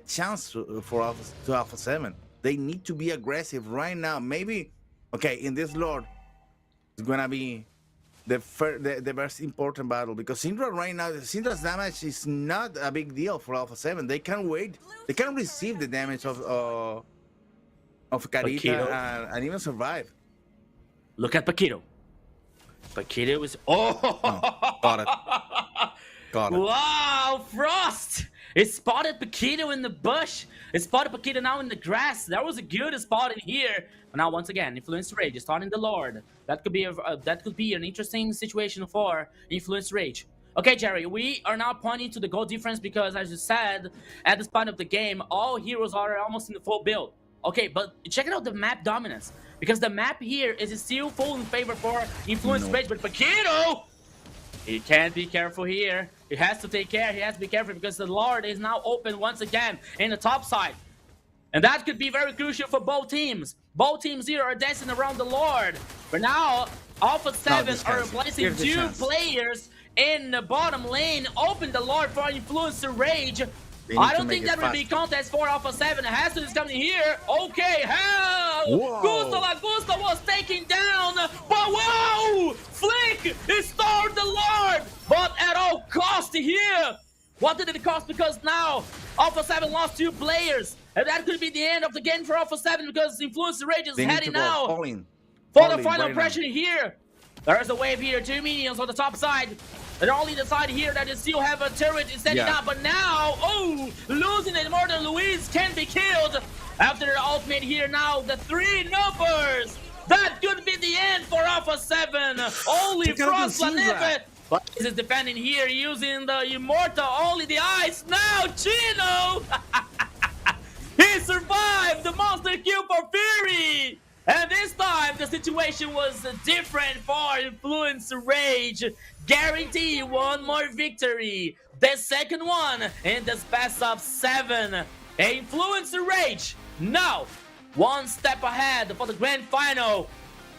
chance for Alpha 7. They need to be aggressive right now. Maybe, in this Lord, it's gonna be the most important battle, because Syndra right now, Syndra's damage is not a big deal for Alpha 7. They can wait. They can receive the damage of Carita and even survive. Look at Paquito. Paquito is got it. Got it. Wow, Frost! It spotted Paquito in the bush. It spotted Paquito now in the grass. That was a good spot in here. But now once again, Influence Rage is starting the Lord. That could be an interesting situation for Influence Rage. Okay, Jerry, we are now pointing to the goal difference because, as you said, at this point of the game, all heroes are almost in the full build. Okay, but check out the map dominance, because the map here is still full in favor for Influence Rage, but Paquito, he can't be careful here. He has to take care. He has to be careful because the Lord is now open once again in the top side. And that could be very crucial for both teams. Both teams here are dancing around the Lord. But now, Alpha 7 are placing two players in the bottom lane. Open the Lord for Influencer Rage. I don't think that will be contest for Alpha 7. Hassel is coming here. Okay, hell! Gusto Lagusta was taken down. But whoa! Flick starved the Lord. But at all cost here. What did it cost? Because now Alpha 7 lost two players. And that could be the end of the game for Alpha 7 because Influencer Rage is heading now for the final pressure here. There's a wave here. Two minions on the top side. And only the side here that is still have a turret is setting up. But now, losing it more than Luis can be killed. After the ultimate here now, the three numbers. That could be the end for Alpha 7. Only Frost Laneve. But this is defending here using the Immortal, only the ice. Now, Chino! He survived the monster kill for Fury! And this time, the situation was different for Influence Rage. Guarantee one more victory. The second one in this best of 7. Influence Rage now one step ahead for the grand final.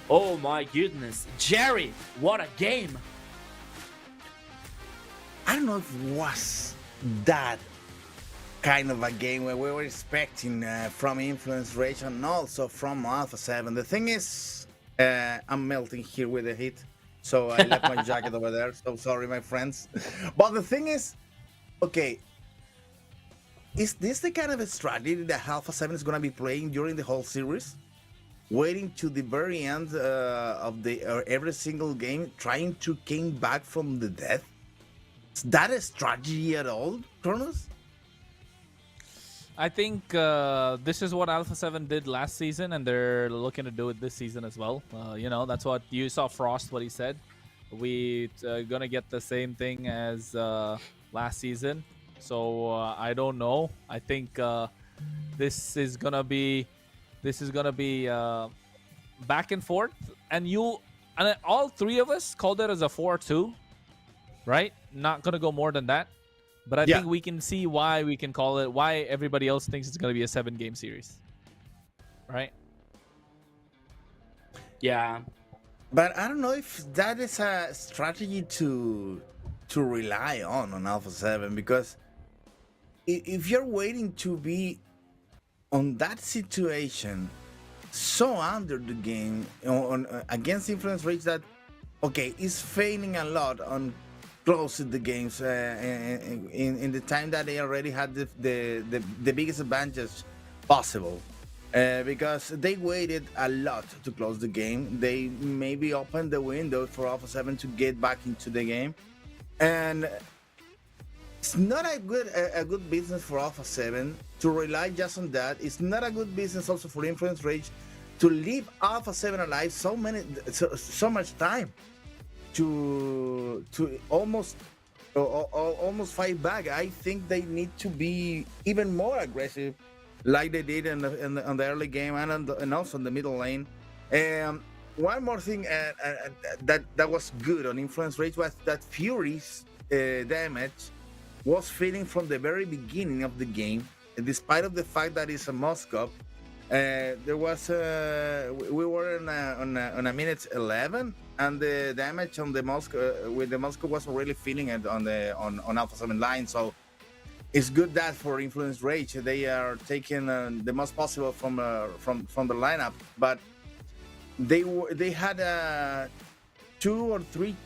Oh my goodness. Jerry, what a game. I don't know if it was that kind of a game where we were expecting from Influence Rage and also from Alpha 7. The thing is, I'm melting here with the heat, so I left my jacket over there. So sorry, my friends. But the thing is, okay, is this the kind of a strategy that Alpha 7 is going to be playing during the whole series? Waiting to the very end of every single game, trying to come back from the death? Is that a strategy at all, Kronos? I think this is what Alpha 7 did last season, and they're looking to do it this season as well. You know, that's what you saw Frost, what he said. We're gonna get the same thing as last season. So I don't know. I think this is gonna be back and forth, and all three of us called it as a 4-2, right? Not gonna go more than that. But I think we can see why we can call it, why everybody else thinks it's going to be a 7-game series. Right? Yeah. But I don't know if that is a strategy to rely on Alpha 7, because if you're waiting to be on that situation so under the game against Influence Rage that, okay, is failing a lot on closing the games in the time that they already had the biggest advantage possible, because they waited a lot to close the game. They maybe opened the window for Alpha 7 to get back into the game, and it's not a good business for Alpha 7 to rely just on that. It's not a good business also for Influence Rage to leave Alpha 7 alive so much time to almost fight back. I think they need to be even more aggressive, like they did in the early game and also in the middle lane. One more thing that was good on Influence Rage was that Fury's damage was feeling from the very beginning of the game, and despite of the fact that it's a Moscow. There was we were on a minute 11, and the damage on the Moscow with the Moscow wasn't really feeling it on Alpha 7 line. So it's good that for Influence Rage they are taking the most possible from the lineup, but they had 2 or 3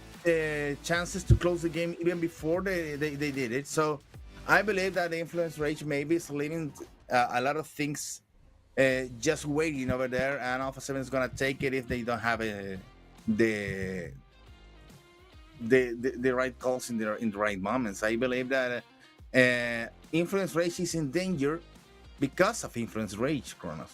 chances to close the game even before they did it. So I believe that the Influence Rage maybe is leaving a lot of things just waiting over there, and Alpha 7 is gonna take it if they don't have the right calls in the right moments. I believe that Influence Rage is in danger because of Influence Rage, Kronos.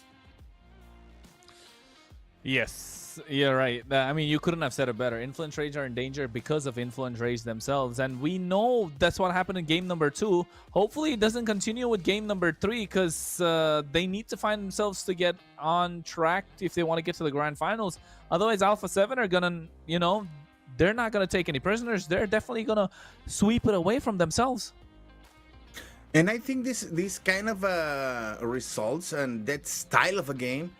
Yes, you're right. I mean, you couldn't have said it better. Influence Rage are in danger because of Influence Rage themselves, and we know that's what happened in game number 2. Hopefully, it doesn't continue with game number 3 because they need to find themselves to get on track if they want to get to the grand finals. Otherwise, Alpha 7 are gonna, they're not gonna take any prisoners. They're definitely gonna sweep it away from themselves. And I think this kind of results and that style of a game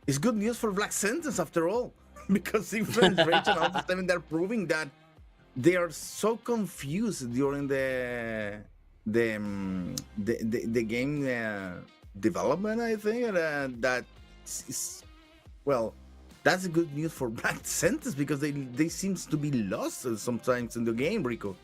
is good news for Black Sentence after all, because Influence Rage and Alpha 7, they're proving that they are so confused during the game development. I think that is, well, that's good news for Black Sentence because they seems to be lost sometimes in the game, Rico.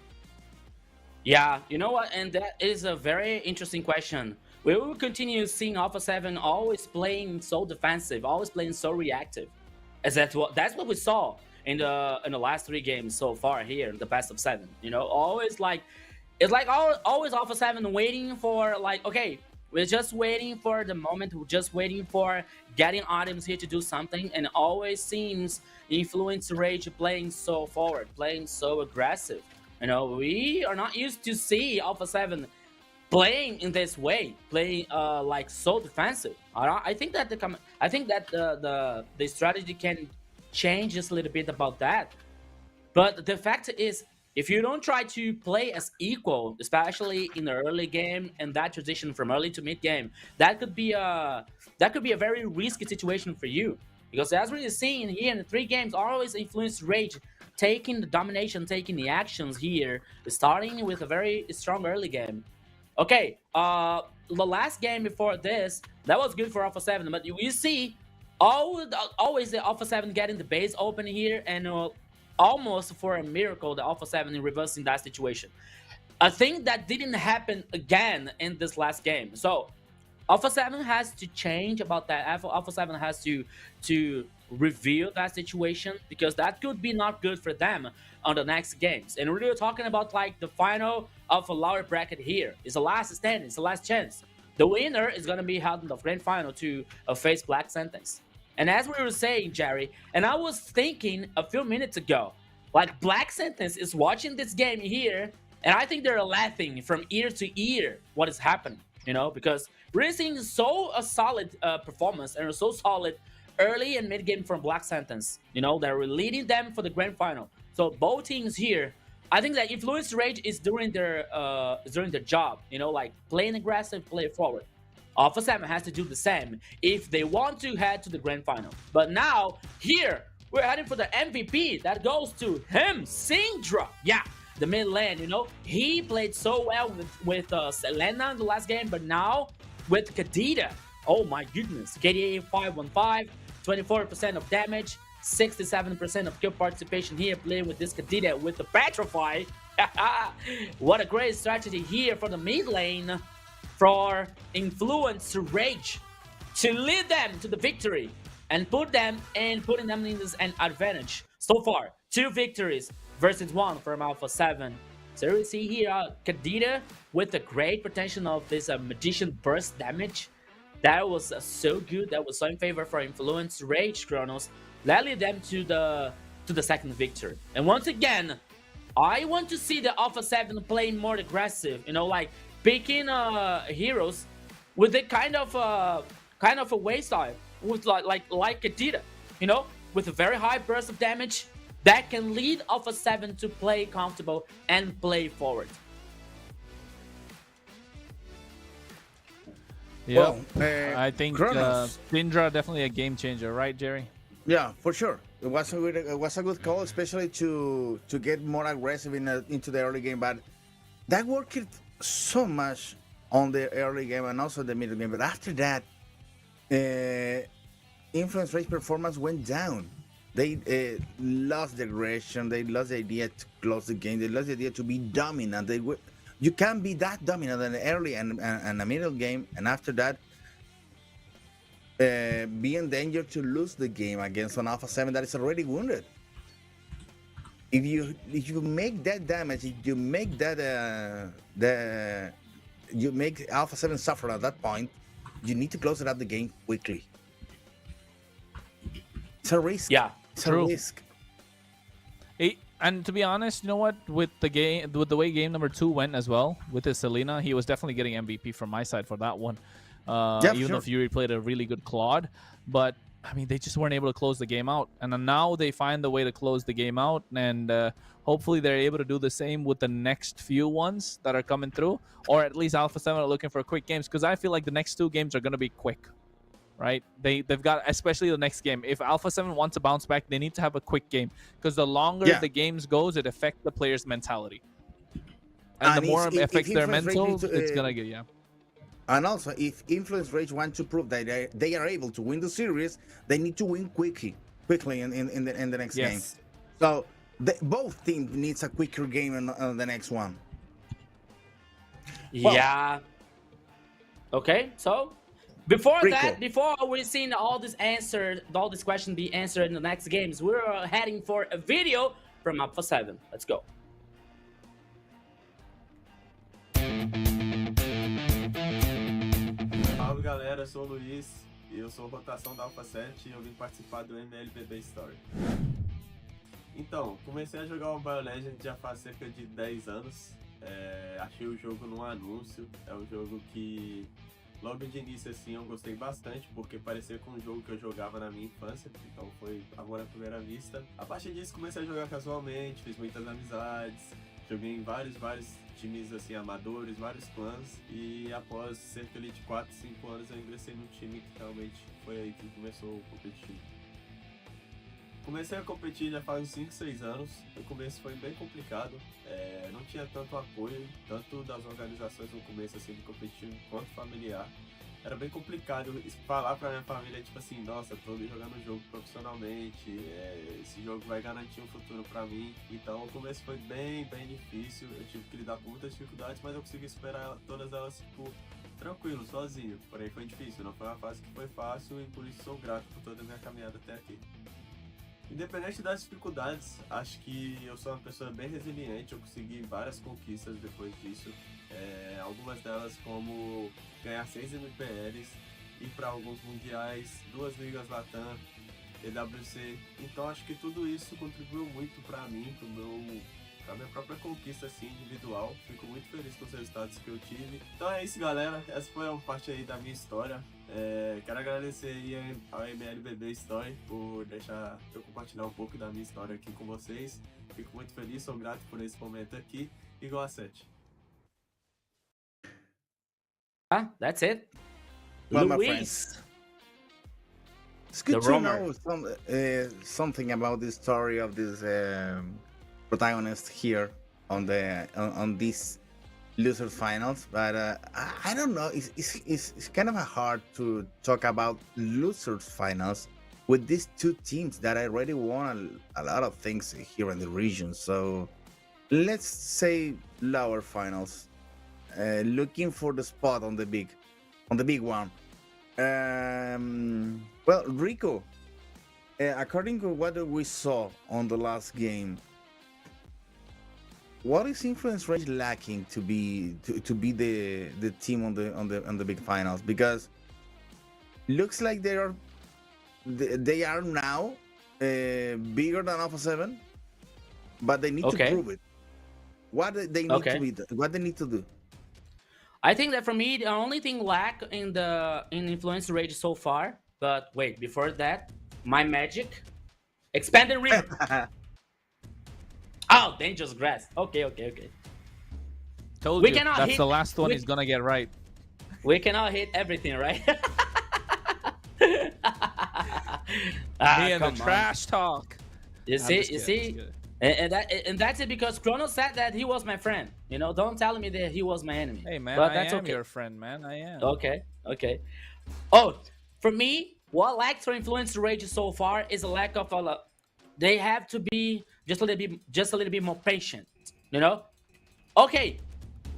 Yeah, you know what? And that is a very interesting question. We will continue seeing Alpha 7 always playing so defensive, always playing so reactive. That's what we saw in the last 3 games so far here in the best of 7. Always like it's like always Alpha 7 waiting for okay, we're just waiting for the moment, we're just waiting for getting items here to do something, and always seems Influence Rage playing so forward, playing so aggressive. We are not used to see Alpha 7 playing in this way, playing so defensive. I think that the strategy can change just a little bit about that. But the fact is, if you don't try to play as equal, especially in the early game and that transition from early to mid game, that could be a very risky situation for you. Because as we're seeing here in the 3 games, always Influence Rage taking the domination, taking the actions here, starting with a very strong early game. Okay, the last game before this, that was good for Alpha 7, but you see always the Alpha 7 getting the base open here, and almost for a miracle, the Alpha 7 reversing that situation. A thing that didn't happen again in this last game. So Alpha 7 has to change about that. Alpha 7 has to reveal that situation, because that could be not good for them on the next games. And we're talking about the final of a lower bracket here. It's the last stand, it's the last chance. The winner is going to be held in the grand final to face Black Sentence. And as we were saying, Jerry, and I was thinking a few minutes ago, Black Sentence is watching this game here, and I think they're laughing from ear to ear what is happening, because we're seeing a solid performance and so solid early and mid game from Black Sentence. They're leading them for the grand final. So both teams here, I think that Influence Rage is doing their job. Playing aggressive, play forward. Alpha 7 has to do the same if they want to head to the grand final. But now here we're heading for the MVP that goes to him, Syndra. Yeah, the mid lane. He played so well with Selena in the last game, but now with Kadita. Oh my goodness, KDA 515, 24% of damage, 67% of kill participation here, playing with this Kadita with the Petrify. What a great strategy here for the mid lane for Influence Rage to lead them to the victory and putting them in this an advantage. So far, 2 victories versus 1 from Alpha 7. So we see here Kadita with the great potential of this Magician Burst damage. That was so good. That was so in favor for Influence Rage, Kronos. That led them to the second victory. And once again, I want to see the Alpha 7 playing more aggressive. Picking heroes with a kind of a way style, with like Kadita, with a very high burst of damage that can lead Alpha 7 to play comfortable and play forward. Yeah, I think Syndra definitely a game changer, right, Jerry? Yeah, for sure. It was a good call, especially to get more aggressive into the early game. But that worked so much on the early game and also the middle game. But after that, Influence Rage performance went down. They lost the aggression. They lost the idea to close the game. They lost the idea to be dominant. You can't be that dominant in the early and the middle game, and after that, be in danger to lose the game against an Alpha 7 that is already wounded. If you make that damage, if you make that you make Alpha 7 suffer at that point, you need to close it up the game quickly. It's a risk. Yeah, it's true. a risk. And to be honest, you know what? With the way game number 2 went as well, with his Selena, he was definitely getting MVP from my side for that one. Even though Fury played a really good Claude, but I mean, they just weren't able to close the game out. And then now they find a way to close the game out, and hopefully they're able to do the same with the next few ones that are coming through, or at least Alpha 7 are looking for quick games, because I feel like the next 2 games are going to be quick, right? They've got, especially the next game. If Alpha 7 wants to bounce back, they need to have a quick game, because the longer the games goes, it affects the player's mentality. And the more it affects their mental, it's going to get, And also, if Influence Rage want to prove that they are able to win the series, they need to win quickly in the next game. So both teams needs a quicker game in the next one. Yeah. Okay, so before Rico. that, before we've seen all these questions be answered in the next games, we're heading for a video from Alpha 7. Let's go. Salve galera, eu sou o Luiz e eu sou rotação da Alpha 7 e eu vim participar do MLBB Story. Então, comecei a jogar o Mobile Legends já faz cerca de 10 anos. Achei o jogo num anúncio, é um jogo que logo de início assim eu gostei bastante, porque parecia com um jogo que eu jogava na minha infância, então foi amor à primeira vista. A partir disso comecei a jogar casualmente, fiz muitas amizades, joguei em vários times assim amadores, vários clãs, e após cerca de 4, 5 anos eu ingressei num time que realmente foi aí que começou o competitivo. Comecei a competir já faz uns 5, 6 anos. No começo foi bem complicado, não tinha tanto apoio, tanto das organizações no começo assim do competitivo quanto familiar. Era bem complicado falar pra minha família, tipo assim, nossa, tô jogando o jogo profissionalmente, esse jogo vai garantir um futuro pra mim. Então o começo foi bem difícil, eu tive que lidar com muitas dificuldades, mas eu consegui superar todas elas, tipo, tranquilo, sozinho. Porém foi difícil, não foi uma fase que foi fácil e por isso sou grato por toda a minha caminhada até aqui. Independente das dificuldades, acho que eu sou uma pessoa bem resiliente, eu consegui várias conquistas depois disso. Algumas delas como ganhar 6 MPLs, ir para alguns mundiais, 2 ligas LATAM, EWC. Então acho que tudo isso contribuiu muito para mim, pra minha própria conquista assim, individual. Fico muito feliz com os resultados que eu tive. Então é isso, galera, essa foi uma parte aí da minha história. Quero agradecer aí ao MLBB Story por deixar eu compartilhar um pouco da minha história aqui com vocês. Fico muito feliz, sou grato por esse momento aqui. Igual a 7. That's it. Well, my Luis. friends, it's good to know something about the story of this protagonist here on this losers finals, but I don't know. It's kind of hard to talk about losers finals with these 2 teams that already won a lot of things here in the region. So let's say lower finals. Looking for the spot on the big one. Well, Rico, according to what we saw on the last game, what is Influence Rage lacking to be the team on the big finals? Because looks like they are now bigger than Alpha 7, but they need to prove it. What they need to do? I think that for me, the only thing lack in Influence Rage so far, but wait, before that, my magic, Expanded River. Oh, Dangerous Grass. Okay. Told you, that's the last one he's gonna get right. We cannot hit everything, right? Me and the trash talk. You see? And that's it, because Chrono said that he was my friend. You know, don't tell me that he was my enemy. Hey man, but I am your friend, man. I am. Okay. Oh, for me, what lacks for Influence Rage so far is a lack of they have to be just a little bit more patient. You know? Okay,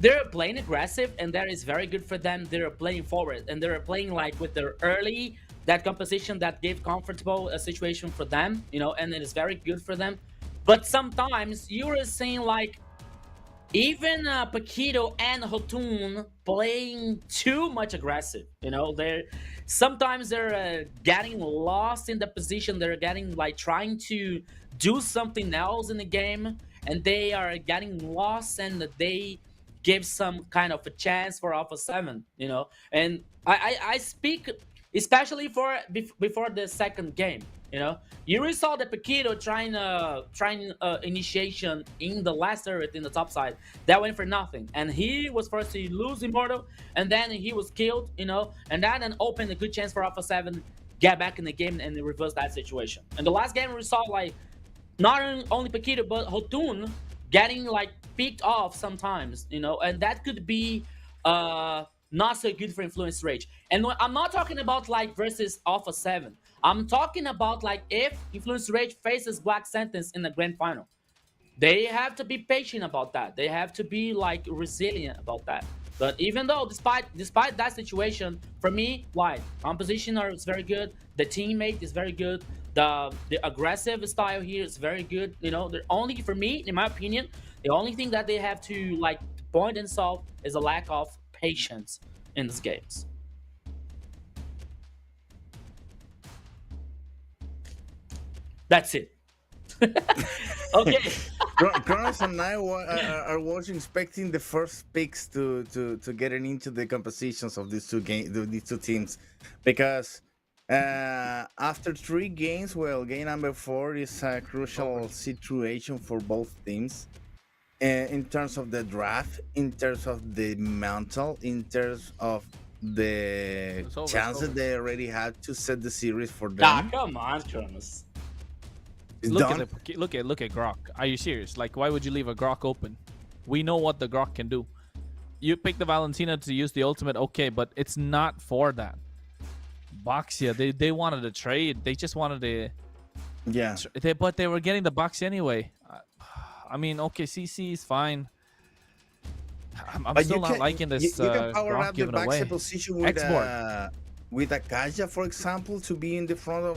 they're playing aggressive, and that is very good for them. They're playing forward, and they're playing like with their early that composition that gave comfortable a situation for them. You know, and it is very good for them. But sometimes you are seeing like even Paquito and Hotun playing too much aggressive. You know, they're sometimes they're getting lost in the position. They're getting like trying to do something else in the game, and they are getting lost, and they give some kind of a chance for Alpha 7. You know, and I speak especially for before the second game. You know, you really saw the Paquito trying initiation in the last turret in the top side. That went for nothing, and he was first to lose Immortal, and then he was killed. You know, and that then opened a good chance for Alpha 7 get back in the game and reverse that situation. And the last game we saw like not only Paquito but Hotun getting like picked off sometimes, you know, and that could be not so good for Influence Rage. And I'm not talking about like versus Alpha 7. I'm talking about like if Influence Rage faces Black Sentence in the grand final. They have to be patient about that. They have to be like resilient about that. But even though, despite that situation, for me, like composition is very good. The teammate is very good. The aggressive style here is very good. You know, the only for me, in my opinion, the only thing that they have to like point and solve is a lack of patience in these games. That's it. Okay. Kronos and I are watching, expecting the first picks to getting into the compositions of these two teams, because after 3 games, well, game number 4 is a crucial situation for both teams, in terms of the draft, in terms of the mental, in terms of the chance that they already had to set the series for them. Ah, come on, Kronos. Look at Grok. Are you serious? Like, why would you leave a Grok open? We know what the Grok can do. You pick the Valentina to use the ultimate, okay, but it's not for that. Boxia, they wanted to trade. They just wanted to. Yeah. But they were getting the box anyway. I mean, okay, CC is fine. I'm still not liking this. You can power Grok up the giving away. Boxia position with Akaja, for example, to be in front of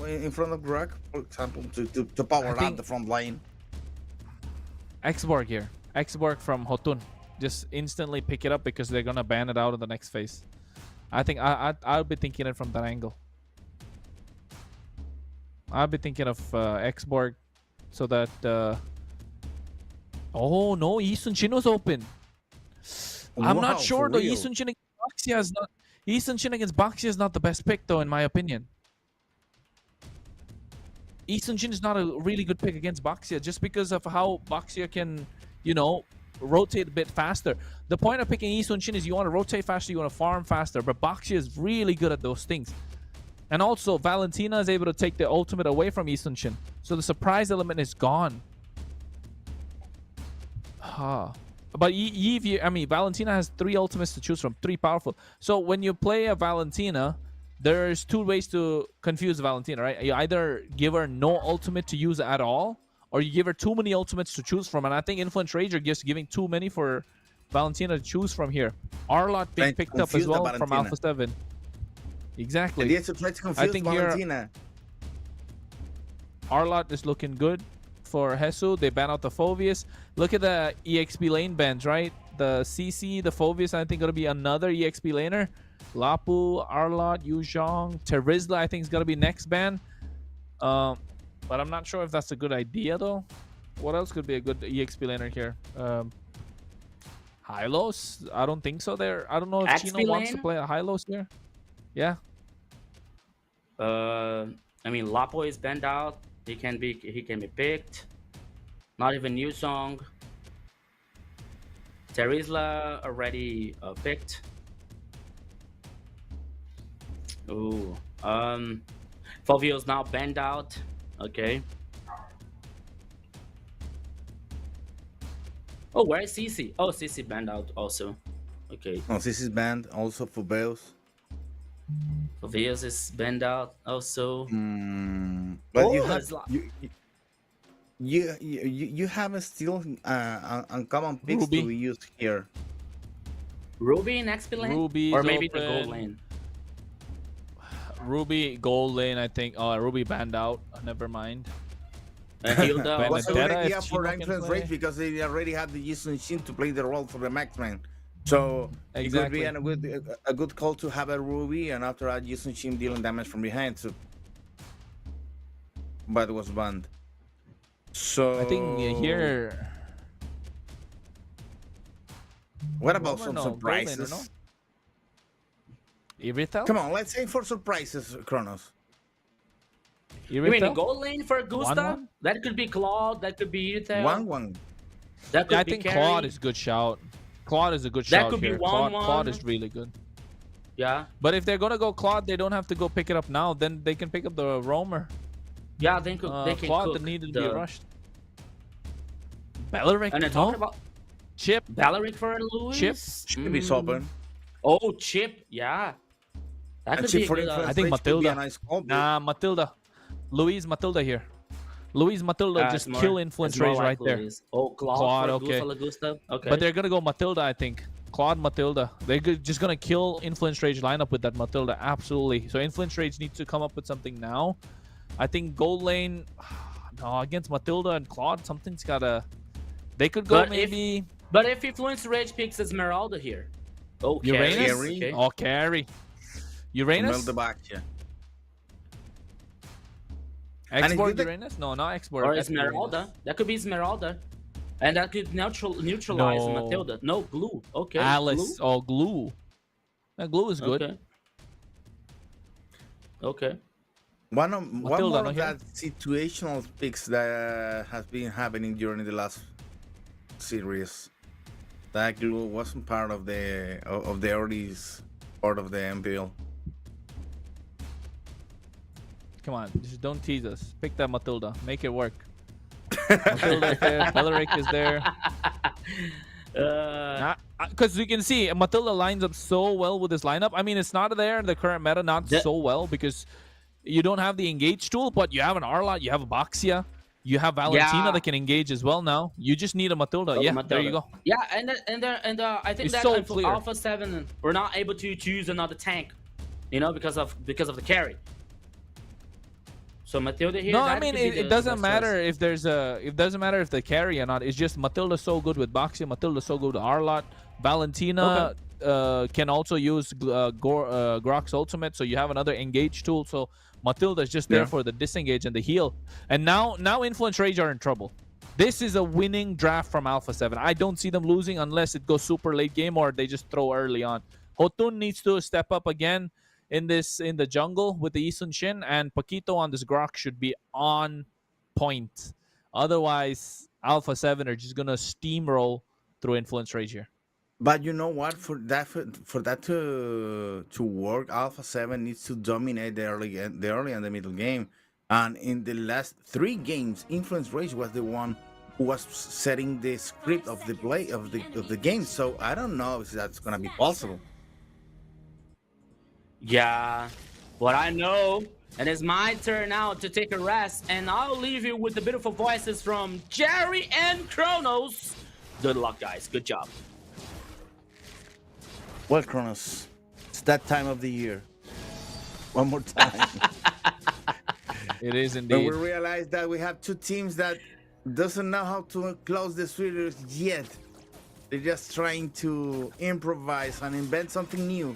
Grok, for example, to power up the front line. Xborg here. Xborg from Hotun. Just instantly pick it up because they're gonna ban it out in the next phase. I think I'll be thinking it from that angle. I'll be thinking of Xborg so that oh no, Isun Chin was open. I'm not sure though. Isun Chin against Boxia is not. Isun Chin against Boxia is not the best pick though, in my opinion. Isun Chin is not a really good pick against Boxia just because of how Boxia can, you know, rotate a bit faster. The point of picking Isun Chin is you want to rotate faster, you want to farm faster, but Boxia is really good at those things. And also, Valentina is able to take the ultimate away from Isun Chin, so the surprise element is gone. But Valentina has 3 ultimates to choose from, 3 powerful. So when you play a Valentina, there's 2 ways to confuse Valentina, right? You either give her no ultimate to use at all, or you give her too many ultimates to choose from. And I think Influence Rage are just giving too many for Valentina to choose from here. Arlott being picked up as well from Alpha 7. Exactly. And he has to try to confuse Valentina. Arlott is looking good for Hesu. They ban out the Phoveus. Look at the EXP lane bans, right? The CC, the Phoveus, I think going to be another EXP laner. Lapu, Arlott, Yuzhong, Terizla, I think is going to be next ban. But I'm not sure if that's a good idea though. What else could be a good EXP laner here? Hylos? I don't think so there. I don't know if XP Chino wants to lane? play a Hylos here. Yeah. I mean, Lapo is banned out. He can be picked. Not even new song. Terizla already picked. Ooh. Fovio's now banned out. Okay. Oh, where is CC? Oh, CC banned out also. Okay. Oh, CC is banned also for Beos. Foveus is banned out also. But oh, you have a still uncommon picks Ruby. to be used here. Ruby in XP lane? Ruby or maybe open. the gold lane. Ruby gold lane, I think. Oh, Ruby banned out. Never mind. Hilda It was a good Benedetta, idea if for Chino can Influence play. Rage because they already had the Jason Shin to play the role for the Maxman. So it could be a good call to have a Ruby and after that Jason Shin dealing damage from behind. So, but it was banned. So I think here. What about Roamer, some no, gold laner, surprises? Irithel? Come on, let's aim for surprises, Kronos. You mean a Irithel? gold lane for Gusta? 1-1? That could be Claude, that could be Irithel. 1-1. That could Yeah, I be think Carry. Claude is a good shout. Claude is a good That shout could be here. 1-1. Claude is really good. Yeah. But if they're gonna go Claude, they don't have to go pick it up now. Then they can pick up the Roamer. Yeah, they can Claude cook needed the... to be rushed. Belleric? And then talking about Chip. Belleric for Louis. Chip. Should be open. Oh, Chip. Yeah. That And could Chip be a for good. Influence I think Rage could be a Matilda. nice call, Nah, Matilda. Louise Matilda here. Louise Matilda just kill Influence Rage right there. Louise. Oh, Claude for Gusta. Okay. But they're gonna go Matilda, I think. Claude Matilda. They're just gonna kill Influence Rage lineup with that Matilda. Absolutely. So Influence Rage needs to come up with something now. I think gold lane. No, against Matilda and Claude, something's gotta. They could go maybe. But if Influence Rage picks Esmeralda here. Oh, Uranus? Okay. Oh, carry. Uranus? The back, yeah. Export Uranus? No, not export. Or export Esmeralda. Uranus. That could be Esmeralda. And that could neutralize No. Matilda. No, glue. Okay. Alice. Glue? Oh, glue. That glue is good. Okay. Okay. One Matilda, more no of that situational picks that has been happening during the last series. That glue wasn't part of the early part of the MPL. Come on, just don't tease us. Pick that Matilda. Make it work. Matilda is there. Belleric is there. Because you can see Matilda lines up so well with this lineup. I mean, it's not there in the current meta, not so well because you don't have the engage tool, but you have an Arlot, you have a Boxia, you have Valentina that can engage as well now. You just need a Matilda. There you go. Yeah, and I think It's that so for clear. Alpha 7 we're not able to choose another tank, you know, because of the carry. So Matilda here. No, that I mean could be it the doesn't best matter choice. if there's a. It doesn't matter if they carry or not. It's just Matilda's so good with Boxia. Matilda's so good with Arlot. Valentina can also use Grok's ultimate, so you have another engage tool. So Matilda's just there for the disengage and the heal. And now Influence Rage are in trouble. This is a winning draft from Alpha 7. I don't see them losing unless it goes super late game or they just throw early on. Hotun needs to step up again in the jungle with the Isun Shin, and Paquito on this Grok should be on point. Otherwise, Alpha 7 are just gonna steamroll through Influence Rage here. But you know what? For that to work, Alpha 7 needs to dominate the early and the middle game. And in the last 3 games, Influence Rage was the one who was setting the script of the play of the game. So I don't know if that's gonna be possible. Yeah, but I know, and it's my turn now to take a rest, and I'll leave you with the beautiful voices from Jerry and Kronos. Good luck, guys. Good job. Well, Kronos, it's that time of the year. One more time. It is When indeed. we realize that we have 2 teams that doesn't know how to close the series yet. They're just trying to improvise and invent something new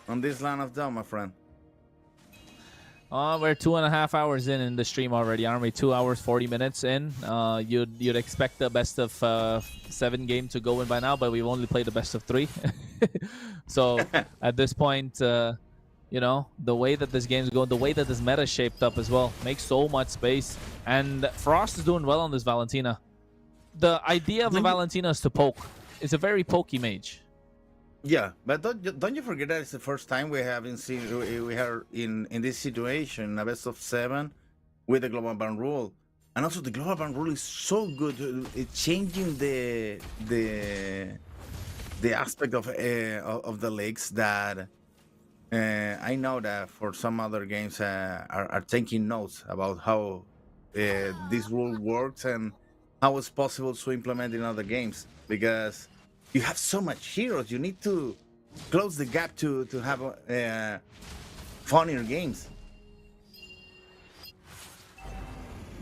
on this line of dawn, my friend. We're 2.5 hours in the stream already, aren't we? 2 hours 40 minutes in. You'd expect the best of 7 game to go in by now, but we've only played the best of 3. So at this point, you know, the way that this game's going, the way that this meta is shaped up as well, makes so much space. And Frost is doing well on this Valentina. The idea of a Valentina is to poke. It's a very pokey mage. Yeah, but don't you forget that it's the first time we haven't seen we are in this situation, a best of 7 with the global ban rule, and also the global ban rule is so good. It's changing the aspect of the leagues that I know that for some other games are taking notes about how this rule works and how it's possible to implement in other games, because you have so much heroes. You need to close the gap to have funnier games.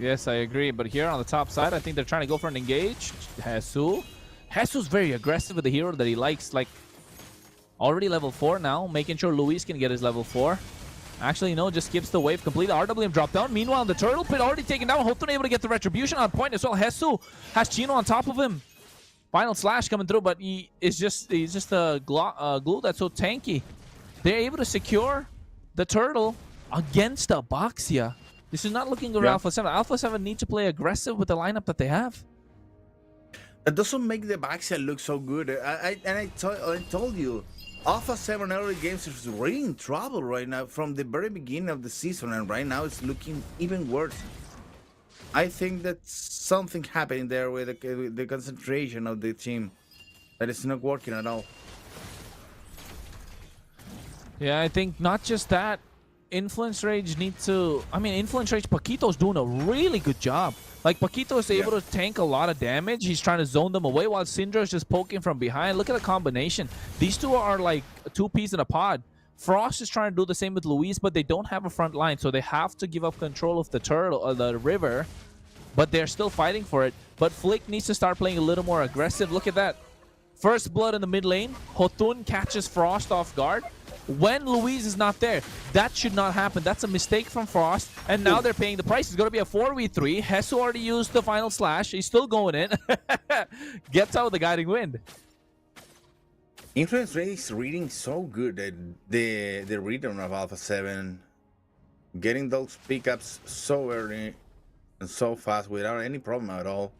Yes, I agree. But here on the top side, I think they're trying to go for an engage. Jesu's very aggressive with the hero that he likes. Like, already level 4 now, making sure Luis can get his level 4. Actually, no, just skips the wave completely. RWM dropped down. Meanwhile, the turtle pit already taken down. Hotun able to get the retribution on point as well. Jesu has Chino on top of him. Final slash coming through, but he's just a glue that's so tanky. They're able to secure the turtle against Abaxia. This is not looking good for Alpha 7. Alpha 7 need to play aggressive with the lineup that they have. It doesn't make the Abaxia look so good. I told you, Alpha 7 early games is really in trouble right now from the very beginning of the season, and right now it's looking even worse. I think that something happening there with the concentration of the team that is not working at all. Yeah, I think not just that. Influence Rage needs to... I mean, Influence Rage, Paquito's doing a really good job. Like, Paquito is able to tank a lot of damage. He's trying to zone them away while Syndra is just poking from behind. Look at the combination. These two are like two peas in a pod. Frost is trying to do the same with Luis, but they don't have a front line, so they have to give up control of the turtle or the river. But they're still fighting for it. But Flick needs to start playing a little more aggressive. Look at that. First blood in the mid lane. Hotun catches Frost off guard. When Luis is not there, that should not happen. That's a mistake from Frost, and now they're paying the price. It's going to be a 4v3. Jesu already used the final slash. He's still going in. Gets out with the guiding wind. Influence Rate is reading so good that the rhythm of Alpha 7, getting those pickups so early and so fast without any problem at all.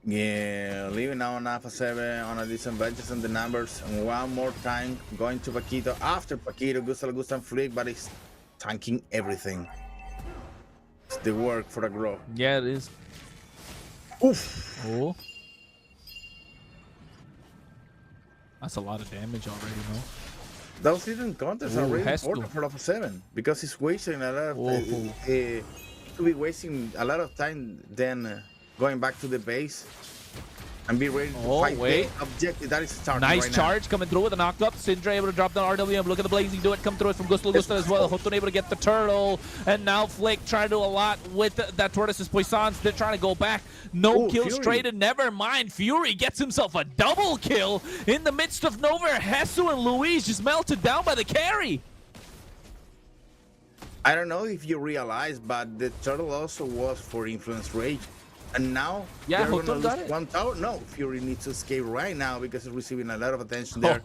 Yeah, leaving now on Alpha 7 on a disadvantage on the numbers, and one more time going to Paquito. After Paquito, Gusta Flick, but he's tanking everything. It's the work for the grow. Yeah, it is. Oof. Oh. That's a lot of damage already, no? Those hidden contests are really important for Alpha 7 because he's wasting a lot of to be wasting a lot of time then going back to the base and be ready to fight the objective that is starting nice right charge now. Coming through with a knock up. Syndra able to drop down RWM. Look at the blazing do it come through it from Gusta as well. Hotun able to get the turtle, and now Flick trying to do a lot with that Tortoise's Poissons. They're trying to go back. No kills traded. Never mind. Fury gets himself a double kill in the midst of nowhere. Jesu and Luis just melted down by the carry. I don't know if you realize, but the turtle also was for Influence Rage. And now, yeah, Hotun got it. One tower. No, Fury needs to escape right now because he's receiving a lot of attention there.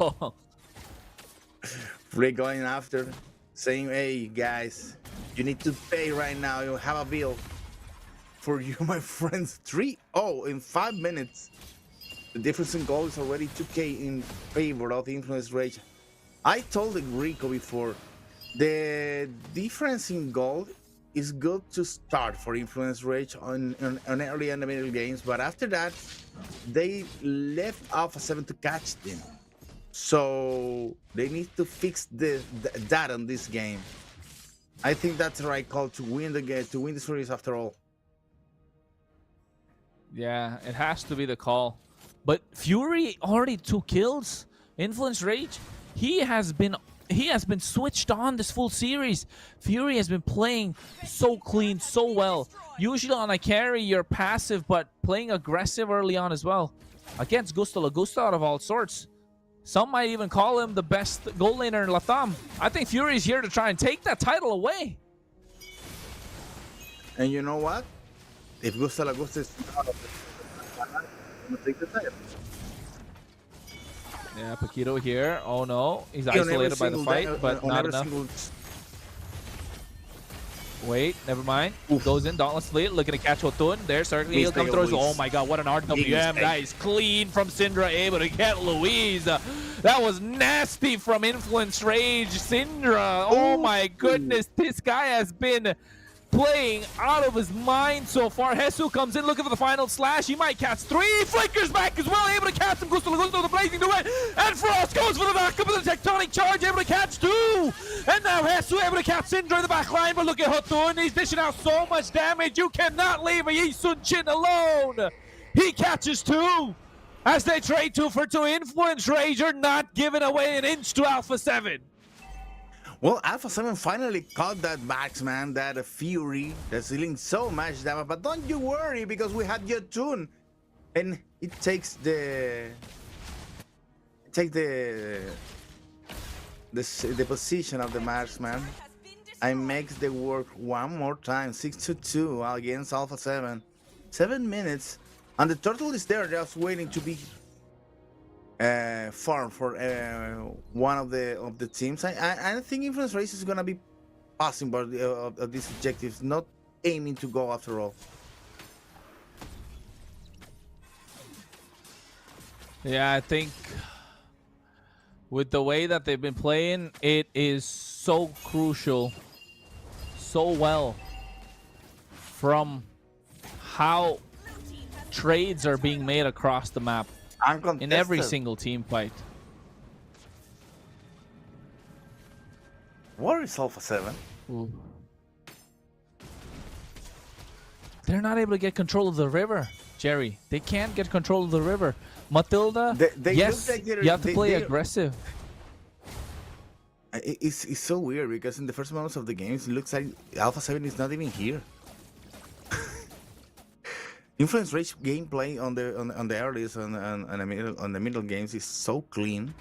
Flick going after, saying, "Hey guys, you need to pay right now. You have a bill for you, my friends." 3-0 in 5 minutes. The difference in goal is already 2K in favor of Influence Rage. I told Rico before, the difference in gold is good to start for Influence Rage on early and middle games, but after that, they left Alpha 7 to catch them. So they need to fix that on this game. I think that's the right call to win the game, to win the series after all. Yeah, it has to be the call. But Fury already 2 kills. Influence Rage, he has been switched on this full series. Fury has been playing so clean, so well. Usually on a carry, you're passive, but playing aggressive early on as well. Against Gusta out of all sorts. Some might even call him the best gold laner in LATAM. I think Fury is here to try and take that title away. And you know what? If Gusta is out of it, take the title. Yeah, Paquito here. Oh no, he's isolated by the fight, but not enough. Wait, never mind. Goes in, Dauntless Fleet, looking to catch Hotun. There's certainly he'll come through. Oh my god, what an RWM. That is clean from Syndra, able to get Luis. That was nasty from Influence Rage. Syndra, oh my goodness, this guy has been playing out of his mind so far. Jesu comes in looking for the final slash. He might catch 3. Flickers back as well, able to catch him. Gusto with the blazing to it. And Frost goes for the backup of the tectonic charge, able to catch 2. And now Jesu able to catch Syndra in the back line. But look at Hotun. He's dishing out so much damage. You cannot leave a Yi Sun Chin alone. He catches 2. As they trade 2 for 2. Influence Rage are not giving away an inch to Alpha 7. Well, Alpha 7 finally caught that marksman, that Fury, that's dealing so much damage. But don't you worry, because we had Yotun, and it takes the position of the marksman and makes the work one more time. 6-2 against Alpha 7. 7 minutes, and the turtle is there just waiting to be farm for one of the teams. I think Influence Race is gonna be passing by of these objectives, not aiming to go after all. Yeah, I think with the way that they've been playing, it is so crucial, so well from how trades are being made across the map in every single team fight. Where is Alpha 7? Ooh. They're not able to get control of the river, Jerry. They can't get control of the river. Matilda, yes, look like you have to play aggressive. It's so weird because in the first moments of the games, it looks like Alpha 7 is not even here. Influence Rage gameplay on the earliest and the middle games is so clean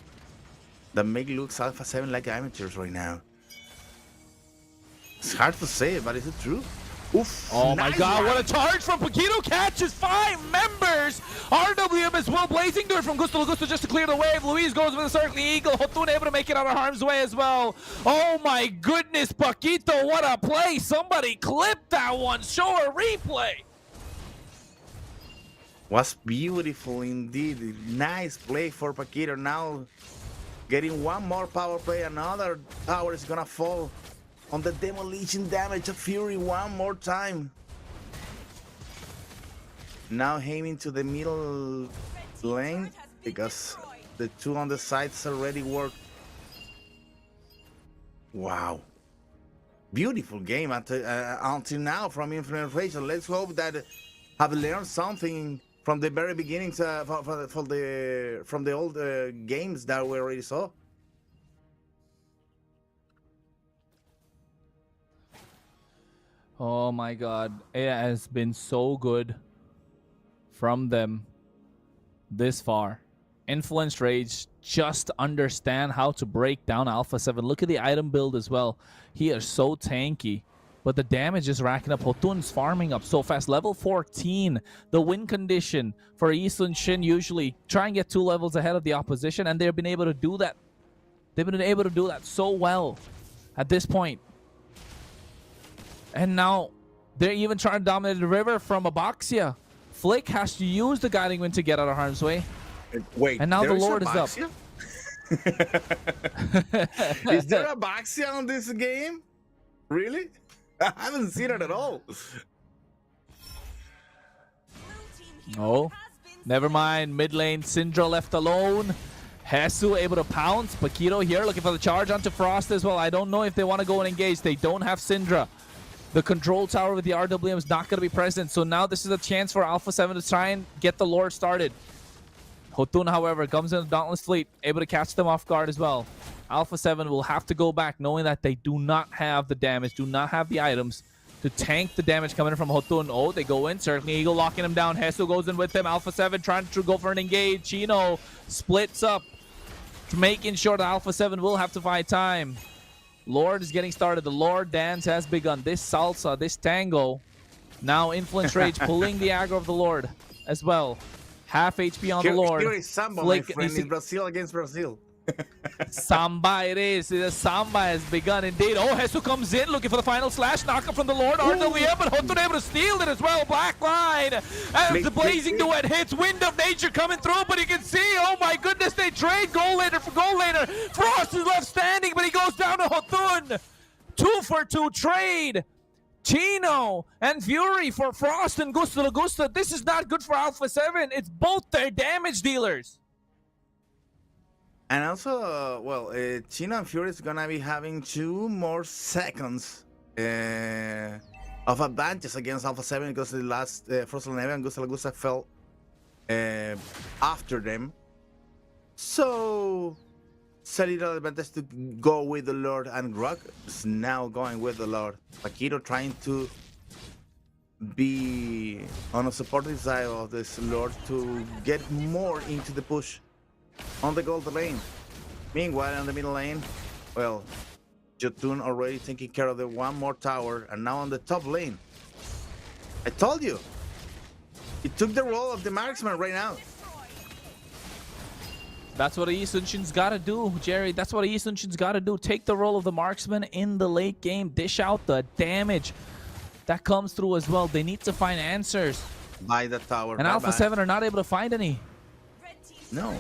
that make looks Alpha 7 like amateurs right now. It's hard to say, but is it true? Oof, oh nice my god, one. what a charge from Paquito. Catches 5 members. RWM as well, blazing to it from Gusto just to clear the wave. Luis goes with a circling eagle. Hotun able to make it out of harm's way as well. Oh my goodness, Paquito, what a play. Somebody clip that one. Show a replay. Was beautiful indeed. Nice play for Paquito. Now getting one more power play. Another tower is gonna fall on the demolition damage of Fury one more time. Now aiming to the middle lane because the two on the sides already worked. Wow. Beautiful game until now from Influence Rage. Let's hope that have learned something from the very beginnings from the old games that we already saw. Oh my god, it has been so good from them this far. Influence Rage just understand how to break down Alpha 7. Look at the item build as well. He is so tanky, but the damage is racking up. Hotun's farming up so fast. Level 14, the win condition for Eastern Shin usually try and get 2 levels ahead of the opposition, and they've been able to do that. They've been able to do that so well at this point. And now they're even trying to dominate the river from Abaxia. Flick has to use the guiding wind to get out of harm's way. Wait, and now the Lord is up. Is there a Abaxia on this game? Really? I haven't seen it at all. Oh, never mind. Mid lane, Syndra left alone. Hesu able to pounce. Paquito here looking for the charge onto Frost as well. I don't know if they want to go and engage. They don't have Syndra. The control tower with the RWM is not going to be present. So now this is a chance for Alpha 7 to try and get the Lord started. Hotun, however, comes in the Dauntless Fleet, able to catch them off guard as well. Alpha 7 will have to go back knowing that they do not have the damage, do not have the items to tank the damage coming in from Hotun. Oh, they go in. Circling Eagle locking him down. Hesu goes in with them. Alpha 7 trying to go for an engage. Chino splits up, making sure that Alpha 7 will have to fight time. Lord is getting started. The Lord dance has begun. This salsa, this tango. Now Influence Rage pulling the aggro of the Lord as well. Half HP on the Lord. Here is Samba, my friend, in Brazil against Brazil. Samba it is. The Samba has begun indeed. Oh, Hesu comes in looking for the final slash. Knockup from the Lord. RWM, but Hotun able to steal it as well. Black line. As the blazing duet hits. Wind of Nature coming through, but you can see, oh my goodness, they trade goal later for goal later. Frost is left standing, but he goes down to Hotun. 2-for-2 trade. Chino and Fury for Frost and Gusto Gusto. This is not good for Alpha 7. It's both their damage dealers. And also, Chino and Fury is gonna be having 2 more seconds of advantage against Alpha 7 because the last Frozen Neve and Gusta Lagusta fell after them. So it's a little advantage to go with the Lord, and Rock is now going with the Lord. Paquito trying to be on a supportive side of this Lord to get more into the push on the gold lane. Meanwhile, in the middle lane, well, Jotun already taking care of the one more tower, and now on the top lane. I told you, he took the role of the marksman right now. That's what Yi Sun-shin's got to do, Jerry. That's what Yi Sun-shin's got to do. Take the role of the marksman in the late game. Dish out the damage that comes through as well. They need to find answers. By the tower. And Alpha 7 are not able to find any. No.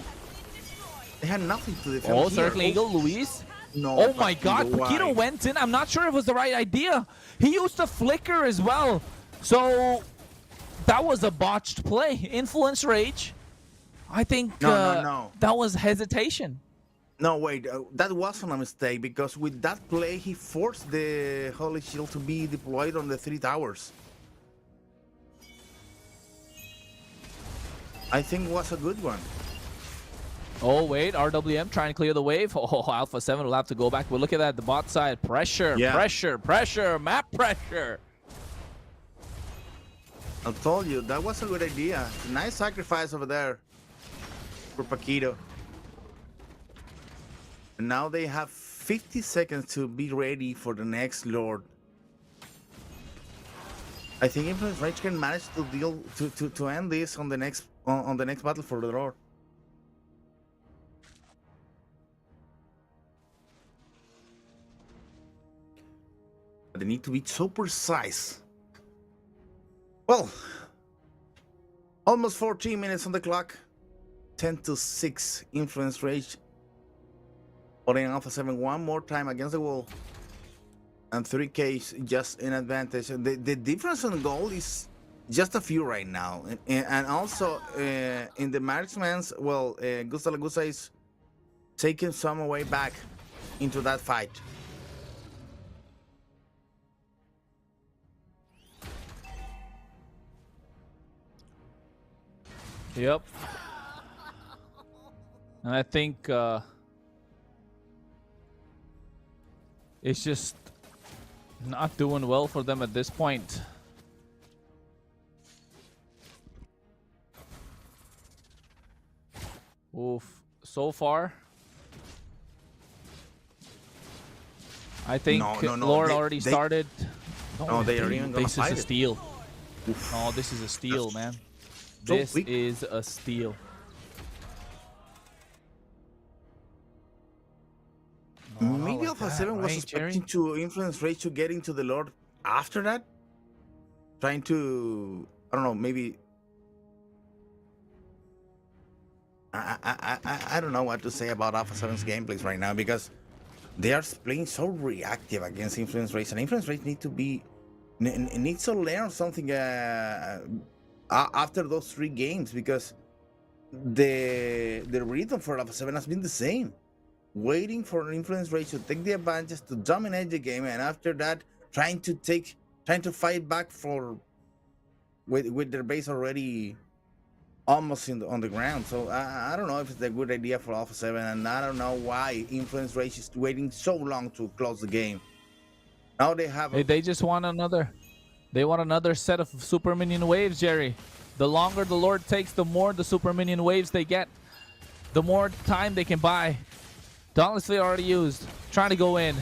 They had nothing to defend. Oh, circling eagle, Luis. No. Oh my god, why? Paquito went in. I'm not sure if it was the right idea. He used a flicker as well. So that was a botched play. Influence Rage. I think no. that was hesitation. No, wait, that wasn't a mistake, because with that play, he forced the Holy Shield to be deployed on the 3 towers. I think it was a good one. Oh, wait, RWM trying to clear the wave. Oh, Alpha 7 will have to go back. But look at that, the bot side. Pressure, pressure, map pressure. I told you, that was a good idea. Nice sacrifice over there for Paquito. And now they have 50 seconds to be ready for the next Lord. I think Influence Rage can manage to deal to end this on the next battle for the Lord. But they need to be so precise. Well, almost 14 minutes on the clock. 10-6 Influence Rage. Putting Alpha 7 one more time against the wall. And 3K just in advantage. The difference on goal is just a few right now. And also in the marksman's, well, Gusta Lagusa is taking some way back into that fight. Yep. And I think it's just not doing well for them at this point. Oof. So far, I think no, Lord already started. No, they are even gonna This fight is a it. steal. No, this is a steal, man. So This weak. is a steal. Maybe Alpha 7 was expecting to Influence Rage to get into the Lord after that. Trying to, I don't know, maybe. I don't know what to say about Alpha 7's gameplays right now, because they are playing so reactive against Influence Rage, and Influence Rage needs to learn something after those 3 games, because the rhythm for Alpha 7 has been the same. Waiting for Influence Rage to take the advantage, to dominate the game, and after that trying to fight back with their base already almost on the ground. So I don't know if it's a good idea for Alpha 7, and I don't know why Influence Rage is waiting so long to close the game. Now they have They just want another. They want another set of super minion waves, Jerry. The longer the Lord takes, the more the super minion waves they get. The more time they can buy. Dauntlessly already used. Trying to go in.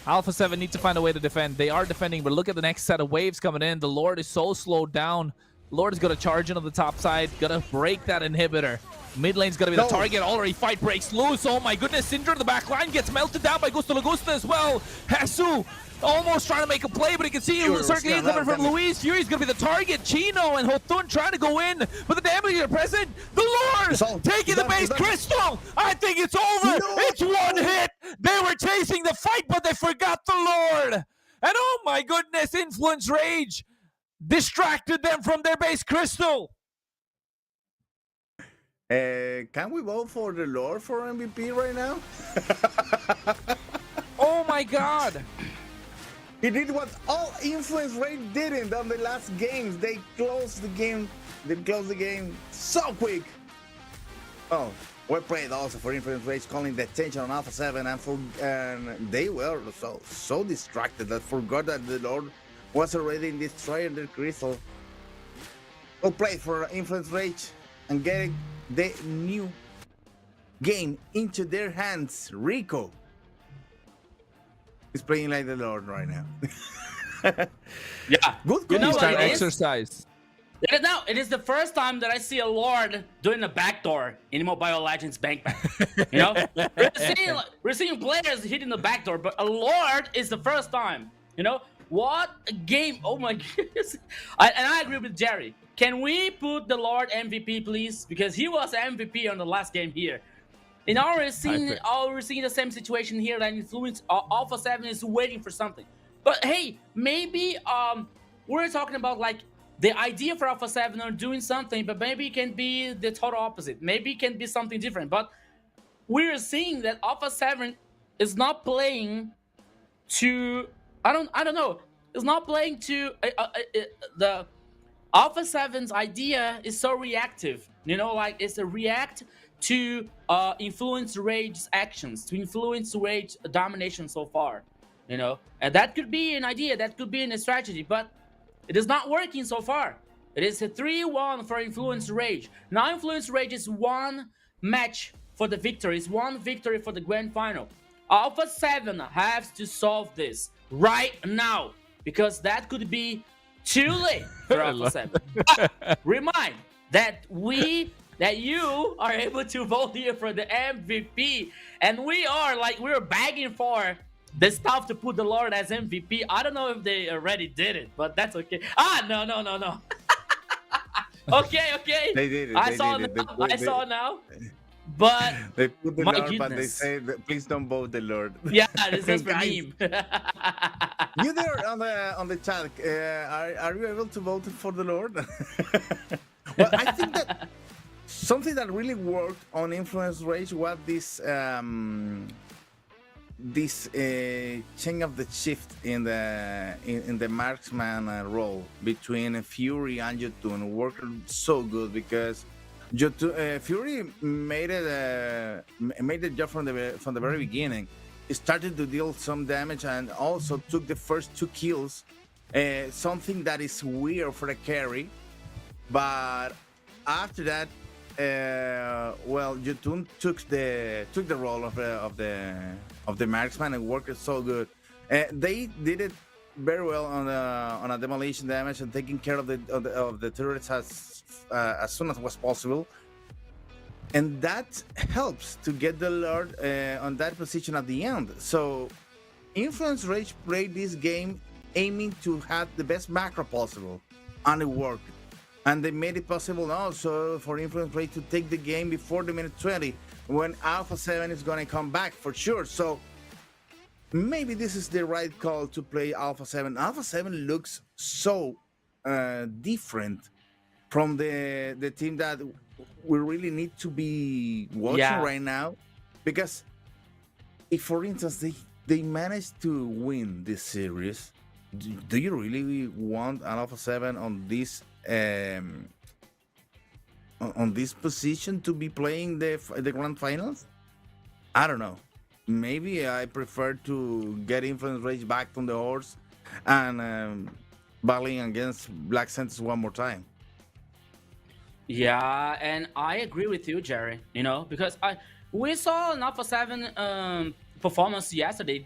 Alpha 7 need to find a way to defend. They are defending, but look at the next set of waves coming in. The Lord is so slowed down. Lord is going to charge into the top side. Going to break that inhibitor. Mid lane's going to be the target. Already fight breaks loose. Oh my goodness. Syndra in the back line gets melted down by Gusto Lagusta as well. Jesu almost trying to make a play, but you can see circulating coming from Luis. Fury's going to be the target. Chino and Hotun trying to go in, but the damage are present. The Lord taking the base crystal. I think it's over. It's one hit. They were chasing the fight, but they forgot the Lord. And oh my goodness, Influence Rage distracted them from their base crystal. can we vote for the Lord for MVP right now? Oh my god. He did what all Influence Rage didn't on the last games. They closed the game. They closed the game so quick. Oh, Well played also for Influence Rage, calling the attention on Alpha 7, and they were so distracted that forgot that the Lord was already in destroying their crystal. Well played for Influence Rage and getting the new game into their hands. Rico is playing like the Lord right now. Yeah. Good You know call. what it is? Exercise. It is the first time that I see a Lord doing a backdoor in Mobile Legends Bang Bang. You know, we're seeing players hitting the backdoor, but a Lord is the first time. You know, what a game! Oh my goodness! And I agree with Jerry. Can we put the Lord MVP, please? Because he was MVP on the last game here. And now we're seeing the same situation here. That Influence Alpha 7 is waiting for something. But hey, maybe we're talking about like the idea for Alpha 7 are doing something, but maybe it can be the total opposite. Maybe it can be something different. But we're seeing that Alpha 7 is not playing to I don't know. It's not playing to the Alpha 7's idea is so reactive. You know, like it's a react to Influence Rage's actions, to Influence Rage domination so far. You know, and that could be an idea, that could be a strategy, but it is not working so far. It is a 3-1 for Influence Rage. Now Influence Rage is one match for the victory. It's one victory for the grand final. Alpha 7 has to solve this right now, because that could be too late for Alpha 7. But remind that you are able to vote here for the MVP, and we're begging for the stuff to put the Lord as MVP. I don't know if they already did it, but that's okay. No. Okay. They did it. I saw now. But they put the my Lord, goodness. but they say, please don't vote the Lord. Yeah, this is for Guys, meme. You there on the chat? Are you able to vote for the Lord? Well, I think that something that really worked on Influence Rage was this change of the shift in the marksman role between Fury and Jotun worked so good, because Fury made the job from the very beginning. He started to deal some damage and also took the first 2 kills. Something that is weird for a carry, but after that, Jotun took the role of the marksman and worked so good. They did it very well on a demolition damage and taking care of the turrets as soon as was possible, and that helps to get the Lord on that position at the end. So Influence Rage played this game aiming to have the best macro possible, and it worked. And they made it possible also for Influence Rage to take the game before the minute 20, when Alpha 7 is going to come back for sure. So maybe this is the right call to play Alpha 7. Alpha 7 looks so different from the team that we really need to be watching right now. Because if, for instance, they manage to win this series, do you really want an Alpha 7 on this position to be playing the grand finals? I don't know. Maybe I prefer to get Influence Rage back on the horse and battling against Black Sentinels one more time. Yeah, and I agree with you, Jerry. You know, because we saw an Alpha 7 performance yesterday.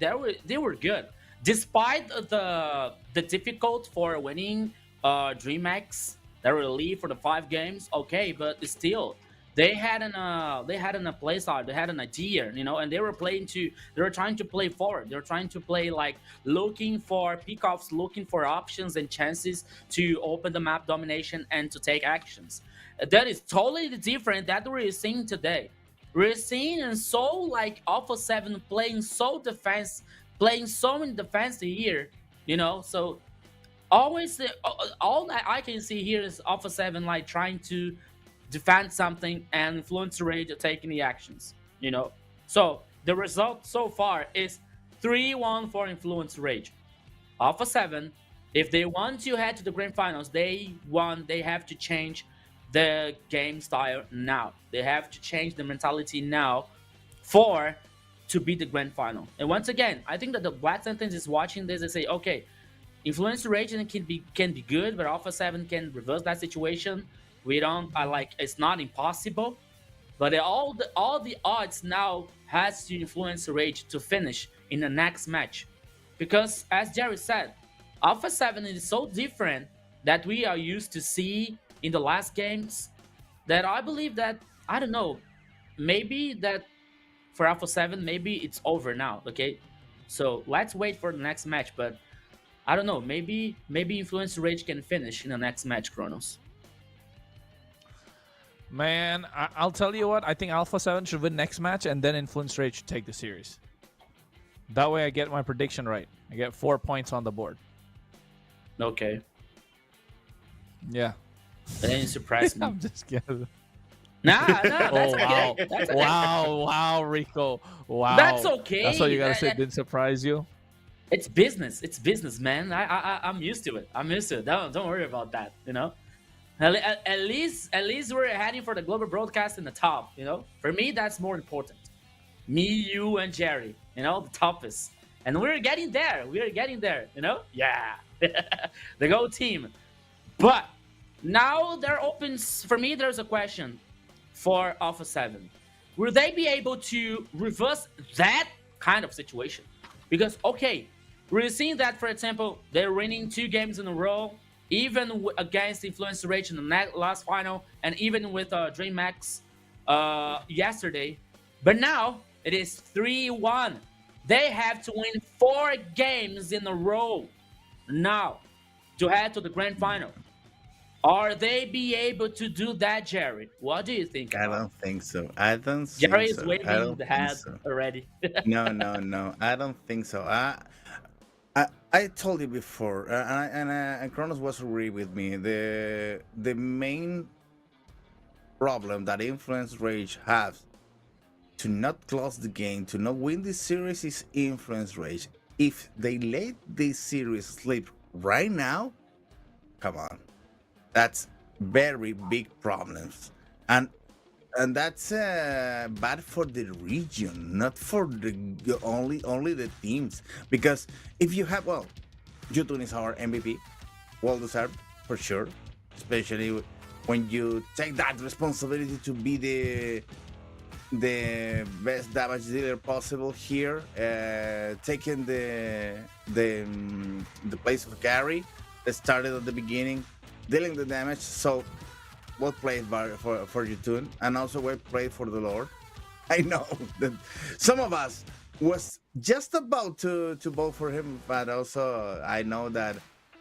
They were good, despite the difficult for winning DreamHack. They were lead for the 5 games. Okay, but still, they had a play side. They had an idea, you know, and they were trying to play forward. They were trying to play like looking for pickoffs, looking for options and chances to open the map domination and to take actions. That is totally different that we're seeing today. We're seeing like Alpha 7 playing so in defense here, you know. So always all that I can see here is Alpha 7 like trying to defend something and Influence Rage taking the actions, you know. So the result so far is 3-1 for Influence Rage. Alpha 7, if they want to head to the grand finals, they have to change the game style now. They have to change the mentality now to beat the grand final. And once again, I think that the Black Sentence is watching this and say, okay, Influence Rage can be good, but Alpha 7 can reverse that situation. We don't it's not impossible, but all the odds now has to Influence Rage to finish in the next match, because as Jerry said, Alpha 7 is so different that we are used to see in the last games, that I believe that, I don't know, maybe that for Alpha 7, maybe it's over now, okay? So let's wait for the next match, but I don't know, maybe Influence Rage can finish in the next match, Kronos. Man, I'll tell you what, I think Alpha 7 should win next match, and then Influence Rage should take the series. That way I get my prediction right. I get 4 points on the board. Okay. Yeah. That didn't surprise me. I'm just kidding. Nah, that's okay. That's okay. Wow, Rico. Wow. That's okay. That's what you gotta say. Didn't surprise you. It's business. It's business, man. I'm used to it. I'm used to it. Don't worry about that. You know. At least we're heading for the global broadcast in the top. You know. For me, that's more important. Me, you, and Jerry. You know, the toughest. And we're getting there. We're getting there. You know. Yeah. The Go team. But now there opens for me. There's a question for Alpha 7. Will they be able to reverse that kind of situation? Because, okay, we're seeing that, for example, they're winning 2 games in a row, even against Influence Rage in the last final, and even with DreamHack yesterday. But now, it is 3-1. They have to win 4 games in a row now to head to the grand final. Are they be able to do that, Jerry? What do you think? I don't think so. I don't. Jerry think is so. waving the hat already. No. I don't think so. I told you before, and Kronos was agree with me. The main problem that Influence Rage has to not close the game, to not win this series, is Influence Rage. If they let this series slip right now, come on. That's very big problems, and that's bad for the region, not for the only the teams. Because if you have, well, Jotun is our MVP, well deserved for sure, especially when you take that responsibility to be the best damage dealer possible here, taking the place of Gary that started at the beginning, dealing the damage. So well played for Jotun, and also well played for the Lord. I know that some of us was just about to vote for him, but also I know that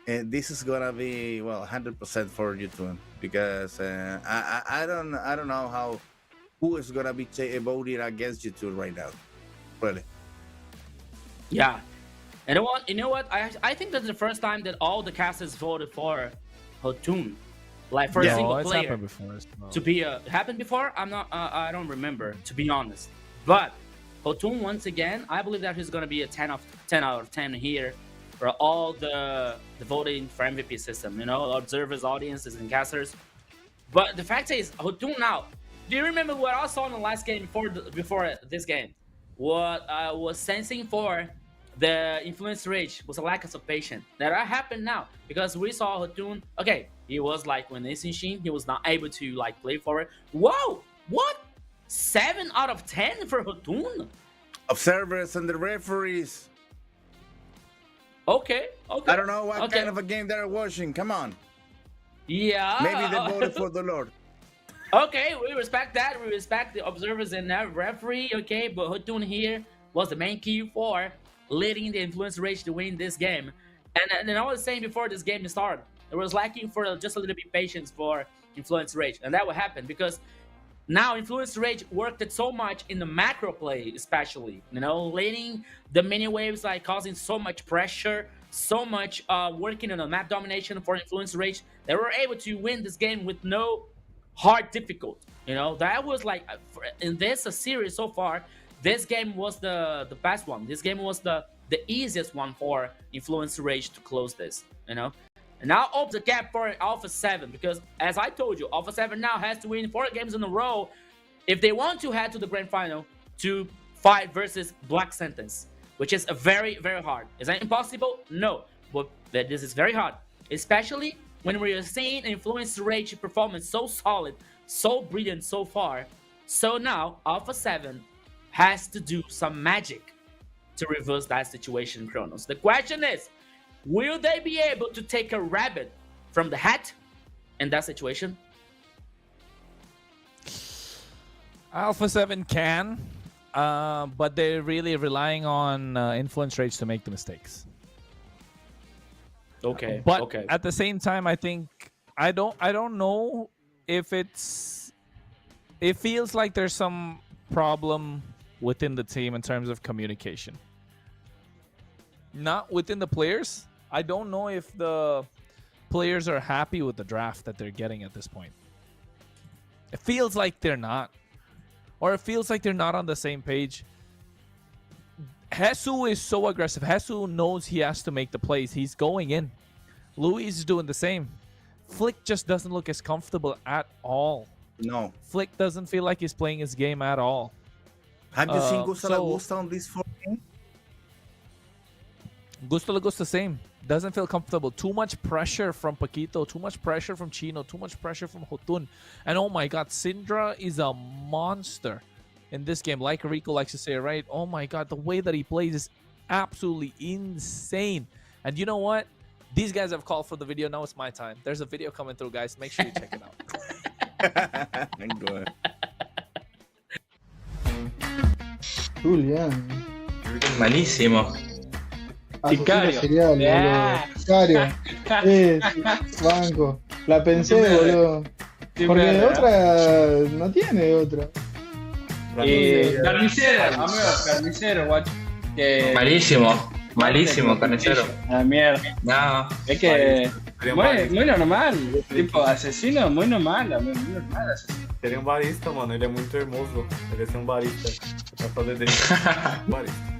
this is gonna be 100% for Jotun, because I don't know who is gonna be voting against Jotun right now, really. Yeah, and you know what? I think that's the first time that all the casters voted for Jotun, like for a single player. Happened before, to be happened before. I don't remember, to be honest. But Jotun, once again, I believe that he's gonna be a 10 out of 10 here for all the voting for MVP system. You know, observers, audiences, and casters. But the fact is, Jotun now. Do you remember what I saw in the last game before this game? What I was sensing for the Influence Rage was a lack of patience. That happened now, because we saw Jotun. Okay, he was like when Shin, he was not able to play for it. Whoa, what? 7 out of 10 for Jotun? Observers and the referees. Okay. I don't know what kind of a game they're watching. Come on. Yeah. Maybe they voted for the Lord. Okay, we respect that. We respect the observers and the referee. Okay, but Jotun here was the main key for leading the Influence Rage to win this game. And I was saying before this game started, it was lacking for just a little bit patience for Influence Rage, and that will happen because now Influence Rage worked it so much in the macro play, especially, you know, leading the mini waves, causing so much pressure, so much working on the map domination for Influence Rage. They were able to win this game with no hard difficult. You know, that was in this series so far, this game was the best one. This game was the easiest one for Influence Rage to close this, you know. And now open the gap for Alpha 7, because as I told you, Alpha 7 now has to win 4 games in a row if they want to head to the grand final to fight versus Black Sentence, which is a very, very hard. Is that impossible? No, but this is very hard, especially when we are seeing Influence Rage performance so solid, so brilliant so far. So now Alpha 7 has to do some magic to reverse that situation, Kronos. The question is, will they be able to take a rabbit from the hat in that situation? Alpha 7 can, but they're really relying on Influence Rage to make the mistakes. Okay. But okay. at the same time, I think I don't know if it feels like there's some problem within the team in terms of communication. Not within the players. I don't know if the players are happy with the draft that they're getting at this point. It feels like they're not. Or it feels like they're not on the same page. Jesus is so aggressive. Jesus knows he has to make the plays. He's going in. Luis is doing the same. Flick just doesn't look as comfortable at all. No. Flick doesn't feel like he's playing his game at all. Have you seen Gusto Lagusta on this 4 game? Gusto Lagusta same. Doesn't feel comfortable. Too much pressure from Paquito. Too much pressure from Chino. Too much pressure from Hotun. And oh my god, Syndra is a monster in this game. Like Rico likes to say, right? Oh my god, the way that he plays is absolutely insane. And you know what? These guys have called for the video. Now it's my time. There's a video coming through, guys. Make sure you check it out. Julián. Malísimo. Sicario. Sicario. Banco. La pensé, boludo. Porque de otra no tiene otra. Carnicero, amigo, carnicero, guacho. Malísimo, carnicero. La mierda. No. Es que muy normal. Tipo, asesino, muy normal, amigo. Muy normal, asesino. Ele é um barista, mano. Ele é muito hermoso. Ele é um barista. Pra fazer dele. Barista.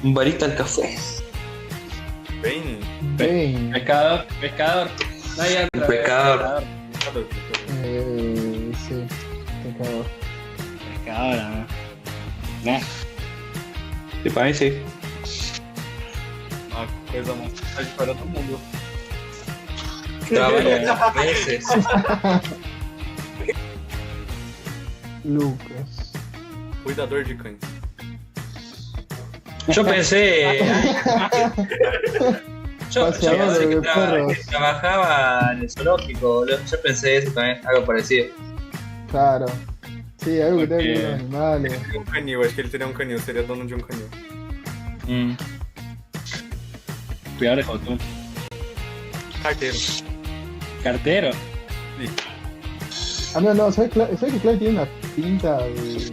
Un barista al café. Bem. Pescador. No hay otra. Pescador. Sí. Pescador. Pescador, ¿no? Sí, para mí sí. A coisa mais importante para todo mundo. Trabaja meses. Lucas. Cuidador de cães. Yo pensé. Yo pensé que trabajaba en el zoológico, boludo. Yo pensé eso también, algo parecido. Claro. Sí, algo que tenga que ver con animales. Um canil, acho que ele teria um canil, seria dono de um canil. Cuidado de Hotun. Carteiro. ¿Cartero? Sí. Ah, no, ¿sabes que Clay tiene una pinta de...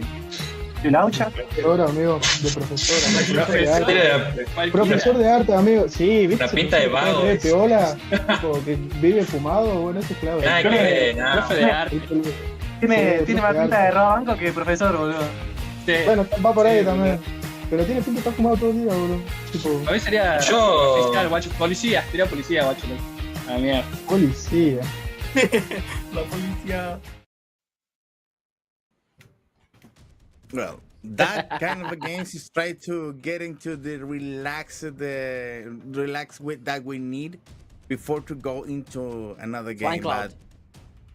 ¿De laucha? Profesora, amigo, de profesora. Profesor de arte, amigo. Sí, ¿viste? La pinta de vago. Hola, tipo, que vive fumado, bueno, ese es clave. Profe de arte. Tiene más pinta de robanco que profesor, boludo. Sí. Bueno, va por ahí también. Pero tiene pinta de estar fumado todo el día, boludo. Tipo... A mí sería fiscal, guacho. Policía, sería policía, guacho. Ah, mierda. Policía. La policía. Well, that kind of a games is try to get into the relax with that we need before to go into another game. Flying Cloud. But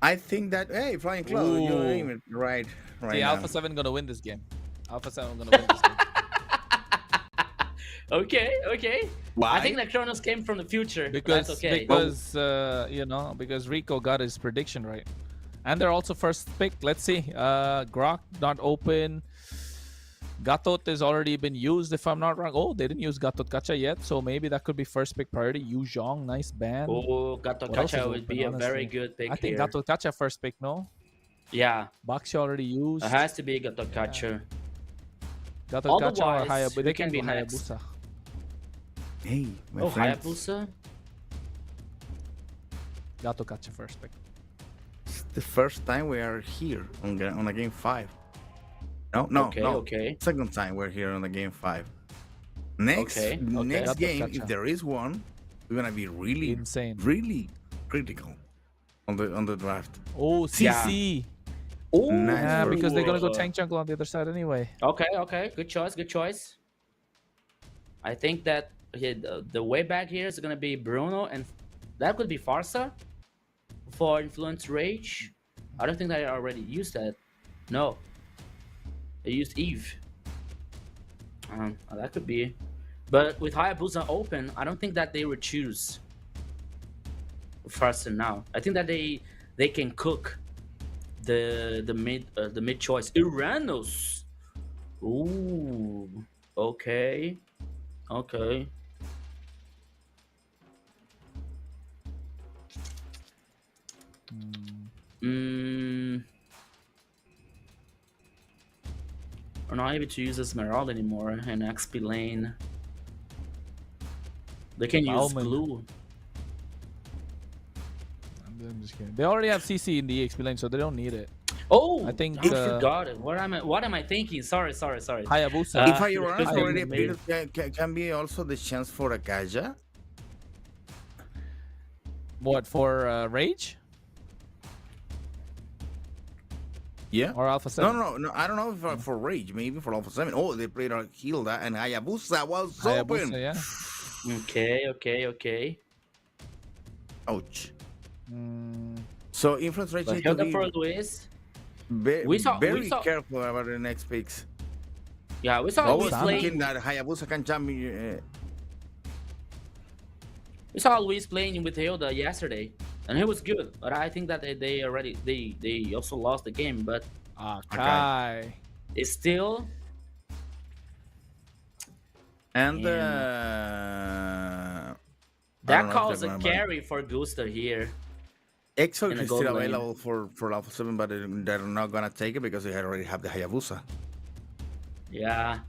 I think that Flying Cloud, you're aiming right See, now. Alpha 7 gonna win this game. Alpha 7 gonna win this game. Okay. Why? I think that Kronos came from the future. Because That's okay. because Rico got his prediction right. And they're also first pick. Let's see. Grok not open. Gatot has already been used, if I'm not wrong. Oh, they didn't use Gatot Kacha yet, so maybe that could be first pick priority. Yu Zhong, nice ban. Oh, Gatot Kacha would be a very good pick. I think here. Gatot Kacha first pick, no? Yeah. Baxi already used. It has to be Gatot Kacha. Gatot Kacha or Otherwise, Hayabusa. They can be do next. Hayabusa. Hey, my friend. Hayabusa? Gatot Kacha first pick. It's the first time we are here on a game 5. No. Okay. Second time we're here on the game 5. Next game, Gatot if Kacha. there is one, We're gonna be really insane, really critical on the draft. Oh, CC. Oh, Yeah, because they're gonna go tank jungle on the other side anyway. Okay. Good choice. I think that the way back here is gonna be Bruno, and that could be Farsa for Influence Rage. I don't think that I already used that. No, I used Eve. That could be, but with Hayabusa open, I don't think that they would choose Farsa now. I think that they can cook the mid choice. Uranus. Ooh. Okay. We're not able to use Esmeralda anymore in XP lane. They can use glue. I'm just kidding. They already have CC in the XP lane, so they don't need it. Oh, I think I forgot it. What am I thinking? Sorry. Hayabusa. If Iran already appeared, can be also the chance for a Kaja. What for Rage? Yeah. Or Alpha 7? No. I don't know if for Rage, maybe for Alpha 7. Oh, they played Hilda and Hayabusa was open. Yeah. Okay. Ouch. So Influence Rage needs to be for Luis. Very careful about the next picks. Yeah, we saw Luis thinking that Hayabusa can jump. We saw Luis playing with Hilda yesterday, and he was good. But I think that they also lost the game. But Kai. It's still. And that calls a carry for Gusta here. Exo is still available for Alpha 7, but they're not gonna take it because they already have the Hayabusa. Yeah.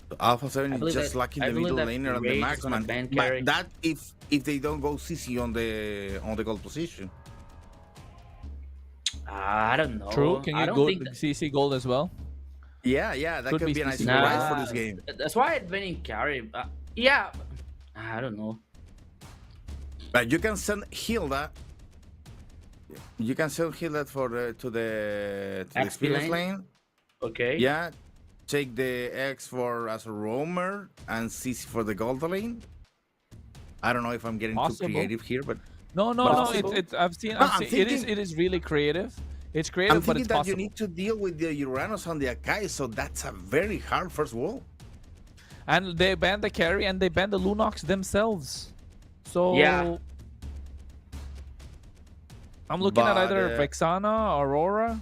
So Alpha 7 is just lucky in the middle laner and the marksman. But that if they don't go CC on the gold position. I don't know. True. Can you go CC gold as well? Yeah, that could be a nice surprise for this game. That's why it's been in carry. Yeah. I don't know. But you can send Hilda. You can send Hilda to the experience lane. Okay. Yeah. Take the X as a roamer and CC for the gold lane. I don't know if I'm getting too creative here, but no. I've seen. It is really creative. It's creative, but it's that possible. You need to deal with the Uranus and the Akai, so that's a very hard first wall. And they banned the carry and they banned the Lunox themselves. So yeah. I'm looking at either Vexana, Aurora,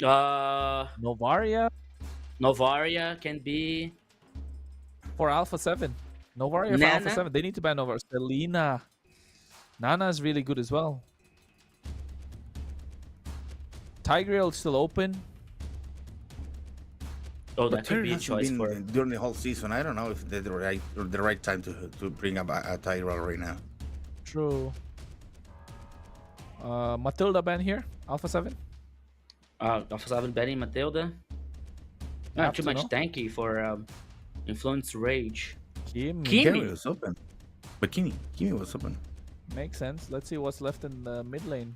Novaria. Novaria can be for Alpha 7. Novaria for Alpha 7. They need to ban Novaria. Selena. Nana is really good as well. Tigreal is still open. Oh, that could be a choice for during the whole season. I don't know if they're the right time to bring up a Tyrell right now. True. Matilda ban here, Alpha 7. Alpha 7 banning Matilda. Not too much tanky for Influence Rage. Kimi was open. But Kimi was open. Makes sense. Let's see what's left in the mid lane.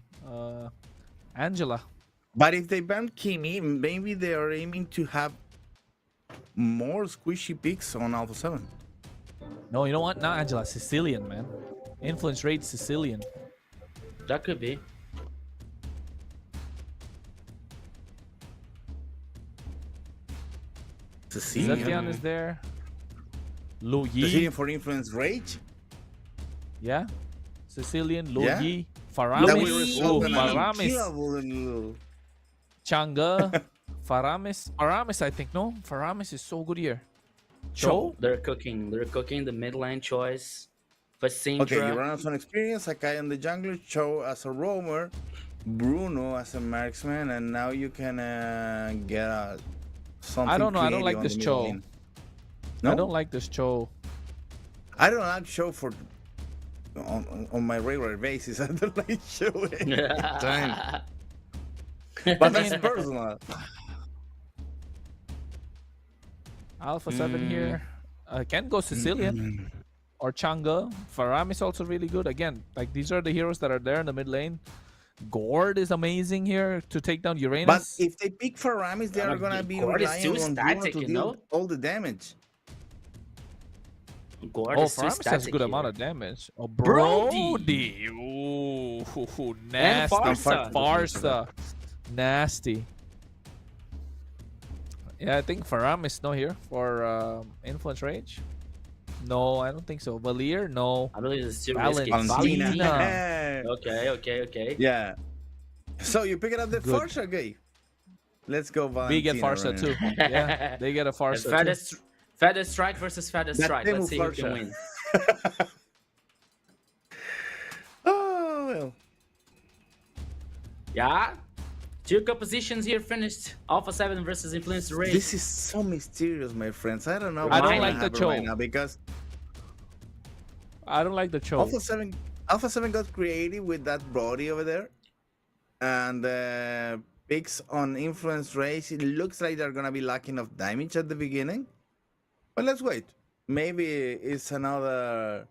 Angela. But if they ban Kimi, maybe they are aiming to have more squishy picks on Alpha 7. No, you know what? Not Angela. Sicilian, man. Influence Rage Sicilian. That could be. Sicilian is there. Lu Yi. Sicilian for Influence Rage? Yeah. Sicilian, Lu Yi. Faramis. Faramis. Chang'e. Faramis, I think. No, Faramis is so good here. Cho? They're cooking the mid lane choice. Facindra. Okay, you run some experience. Akai on the jungler, Cho as a roamer, Bruno as a marksman, and now you can get something. I don't know. I don't like this Cho. No? I don't like this Cho. I don't like Cho for on my regular basis. I don't like Cho anytime. But that's personal. Alpha 7 here. Can go Sicilian or Changa. Faram is also really good. Again, like these are the heroes that are there in the mid lane. Gord is amazing here to take down Uranus. But if they pick Faramis, they are gonna be Gord is too relying on Bruno static, to you deal know? all the damage. Gord Oh, is too Faramis has a good static amount here. of damage. Oh, Brody! Brody. Ooh, And nasty. Farsa. Farsa. Nasty. Yeah, I think Faram is no here for Influence Rage. No, I don't think so. Valir, no. I believe it's too risky. Valentina. Okay. Yeah. So you pick it up the Good. Farsa guy. Let's go, Valentina. We get Farsa right too. Yeah, they get a Farsa too. Feather Strike versus Feather That Strike. Let's see who can Farsa. win. Oh, well. Yeah. Two compositions here finished. Alpha 7 versus Influence Rage. This is so mysterious, my friends. I don't know. I don't what's like gonna the happen show right now because I don't like the show. Alpha 7 got creative with that Brody over there, and picks on Influence Race. It looks like they're gonna be lacking of damage at the beginning, but let's wait. Maybe it's another,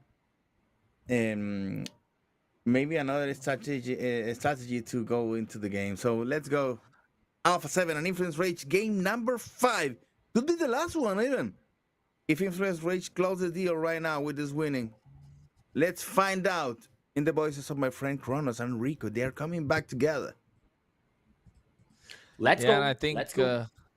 maybe another strategy to go into the game. So let's go. Alpha 7 and Influence Rage game number 5 could be the last one even. If Influence Rage closes the deal right now with this winning. Let's find out in the voices of my friend Kronos and Rico. They are coming back together. Let's go. And I think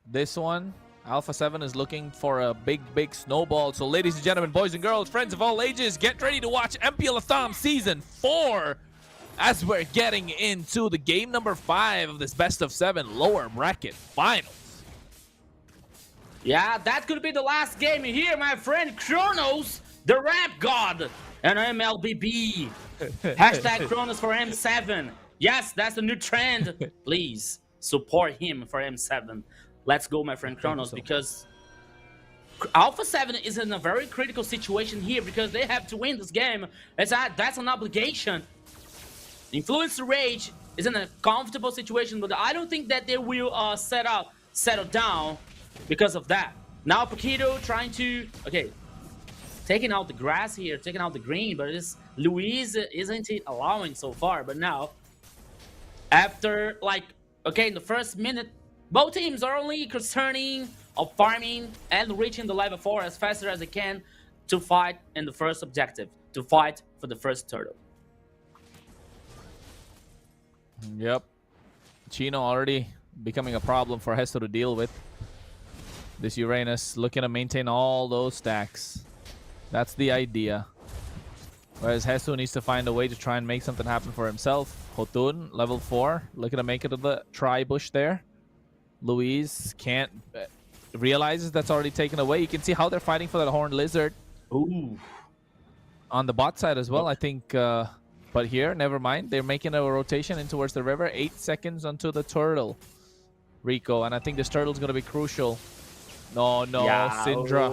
this one, Alpha 7 is looking for a big snowball. So ladies and gentlemen, boys and girls, friends of all ages, get ready to watch MPL LATAM Season 4 as we're getting into the game number 5 of this best of 7 lower bracket finals. Yeah, that could be the last game here, my friend Kronos, the rap god, and MLBB. Hashtag Kronos for M7. Yes, that's the new trend. Please support him for M7. Let's go, my friend Kronos, because Alpha 7 is in a very critical situation here because they have to win this game. That's an obligation. Influence Rage is in a comfortable situation, but I don't think that they will settle down because of that. Now Paquito trying to, taking out the grass here, taking out the green, but Luis isn't allowing so far. But now, after in the first minute, both teams are only concerning of farming and reaching the level 4 as fast as they can to fight in the first objective, to fight for the first turtle. Yep. Chino already becoming a problem for Hesto to deal with. This Uranus looking to maintain all those stacks. That's the idea. Whereas Hesto needs to find a way to try and make something happen for himself. Hotun, level 4, looking to make it to the tri-bush there. Luis can't... realizes that's already taken away. You can see how they're fighting for that Horned Lizard. Ooh. On the bot side as well, I think. But here, never mind. They're making a rotation in towards the river. 8 seconds onto the turtle, Rico. And I think this turtle's going to be crucial. No, Yeah. Syndra.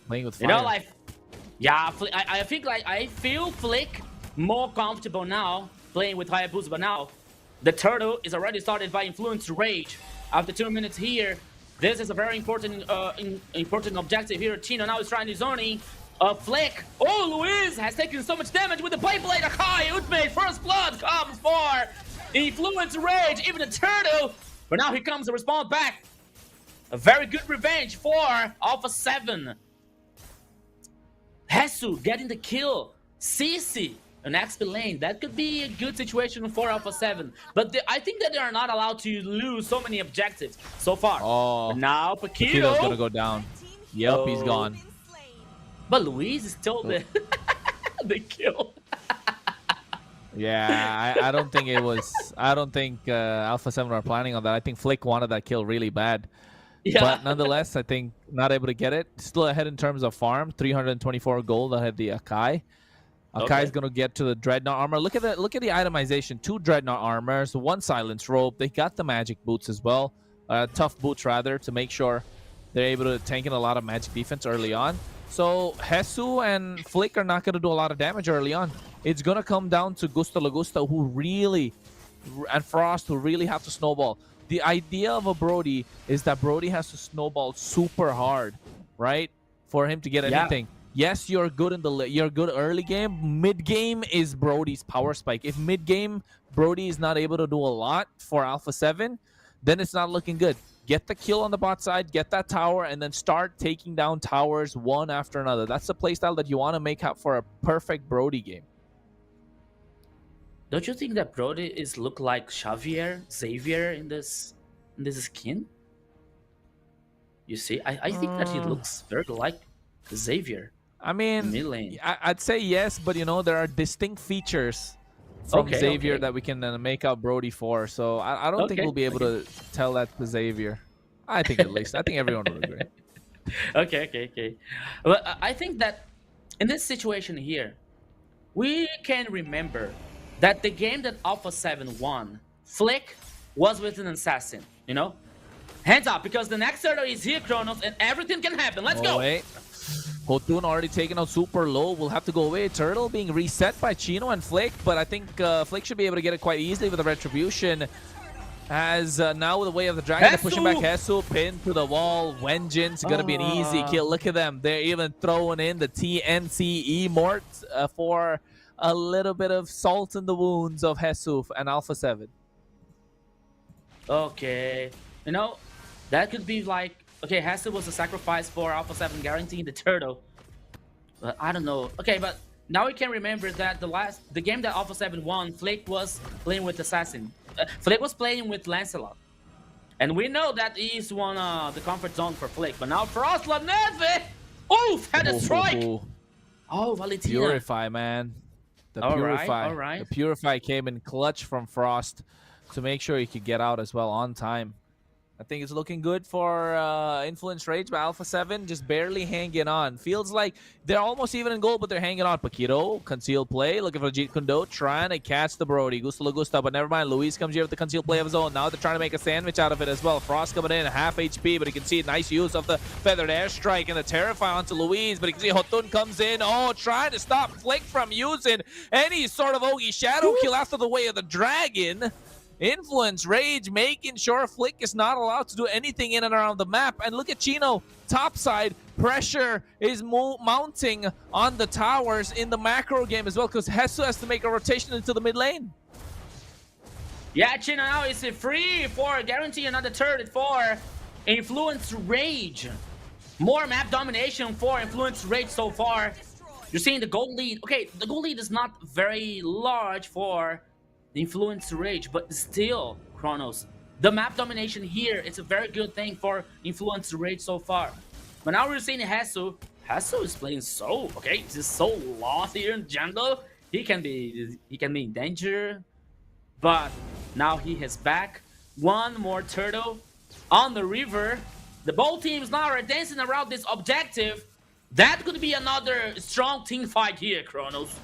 Playing with fire. You know, I think I feel Flick more comfortable now playing with Hayabusa, but now the turtle is already started by Influence Rage. After 2 minutes here, this is a very important important objective here. Chino now is trying to zoning. Flick. Oh, Luis has taken so much damage with the Beyblade. Akai, ultimate, first blood comes for Influence Rage, even the turtle. But now here comes the response back. A very good revenge for Alpha 7. Hesu getting the kill. Cici an XP lane. That could be a good situation for Alpha 7. But I think that they are not allowed to lose so many objectives so far. Oh, but now Paquito's going to go down. Yep, he's gone. But Luis is still the kill. Yeah, I don't think it was... I don't think Alpha 7 were planning on that. I think Flick wanted that kill really bad. Yeah. But nonetheless, I think not able to get it. Still ahead in terms of farm. 324 gold ahead the Akai. Akai's going to get to the Dreadnought armor. Look at the itemization. 2 Dreadnought armors, 1 Silence Robe. They got the magic boots as well. Tough boots, rather, to make sure they're able to tank in a lot of magic defense early on. So Hesu and Flick are not going to do a lot of damage early on. It's going to come down to Gusto Lagusta, who really, and Frost, who really have to snowball. the idea of a Brody is that Brody has to snowball super hard, right, for him to get anything. Yes, you're good you're good early game. Mid game is Brody's power spike. If mid game Brody is not able to do a lot for Alpha 7, then it's not looking good. Get the kill on the bot side, get that tower, and then start taking down towers one after another. That's the playstyle that you want to make up for a perfect Brody game. Don't you think that Brody is look like Xavier in this skin? You see, I think that he looks very like Xavier. I mean, I'd say yes, but you know, there are distinct features from Xavier that we can make out Brody for. So I don't think we'll be able to tell that to Xavier. I think at least. I think everyone would agree. Okay. Well, I think that in this situation here, we can remember that the game that Alpha 7 won, Flick was with an assassin, you know? Hands up, because the next turtle is here, Kronos, and everything can happen. Let's go! Wait. Hotun already taken out super low. Will have to go away. Turtle being reset by Chino and Flick, but I think Flick should be able to get it quite easily with the Retribution. As now with the way of the dragon, they're pushing back Hesu, pinned to the wall. Vengeance, gonna be an easy kill. Look at them. They're even throwing in the TNCE Mort for a little bit of salt in the wounds of Hesu and Alpha 7. Okay. You know, that could be like, okay, Hesu was a sacrifice for Alpha 7 guaranteeing the turtle. But I don't know. Okay, but now we can remember that the game that Alpha 7 won, Flick was playing with Assassin. Flick was playing with Lancelot. And we know that he's one the comfort zone for Flick. But now Frost Laneve! Oof! Had a strike! Oh, Valentina. Purify, man. The Purify. The Purify came in clutch from Frost to make sure he could get out as well on time. I think it's looking good for Influence Rage by Alpha 7, just barely hanging on. Feels like they're almost even in goal, but they're hanging on. Paquito, concealed play, looking for Jeet Kundo, trying to catch the Brody. Gusta Lagusta, but never mind. Luis comes here with the concealed play of his own. Now they're trying to make a sandwich out of it as well. Frost coming in, half HP, but you can see nice use of the Feathered Airstrike and the Terrify onto Luis, but you can see Hotun comes in. Oh, trying to stop Flick from using any sort of Ogi Shadow kill after the way of the Dragon. Influence Rage making sure Flick is not allowed to do anything in and around the map. And look at Chino, topside. Pressure is mounting on the towers in the macro game as well, because Hesu has to make a rotation into the mid lane. Yeah, Chino now is free for guarantee another turret for Influence Rage. More map domination for Influence Rage so far. You're seeing the gold lead. Okay, the gold lead is not very large for the Influence Rage, but still, Kronos, the map domination here, it's a very good thing for Influence Rage so far. But now we're seeing Hesu. Hesu is playing so, okay, he's so lost here in jungle. He can be in danger, but now he is back. One more turtle on the river. The both teams now are dancing around this objective. That could be another strong team fight here, Kronos.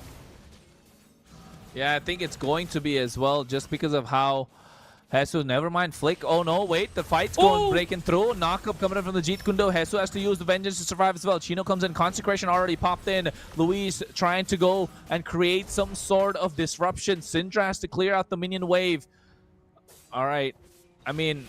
Yeah, I think it's going to be as well, just because of how Hesu, never mind, Flick. Oh no, wait, the fight's going, breaking through. Knockup coming in from the Jeet Kundo. Hesu has to use the Vengeance to survive as well. Chino comes in, Consecration already popped in. Luis trying to go and create some sort of disruption. Syndra has to clear out the minion wave. All right, I mean,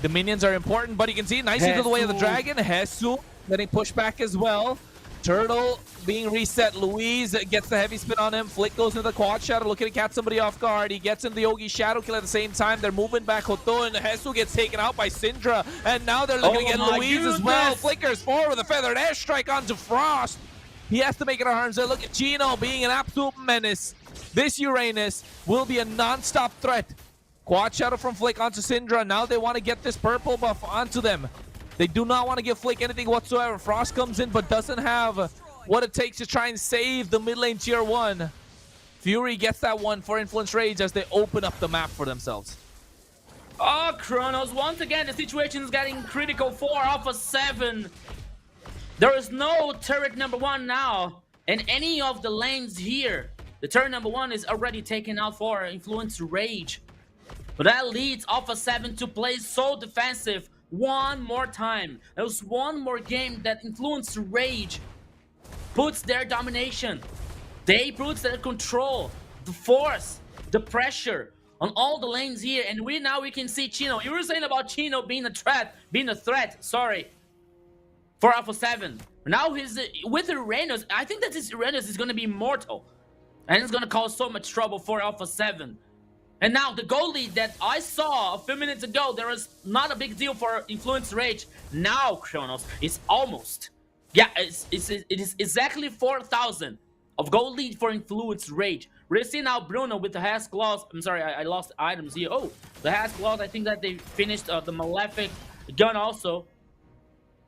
the minions are important, but you can see nicely to the way of the dragon. Hesu getting pushed back as well. Turtle being reset. Luis gets the heavy spin on him. Flick goes into the quad shadow, looking to catch somebody off guard. He gets into the Yogi shadow kill at the same time. They're moving back. Hotun. Hesu gets taken out by Syndra. And now they're looking to get Luis as well. Flickers forward with a Feathered Airstrike onto Frost. He has to make it a harm's way. Look at Chino being an absolute menace. This Uranus will be a non-stop threat. Quad shadow from Flick onto Syndra. Now they want to get this purple buff onto them. They do not want to give Flick anything whatsoever. Frost comes in but doesn't have what it takes to try and save the mid lane tier 1. Fury gets that one for Influence Rage as they open up the map for themselves. Oh, Kronos, once again, the situation is getting critical for Alpha 7. There is no turret number 1 now in any of the lanes here. The turret number 1 is already taken out for Influence Rage. But that leads Alpha 7 to play so defensive one more time. There's one more game that Influence Rage puts their domination. They put their control, the force, the pressure on all the lanes here, and we can see Chino. You were saying about Chino being a threat, sorry, for Alpha 7. Now he's with Uranus. I think that this Uranus is gonna be immortal, and it's gonna cause so much trouble for Alpha 7. And now the goal lead that I saw a few minutes ago, there was not a big deal for Influence Rage. Now Kronos is almost, yeah, it is exactly 4,000 of goal lead for Influence Rage. We're seeing now Bruno with the Has Claws. I'm sorry, I lost items here. Oh, the Has Claws. I think that they finished the Malefic gun also.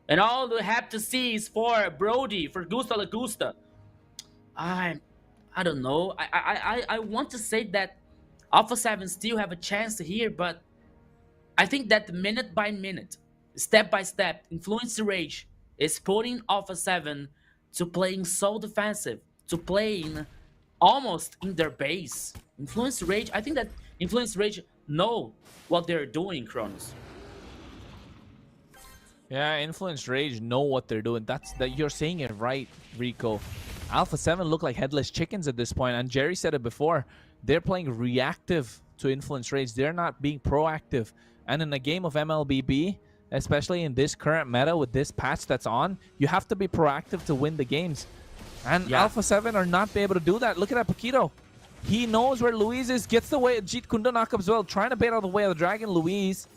And all we have to see is for Brody, for Gusta Lagusta. I don't know. I want to say that Alpha 7 still have a chance here, but I think that minute by minute, step by step, Influence Rage is putting Alpha 7 to playing so defensive, to playing almost in their base. Influence Rage, I think that Influence Rage know what they're doing, Kronos. Yeah, Influence Rage know what they're doing. You're saying it right, Rico. Alpha 7 look like headless chickens at this point, and Jerry said it before. They're playing reactive to Influence Rage. They're not being proactive. And in a game of MLBB, especially in this current meta with this patch that's on, you have to be proactive to win the games. And Alpha 7 are not be able to do that. Look at that Paquito. He knows where Luis is. Gets the way Jeet Kunda knock up as well. Trying to bait out of the way of the dragon. Luis.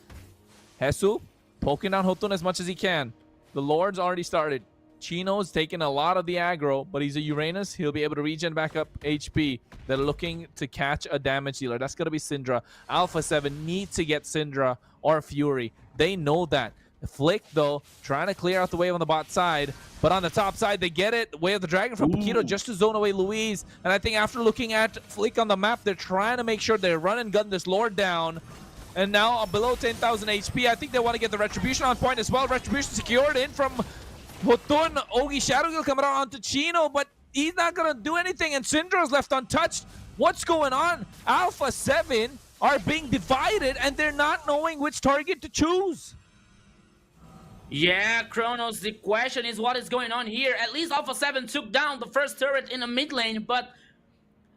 Hesu poking down Hotun as much as he can. The Lord's already started. Chino's taking a lot of the aggro, but he's a Uranus. He'll be able to regen back up HP. They're looking to catch a damage dealer. That's going to be Syndra. Alpha 7 needs to get Syndra or Fury. They know that. Flick, though, trying to clear out the wave on the bot side. But on the top side, they get it. Way of the Dragon from Paquito just to zone away Luis. And I think after looking at Flick on the map, they're trying to make sure they run and gun this Lord down. And now below 10,000 HP. I think they want to get the Retribution on point as well. Retribution secured in from Hotun. Ogi Shadowgill coming out onto Chino, but he's not going to do anything. And Syndra's left untouched. What's going on? Alpha 7 are being divided, and they're not knowing which target to choose. Yeah, Kronos, the question is what is going on here. At least Alpha 7 took down the first turret in the mid lane, but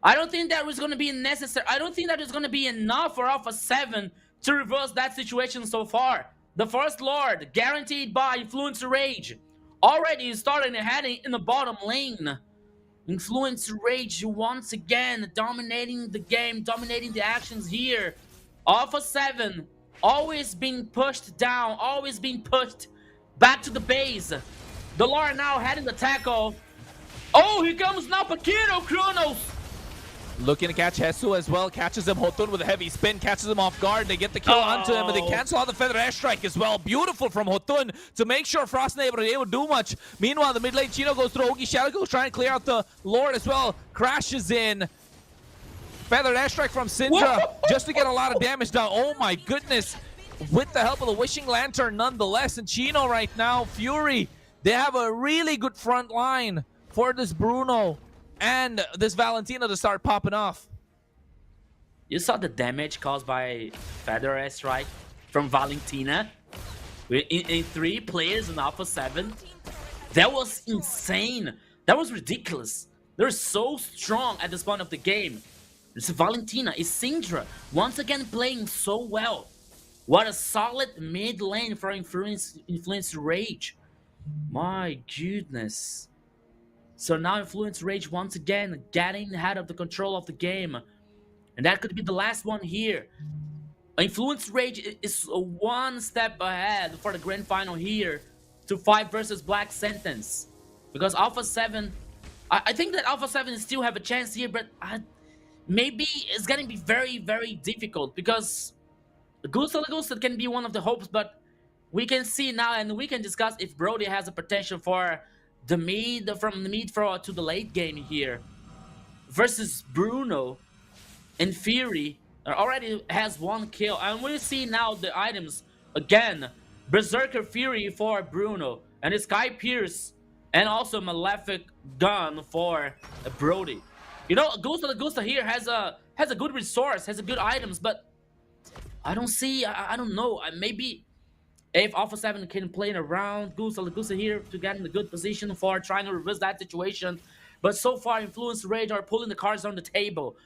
I don't think that was going to be necessary. I don't think that is going to be enough for Alpha 7 to reverse that situation so far. The first Lord, guaranteed by Influence Rage, already starting heading in the bottom lane. Influence Rage once again dominating the game, dominating the actions here. Alpha 7 always being pushed down, always being pushed back to the base. The Lord now heading the tackle. Oh, here comes now Paquito, Kronos. Looking to catch Hesu as well. Catches him. Hotun with a heavy spin. Catches him off guard. They get the kill onto him, but they cancel out the Feather Airstrike as well. Beautiful from Hotun to make sure Frost ain't able to do much. Meanwhile, the mid lane Chino goes through. Ogi Shadowgill trying to clear out the Lord as well. Crashes in. Feather Airstrike from Syndra just to get a lot of damage down. Oh my goodness. With the help of the Wishing Lantern nonetheless. And Chino right now, Fury, they have a really good front line for this Bruno and this Valentina to start popping off. You saw the damage caused by Feather Airstrike from Valentina in 3 players in Alpha 7. That was insane. That was ridiculous. They're so strong at this point of the game. It's Valentina, it's Syndra, once again playing so well. What a solid mid lane for Influence Rage. My goodness. So now Influence Rage once again getting ahead of the control of the game. And that could be the last one here. Influence Rage is one step ahead for the grand final here to fight versus Black Sentence. Because Alpha 7, I think that Alpha 7 still have a chance here, but maybe it's going to be very, very difficult because Gusta Lagusta can be one of the hopes, but we can see now and we can discuss if Brody has a potential for the mid, from the mid to the late game here. Versus Bruno and Fury already has 1 kill. And we see now the items again. Berserker Fury for Bruno and Sky Pierce and also Malefic Gun for Brody. You know, Gusta Lagusta here has a good resource, has a good items, but I don't see, I don't know, maybe if Alpha 7 can play around Gusta Lagusta here to get in a good position for trying to reverse that situation. But so far, Influence Rage are pulling the cards on the table.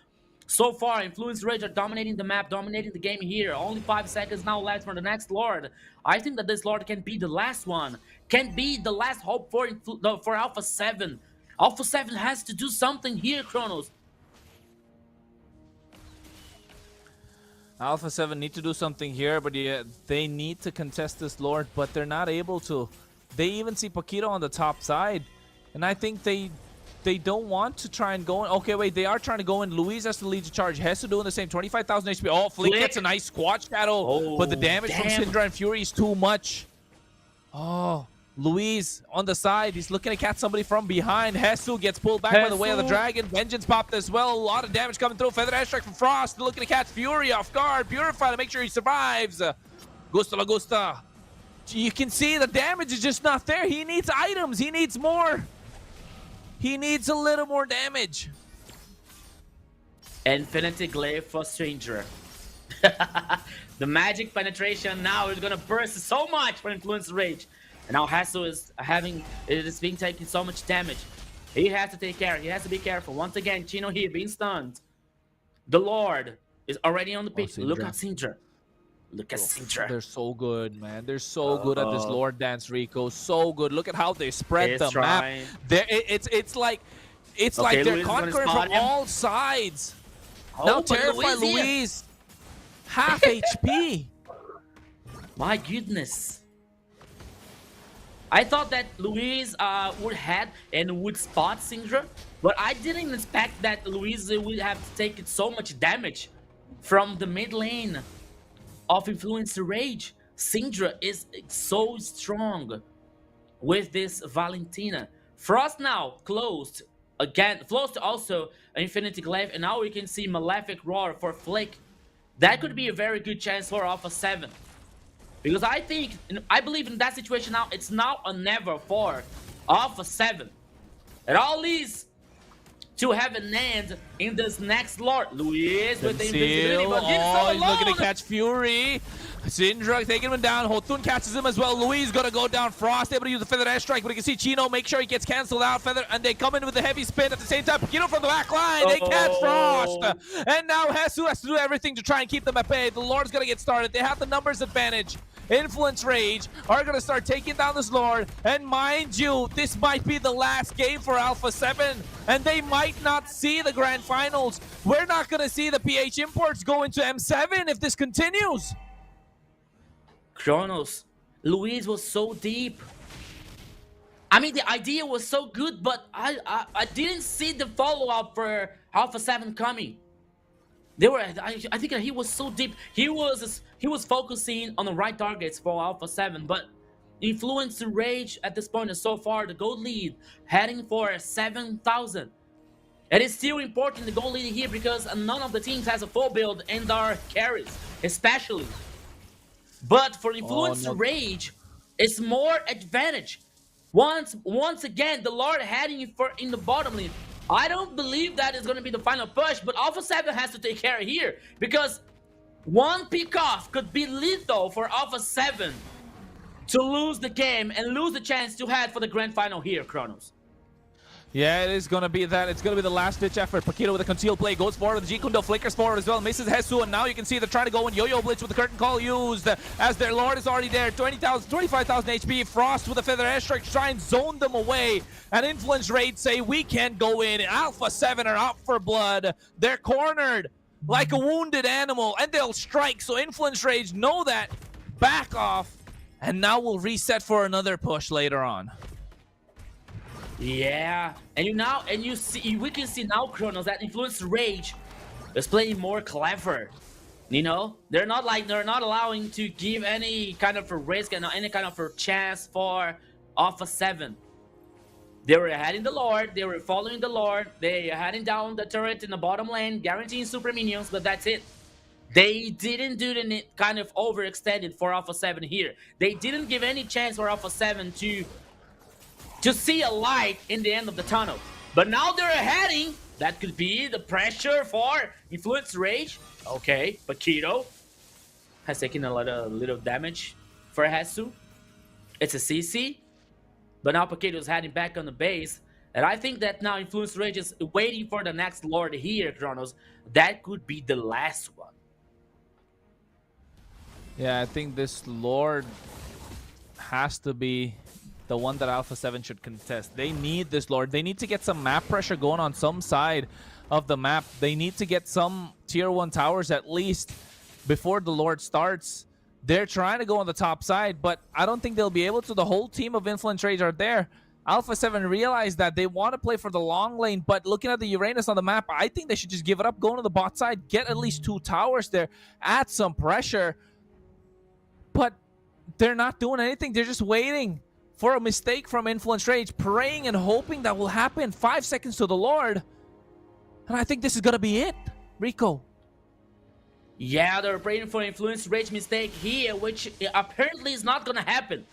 So far, Influence Rage are dominating the map, dominating the game here. Only 5 seconds now left for the next Lord. I think that this Lord can be the last one. Can be the last hope for Alpha 7. Alpha 7 has to do something here, Kronos. Alpha 7 need to do something here, but yeah, they need to contest this Lord, but they're not able to. They even see Paquito on the top side, and I think they don't want to try and go in. Okay, wait, they are trying to go in. Luis has to lead the charge. Has to do the same. 25,000 HP. Oh, Flick gets a nice squad shadow, but the damage from Syndra and Fury is too much. Oh, Luis on the side. He's looking to catch somebody from behind. Hesu gets pulled back by the way of the dragon. Vengeance popped as well. A lot of damage coming through. Feather Airstrike from Frost. Looking to catch Fury off guard. Purify to make sure he survives. Gusta la Gusta. You can see the damage is just not there. He needs items. He needs more. He needs a little more damage. Infinity Glaive for Stranger. The magic penetration now is gonna burst so much for Influence Rage. And now Hassel is being taking so much damage. He has to take care. He has to be careful. Once again, Chino here being stunned. The Lord is already on the pitch. Look at Syndra. Look at Syndra. They're so good, man. They're so good at this Lord Dance, Rico. So good. Look at how they spread the map. It's like they're conquering from all sides. Now terrify Luis. Half HP. My goodness. I thought that Luis would head and would spot Syndra, but I didn't expect that Luis would have to take so much damage from the mid lane of Influence Rage. Syndra is so strong with this Valentina. Frost now closed again. Closed also Infinity Glaive, and now we can see Malefic Roar for Flick. That could be a very good chance for Alpha 7. Because I believe in that situation now, it's now or never for Alpha 7. It all leads to have an end in this next Lord. Luis with the invisibility, but he's so he's looking to catch Fury. Syndra taking him down. Hotun catches him as well. Luis gonna go down. Frost able to use the Feather Airstrike, but you can see Chino make sure he gets cancelled out. Feather, and they come in with a heavy spin at the same time. Paquito from the back line. They catch Frost. And now Hesu has to do everything to try and keep them at bay. The Lord's gonna get started. They have the numbers advantage. Influence Rage are going to start taking down this Lord. And mind you, this might be the last game for Alpha 7. And they might not see the Grand Finals. We're not going to see the PH imports go into M7 if this continues. Kronos, Luis was so deep. I mean, the idea was so good, but I didn't see the follow-up for Alpha 7 coming. I think that he was so deep. He was focusing on the right targets for Alpha 7, but Influence Rage at this point is so far the gold lead, heading for 7,000. It is still important the gold lead here because none of the teams has a full build and are carries, especially. But for Influence Rage, it's more advantage. Once again, the Lord heading in the bottom lane. I don't believe that is going to be the final push, but Alpha 7 has to take care here because one pick-off could be lethal for Alpha 7 to lose the game and lose the chance to head for the grand final here, Kronos. Yeah, it is going to be that. It's going to be the last-ditch effort. Paquito with a concealed play goes forward with the G-Kundo, flickers forward as well, misses Hesu, and now you can see they're trying to go in Yo-Yo Blitz with the curtain call used as their Lord is already there. 25,000 HP. Frost with a Feather Airstrike to try and zone them away. And Influence Rage say, we can't go in. Alpha 7 are out for blood. They're cornered like a wounded animal, and they'll strike. So Influence Rage know that. Back off. And now we'll reset for another push later on. Yeah, and you see, we can see now, Kronos, that Influence Rage is playing more clever. You know, they're not allowing to give any kind of a risk and any kind of a chance for Alpha 7. They were heading the Lord, they were following the Lord, they are heading down the turret in the bottom lane, guaranteeing super minions, but that's it. They didn't do the kind of overextended for Alpha 7 here. They didn't give any chance for Alpha 7 to see a light in the end of the tunnel. But now they're heading. That could be the pressure for Influence Rage. Okay, Paquito has taken a little damage for Hesu. It's a CC. But now Paquito is heading back on the base. And I think that now Influence Rage is waiting for the next Lord here, Kronos. That could be the last one. Yeah, I think this Lord has to be the one that Alpha 7 should contest. They need this Lord. They need to get some map pressure going on some side of the map. They need to get some tier 1 towers at least before the Lord starts. They're trying to go on the top side, but I don't think they'll be able to. The whole team of Influence Rage are there. Alpha 7 realized that they want to play for the long lane, but looking at the Uranus on the map, I think they should just give it up, go to the bot side, get at least 2 towers there, add some pressure. But they're not doing anything. They're just waiting for a mistake from Influence Rage, praying and hoping that will happen. 5 seconds to the Lord. And I think this is going to be it, Rico. Yeah, they're praying for Influence Rage mistake here, which apparently is not going to happen.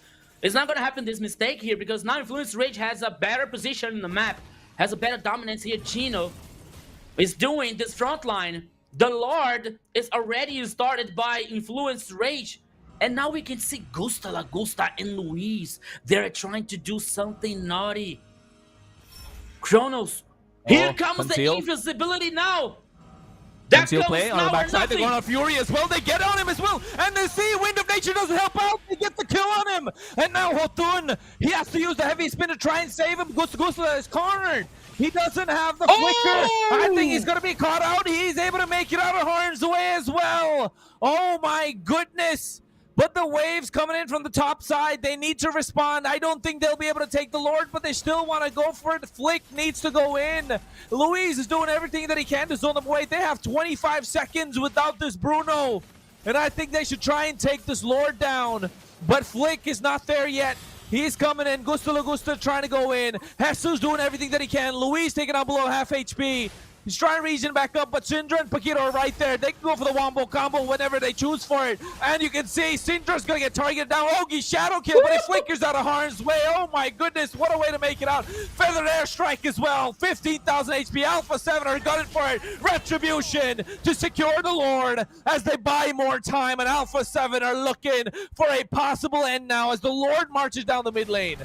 It's not going to happen, this mistake here, because now Influence Rage has a better position in the map, has a better dominance here. Chino is doing this front line. The Lord is already started by Influence Rage. And now we can see Gusta, Lagusta, and Luis. They're trying to do something naughty. Kronos. Here comes the invisibility now. That comes play on the backside. They're going on Fury as well. They get on him as well. And they see Wind of Nature doesn't help out. They get the kill on him. And now Hotun, he has to use the heavy spin to try and save him. Gusta is cornered. He doesn't have the flicker. I think he's going to be caught out. He's able to make it out of harm's way as well. Oh my goodness. But the waves coming in from the top side, they need to respond. I don't think they'll be able to take the Lord, but they still want to go for it. Flick needs to go in. Luis is doing everything that he can to zone them away. They have 25 seconds without this Bruno. And I think they should try and take this Lord down. But Flick is not there yet. He's coming in. Gusta Lagusta trying to go in. Jesus doing everything that he can. Luis taking out below half HP. He's trying to regen back up, but Syndra and Paquito are right there. They can go for the wombo combo whenever they choose for it. And you can see Syndra's going to get targeted down. Ogi shadow kill, but he flickers out of harm's way. Oh my goodness, what a way to make it out. Feathered airstrike as well. 15,000 HP. Alpha 7 are gunning for it. Retribution to secure the Lord as they buy more time. And Alpha 7 are looking for a possible end now as the Lord marches down the mid lane.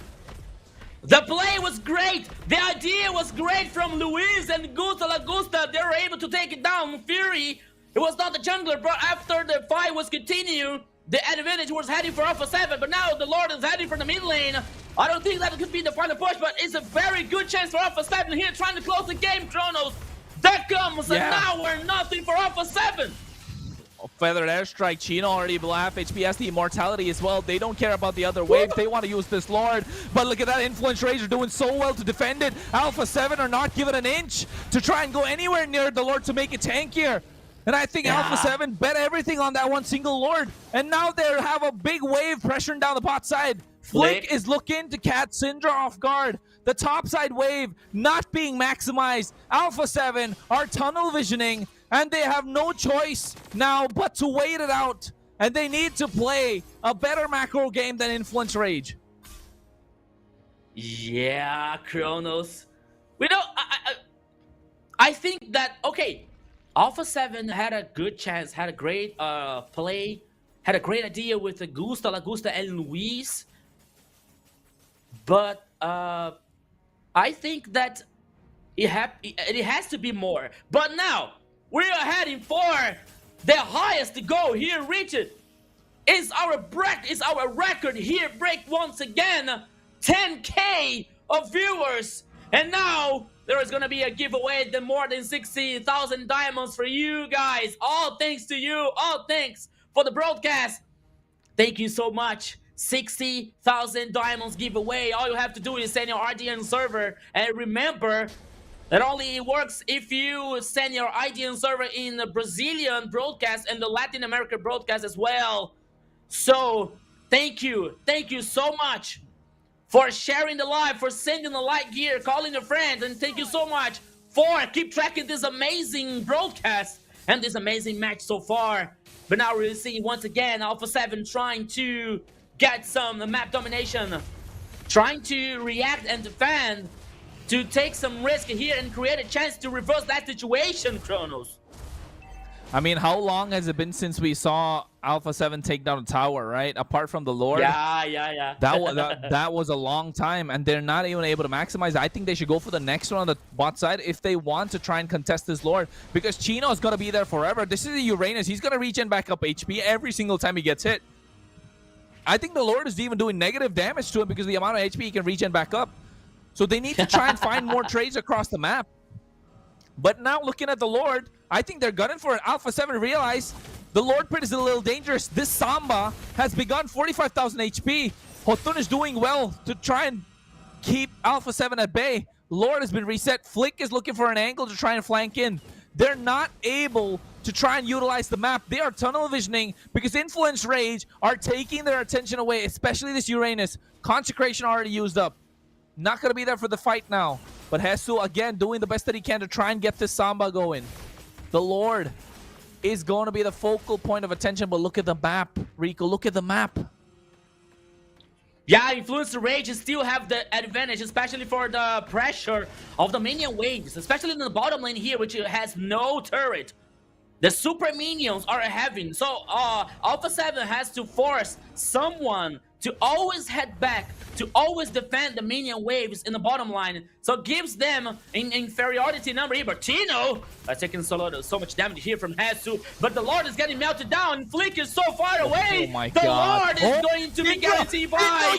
The play was great. The idea was great from Luis and Gusta Lagusta. They were able to take it down. Fury, it was not the jungler, but after the fight was continued, the advantage was heading for Alpha 7, but now the Lord is heading for the mid lane. I don't think that could be the final push, but it's a very good chance for Alpha 7 here trying to close the game, Kronos. That comes, and now we're nothing for Alpha 7. Feathered airstrike. Chino already below half HP, has the immortality as well. They don't care about the other waves. They want to use this Lord, but look at that. Influence Rage are doing so well to defend it. Alpha 7 are not giving an inch to try and go anywhere near the Lord to make it tankier. And I think Alpha 7 bet everything on that one single Lord, and now they have a big wave pressuring down the bot side. Flick is looking to catch Syndra off guard. The top side wave not being maximized. Alpha 7 are tunnel visioning, and they have no choice now but to wait it out. And they need to play a better macro game than Influence Rage. Yeah, Kronos. We don't... I think that... Okay, Alpha 7 had a good chance, had a great play, had a great idea with the Gusta, Lagusta, and Luis. But I think that it has to be more. But now... we are heading for the highest goal here. Reach it. Is our record here break once again. 10K of viewers. And now there is going to be a giveaway. The more than 60,000 diamonds for you guys. All thanks to you. All thanks for the broadcast. Thank you so much. 60,000 diamonds giveaway. All you have to do is send your RDN server. And remember... that only works if you send your IDN server in the Brazilian broadcast and the Latin America broadcast as well. So, thank you so much for sharing the live, for sending the light gear, calling your friends, and thank you so much for keep tracking this amazing broadcast and this amazing match so far. But now we'll see once again Alpha 7 trying to get some map domination, trying to react and defend, to take some risk here and create a chance to reverse that situation, Kronos. I mean, how long has it been since we saw Alpha 7 take down a tower, right? Apart from the Lord. Yeah. That was a long time, and they're not even able to maximize. I think they should go for the next one on the bot side if they want to try and contest this Lord, because Chino is going to be there forever. This is a Uranus. He's going to regen back up HP every single time he gets hit. I think the Lord is even doing negative damage to him because of the amount of HP he can regen back up. So they need to try and find more trades across the map. But now looking at the Lord, I think they're gunning for it. Alpha 7 realize the Lord Pit is a little dangerous. This Samba has begun 45,000 HP. Hotun is doing well to try and keep Alpha 7 at bay. Lord has been reset. Flick is looking for an angle to try and flank in. They're not able to try and utilize the map. They are tunnel visioning because Influence Rage are taking their attention away, especially this Uranus. Consecration already used up. Not going to be there for the fight now. But Hesu, again, doing the best that he can to try and get this Samba going. The Lord is going to be the focal point of attention, but look at the map, Rico. Look at the map. Yeah, Influence Rage still have the advantage, especially for the pressure of the minion waves, especially in the bottom lane here, which has no turret. The super minions are having, so Alpha 7 has to force someone to always head back, to always defend the minion waves in the bottom line. So it gives them an inferiority number here. But Chino has taken so much damage here from Hesu, but the Lord is getting melted down. Flick is so far away. Oh my the God. Lord is going to be guaranteed by.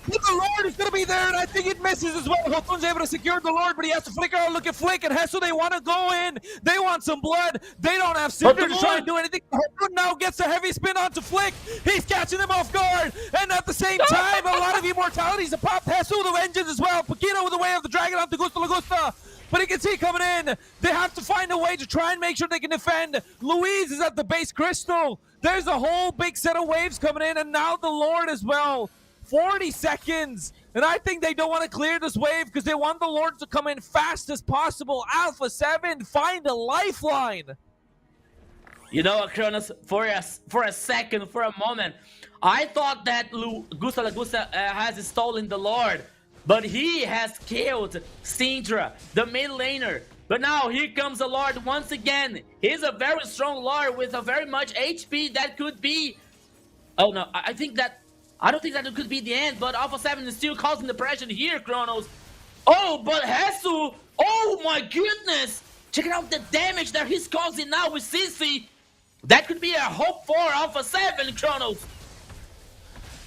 But the Lord is going to be there, and I think it misses as well. Hotun's able to secure the Lord, but he has to flicker out. Look at Flick and Hesu. They want to go in. They want some blood. They don't have Cinder to try and do anything. Hotun now gets a heavy spin onto Flick. He's catching them off guard. And at the same time, a lot of immortalities have popped. Hesu the vengeance as well. Paquito with the way of the dragon onto Gusta Lagusta. But he can see coming in. They have to find a way to try and make sure they can defend. Luis is at the base crystal. There's a whole big set of waves coming in, and now the Lord as well. 40 seconds. And I think they don't want to clear this wave because they want the Lord to come in fast as possible. Alpha 7, find a lifeline. You know, Kronos, for a second, for a moment, I thought that Gusta Lagusta has stolen the Lord, but he has killed Syndra, the mid laner. But now here comes the Lord once again. He's a very strong Lord with a very much HP that could be... Oh no, I don't think that it could be the end, but Alpha 7 is still causing the pressure here, Kronos. Oh, but Hesu, oh my goodness! Check out the damage that he's causing now with Sissy. That could be a hope for Alpha 7, Kronos.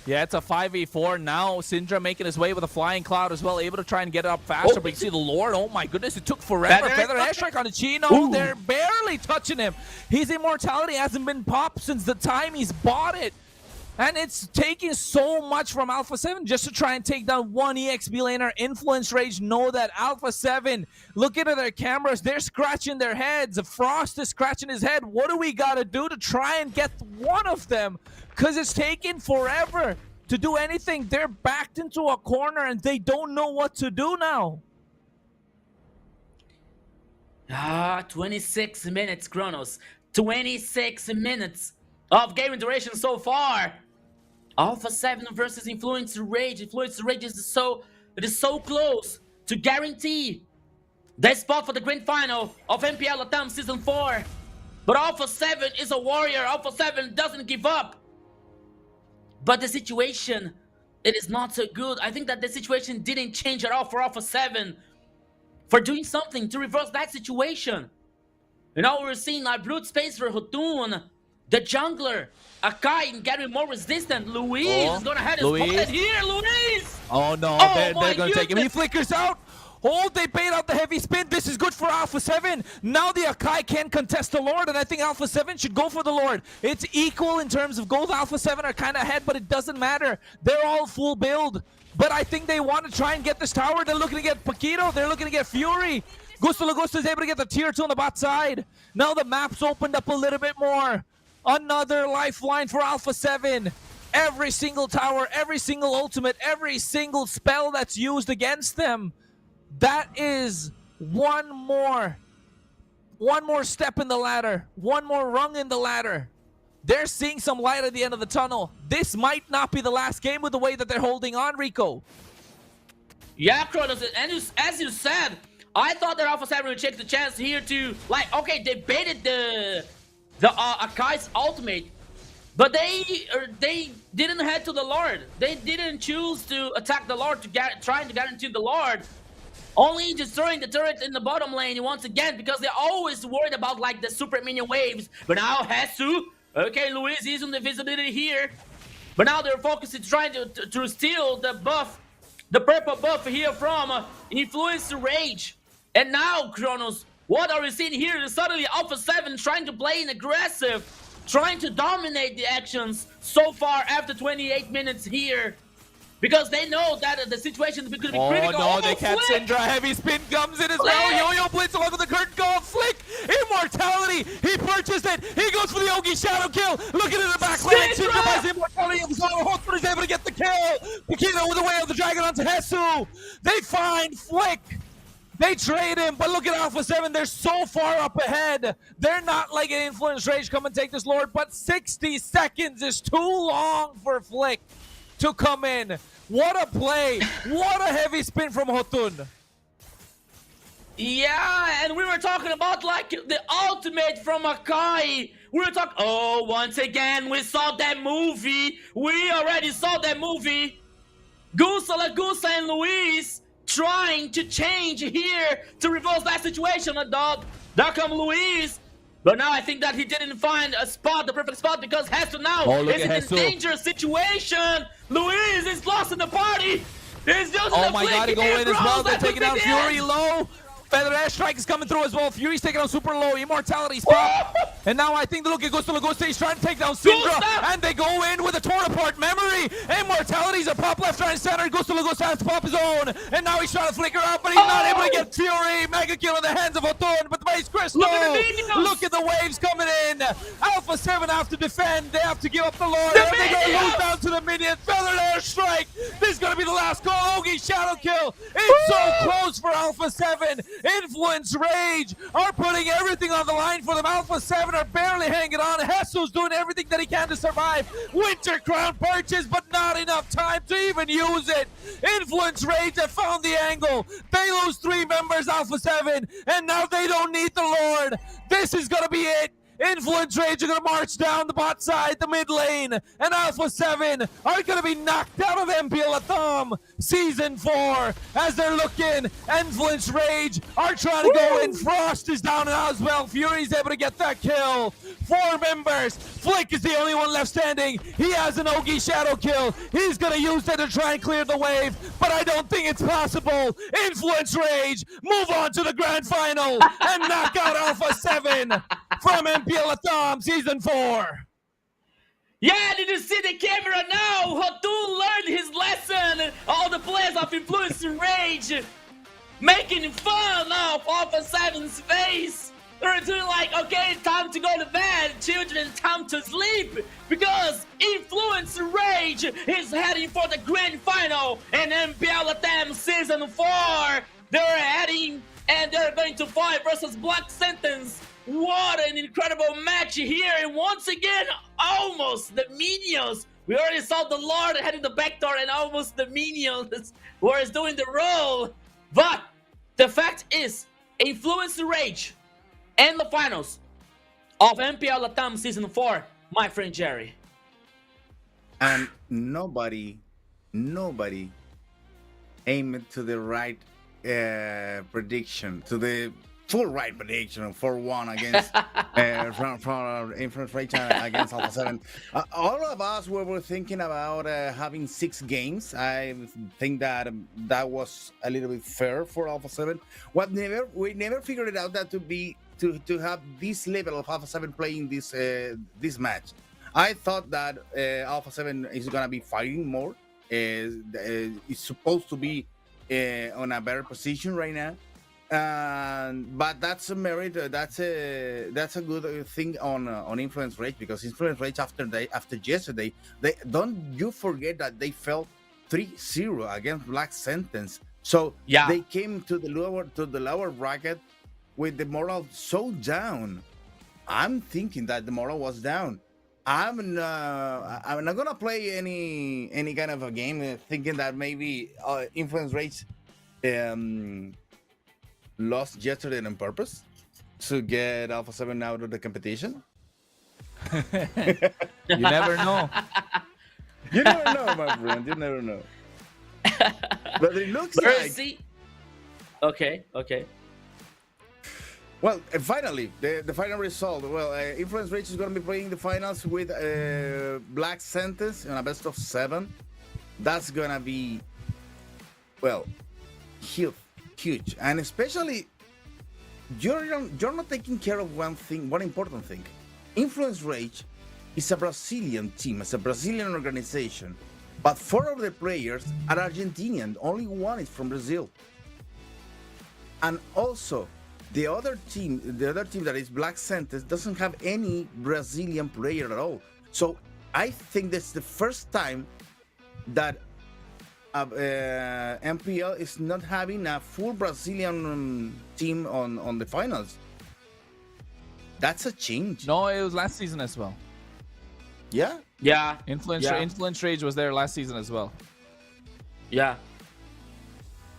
Yeah, it's a 5v4 now. Syndra making his way with a flying cloud as well, able to try and get it up faster. But you see the Lord, oh my goodness, it took forever. Feather Airstrike on the Chino. Ooh. They're barely touching him. His immortality hasn't been popped since the time he's bought it. And it's taking so much from Alpha 7 just to try and take down one EXP laner. Influence Rage know that Alpha 7, looking at their cameras, they're scratching their heads. Frost is scratching his head. What do we got to do to try and get one of them? Because it's taking forever to do anything. They're backed into a corner and they don't know what to do now. 26 minutes, Kronos. 26 minutes of game duration so far. Alpha 7 versus Influence Rage. Influence Rage is so close to guarantee the spot for the grand final of MPL LATAM Season 4. But Alpha 7 is a warrior. Alpha 7 doesn't give up. But the situation, it is not so good. I think that the situation didn't change at all for Alpha 7 for doing something to reverse that situation. You know, we're seeing a blood space for Hotun. The jungler, Akai getting more resistant. Luis is gonna have his spotted here. Luis! Oh no, they're gonna take him. He flickers out. Oh, they bait out the heavy spin. This is good for Alpha 7. Now the Akai can contest the Lord, and I think Alpha 7 should go for the Lord. It's equal in terms of gold. Alpha 7 are kind of ahead, but it doesn't matter. They're all full build. But I think they want to try and get this tower. They're looking to get Paquito. They're looking to get Fury. Gusta Lagusta is able to get the tier 2 on the bot side. Now the map's opened up a little bit more. Another lifeline for Alpha 7. Every single tower, every single ultimate, every single spell that's used against them. That is one more step in the ladder. One more rung in the ladder. They're seeing some light at the end of the tunnel. This might not be the last game with the way that they're holding on, Rico. Yeah, Kronos, and as you said, I thought that Alpha 7 would take the chance here to, like, okay, they baited the Akai's ultimate, but they didn't head to the Lord. They didn't choose to attack the Lord trying to get into the Lord. Only destroying the turret in the bottom lane once again because they're always worried about like the super minion waves. But now Hesu, okay, Luis is on the visibility here. But now their focus is trying to steal the buff, the purple buff here from Influence Rage. And now, Kronos, what are we seeing here? Suddenly Alpha 7 trying to play an aggressive, trying to dominate the actions so far after 28 minutes here. Because they know that the situation is going to be critical. Oh no, they catch Syndra. Heavy spin comes in as well. Yo-Yo Blitz along with the curtain call. Flick, Immortality. He purchased it. He goes for the Ogi Shadow kill. Looking at the back line. Syndra buys Immortality. Hotspur is able to get the kill. Pekino with the way of the dragon onto Hesu. They find Flick. They trade him, but look at Alpha 7. They're so far up ahead. They're not like an Influence Rage. Come and take this Lord, but 60 seconds is too long for Flick to come in. What a play. What a heavy spin from Hotun. Yeah, and we were talking about like the ultimate from Akai. We were talking, oh, once again, we saw that movie. We already saw that movie. Gusa and Luis trying to change here to reverse that situation, dog. There come Luis. But now I think that he didn't find a spot, the perfect spot, because Hesu now is in a dangerous situation. Luis is lost in the party. He's using oh my god, he go in as well. They're taking down Fury low. Feather Ash Strike is coming through as well. Fury's taking on super low. Immortality's pop. And now I think the look at Gusto Lagosta. He's trying to take down Syndra. And they go in with a torn apart memory. Immortality's a pop left, right, and center. Gusto Lagosta has to pop his own. And now he's trying to flicker out, but he's not able to get Fury. Mega kill in the hands of Otun. But the base Crystal. Look at the waves coming in. Alpha 7 have to defend. They have to give up the Lord. And they go lose down to the minion. Feather Air Strike. This is going to be the last call. Ogi Shadow kill. It's so close for Alpha 7. Influence Rage are putting everything on the line for them. Alpha 7 are barely hanging on. Hesu's doing everything that he can to survive. Winter Crown purchase, but not enough time to even use it. Influence Rage have found the angle. They lose 3 members, Alpha 7, and now they don't need the Lord. This is going to be it. Influence Rage are going to march down the bot side, the mid lane, and Alpha 7 are going to be knocked out of MPL LATAM Season 4 as they're looking. Influence Rage are trying to go in. Frost is down as well. Fury's able to get that kill. 4 members. Flick is the only one left standing. He has an Ogi Shadow kill. He's going to use that to try and clear the wave, but I don't think it's possible. Influence Rage move on to the grand final and knock out Alpha 7 from MPL LATAM Season 4. Yeah, did you see the camera now? Hotun learned his lesson. All the players of Influence Rage making fun of Alpha 7's face. They're doing like, okay, time to go to bed, children, time to sleep, because Influence Rage is heading for the grand final in MPL LATAM Season 4. They're heading and they're going to fight versus Black Sentence. What an incredible match here, and once again, almost the minions. We already saw the Lord heading the backdoor, and almost the minions were doing the role. But the fact is, Influence Rage and the finals of MPL LATAM Season 4, my friend Jerry. And nobody aimed to the right prediction, to the full right prediction, 4-1 against from Influence Rage against Alpha 7. All of us were thinking about having 6 games. I think that was a little bit fair for Alpha 7. We never figured it out that to have this level of Alpha 7 playing this match. I thought that Alpha 7 is gonna be fighting more. It's supposed to be on a better position right now. But that's a merit. That's a good thing on Influence Rage, because Influence Rage after yesterday, they don't you forget that they fell 3-0 against Black Sentence. So yeah, they came to the lower bracket with the morale so down. I'm thinking that the morale was down. I'm not gonna play any kind of a game thinking that maybe Influence Rage lost yesterday on purpose to get Alpha 7 out of the competition? You never know. You never know, my friend. You never know. But it looks like. See. Okay. Well, finally, the final result. Well, Influence Rage is going to be playing the finals with Black Sentence in a best of 7. That's going to be, well, huge. And especially, you're not taking care of one important thing. Influence Rage is a Brazilian team, it's a Brazilian organization. But 4 of the players are Argentinian. Only 1 is from Brazil. And also, the other team that is Black Sentence doesn't have any Brazilian player at all. So I think that's the first time that MPL is not having a full Brazilian team on the finals. That's a change. No, it was last season as well. Yeah? Yeah. Influence Rage was there last season as well. Yeah.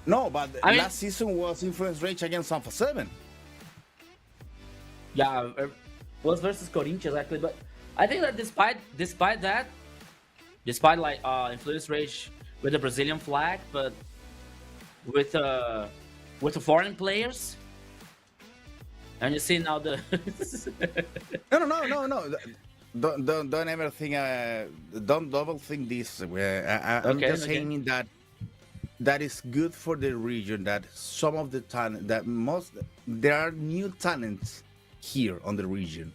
No, but last season was Influence Rage against Alpha 7. Yeah, it was versus Corinthians actually, but I think that despite like Influence Rage with the Brazilian flag, but with the foreign players, and you see now the No. Don't ever think. Don't double think this. I'm just saying that is good for the region. That some of the talent, there are new talents here on the region,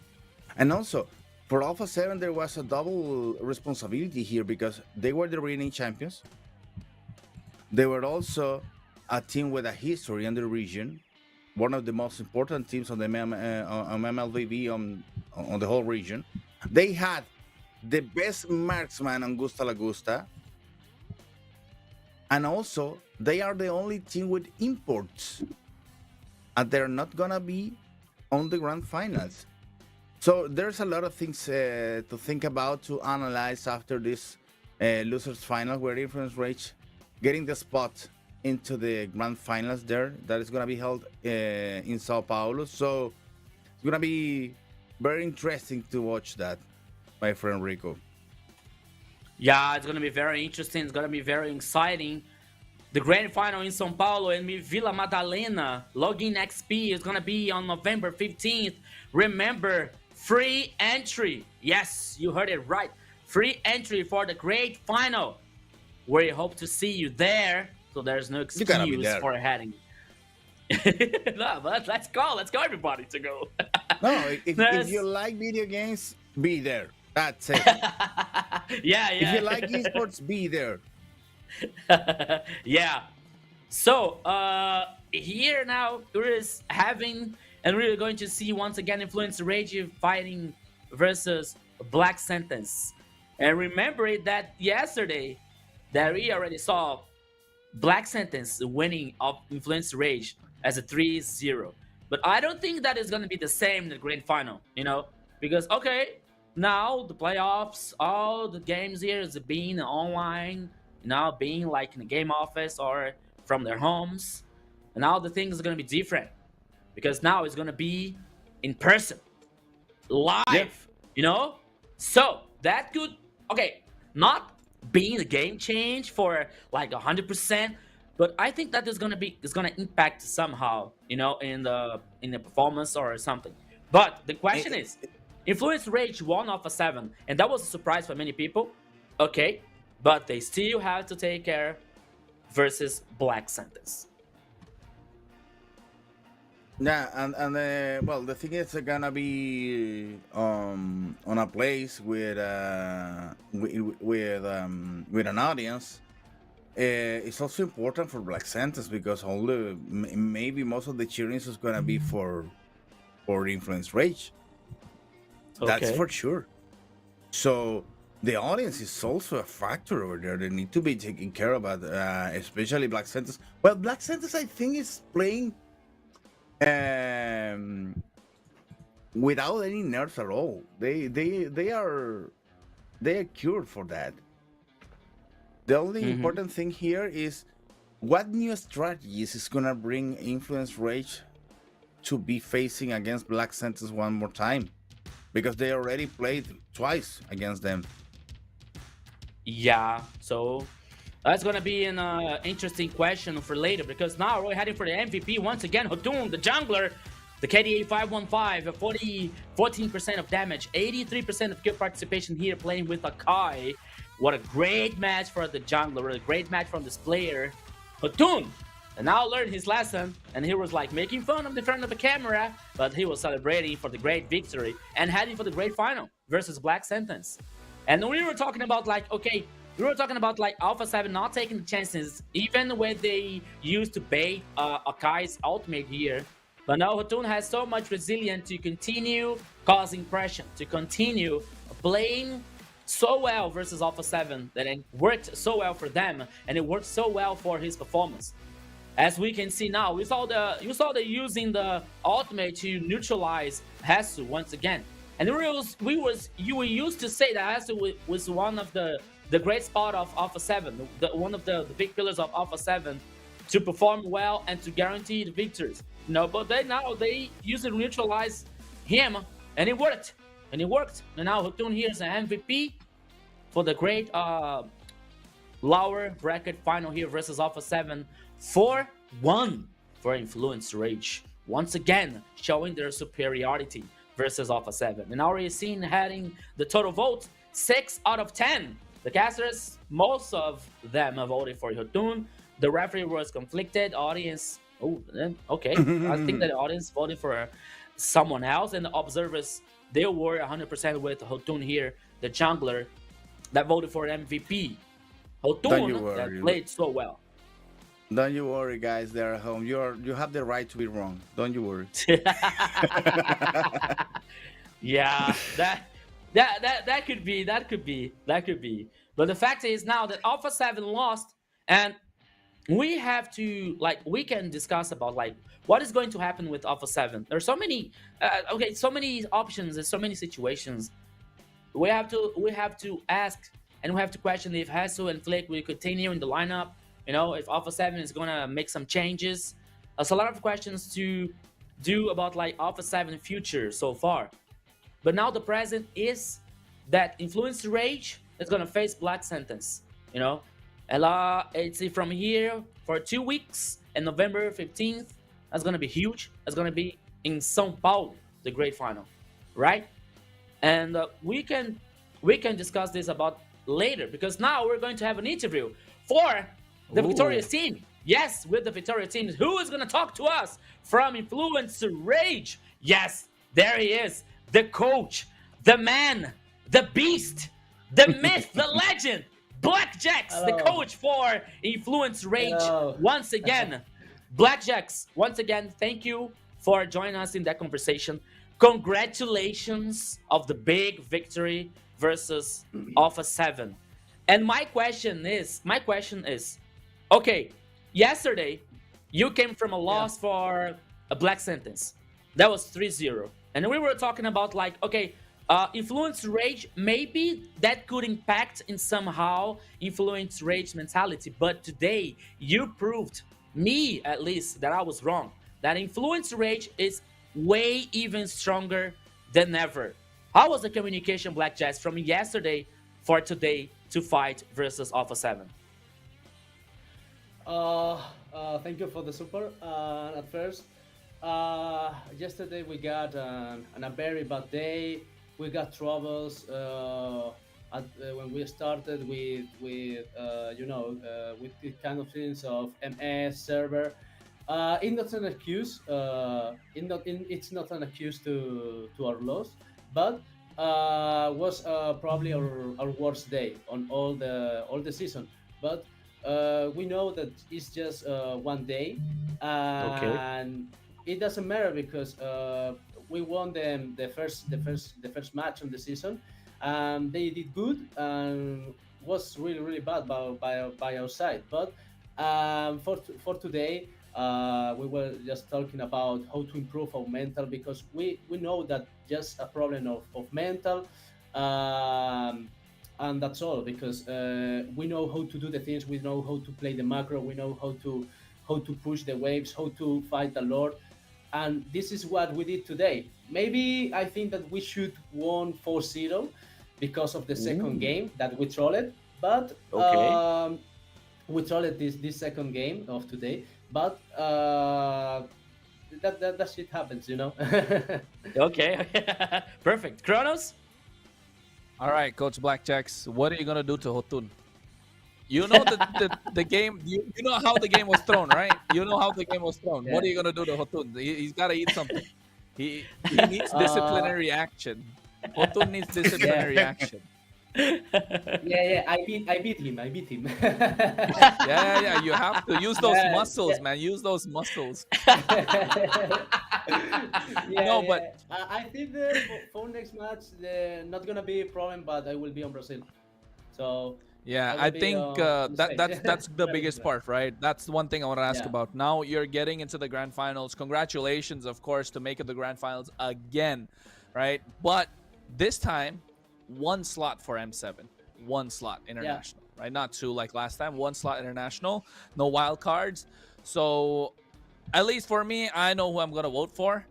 and also for Alpha 7 there was a double responsibility here because they were the reigning champions. They were also a team with a history in the region, one of the most important teams on the MLBB on the whole region. They had the best marksman on Gusta La Gusta. And also, they are the only team with imports. And they're not going to be on the grand finals. So there's a lot of things to think about, to analyze after this losers final, where Influence Rage getting the spot into the grand finals there. That is going to be held in Sao Paulo. So it's going to be very interesting to watch that, my friend Rico. Yeah, it's going to be very interesting. It's going to be very exciting. The grand final in São Paulo and Vila Madalena, Login XP is going to be on November 15th. Remember, free entry. Yes, you heard it right. Free entry for the great final. We hope to see you there. So there's no excuse for heading. No, but let's go everybody to go. No, if you like video games, be there. That's it. Yeah. If you like esports, be there. Yeah. So here now we're going to see once again Influence Rage fighting versus Black Sentence. And remember that yesterday that we already saw Black Sentence winning of Influence Rage as a 3-0. But I don't think that is going to be the same in the grand final, because now the playoffs, all the games here is being online, being like in a game office or from their homes. And now the things are going to be different because now it's going to be in person, live, So that could, not being a game change for like 100%, but I think that is going to impact somehow, in the performance or something. But the question is, Influence Rage won off a 7, and that was a surprise for many people. Okay, but they still have to take care versus Black Sentence. Yeah, and well, the thing is gonna be on a place with an audience. It's also important for Black Sentence because maybe most of the cheering is gonna be for Influence Rage. That's for sure. So the audience is also a factor over there. They need to be taken care of, especially Black Sentence. Well, Black Sentence, I think, is playing without any nerves at all. They are cured for that. The only important thing here is What new strategies is gonna bring Influence Rage to be facing against Black Sentence one more time? Because they already played twice against them. Yeah, so that's gonna be an interesting question for later, because now we're heading for the MVP once again. Hotun, the jungler, the KDA 515, 14% of damage, 83% of kill participation here, playing with Akai. What a great match for the jungler, a great match from this player. Hotun, and now learned his lesson, and he was like making fun of the front of the camera, but he was celebrating for the great victory and heading for the great final versus Black Sentence. And we were talking about like, okay, we were talking about like Alpha 7 not taking chances, even when they used to bait Akai's ultimate here. But now Hotun has so much resilience to continue causing pressure, to continue playing so well versus Alpha 7 that it worked so well for them, and it worked so well for his performance. As we can see now, you saw the using the ultimate to neutralize Hesu once again. And you were used to say that Hesu was one of the great spot of Alpha 7, one of the big pillars of Alpha 7 to perform well and to guarantee the victories. But they use it to neutralize him, and it worked. And now Hotun here is an MVP for the great lower bracket final here versus Alpha 7. 4-1 for Influence Rage. Once again, showing their superiority versus Alpha 7. And already seen heading the total vote, 6 out of 10. The casters, most of them have voted for Hotun. The referee was conflicted. Audience, okay. I think that the audience voted for someone else. And the observers, they were 100% with Hotun here, the jungler, that voted for MVP. Hotun, that played so well. Don't you worry, guys. They're at home. You have the right to be wrong. Don't you worry. Yeah, that could be. But the fact is now that Alpha 7 lost, and we have to we can discuss about what is going to happen with Alpha 7. There's so many so many options and so many situations. We have to ask, and we have to question if Hesu and Flick will continue in the lineup. If Alpha 7 is gonna make some changes. There's a lot of questions to do about Alpha 7 future so far. But now the present is that Influence Rage is gonna face Black Sentence. And it's from here for 2 weeks, and November 15th, that's gonna be huge. That's gonna be in São Paulo, the great final, right? And we can discuss this about later, because now we're going to have an interview for the victorious team. Yes, with the victorious team. Who is going to talk to us from Influence Rage? Yes, there he is. The coach, the man, the beast, the myth, the legend. Blackjacks, the coach for Influence Rage. Hello. Once again. Blackjacks, once again, thank you for joining us in that conversation. Congratulations of the big victory versus Alpha 7. And my question is, okay, yesterday, you came from a loss for a Black Sentence. That was 3-0. And we were talking about Influence Rage, maybe that could impact in somehow Influence Rage mentality. But today, you proved, me at least, that I was wrong. That Influence Rage is way even stronger than ever. How was the communication, Black Jazz, from yesterday for today to fight versus Alpha 7? Thank you for the support. At first, yesterday we got a very bad day. We got troubles when we started with the kind of things of MS server. It's not an excuse. It's not an excuse to our loss, but was probably our worst day on all the season. But we know that it's just one day, and it doesn't matter because we won them the first match on the season, and they did good and was really bad by our side. But for today, we were just talking about how to improve our mental, because we know that just a problem of mental. and that's all because we know how to do the things, we know how to play the macro, we know how to push the waves, how to fight the lord, and this is what we did today. Maybe I think that we should won 4-0 because of the second Ooh. game that we trolled, but Okay. we trolled this second game of today, but that shit happens, you know. Okay. Perfect. Kronos? All right, Coach Blackjacks, what are you gonna do to Hotun? You know the game. You know how the game was thrown, right? You know how the game was thrown. Yeah. What are you gonna do to Hotun? He's got to eat something. He needs disciplinary action. Hotun needs disciplinary action. Yeah, I beat him. Yeah. You have to use those Yeah, muscles, yeah. man. Use those muscles. Yeah, No, yeah. but I think for next match, not gonna be a problem, but I will be on Brazil. So yeah, I I will be think on Spain. that's the biggest part, right? That's the one thing I want to ask Yeah. about. Now you're getting into the grand finals. Congratulations, of course, to make it the grand finals again, right? But this time, one slot for M7, one slot international, right? Not two like last time. One slot international, no wild cards. So at least for me, I know who I'm gonna vote for.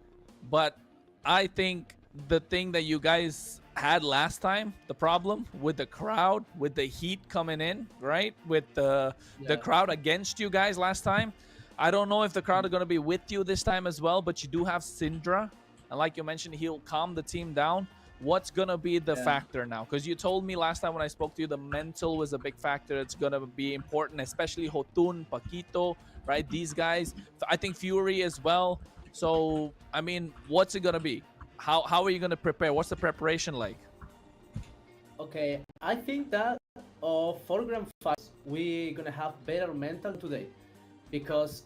But I think the thing that you guys had last time, the problem with the crowd, with the heat coming in, right? With the crowd against you guys last time. I don't know if the crowd are gonna be with you this time as well, but you do have Syndra. And like you mentioned, he'll calm the team down. What's gonna be the factor now? Because you told me last time when I spoke to you, the mental was a big factor. It's gonna be important, especially Hotun, Paquito, right? These guys. I think Fury as well. So I mean, what's it gonna be? How are you gonna prepare? What's the preparation like? Okay, I think that for grand finals we're gonna have better mental today because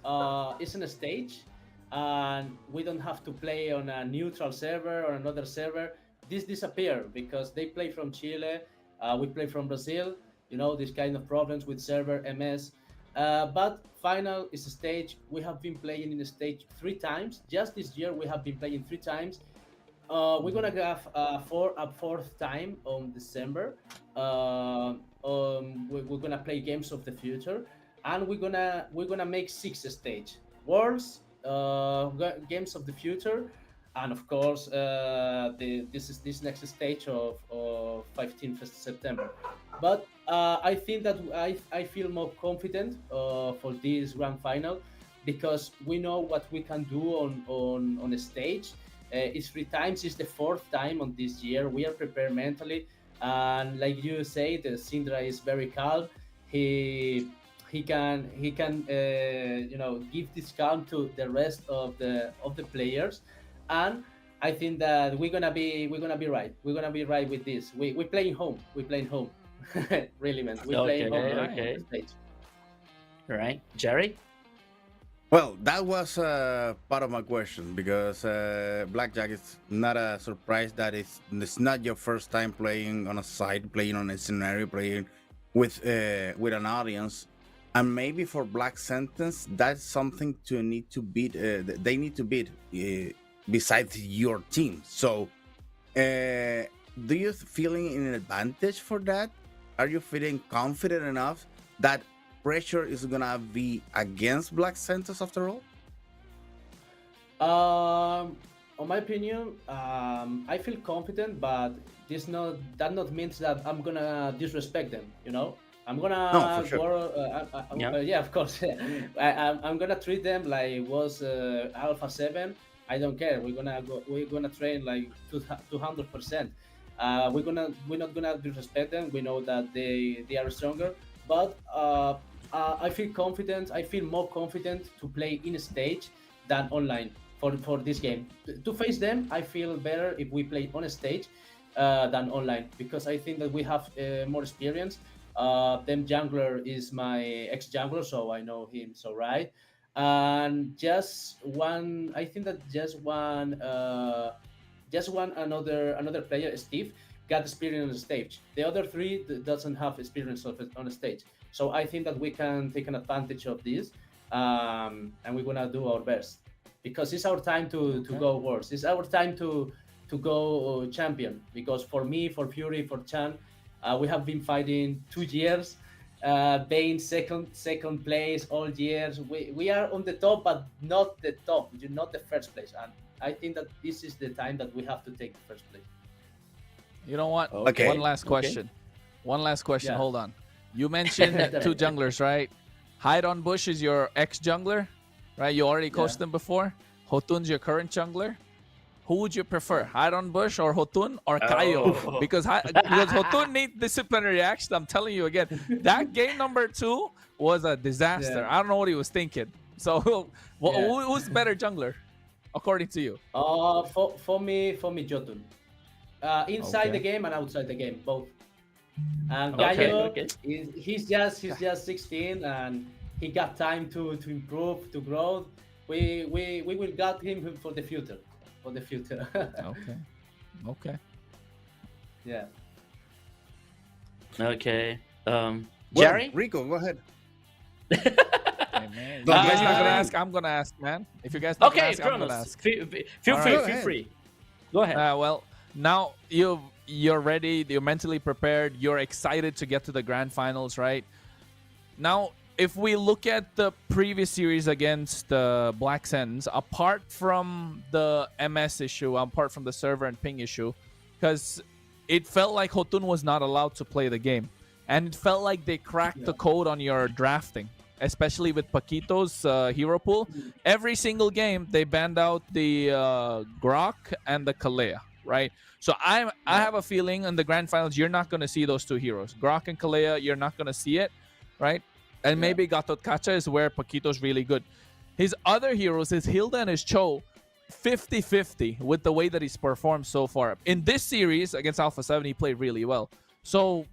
it's on a stage and we don't have to play on a neutral server or another server. This disappear because they play from Chile, we play from Brazil. You know, these kind of problems with server MS. But final is a stage. We have been playing in the stage 3 times. Just this year, we have been playing 3 times. We're gonna have a fourth time on December. We're gonna play Games of the Future, and we're gonna make 6 stage Worlds, Games of the Future, and of course this next stage of 15th September. But I think that I feel more confident for this grand final because we know what we can do on a stage. It's 3 times. It's the 4th time on this year. We are prepared mentally, and like you say, the Syndra is very calm. He can give this calm to the rest of the players, and I think that we're gonna be right. We're gonna be right with this. We playing home. We playing home. Really, man. We playing home on the stage. All right, Jerry. Well, that was part of my question because Blackjack is not a surprise that it's not your first time playing on a site, playing on a scenario, playing with an audience, and maybe for Black Sentence, that's something to need to beat. They need to beat besides your team. So, do you feeling an advantage for that? Are you feeling confident enough that pressure is gonna be against Black Sentence after all? On my opinion, I feel confident, but that not means that I'm gonna disrespect them. You know, I'm gonna No, for sure. yeah, of course. I'm gonna treat them like it was Alpha 7. I don't care. We're gonna train like 200%. We're not gonna disrespect them. We know that they are stronger, but I feel confident. I feel more confident to play in stage than online for this game. To face them, I feel better if we play on a stage than online because I think that we have more experience. Them jungler is my ex jungler, so I know him so right. And I think that just one another player, Steve, got experience on the stage. The other 3 doesn't have experience on the stage. So I think that we can take an advantage of this, and we're gonna do our best because it's our time to go worse. It's our time to go champion. Because for me, for Fury, for Chan, We have been fighting 2 years, being second place all years. We are on the top, but not the top. You're not the first place, and I think that this is the time that we have to take the first place. You know what? Okay. One last question. One last question. Yeah. Hold on. You mentioned two junglers, right? Hide on Bush is your ex-jungler, right? You already coached them before. Hotun's your current jungler. Who would you prefer, Hide on Bush or Hotun or Kaio? Because Hotun needs disciplinary action. I'm telling you again. That game number 2 was a disaster. I don't know what he was thinking. So, who's better jungler, according to you? For me, Jotun. Inside the game and outside the game, both. And Gallo, he's just 16 and he got time to improve, to grow. We will got him for the future. Okay. Yeah. Okay. Well, Jerry? Rico, go ahead. Hey, man. You guys not gonna ask? I'm gonna ask, man. If you guys not gonna ask, I'm gonna ask. Feel free. Go ahead. Well, now you're ready. You're mentally prepared. You're excited to get to the grand finals, right? Now, if we look at the previous series against the Black Sens, apart from the MS issue, apart from the server and ping issue, because it felt like Hotun was not allowed to play the game. And it felt like they cracked the code on your drafting, especially with Paquito's hero pool. Every single game, they banned out the Grok and the Kalea, right? So I have a feeling in the grand finals, you're not going to see those two heroes. Grok and Kalea, you're not going to see it, right? And maybe Gatot Kacha is where Paquito's really good. His other heroes, his Hilda and his Cho, 50-50 with the way that he's performed so far. In this series against Alpha 7, he played really well. So,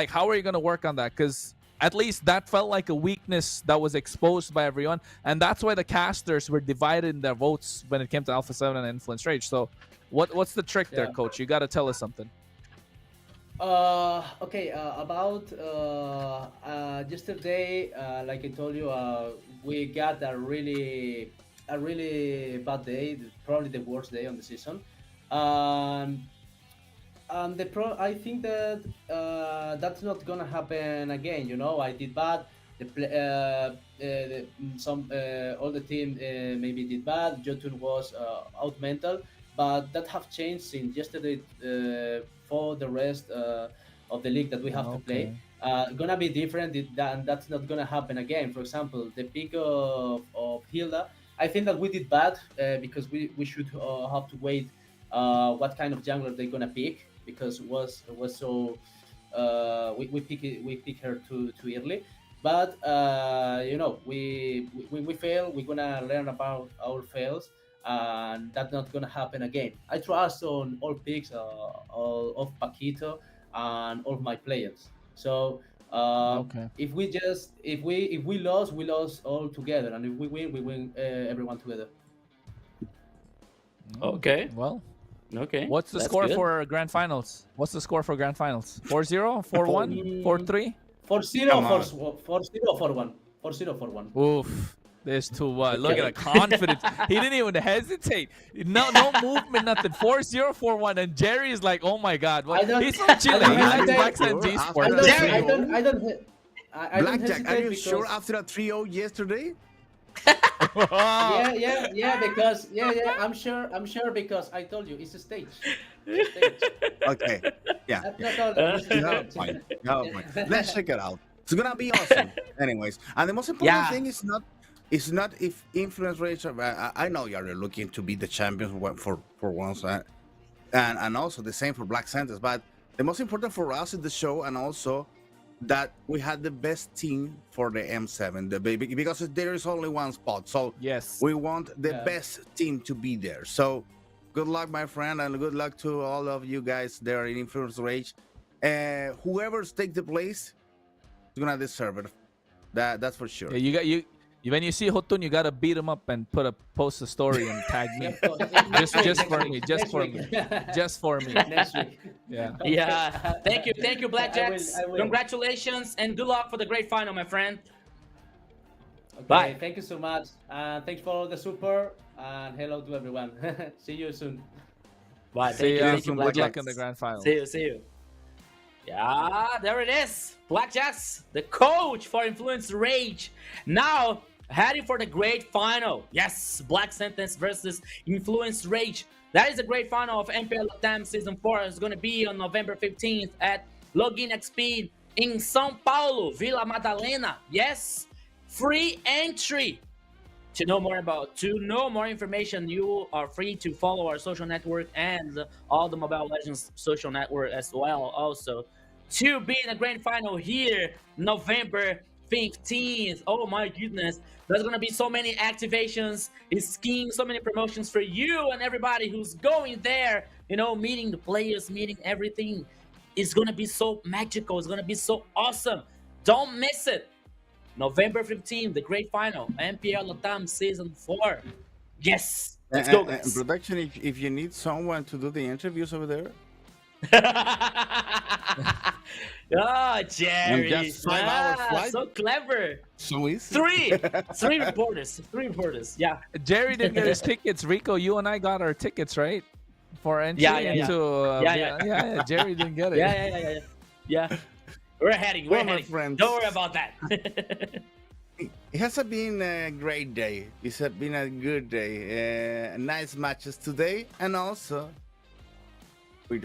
how are you going to work on that? Because at least that felt like a weakness that was exposed by everyone. And that's why the casters were divided in their votes when it came to Alpha 7 and Influence Rage. So, what's the trick there, Coach? You got to tell us something. Okay, about yesterday, like I told you, we got a really bad day, probably the worst day on the season. And I think that that's not gonna happen again. You know, I did bad. All the team maybe did bad. Jotun was out mental, but that have changed since yesterday. For the rest of the league that we have to play, gonna be different. That's not gonna happen again. For example, the pick of Hilda, I think that we did bad because we should have to wait what kind of jungler they're gonna pick, because it was so we pick her too early. But we fail. We're gonna learn about our fails, and that's not gonna happen again. I trust on all picks of Paquito and all of my players. So if we lose, we lost all together, and if we win everyone together. Okay. Well. Okay. What's the score for grand finals? 4-0, 4-1, 4-3? 4-0, 4-1. 4-0. Oof. There's too much. Look at the confidence. He didn't even hesitate. No movement, nothing. 4-0, 4-1. And Jerry is like, oh my God. He's from Chile. He likes Black Sands Esports. I don't Blackjack, are you sure after a 3-0 yesterday? yeah, because I'm sure because I told you it's a stage. Okay. Yeah. No point. Let's check it out. It's gonna be awesome. Anyways, and the most important thing is not if Influence Rage. I know you're looking to be the champions for once, and also the same for Black Santas. But the most important for us is the show, and also that we had the best team for the M7, the baby, because there is only one spot. So yes, we want the best team to be there. So good luck, my friend, and good luck to all of you guys there in Influence Rage. Whoever's take the place is gonna deserve it. That's for sure. Yeah, when you see Hotun, you gotta beat him up and post a story and tag me. just for me. Next week. Yeah. Thank you, Blackjacks. I will. Congratulations and good luck for the great final, my friend. Okay, Bye. Thank you so much. Thanks for all the support, and hello to everyone. See you soon. Bye. See you. Thank you, Good luck Blackjacks. in the grand final. See you. Yeah, there it is. Blackjacks, the coach for Influence Rage. Now, heading for the great final. Yes, Black Sentence versus Influence Rage. That is the great final of MPL LATAM Season 4. It's going to be on November 15th at Login XP in São Paulo, Vila Madalena. Yes, free entry. To know more information, you are free to follow our social network and all the Mobile Legends social network as well. Also, to be in the grand final here, November 15th. Oh my goodness, there's gonna be so many activations, schemes, so many promotions for you and everybody who's going there. You know, meeting the players, meeting everything. It's gonna be so magical. It's gonna be so awesome. Don't miss it. November 15th, the great final, MPL LATAM Season 4. Yes, let's go, guys. Production, if you need someone to do the interviews over there. Oh, Jerry. And just 5 hours flight. So clever. So easy. Three reporters. Yeah. Jerry didn't get his tickets. Rico, you and I got our tickets, right? For entry into... Yeah. Jerry didn't get it. Yeah. We're heading. Friends. Don't worry about that. It has been a great day. It's been a good day. Nice matches today, and also we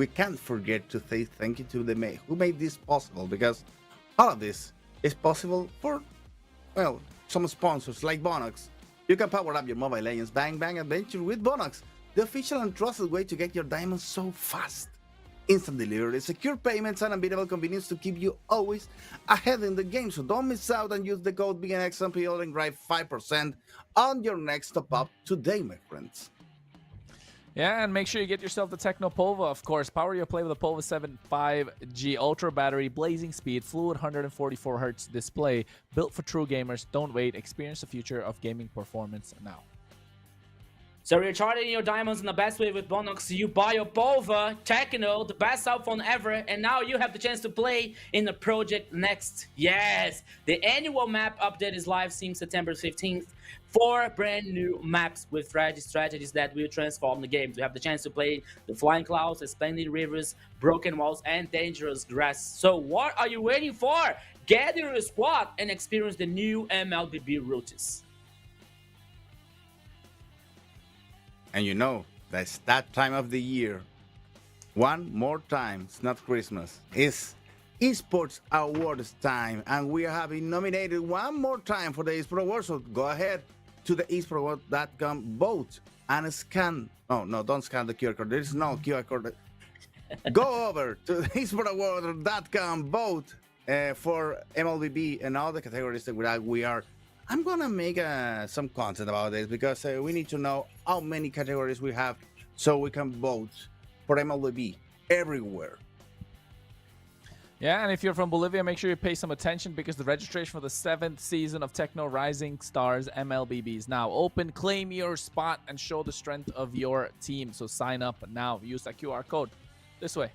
can't forget to say thank you to who made this possible, because all of this is possible for some sponsors like Bonox. You can power up your Mobile Legends Bang Bang adventure with Bonox, the official and trusted way to get your diamonds so fast. Instant delivery, secure payments, and unbeatable convenience to keep you always ahead in the game. So don't miss out and use the code BNXMPL and grab 5% on your next top up today, my friends. Yeah, and make sure you get yourself the Techno Pova, of course. Power your play with the Pova 7 5G Ultra Battery, blazing speed, fluid 144 Hz display, built for true gamers. Don't wait. Experience the future of gaming performance now. So recharging your diamonds in the best way with Bonox. You buy your Pova, Techno, the best cell phone ever, and now you have the chance to play in the project next. Yes, the annual map update is live since September 15th. 4 brand new maps with strategies that will transform the game. You have the chance to play the Flying Clouds, the Splendid Rivers, Broken Walls, and Dangerous Grass. So what are you waiting for? Gather your squad and experience the new MLBB routes. And you know, that's that time of the year. One more time, it's not Christmas. It's Esports Awards time. And we are having nominated one more time for the Esports Awards. So go ahead to the esportsawards.com, vote and scan. Oh, no, don't scan the QR code. There is no QR code. Go over to the esportsawards.com, vote for MLBB and all the categories that we are. I'm gonna make some content about this, because we need to know how many categories we have so we can vote for MLBB everywhere. Yeah, and if you're from Bolivia, make sure you pay some attention, because the registration for the 7th season of Techno Rising Stars MLBB is now open. Claim your spot and show the strength of your team. So sign up now. Use that QR code this way.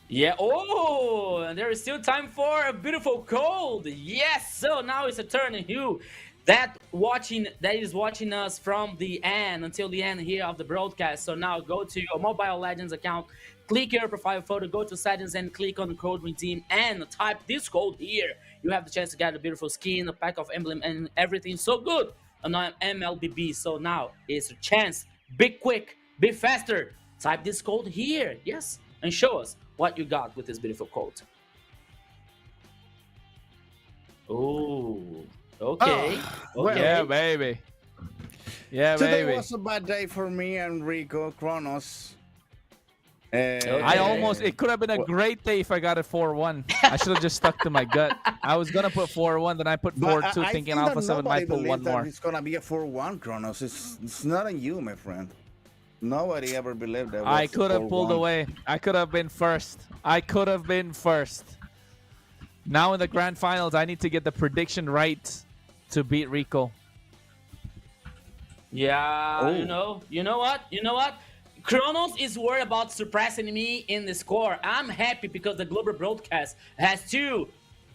Yeah, and there is still time for a beautiful code. Yes, so now it's a turn of you that is watching us from the end until the end here of the broadcast. So now go to your Mobile Legends account, click your profile photo, go to settings and click on the code redeem and type this code here. You have the chance to get a beautiful skin, a pack of emblem, and everything so good on MLBB. So now it's a chance. Be quick, be faster. Type this code here, yes, and show us what you got with this beautiful code. Oh, okay. Well, yeah, baby. Yeah, today baby. was a bad day for me and Rico Kronos. It could have been a great day if I got it 4-1. I should have just stuck to my gut. I was gonna put 4-1, then I put 4-2, thinking Alpha 7 might put one more. It's gonna be a 4-1, Kronos. It's not on you, my friend. Nobody ever believed that. I could have pulled away. I could have been first. Now in the grand finals, I need to get the prediction right to beat Rico. Yeah, you know what? Kronos is worried about surpassing me in the score. I'm happy because the global broadcast has 2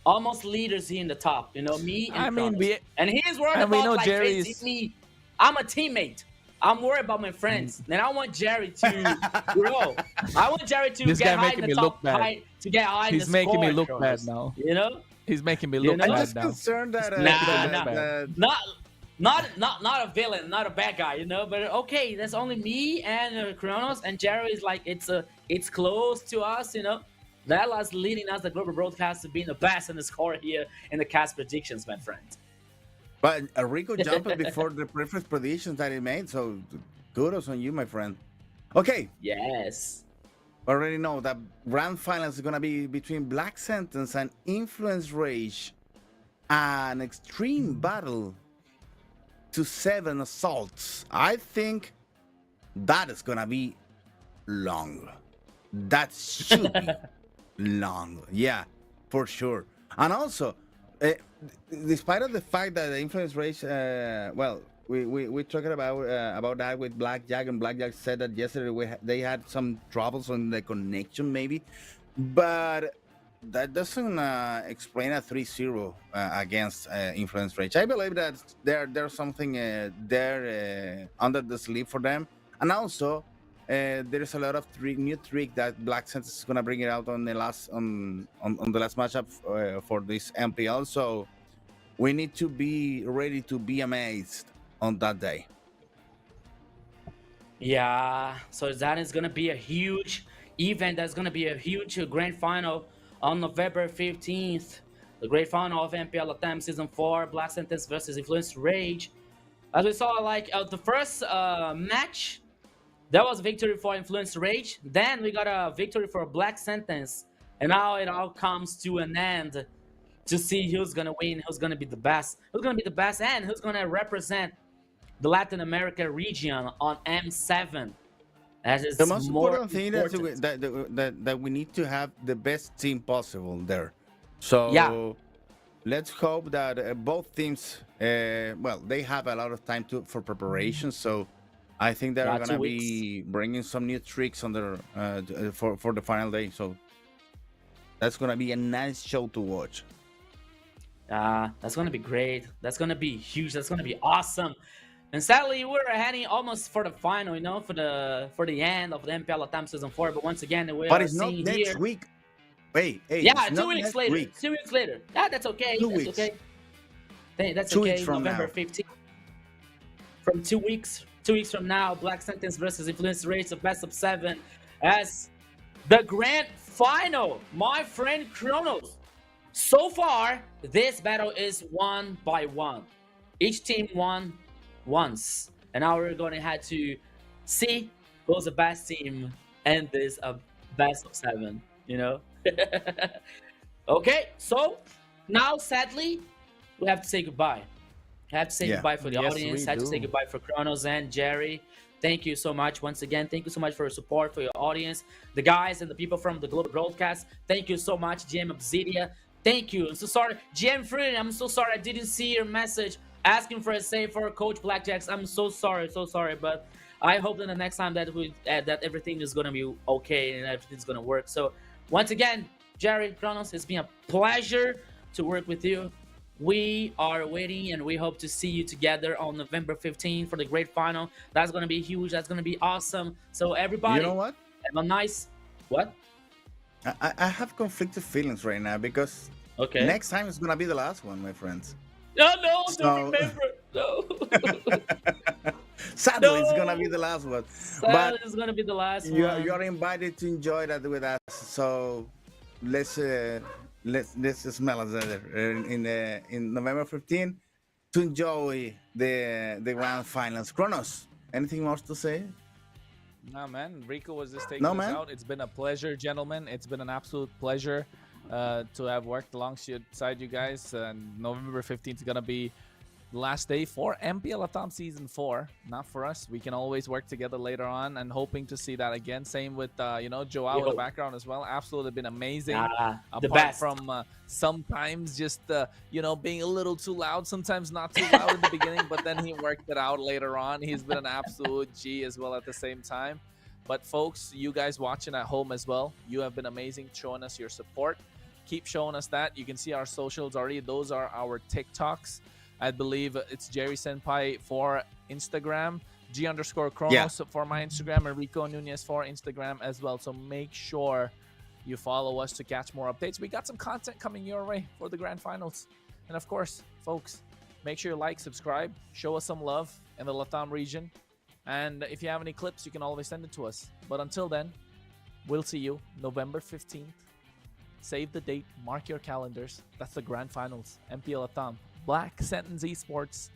almost leaders here in the top. You know, me and Kronos. And he is worried about facing me. I'm a teammate. I'm worried about my friends. And I want Jerry to grow. I want Jerry to This get guy high in making the me top, look bad. to get high in He's the making me score, look bad Kronos. now. You know? He's making me You look know? I'm bad just now. concerned that Not a villain, not a bad guy, you know. But okay, that's only me and Kronos, and Jerry is like it's close to us, you know. That was leading us, the global broadcast, to being the best in the score here in the cast predictions, my friend. But Rico jumped before the previous predictions that he made, so kudos on you, my friend. Okay. Yes. Already know that grand finals is gonna be between Black Sentence and Influence Rage, an extreme battle to 7 assaults. I think that is gonna be long. That should be long. Yeah, for sure. And also, despite of the fact that the Influence Rage, well, we talking about that with Blackjack, and Blackjack said that yesterday they had some troubles on the connection, maybe, but that doesn't explain a 3-0 against Influence Rage. I believe that there's something there under the sleeve for them, and also there is a lot of new trick that Black Sentence is gonna bring it out on the last on the last matchup for this MPL. So we need to be ready to be amazed on that day. Yeah, so that is gonna be a huge event. That's gonna be a huge grand final on November 15th. The great final of MPL LATAM Season 4, Black Sentence versus Influence Rage. As we saw, like the first match, that was victory for Influence Rage. Then we got a victory for Black Sentence, and now it all comes to an end to see who's gonna win, who's gonna be the best, and who's gonna represent the Latin America region on M7. That is The most more important thing is that we need to have the best team possible there. So yeah, let's hope that both teams, well, they have a lot of time for preparation. So I think they're Yeah, gonna 2 be bringing some new tricks on their for the final day. So that's gonna be a nice show to watch. that's gonna be great. That's gonna be huge. That's gonna be awesome. And sadly, we're heading almost for the final, you know, for the end of the MPL LATAM Season 4. But once again, we But are it's not seeing next here. week. Hey, Yeah, it's 2 not weeks next later. week. 2 weeks later. Yeah, that's okay. 2 That's weeks. okay. That's 2 okay. weeks from November now. 15th. From 2 weeks. 2 weeks from now, Black Sentence versus Influence Rage, the best of 7, as the grand final. My friend Kronos. So far, this battle is 1-1. Each team won once. And now we're going to have to see who's the best team and this best of 7, you know? Okay, so now sadly, we have to say goodbye. I have to say goodbye for the audience. I have to say goodbye for Kronos and Jerry. Thank you so much once again. Thank you so much for your support, for your audience, the guys and the people from the Global Broadcast. Thank you so much, GM Obsidia. Thank you. I'm so sorry. GM Freedom, I'm so sorry I didn't see your message asking for a save for Coach Blackjacks. I'm so sorry, but I hope that the next time that that everything is gonna be okay and everything's gonna work. So once again, Jerry, Kronos, it's been a pleasure to work with you. We are waiting and we hope to see you together on November 15th for the great final. That's gonna be huge. That's gonna be awesome. So everybody, You know what? have a nice what? I have conflicted feelings right now because next time is gonna be the last one, my friends. No, don't remember. No. Sadly, it's gonna be the last one. Sadly, it's gonna be the last one. You are invited to enjoy that with us. So let's smell us in November 15 to enjoy the grand finals. Kronos, anything more to say? Nah, man. Rico was just taking us out. It's been a pleasure, gentlemen. It's been an absolute pleasure to have worked alongside you guys. November 15th is going to be the last day for MPL LATAM Season 4. Not for us. We can always work together later on and hoping to see that again. Same with, Joao in the background as well. Absolutely been amazing. The best. From sometimes just, being a little too loud. Sometimes not too loud in the beginning, but then he worked it out later on. He's been an absolute G as well at the same time. But folks, you guys watching at home as well, you have been amazing showing us your support. Keep showing us that. You can see our socials already. Those are our TikToks. I believe it's Jerry Senpai for Instagram. G_Chronos for my Instagram, and Rico Nunez for Instagram as well. So make sure you follow us to catch more updates. We got some content coming your way for the grand finals. And of course, folks, make sure you like, subscribe, show us some love in the LATAM region. And if you have any clips, you can always send it to us. But until then, we'll see you November 15th. Save the date, mark your calendars. That's the grand finals, MPL LATAM. Black Sentence Esports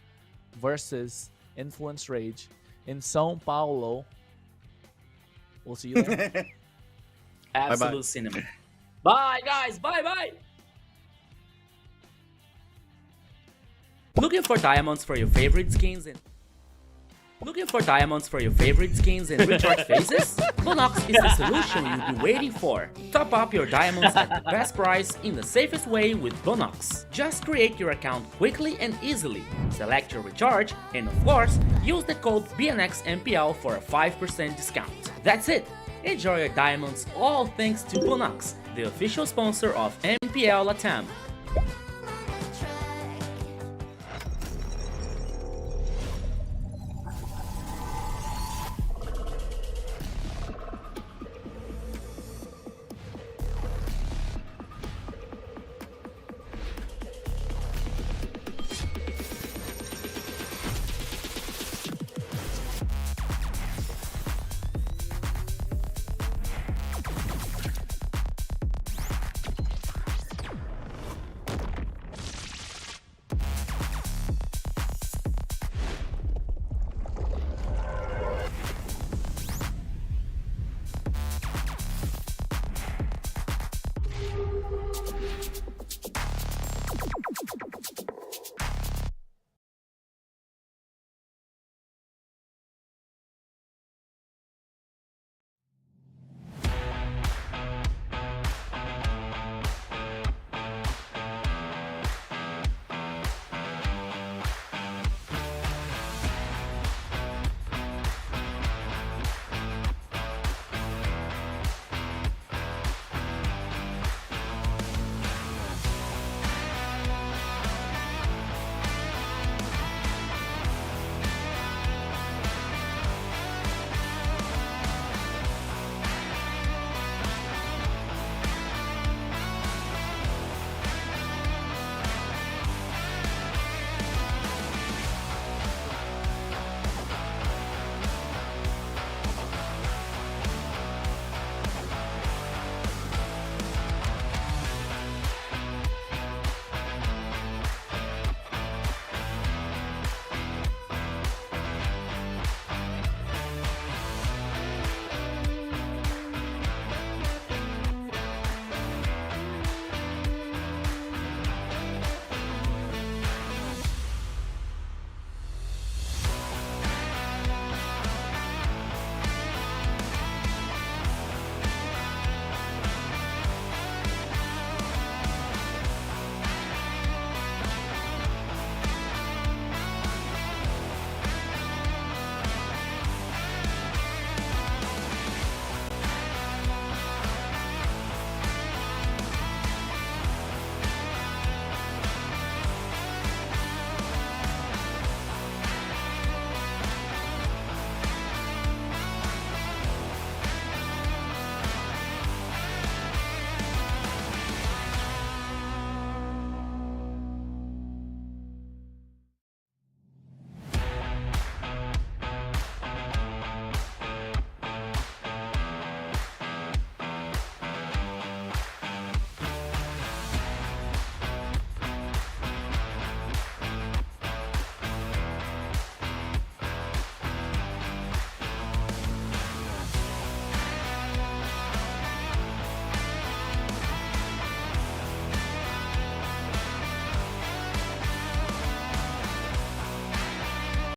versus Influence Rage in São Paulo. We'll see you there. Absolute cinema. Bye, guys. Bye. Looking for diamonds for your favorite skins and recharge phases? Bonox is the solution you've been waiting for. Top up your diamonds at the best price in the safest way with Bonox. Just create your account quickly and easily, select your recharge, and of course, use the code BNXMPL for a 5% discount. That's it! Enjoy your diamonds, all thanks to Bonox, the official sponsor of MPL LATAM.